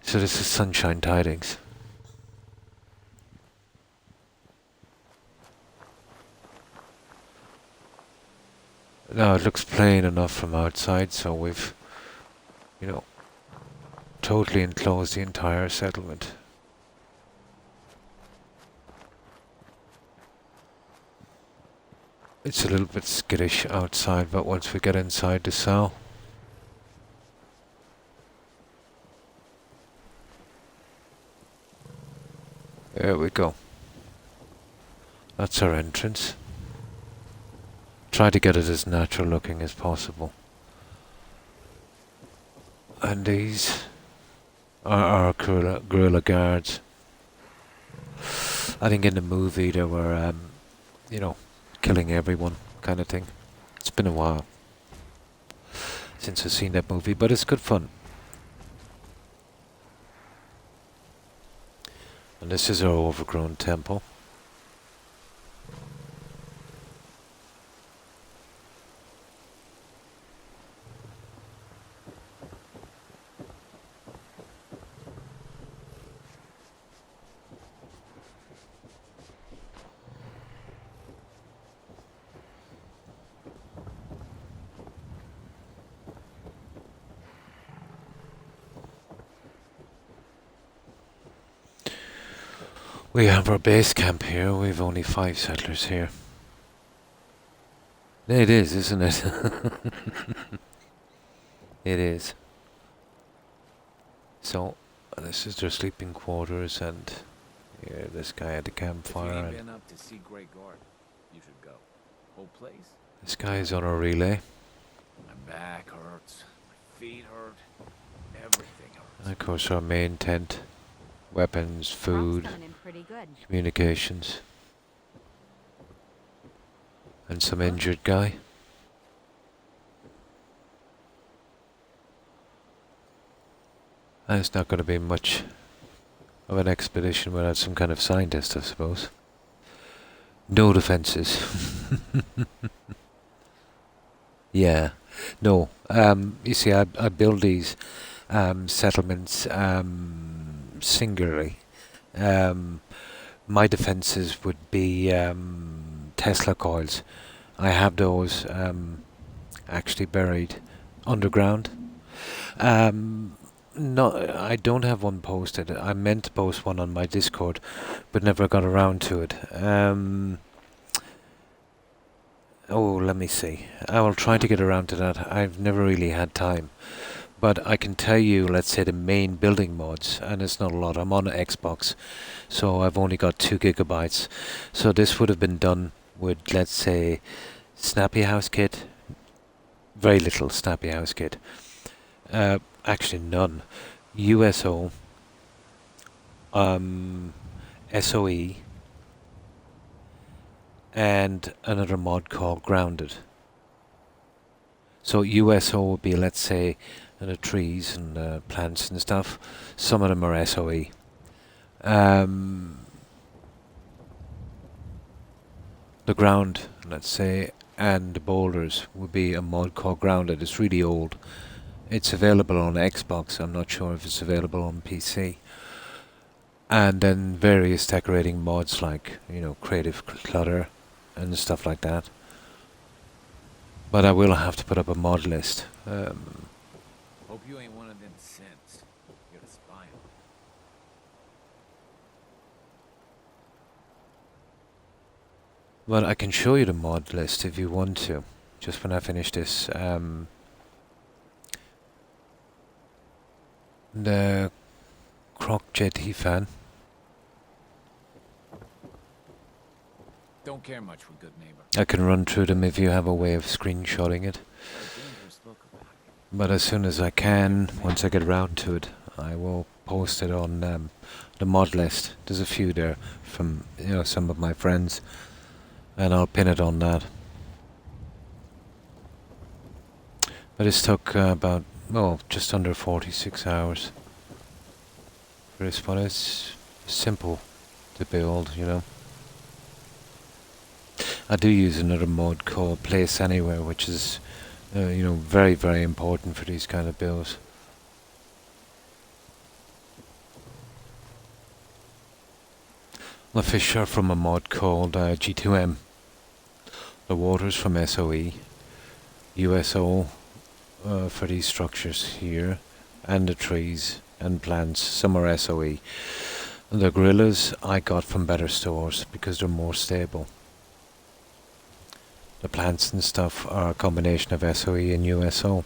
So this is Sunshine Tidings. Now it looks plain enough from outside, so we've, you know, totally enclosed the entire settlement. It's a little bit skittish outside, but once we get inside the cell, there we go. That's our entrance. Try to get it as natural looking as possible. And these are our guerrilla guards. I think in the movie they were, you know, killing everyone kind of thing. It's been a while since I've seen that movie, but it's good fun. And this is our overgrown temple. We have our base camp here. We've only 5 settlers here. It is, isn't it? It is. So, this is their sleeping quarters, and yeah, this guy at the campfire. If you ain't been up to see Great Guard, you should go. Whole place? This guy is on a relay. My back hurts, my feet hurt, everything hurts. And of course, our main tent. Weapons, food, communications. And some injured guy. And it's not going to be much of an expedition without some kind of scientist, I suppose. No defences. Yeah. No. You see, I build these settlements singularly. My defences would be Tesla coils. I have those actually buried underground. No, I don't have one posted. I meant to post one on my Discord, but never got around to it. Oh, let me see. I will try to get around to that. I've never really had time. But I can tell you, let's say, the main building mods, and it's not a lot. I'm on Xbox, so I've only got 2 gigabytes. So this would have been done with, let's say, Snappy House Kit. Very little Snappy House Kit. Actually, none. USO. SOE. And another mod called Grounded. So USO would be, let's say, the trees and plants and stuff. Some of them are SOE. The ground, let's say, and the boulders would be a mod called Grounded. It's really old. It's available on Xbox. I'm not sure if it's available on PC. And then various decorating mods like, Creative Clutter and stuff like that. But I will have to put up a mod list. Hope you ain't one of them synths. You're a spy on me. Well, I can show you the mod list if you want to. Just when I finish this. The Croc JT fan. Don't care much for good neighbor. I can run through them if you have a way of screenshotting it. Dangerous look about you. But as soon as I can, once I get around to it, I will post it on the mod list. There's a few there from some of my friends, and I'll pin it on that. But this took about just under 46 hours for this one. It's simple to build, I do use another mod called Place Anywhere, which is very, very important for these kind of builds. The fish are from a mod called G2M. The water's from SOE. USO for these structures here. And the trees and plants. Some are SOE. The gorillas I got from better stores because they're more stable. The plants and stuff are a combination of SOE and USO.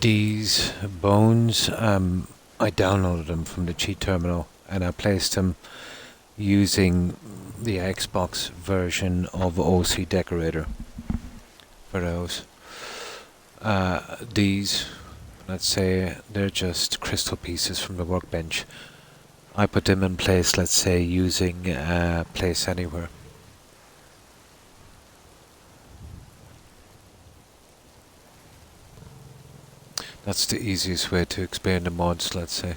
These bones, I downloaded them from the cheat terminal and I placed them using the Xbox version of OC Decorator for those. These, let's say, they're just crystal pieces from the workbench. I put them in place, let's say, using Place Anywhere. That's the easiest way to explain the mods, let's say.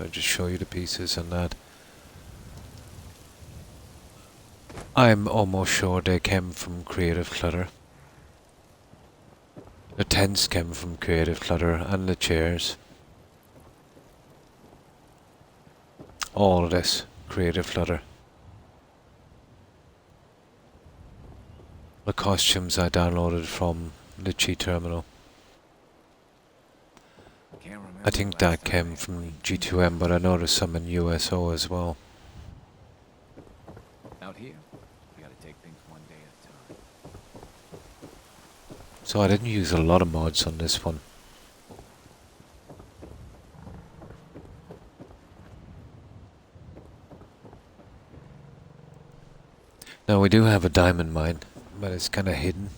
Just show you the pieces and that. I'm almost sure they came from Creative Clutter. The tents came from Creative Clutter and the chairs. All of this, Creative Clutter. The costumes I downloaded from the cheat terminal. I think that came from G2M, but I know there's some in USO as well. Out here, we gotta take things one day at a time. So I didn't use a lot of mods on this one. Now we do have a diamond mine, but it's kind of hidden,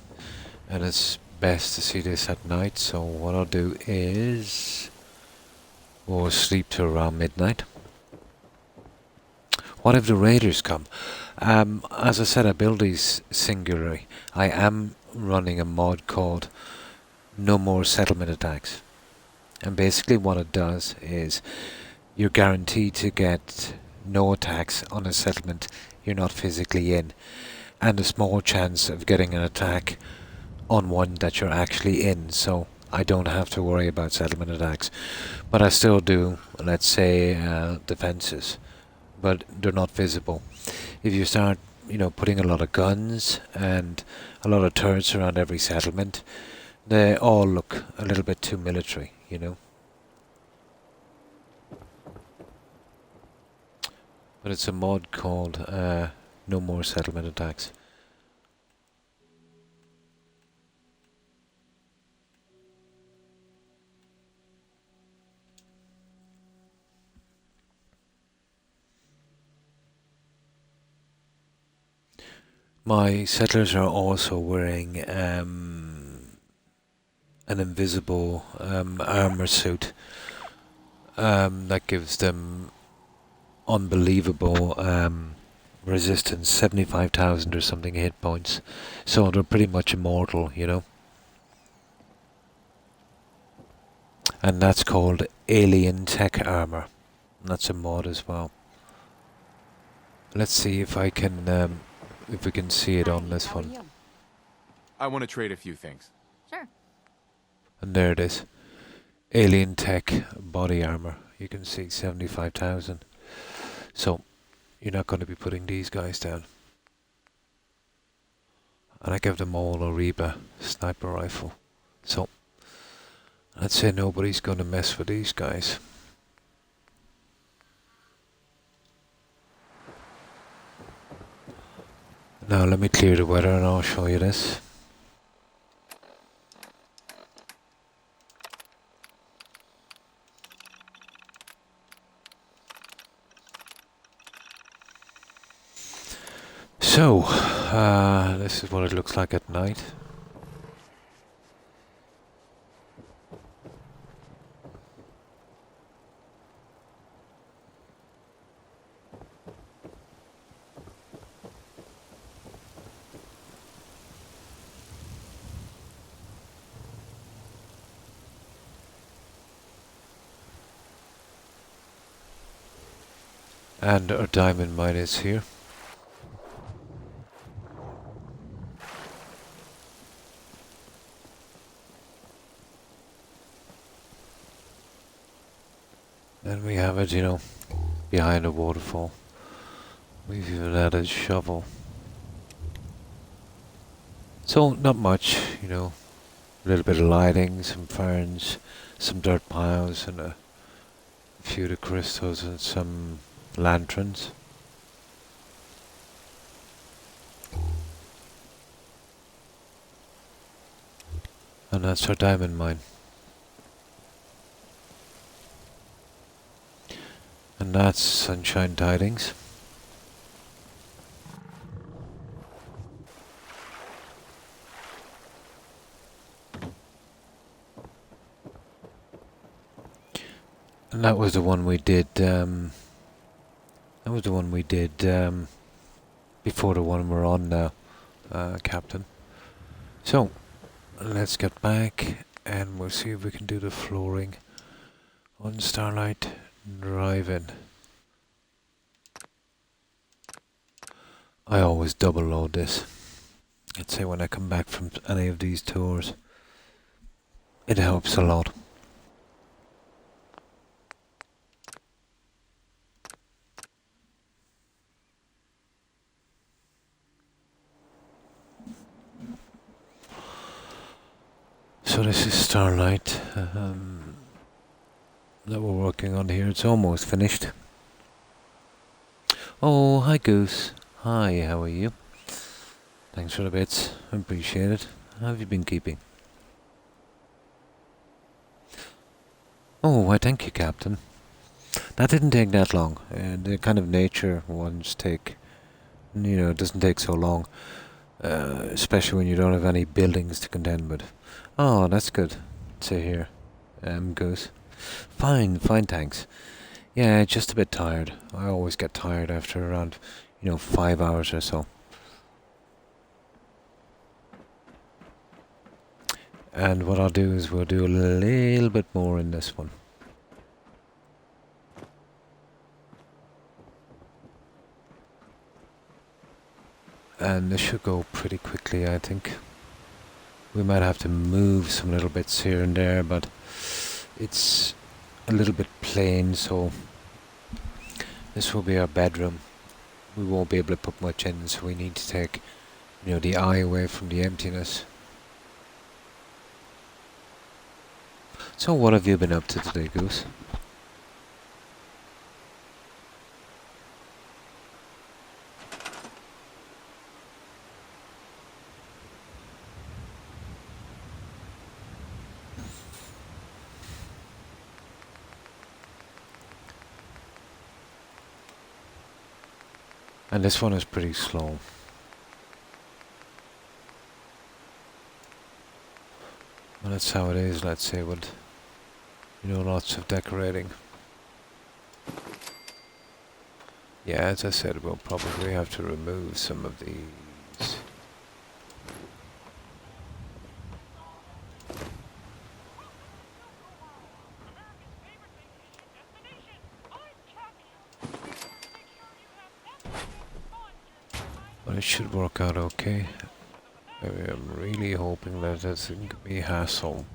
and it's best to see this at night. So what I'll do is we'll sleep till around midnight. What if the raiders come? As I said, I build these singularly. I am running a mod called No More Settlement Attacks. And basically what it does is you're guaranteed to get no attacks on a settlement you're not physically in, and a small chance of getting an attack on one that you're actually in, so I don't have to worry about settlement attacks. But I still do, let's say, defenses, but they're not visible. If you start, putting a lot of guns and a lot of turrets around every settlement, they all look a little bit too military. But it's a mod called No More Settlement Attacks. My settlers are also wearing an invisible armor suit that gives them unbelievable resistance, 75,000 or something hit points. So they're pretty much immortal. And that's called Alien Tech Armor. And that's a mod as well. Let's see if I can, if we can see it on this one. I want to trade a few things. Sure. And there it is. Alien Tech Body Armor. You can see 75,000. So, you're not going to be putting these guys down. And I give them all a Reba sniper rifle. So, let's say nobody's going to mess with these guys. Now let me clear the weather and I'll show you this. So, this is what it looks like at night. And our diamond mine is here. And we have it, behind a waterfall. We've even added a shovel. So, not much, a little bit of lighting, some ferns, some dirt piles, and a few of the crystals and some lanterns. And that's our diamond mine. And that's Sunshine Tidings. And that was the one we did, before the one we're on now, Captain. So, let's get back and we'll see if we can do the flooring on Starlight Drive-In. I always double load this. Let's say when I come back from any of these tours. It helps a lot. So this is Starlight that we're working on here. It's almost finished. Oh, hi Goose. Hi, how are you? Thanks for the bits. I appreciate it. How have you been keeping? Oh, why thank you, Captain. That didn't take that long. The kind of nature ones take, it doesn't take so long. Especially when you don't have any buildings to contend with. Oh, that's good to hear, Goose. Fine, thanks. Yeah, just a bit tired. I always get tired after around, 5 hours or so. And what I'll do is we'll do a little bit more in this one. And this should go pretty quickly, I think. We might have to move some little bits here and there, but it's a little bit plain, so this will be our bedroom. We won't be able to put much in, so we need to take, you know, the eye away from the emptiness. So what have you been up to today, Goose? And this one is pretty slow. Well, that's how it is, let's say, with, you know, lots of decorating. Yeah, as I said, we'll probably have to remove some of these. But it should work out okay. I'm really hoping that it doesn't be a hassle.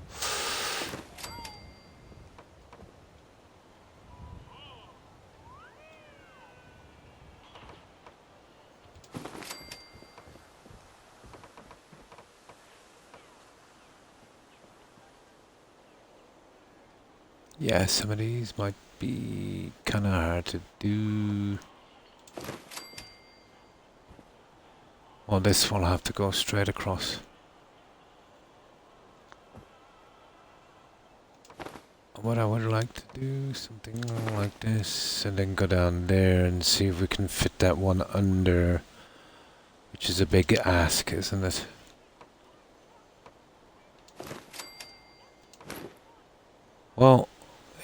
Yeah, some of these might be kind of hard to do. Well, this will have to go straight across. What I would like to do, something like this, and then go down there and see if we can fit that one under, which is a big ask, isn't it? Well,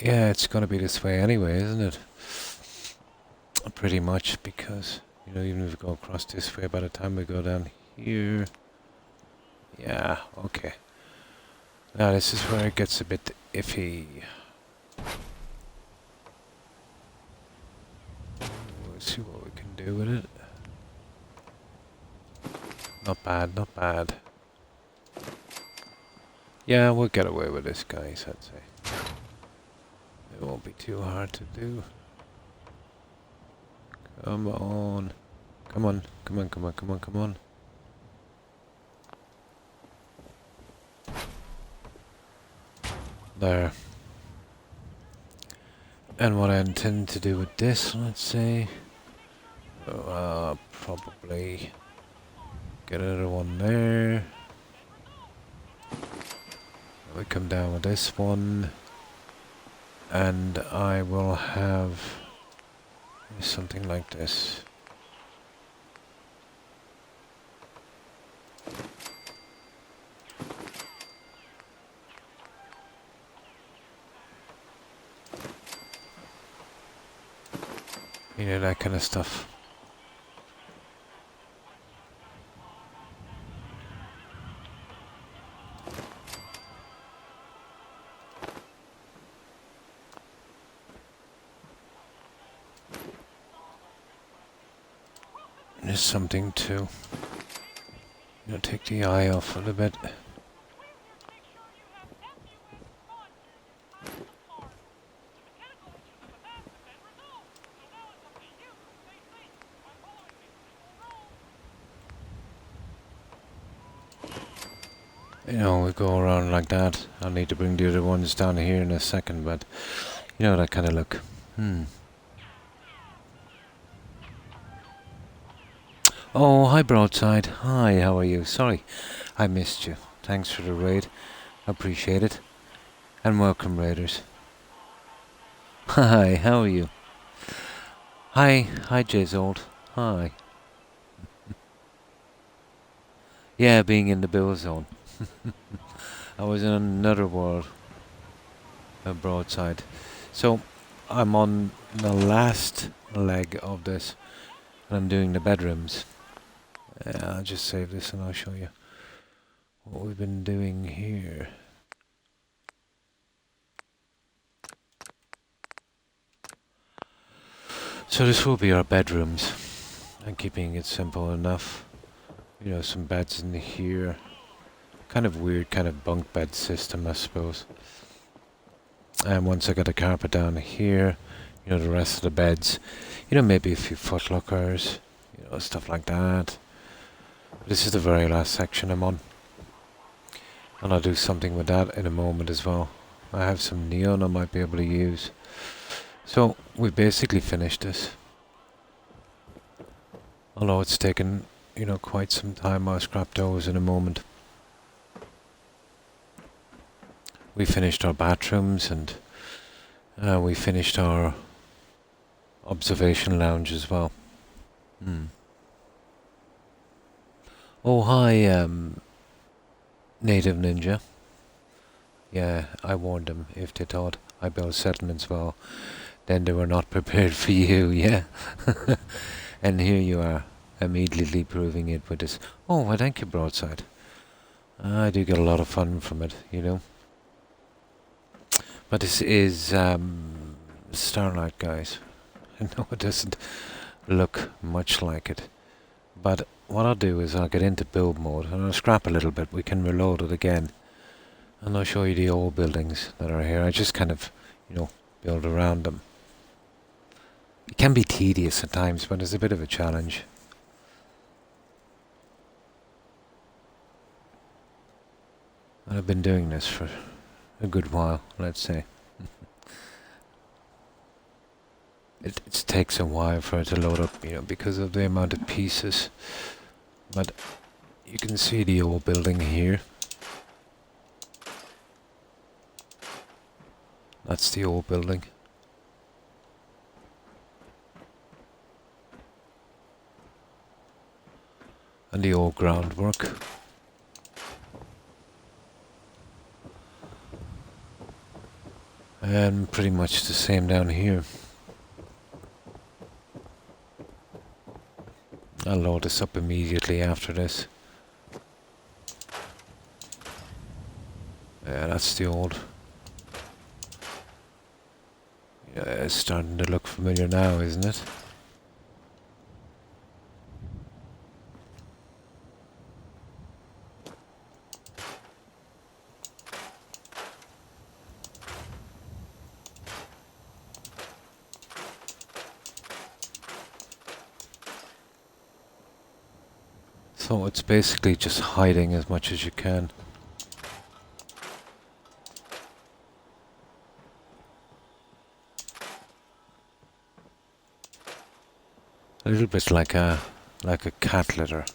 yeah, it's gonna be this way anyway, isn't it? Pretty much, because, you know, even if we go across this way, by the time we go down here... Yeah, okay. Now this is where it gets a bit iffy. We'll see what we can do with it. Not bad, not bad. Yeah, we'll get away with this, guys, I'd say. It won't be too hard to do. Come on. Come on, come on, come on, come on, come on. There. And what I intend to do with this, let's say, probably get another one there. We come down with this one, and I will have something like this. You know, that kind of stuff. There's something to, you know, take the eye off a little bit. You know, we go around like that. I'll need to bring the other ones down here in a second, but you know that kind of look. Oh, hi Broadside. Hi, how are you? Sorry, I missed you. Thanks for the raid. Appreciate it. And welcome, raiders. Hi, how are you? Hi, Jayzold. Hi. Yeah, being in the Bill Zone. I was in another world. A Broadside. So, I'm on the last leg of this. And I'm doing the bedrooms. I'll just save this and I'll show you what we've been doing here. So this will be our bedrooms. I'm keeping it simple enough. You know, some beds in here. Kind of weird, kind of bunk bed system, I suppose. And once I got a carpet down here, you know, the rest of the beds, you know, maybe a few footlookers, you know, stuff like that. This is the very last section I'm on. And I'll do something with that in a moment as well. I have some neon I might be able to use. So, we've basically finished this. Although it's taken, you know, quite some time. I'll scrap those in a moment. We finished our bathrooms and we finished our observation lounge as well. Oh, hi, Native Ninja. Yeah, I warned them if they thought I built settlements well, then they were not prepared for you, yeah. And here you are, immediately proving it with this. Oh, well, thank you, Broadside. I do get a lot of fun from it, you know. But this is Starlight, guys. I know it doesn't look much like it. But what I'll do is I'll get into build mode and I'll scrap a little bit. We can reload it again. And I'll show you the old buildings that are here. I just kind of, you know, build around them. It can be tedious at times, but it's a bit of a challenge. And I've been doing this for a good while, let's say. It takes a while for it to load up, you know, because of the amount of pieces. But you can see the old building here. That's the old building. And the old groundwork. And pretty much the same down here. I'll load this up immediately after this. Yeah, that's the old. Yeah, it's starting to look familiar now, isn't it? So it's basically just hiding as much as you can. A little bit like a cat litter.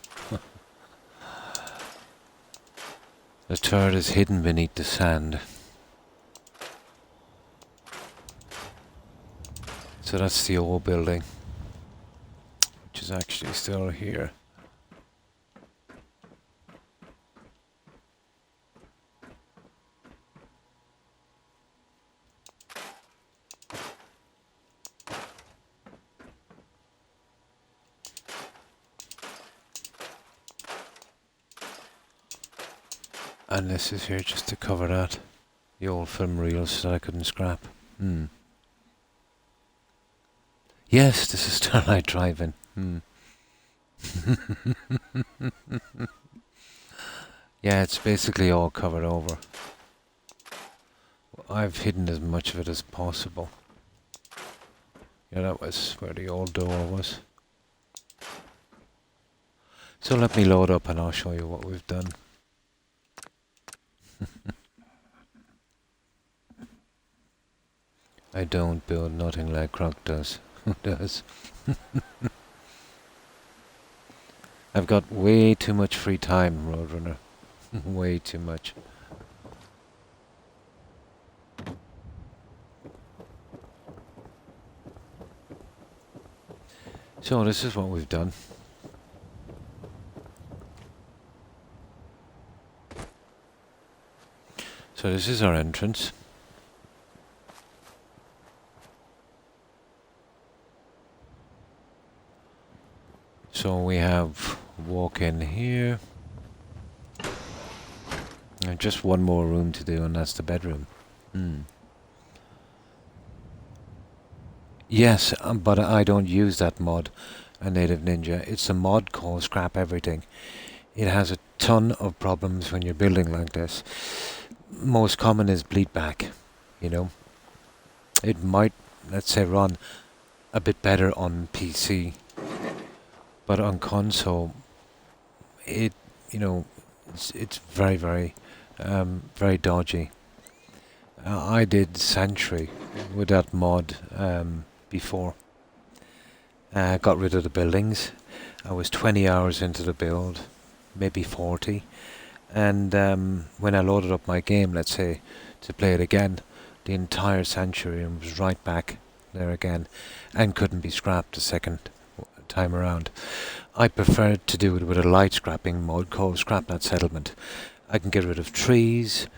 The turret is hidden beneath the sand. So that's the old building, which is actually still here. And this is here just to cover that. The old film reels that I couldn't scrap. Yes, this is Starlight Drive-In. Yeah, it's basically all covered over. I've hidden as much of it as possible. Yeah, that was where the old door was. So let me load up and I'll show you what we've done. I don't build nothing like Croc does. Who does? I've got way too much free time, Roadrunner. Way too much. So this is what we've done. So this is our entrance. So we have walk in here. Just one more room to do, and that's the bedroom. Yes, but I don't use that mod, a Native Ninja. It's a mod called Scrap Everything. It has a ton of problems when you're building like this. Most common is bleed back, you know. It might, let's say, run a bit better on PC, but on console, it, it's very, very, very dodgy. I did Sentry with that mod before. Got rid of the buildings. I was 20 hours into the build, maybe 40. And when I loaded up my game, let's say, to play it again, the entire sanctuary was right back there again and couldn't be scrapped a second time around. I preferred to do it with a light scrapping mode called Scrap That Settlement. I can get rid of trees,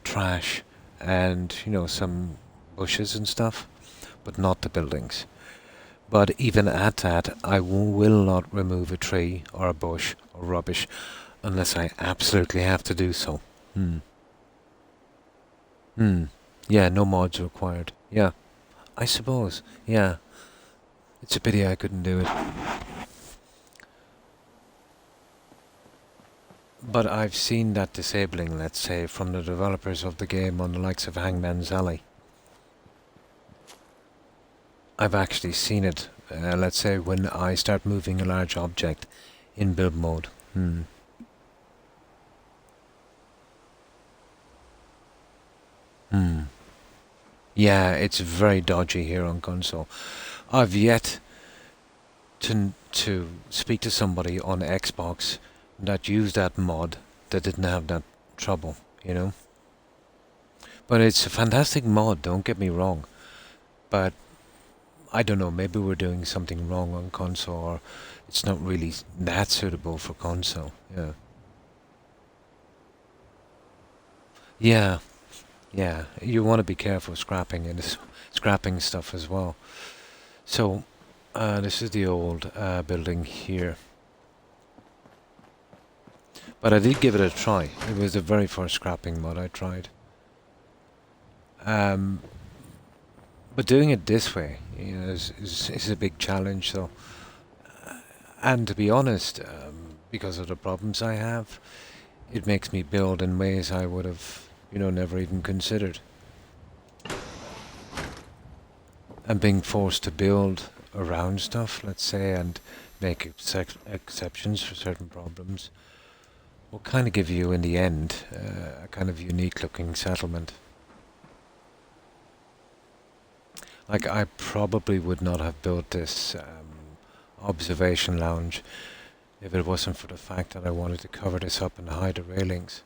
trash, and, some bushes and stuff, but not the buildings. But even at that, I will not remove a tree or a bush or rubbish unless I absolutely have to do so. Yeah, no mods required. Yeah, I suppose. Yeah. It's a pity I couldn't do it. But I've seen that disabling, let's say, from the developers of the game on the likes of Hangman's Alley. I've actually seen it, let's say, when I start moving a large object in build mode. Yeah, it's very dodgy here on console. I've yet to speak to somebody on Xbox that used that mod that didn't have that trouble, But it's a fantastic mod, don't get me wrong. But I don't know, maybe we're doing something wrong on console, or it's not really that suitable for console. Yeah. Yeah. Yeah. You want to be careful scrapping and scrapping stuff as well. So, this is the old building here. But I did give it a try. It was the very first scrapping mod I tried. But doing it this way, is a big challenge. So, and to be honest, because of the problems I have, it makes me build in ways I would have, never even considered. And being forced to build around stuff, let's say, and make exceptions for certain problems, will kind of give you, in the end, a kind of unique-looking settlement. Like, I probably would not have built this observation lounge if it wasn't for the fact that I wanted to cover this up and hide the railings.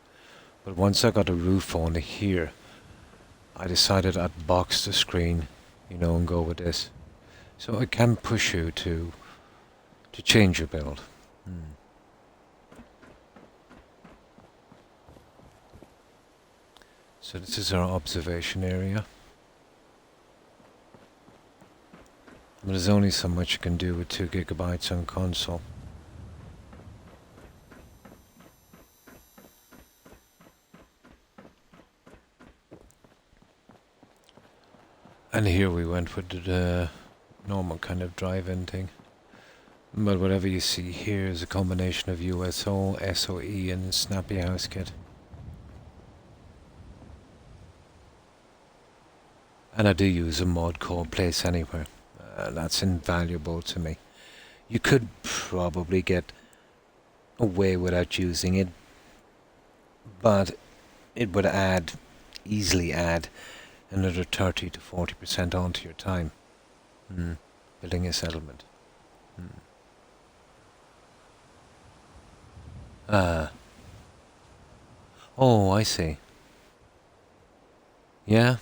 But once I got a roof on here, I decided I'd box the screen, and go with this. So it can push you to change your build. So this is our observation area. But there's only so much you can do with 2 gigabytes on console. And here we went with the normal kind of drive-in thing. But whatever you see here is a combination of USO, SOE and Snappy House Kit. And I do use a mod called Place Anywhere. That's invaluable to me. You could probably get away without using it, but it would easily add another 30 to 40% onto your time building a settlement. Oh, I see. Yeah?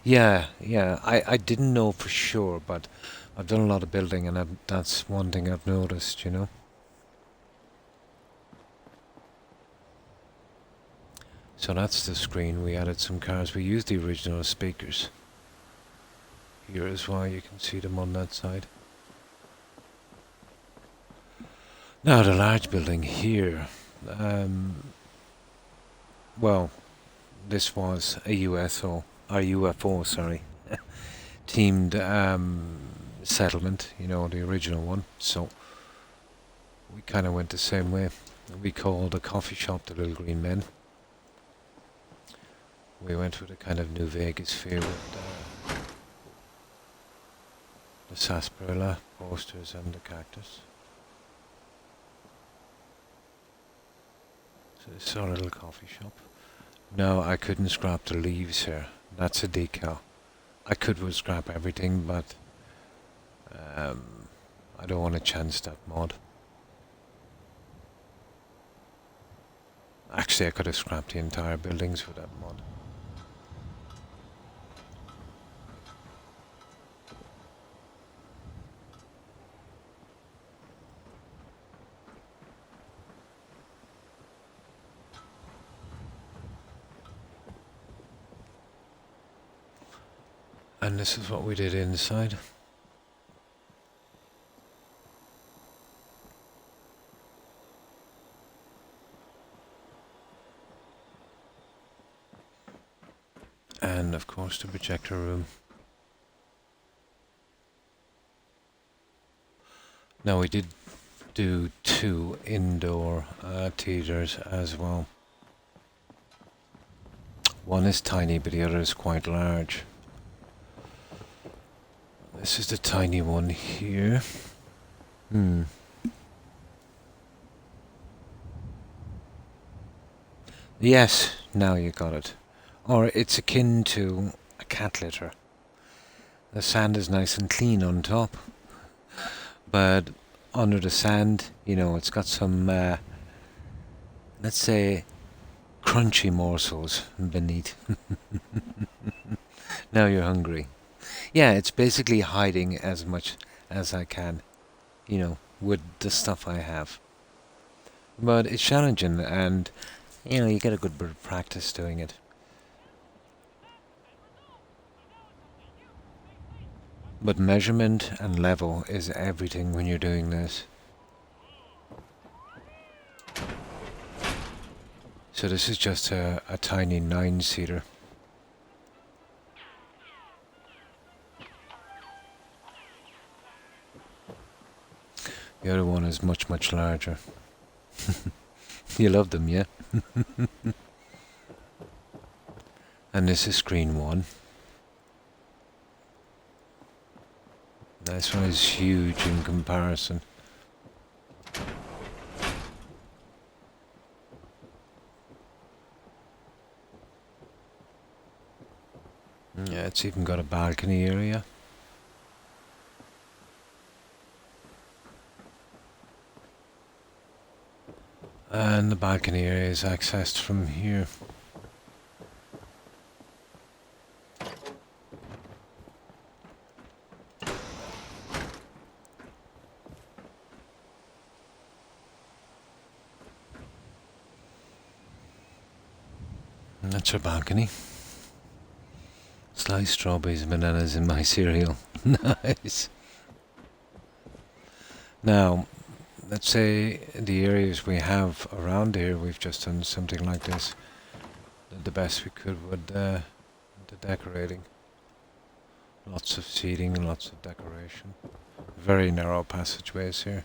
Yeah. I didn't know for sure, but I've done a lot of building, and that's one thing I've noticed, So that's the screen. We added some cars. We used the original speakers. Here as well, you can see them on that side. Now the large building here, um, well, this was a UFO, sorry, teamed settlement, you know, the original one. So we kind of went the same way. We called the coffee shop the Little Green Men. We went with a kind of New Vegas feel with the sarsaparilla posters and the cactus. So this is our little coffee shop. No, I couldn't scrap the leaves here. That's a decal. I could would scrap everything, but I don't want to chance that mod. Actually, I could have scrapped the entire buildings for that mod. And this is what we did inside. And of course the projector room. Now we did do 2 indoor theaters as well. One is tiny, but the other is quite large. This is the tiny one here. Yes, now you got it. Or it's akin to a cat litter. The sand is nice and clean on top, but under the sand, you know, it's got some, let's say, crunchy morsels beneath. Now you're hungry. Yeah, it's basically hiding as much as I can, you know, with the stuff I have. But it's challenging, and, you know, you get a good bit of practice doing it. But measurement and level is everything when you're doing this. So this is just a tiny 9-seater. The other one is much, much larger. You love them, yeah? And this is screen 1. This one is huge in comparison. Yeah, it's even got a balcony area. And the balcony area is accessed from here. And that's our balcony. Sliced strawberries and bananas in my cereal. Nice. Now, let's say the areas we have around here, we've just done something like this. Did the best we could with the decorating. Lots of seating, lots of decoration. Very narrow passageways here.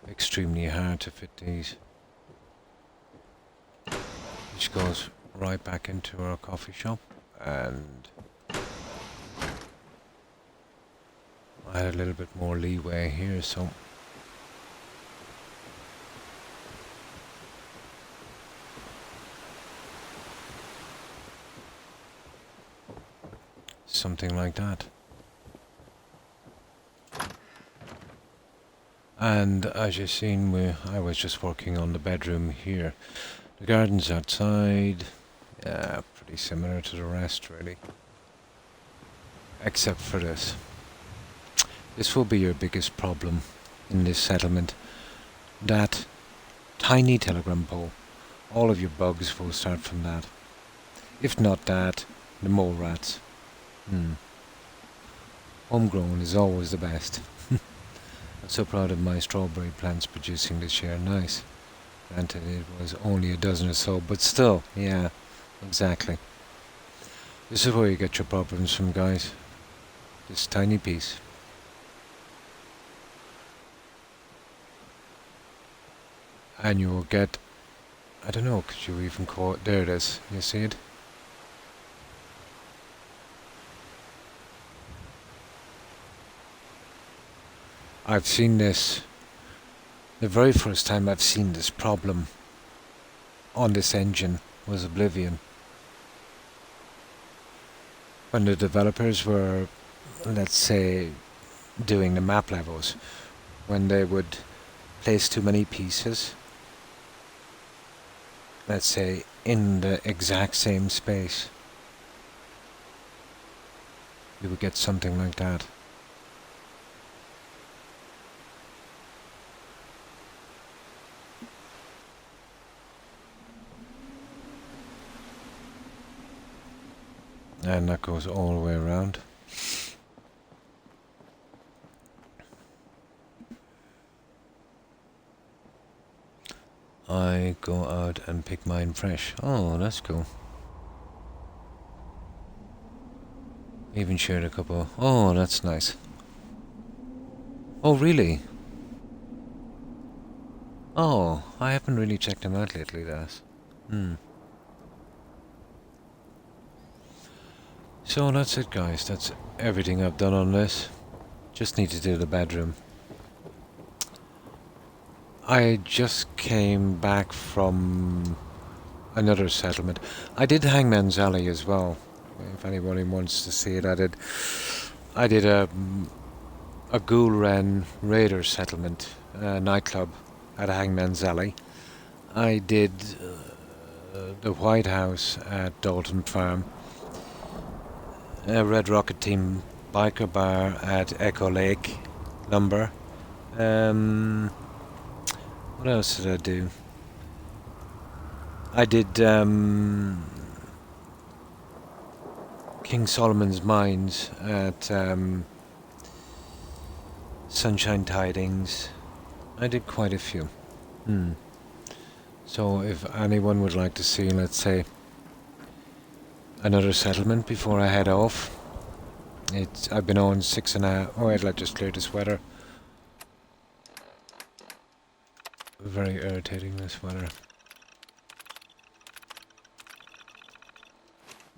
Extremely hard to fit these. Which goes right back into our coffee shop, and I had a little bit more leeway here, so something like that. And as you've seen, I was just working on the bedroom here. The garden's outside, pretty similar to the rest really. Except for this. This will be your biggest problem in this settlement. That tiny telegram pole. All of your bugs will start from that. If not that, the mole rats. Homegrown is always the best. I'm so proud of my strawberry plants producing this year. Nice. Granted, it was only a dozen or so, but still, yeah, exactly. This is where you get your problems from, guys. This tiny piece. And you will get, I don't know, could you even call it, there it is, you see it? I've seen this, the very first time I've seen this problem on this engine was Oblivion. When the developers were, let's say, doing the map levels, when they would place too many pieces, let's say, in the exact same space, you would get something like that. And that goes all the way around. I go out and pick mine fresh. Oh, that's cool. Even shared a couple. Oh, that's nice. Oh, really? Oh, I haven't really checked them out lately, that's. So that's it, guys. That's everything I've done on this. Just need to do the bedroom. I just came back from another settlement. I did Hangman's Alley as well. If anybody wants to see it, I did a Ghoul Ren Raider settlement nightclub at Hangman's Alley. I did the White House at Dalton Farm. Red Rocket Team Biker Bar at Echo Lake Lumber. What else did I do? I did King Solomon's Mines at Sunshine Tidings. I did quite a few. So if anyone would like to see, let's say, another settlement before I head off, I've been on 6.5. Oh wait, let's just clear this weather. Very irritating, this weather.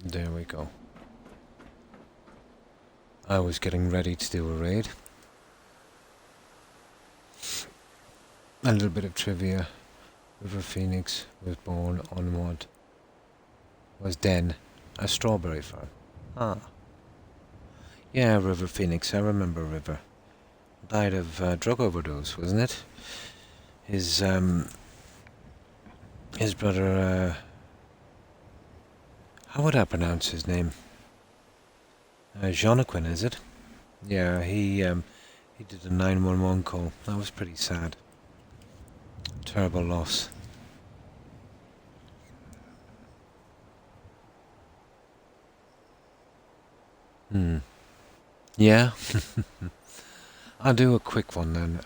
There we go. I was getting ready to do a raid. A little bit of trivia. River Phoenix was born on what was then a strawberry farm. Ah. Yeah, River Phoenix, I remember River. Died of drug overdose, wasn't it? His brother, how would I pronounce his name? Jonathan, is it? Yeah, he did a 911 call. That was pretty sad. Terrible loss. Yeah. I'll do a quick one then.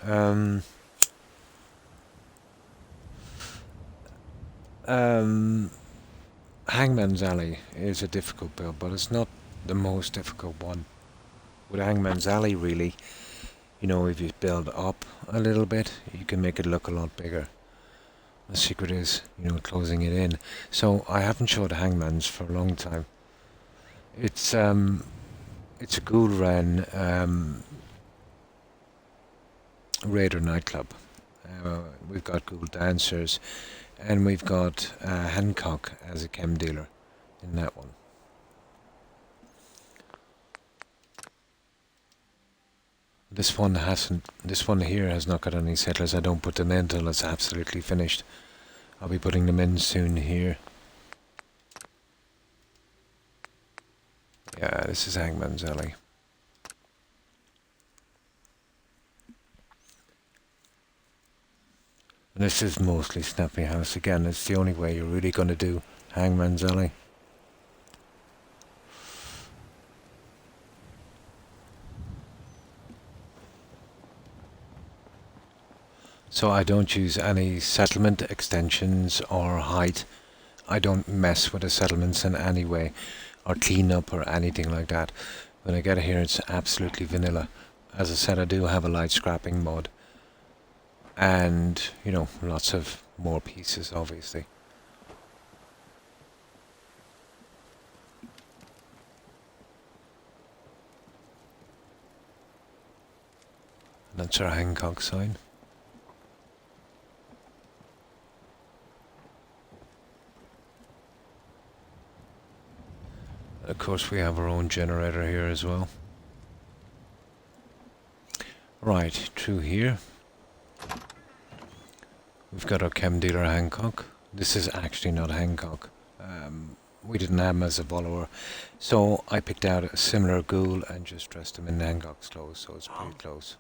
Hangman's Alley is a difficult build, but it's not the most difficult one. With Hangman's Alley, really, you know, if you build up a little bit, you can make it look a lot bigger. The secret is, you know, closing it in. So I haven't showed Hangman's for a long time. It's a Ghoul Ren Raider nightclub. We've got Ghoul dancers, and we've got Hancock as a chem dealer in that one. This one hasn't. This one here has not got any settlers. I don't put them in until it's absolutely finished. I'll be putting them in soon here. Yeah, this is Hangman's Alley. And this is mostly Snappy House. Again, it's the only way you're really going to do Hangman's Alley. So I don't use any settlement extensions or height. I don't mess with the settlements in any way, or clean up or anything like that. When I get here, it's absolutely vanilla. As I said, I do have a light scrapping mod, and you know, lots of more pieces, obviously. That's our Hancock sign. And of course, we have our own generator here as well. Right, through here. We've got our chem dealer Hancock. This is actually not Hancock. We didn't have him as a follower, so I picked out a similar ghoul and just dressed him in Hancock's clothes, so it's pretty close.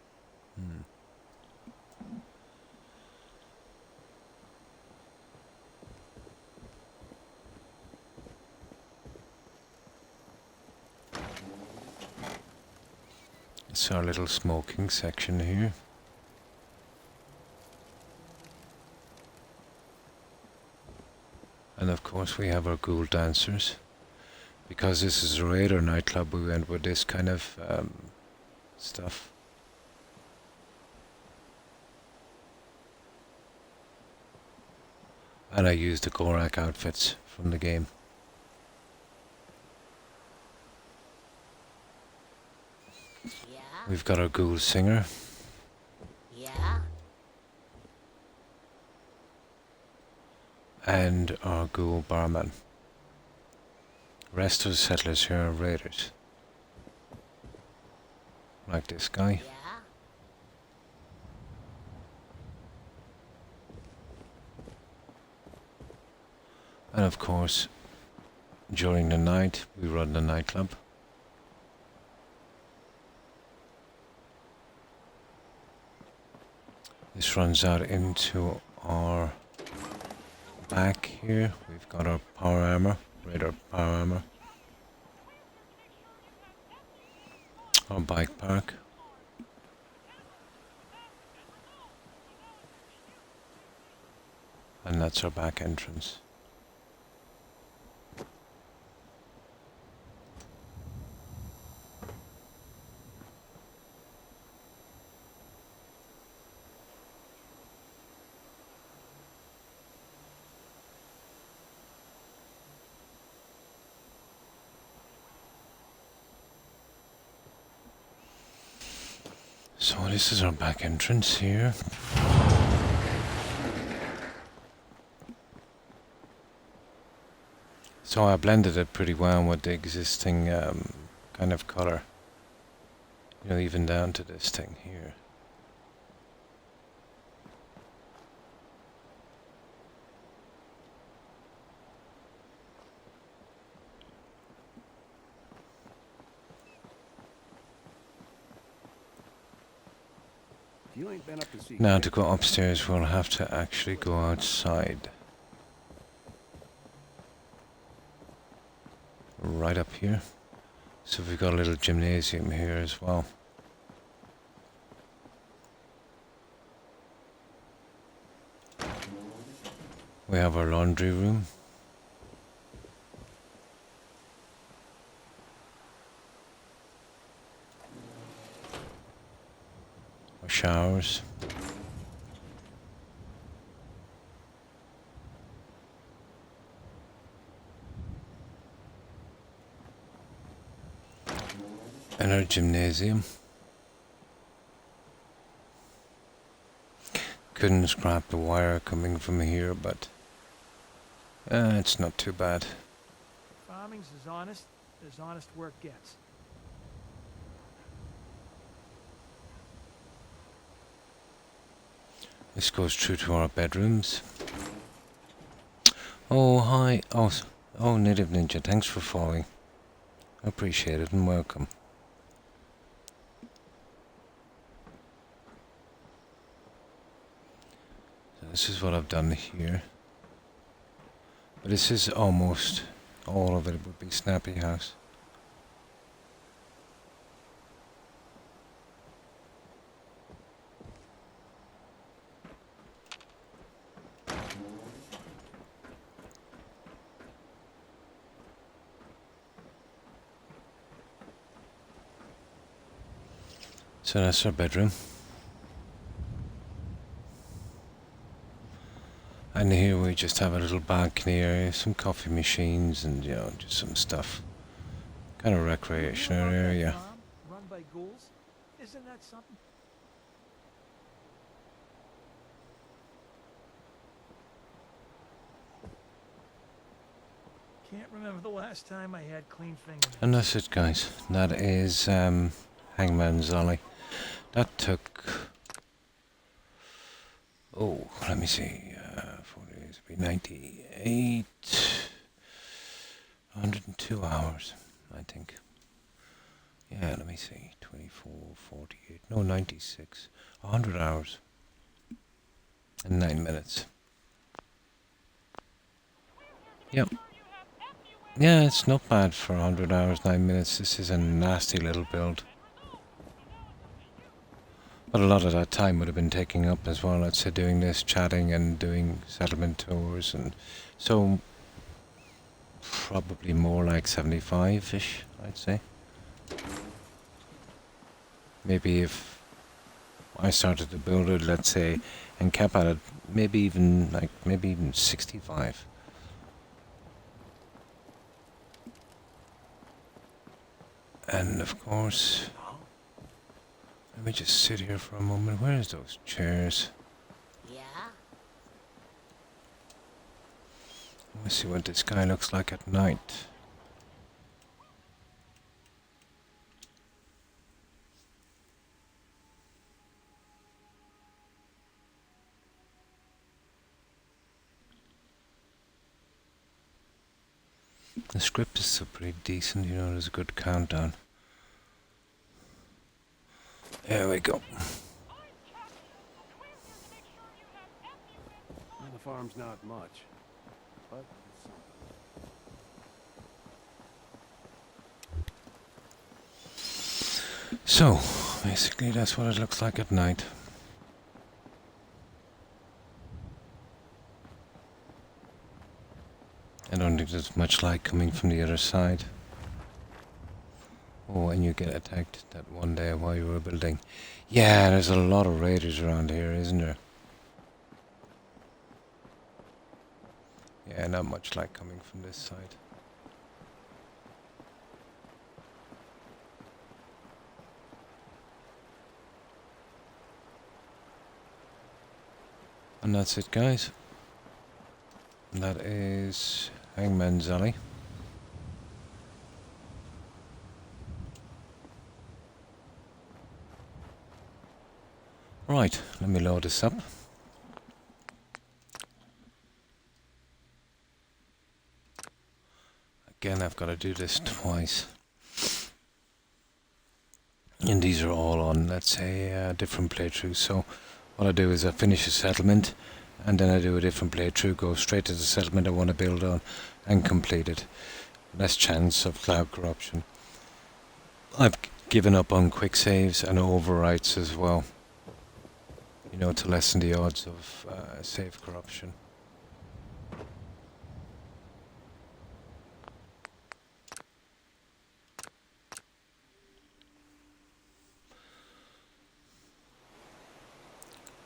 It's our little smoking section here. And of course we have our ghoul dancers. Because this is a raider nightclub, we went with this kind of stuff. And I used the Croc outfits from the game. Yeah? We've got our ghoul singer. Yeah? And our ghoul barman. Rest of the settlers here are raiders. Like this guy. Yeah? And of course, during the night, we run the nightclub. This runs out into our back here. We've got our power armor, radar power armor. Our bike park. And that's our back entrance. So this is our back entrance here. So I blended it pretty well with the existing kind of color. You know, even down to this thing here. You ain't been up to see. Now to go upstairs, we'll have to actually go outside. Right up here. So we've got a little gymnasium here as well. We have our laundry room. Our showers. And our gymnasium. Couldn't scrap the wire coming from here, but it's not too bad. Farming's as honest work gets. This goes through to our bedrooms. Oh, hi. Oh, Native Ninja, thanks for following. Appreciate it and welcome. So this is what I've done here. But this is almost all of it would be Snappy House. So that's our bedroom. And here we just have a little balcony area, some coffee machines and, you know, just some stuff. Kind of You know recreational about that area. farm run by ghouls? Isn't that something? Can't remember the last time I had clean fingernails. And that's it, guys. That is Hangman's Alley. That took... Oh, let me see. 4 days, it'd be 98... 102 hours, I think. Yeah, let me see. 24, 48... No, 96. 100 hours. And 9 minutes. Yep. Yeah, it's not bad for 100 hours, 9 minutes. This is a nasty little build. But a lot of that time would have been taking up as well, let's say, doing this, chatting and doing settlement tours, and so probably more like 75-ish, I'd say. Maybe if I started to build it, let's say, and kept at it, maybe even 65. And of course, let me just sit here for a moment. Where's those chairs? Yeah? Let's see what this guy looks like at night. The script is still pretty decent, you know, there's a good countdown. There we go. Well, the farm's not much, but it's something. So, basically that's what it looks like at night. I don't think there's much light coming from the other side. Oh, and you get attacked that one day while you were building. Yeah, there's a lot of raiders around here, isn't there? Yeah, not much light coming from this side. And that's it, guys. That is Hangman's Alley. Right, let me load this up. Again, I've got to do this twice. And these are all on, let's say, different playthroughs. So what I do is I finish a settlement, and then I do a different playthrough, go straight to the settlement I want to build on, and complete it. Less chance of cloud corruption. I've given up on quick saves and overwrites as well, you know, to lessen the odds of save corruption.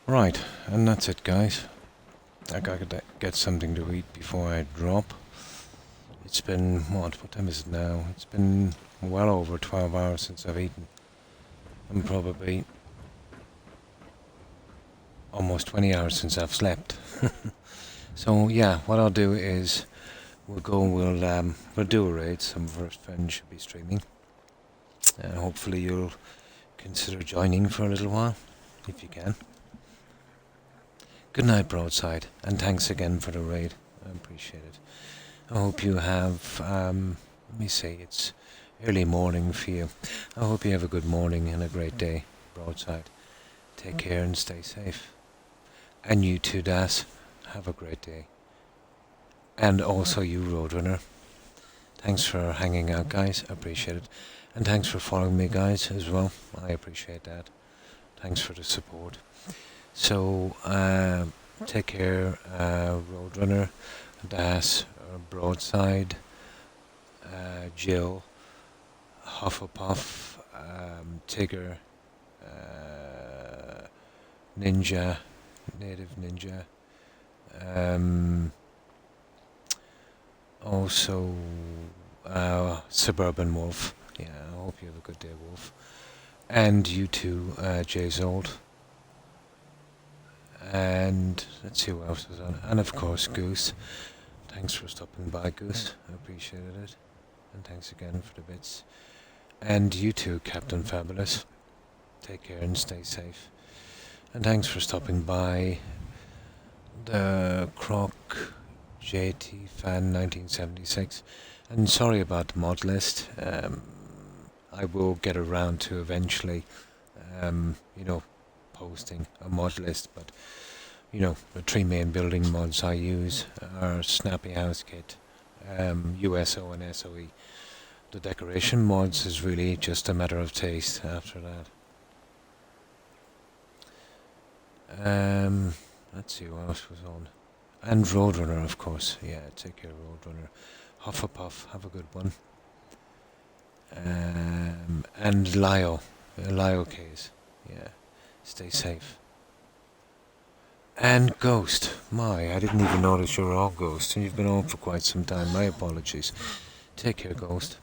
Right, and that's it, guys. I gotta get something to eat before I drop. It's been, what time is it now? It's been well over 12 hours since I've eaten. And probably almost 20 hours since I've slept. So yeah, what I'll do is we'll do a raid. Some of our friends should be streaming. And hopefully you'll consider joining for a little while, if you can. Good night, Broadside, and thanks again for the raid. I appreciate it. I hope you have, let me see, it's early morning for you. I hope you have a good morning and a great day, Broadside. Take care and stay safe. And you too, Das, have a great day. And also you, Roadrunner. Thanks for hanging out, guys. I appreciate it. And thanks for following me, guys, as well. I appreciate that. Thanks for the support. So, take care, Roadrunner, Das, Broadside, Jill, Hufflepuff, Tigger, ninja, native ninja. Also, suburban wolf. Yeah, I hope you have a good day, wolf. And you too, Jay's old. And let's see who else was on. And of course, Goose. Thanks for stopping by, Goose. I appreciated it. And thanks again for the bits. And you too, Captain Fabulous. Take care and stay safe. And thanks for stopping by. The Croc JT Fan 1976. And sorry about the mod list. I will get around to eventually, posting a mod list, but the three main building mods I use are Snappy House Kit, USO and SOE. The decoration mods is really just a matter of taste after that. Let's see what else was on. And Roadrunner, of course. Yeah, take care, Roadrunner. Hufflepuff, have a good one. And Lio case. Yeah, stay safe. And Ghost. I didn't even notice you were on, Ghost, and you've been on for quite some time. My apologies. Take care, Ghost.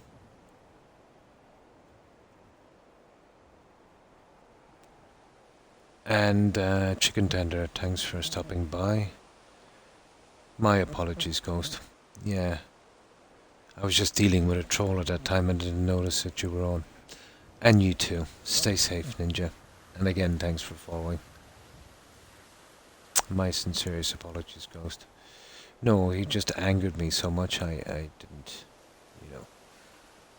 And Chicken Tender, thanks for stopping by. My apologies, Ghost. Yeah, I was just dealing with a troll at that time and didn't notice that you were on. And you too. Stay safe, Ninja. And again, thanks for following. My sincerest apologies, Ghost. No, he just angered me so much I didn't,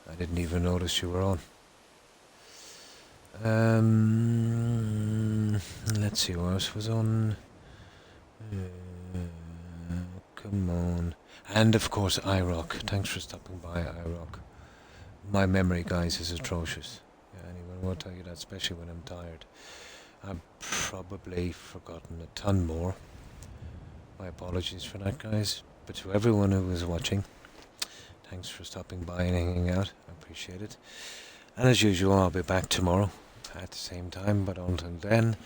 I didn't even notice you were on. Let's see what else was on. Come on. And of course, iRock. Thanks for stopping by, iRock. My memory, guys, is atrocious. Yeah, anyone will tell you that, especially when I'm tired. I've probably forgotten a ton more. My apologies for that, guys. But to everyone who was watching, thanks for stopping by and hanging out. I appreciate it. And as usual, I'll be back tomorrow at the same time. But until then,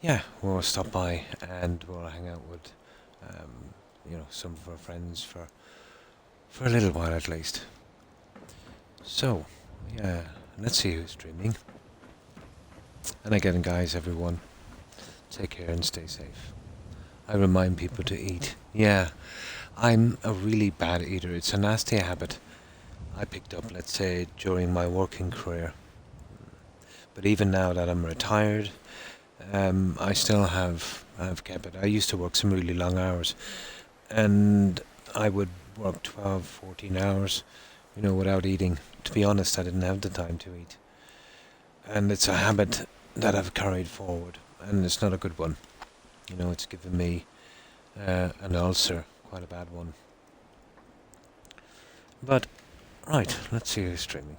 yeah, we'll stop by and we'll hang out with, some of our friends for a little while at least. So, yeah, let's see who's streaming. And again, guys, everyone, take care and stay safe. I remind people to eat. Yeah, I'm a really bad eater. It's a nasty habit I picked up, let's say, during my working career. But even now that I'm retired, I still have kept it. I used to work some really long hours, and I would work 12, 14 hours, without eating. To be honest, I didn't have the time to eat. And it's a habit that I've carried forward, and it's not a good one. It's given me an ulcer, quite a bad one. But, right, let's see who's streaming.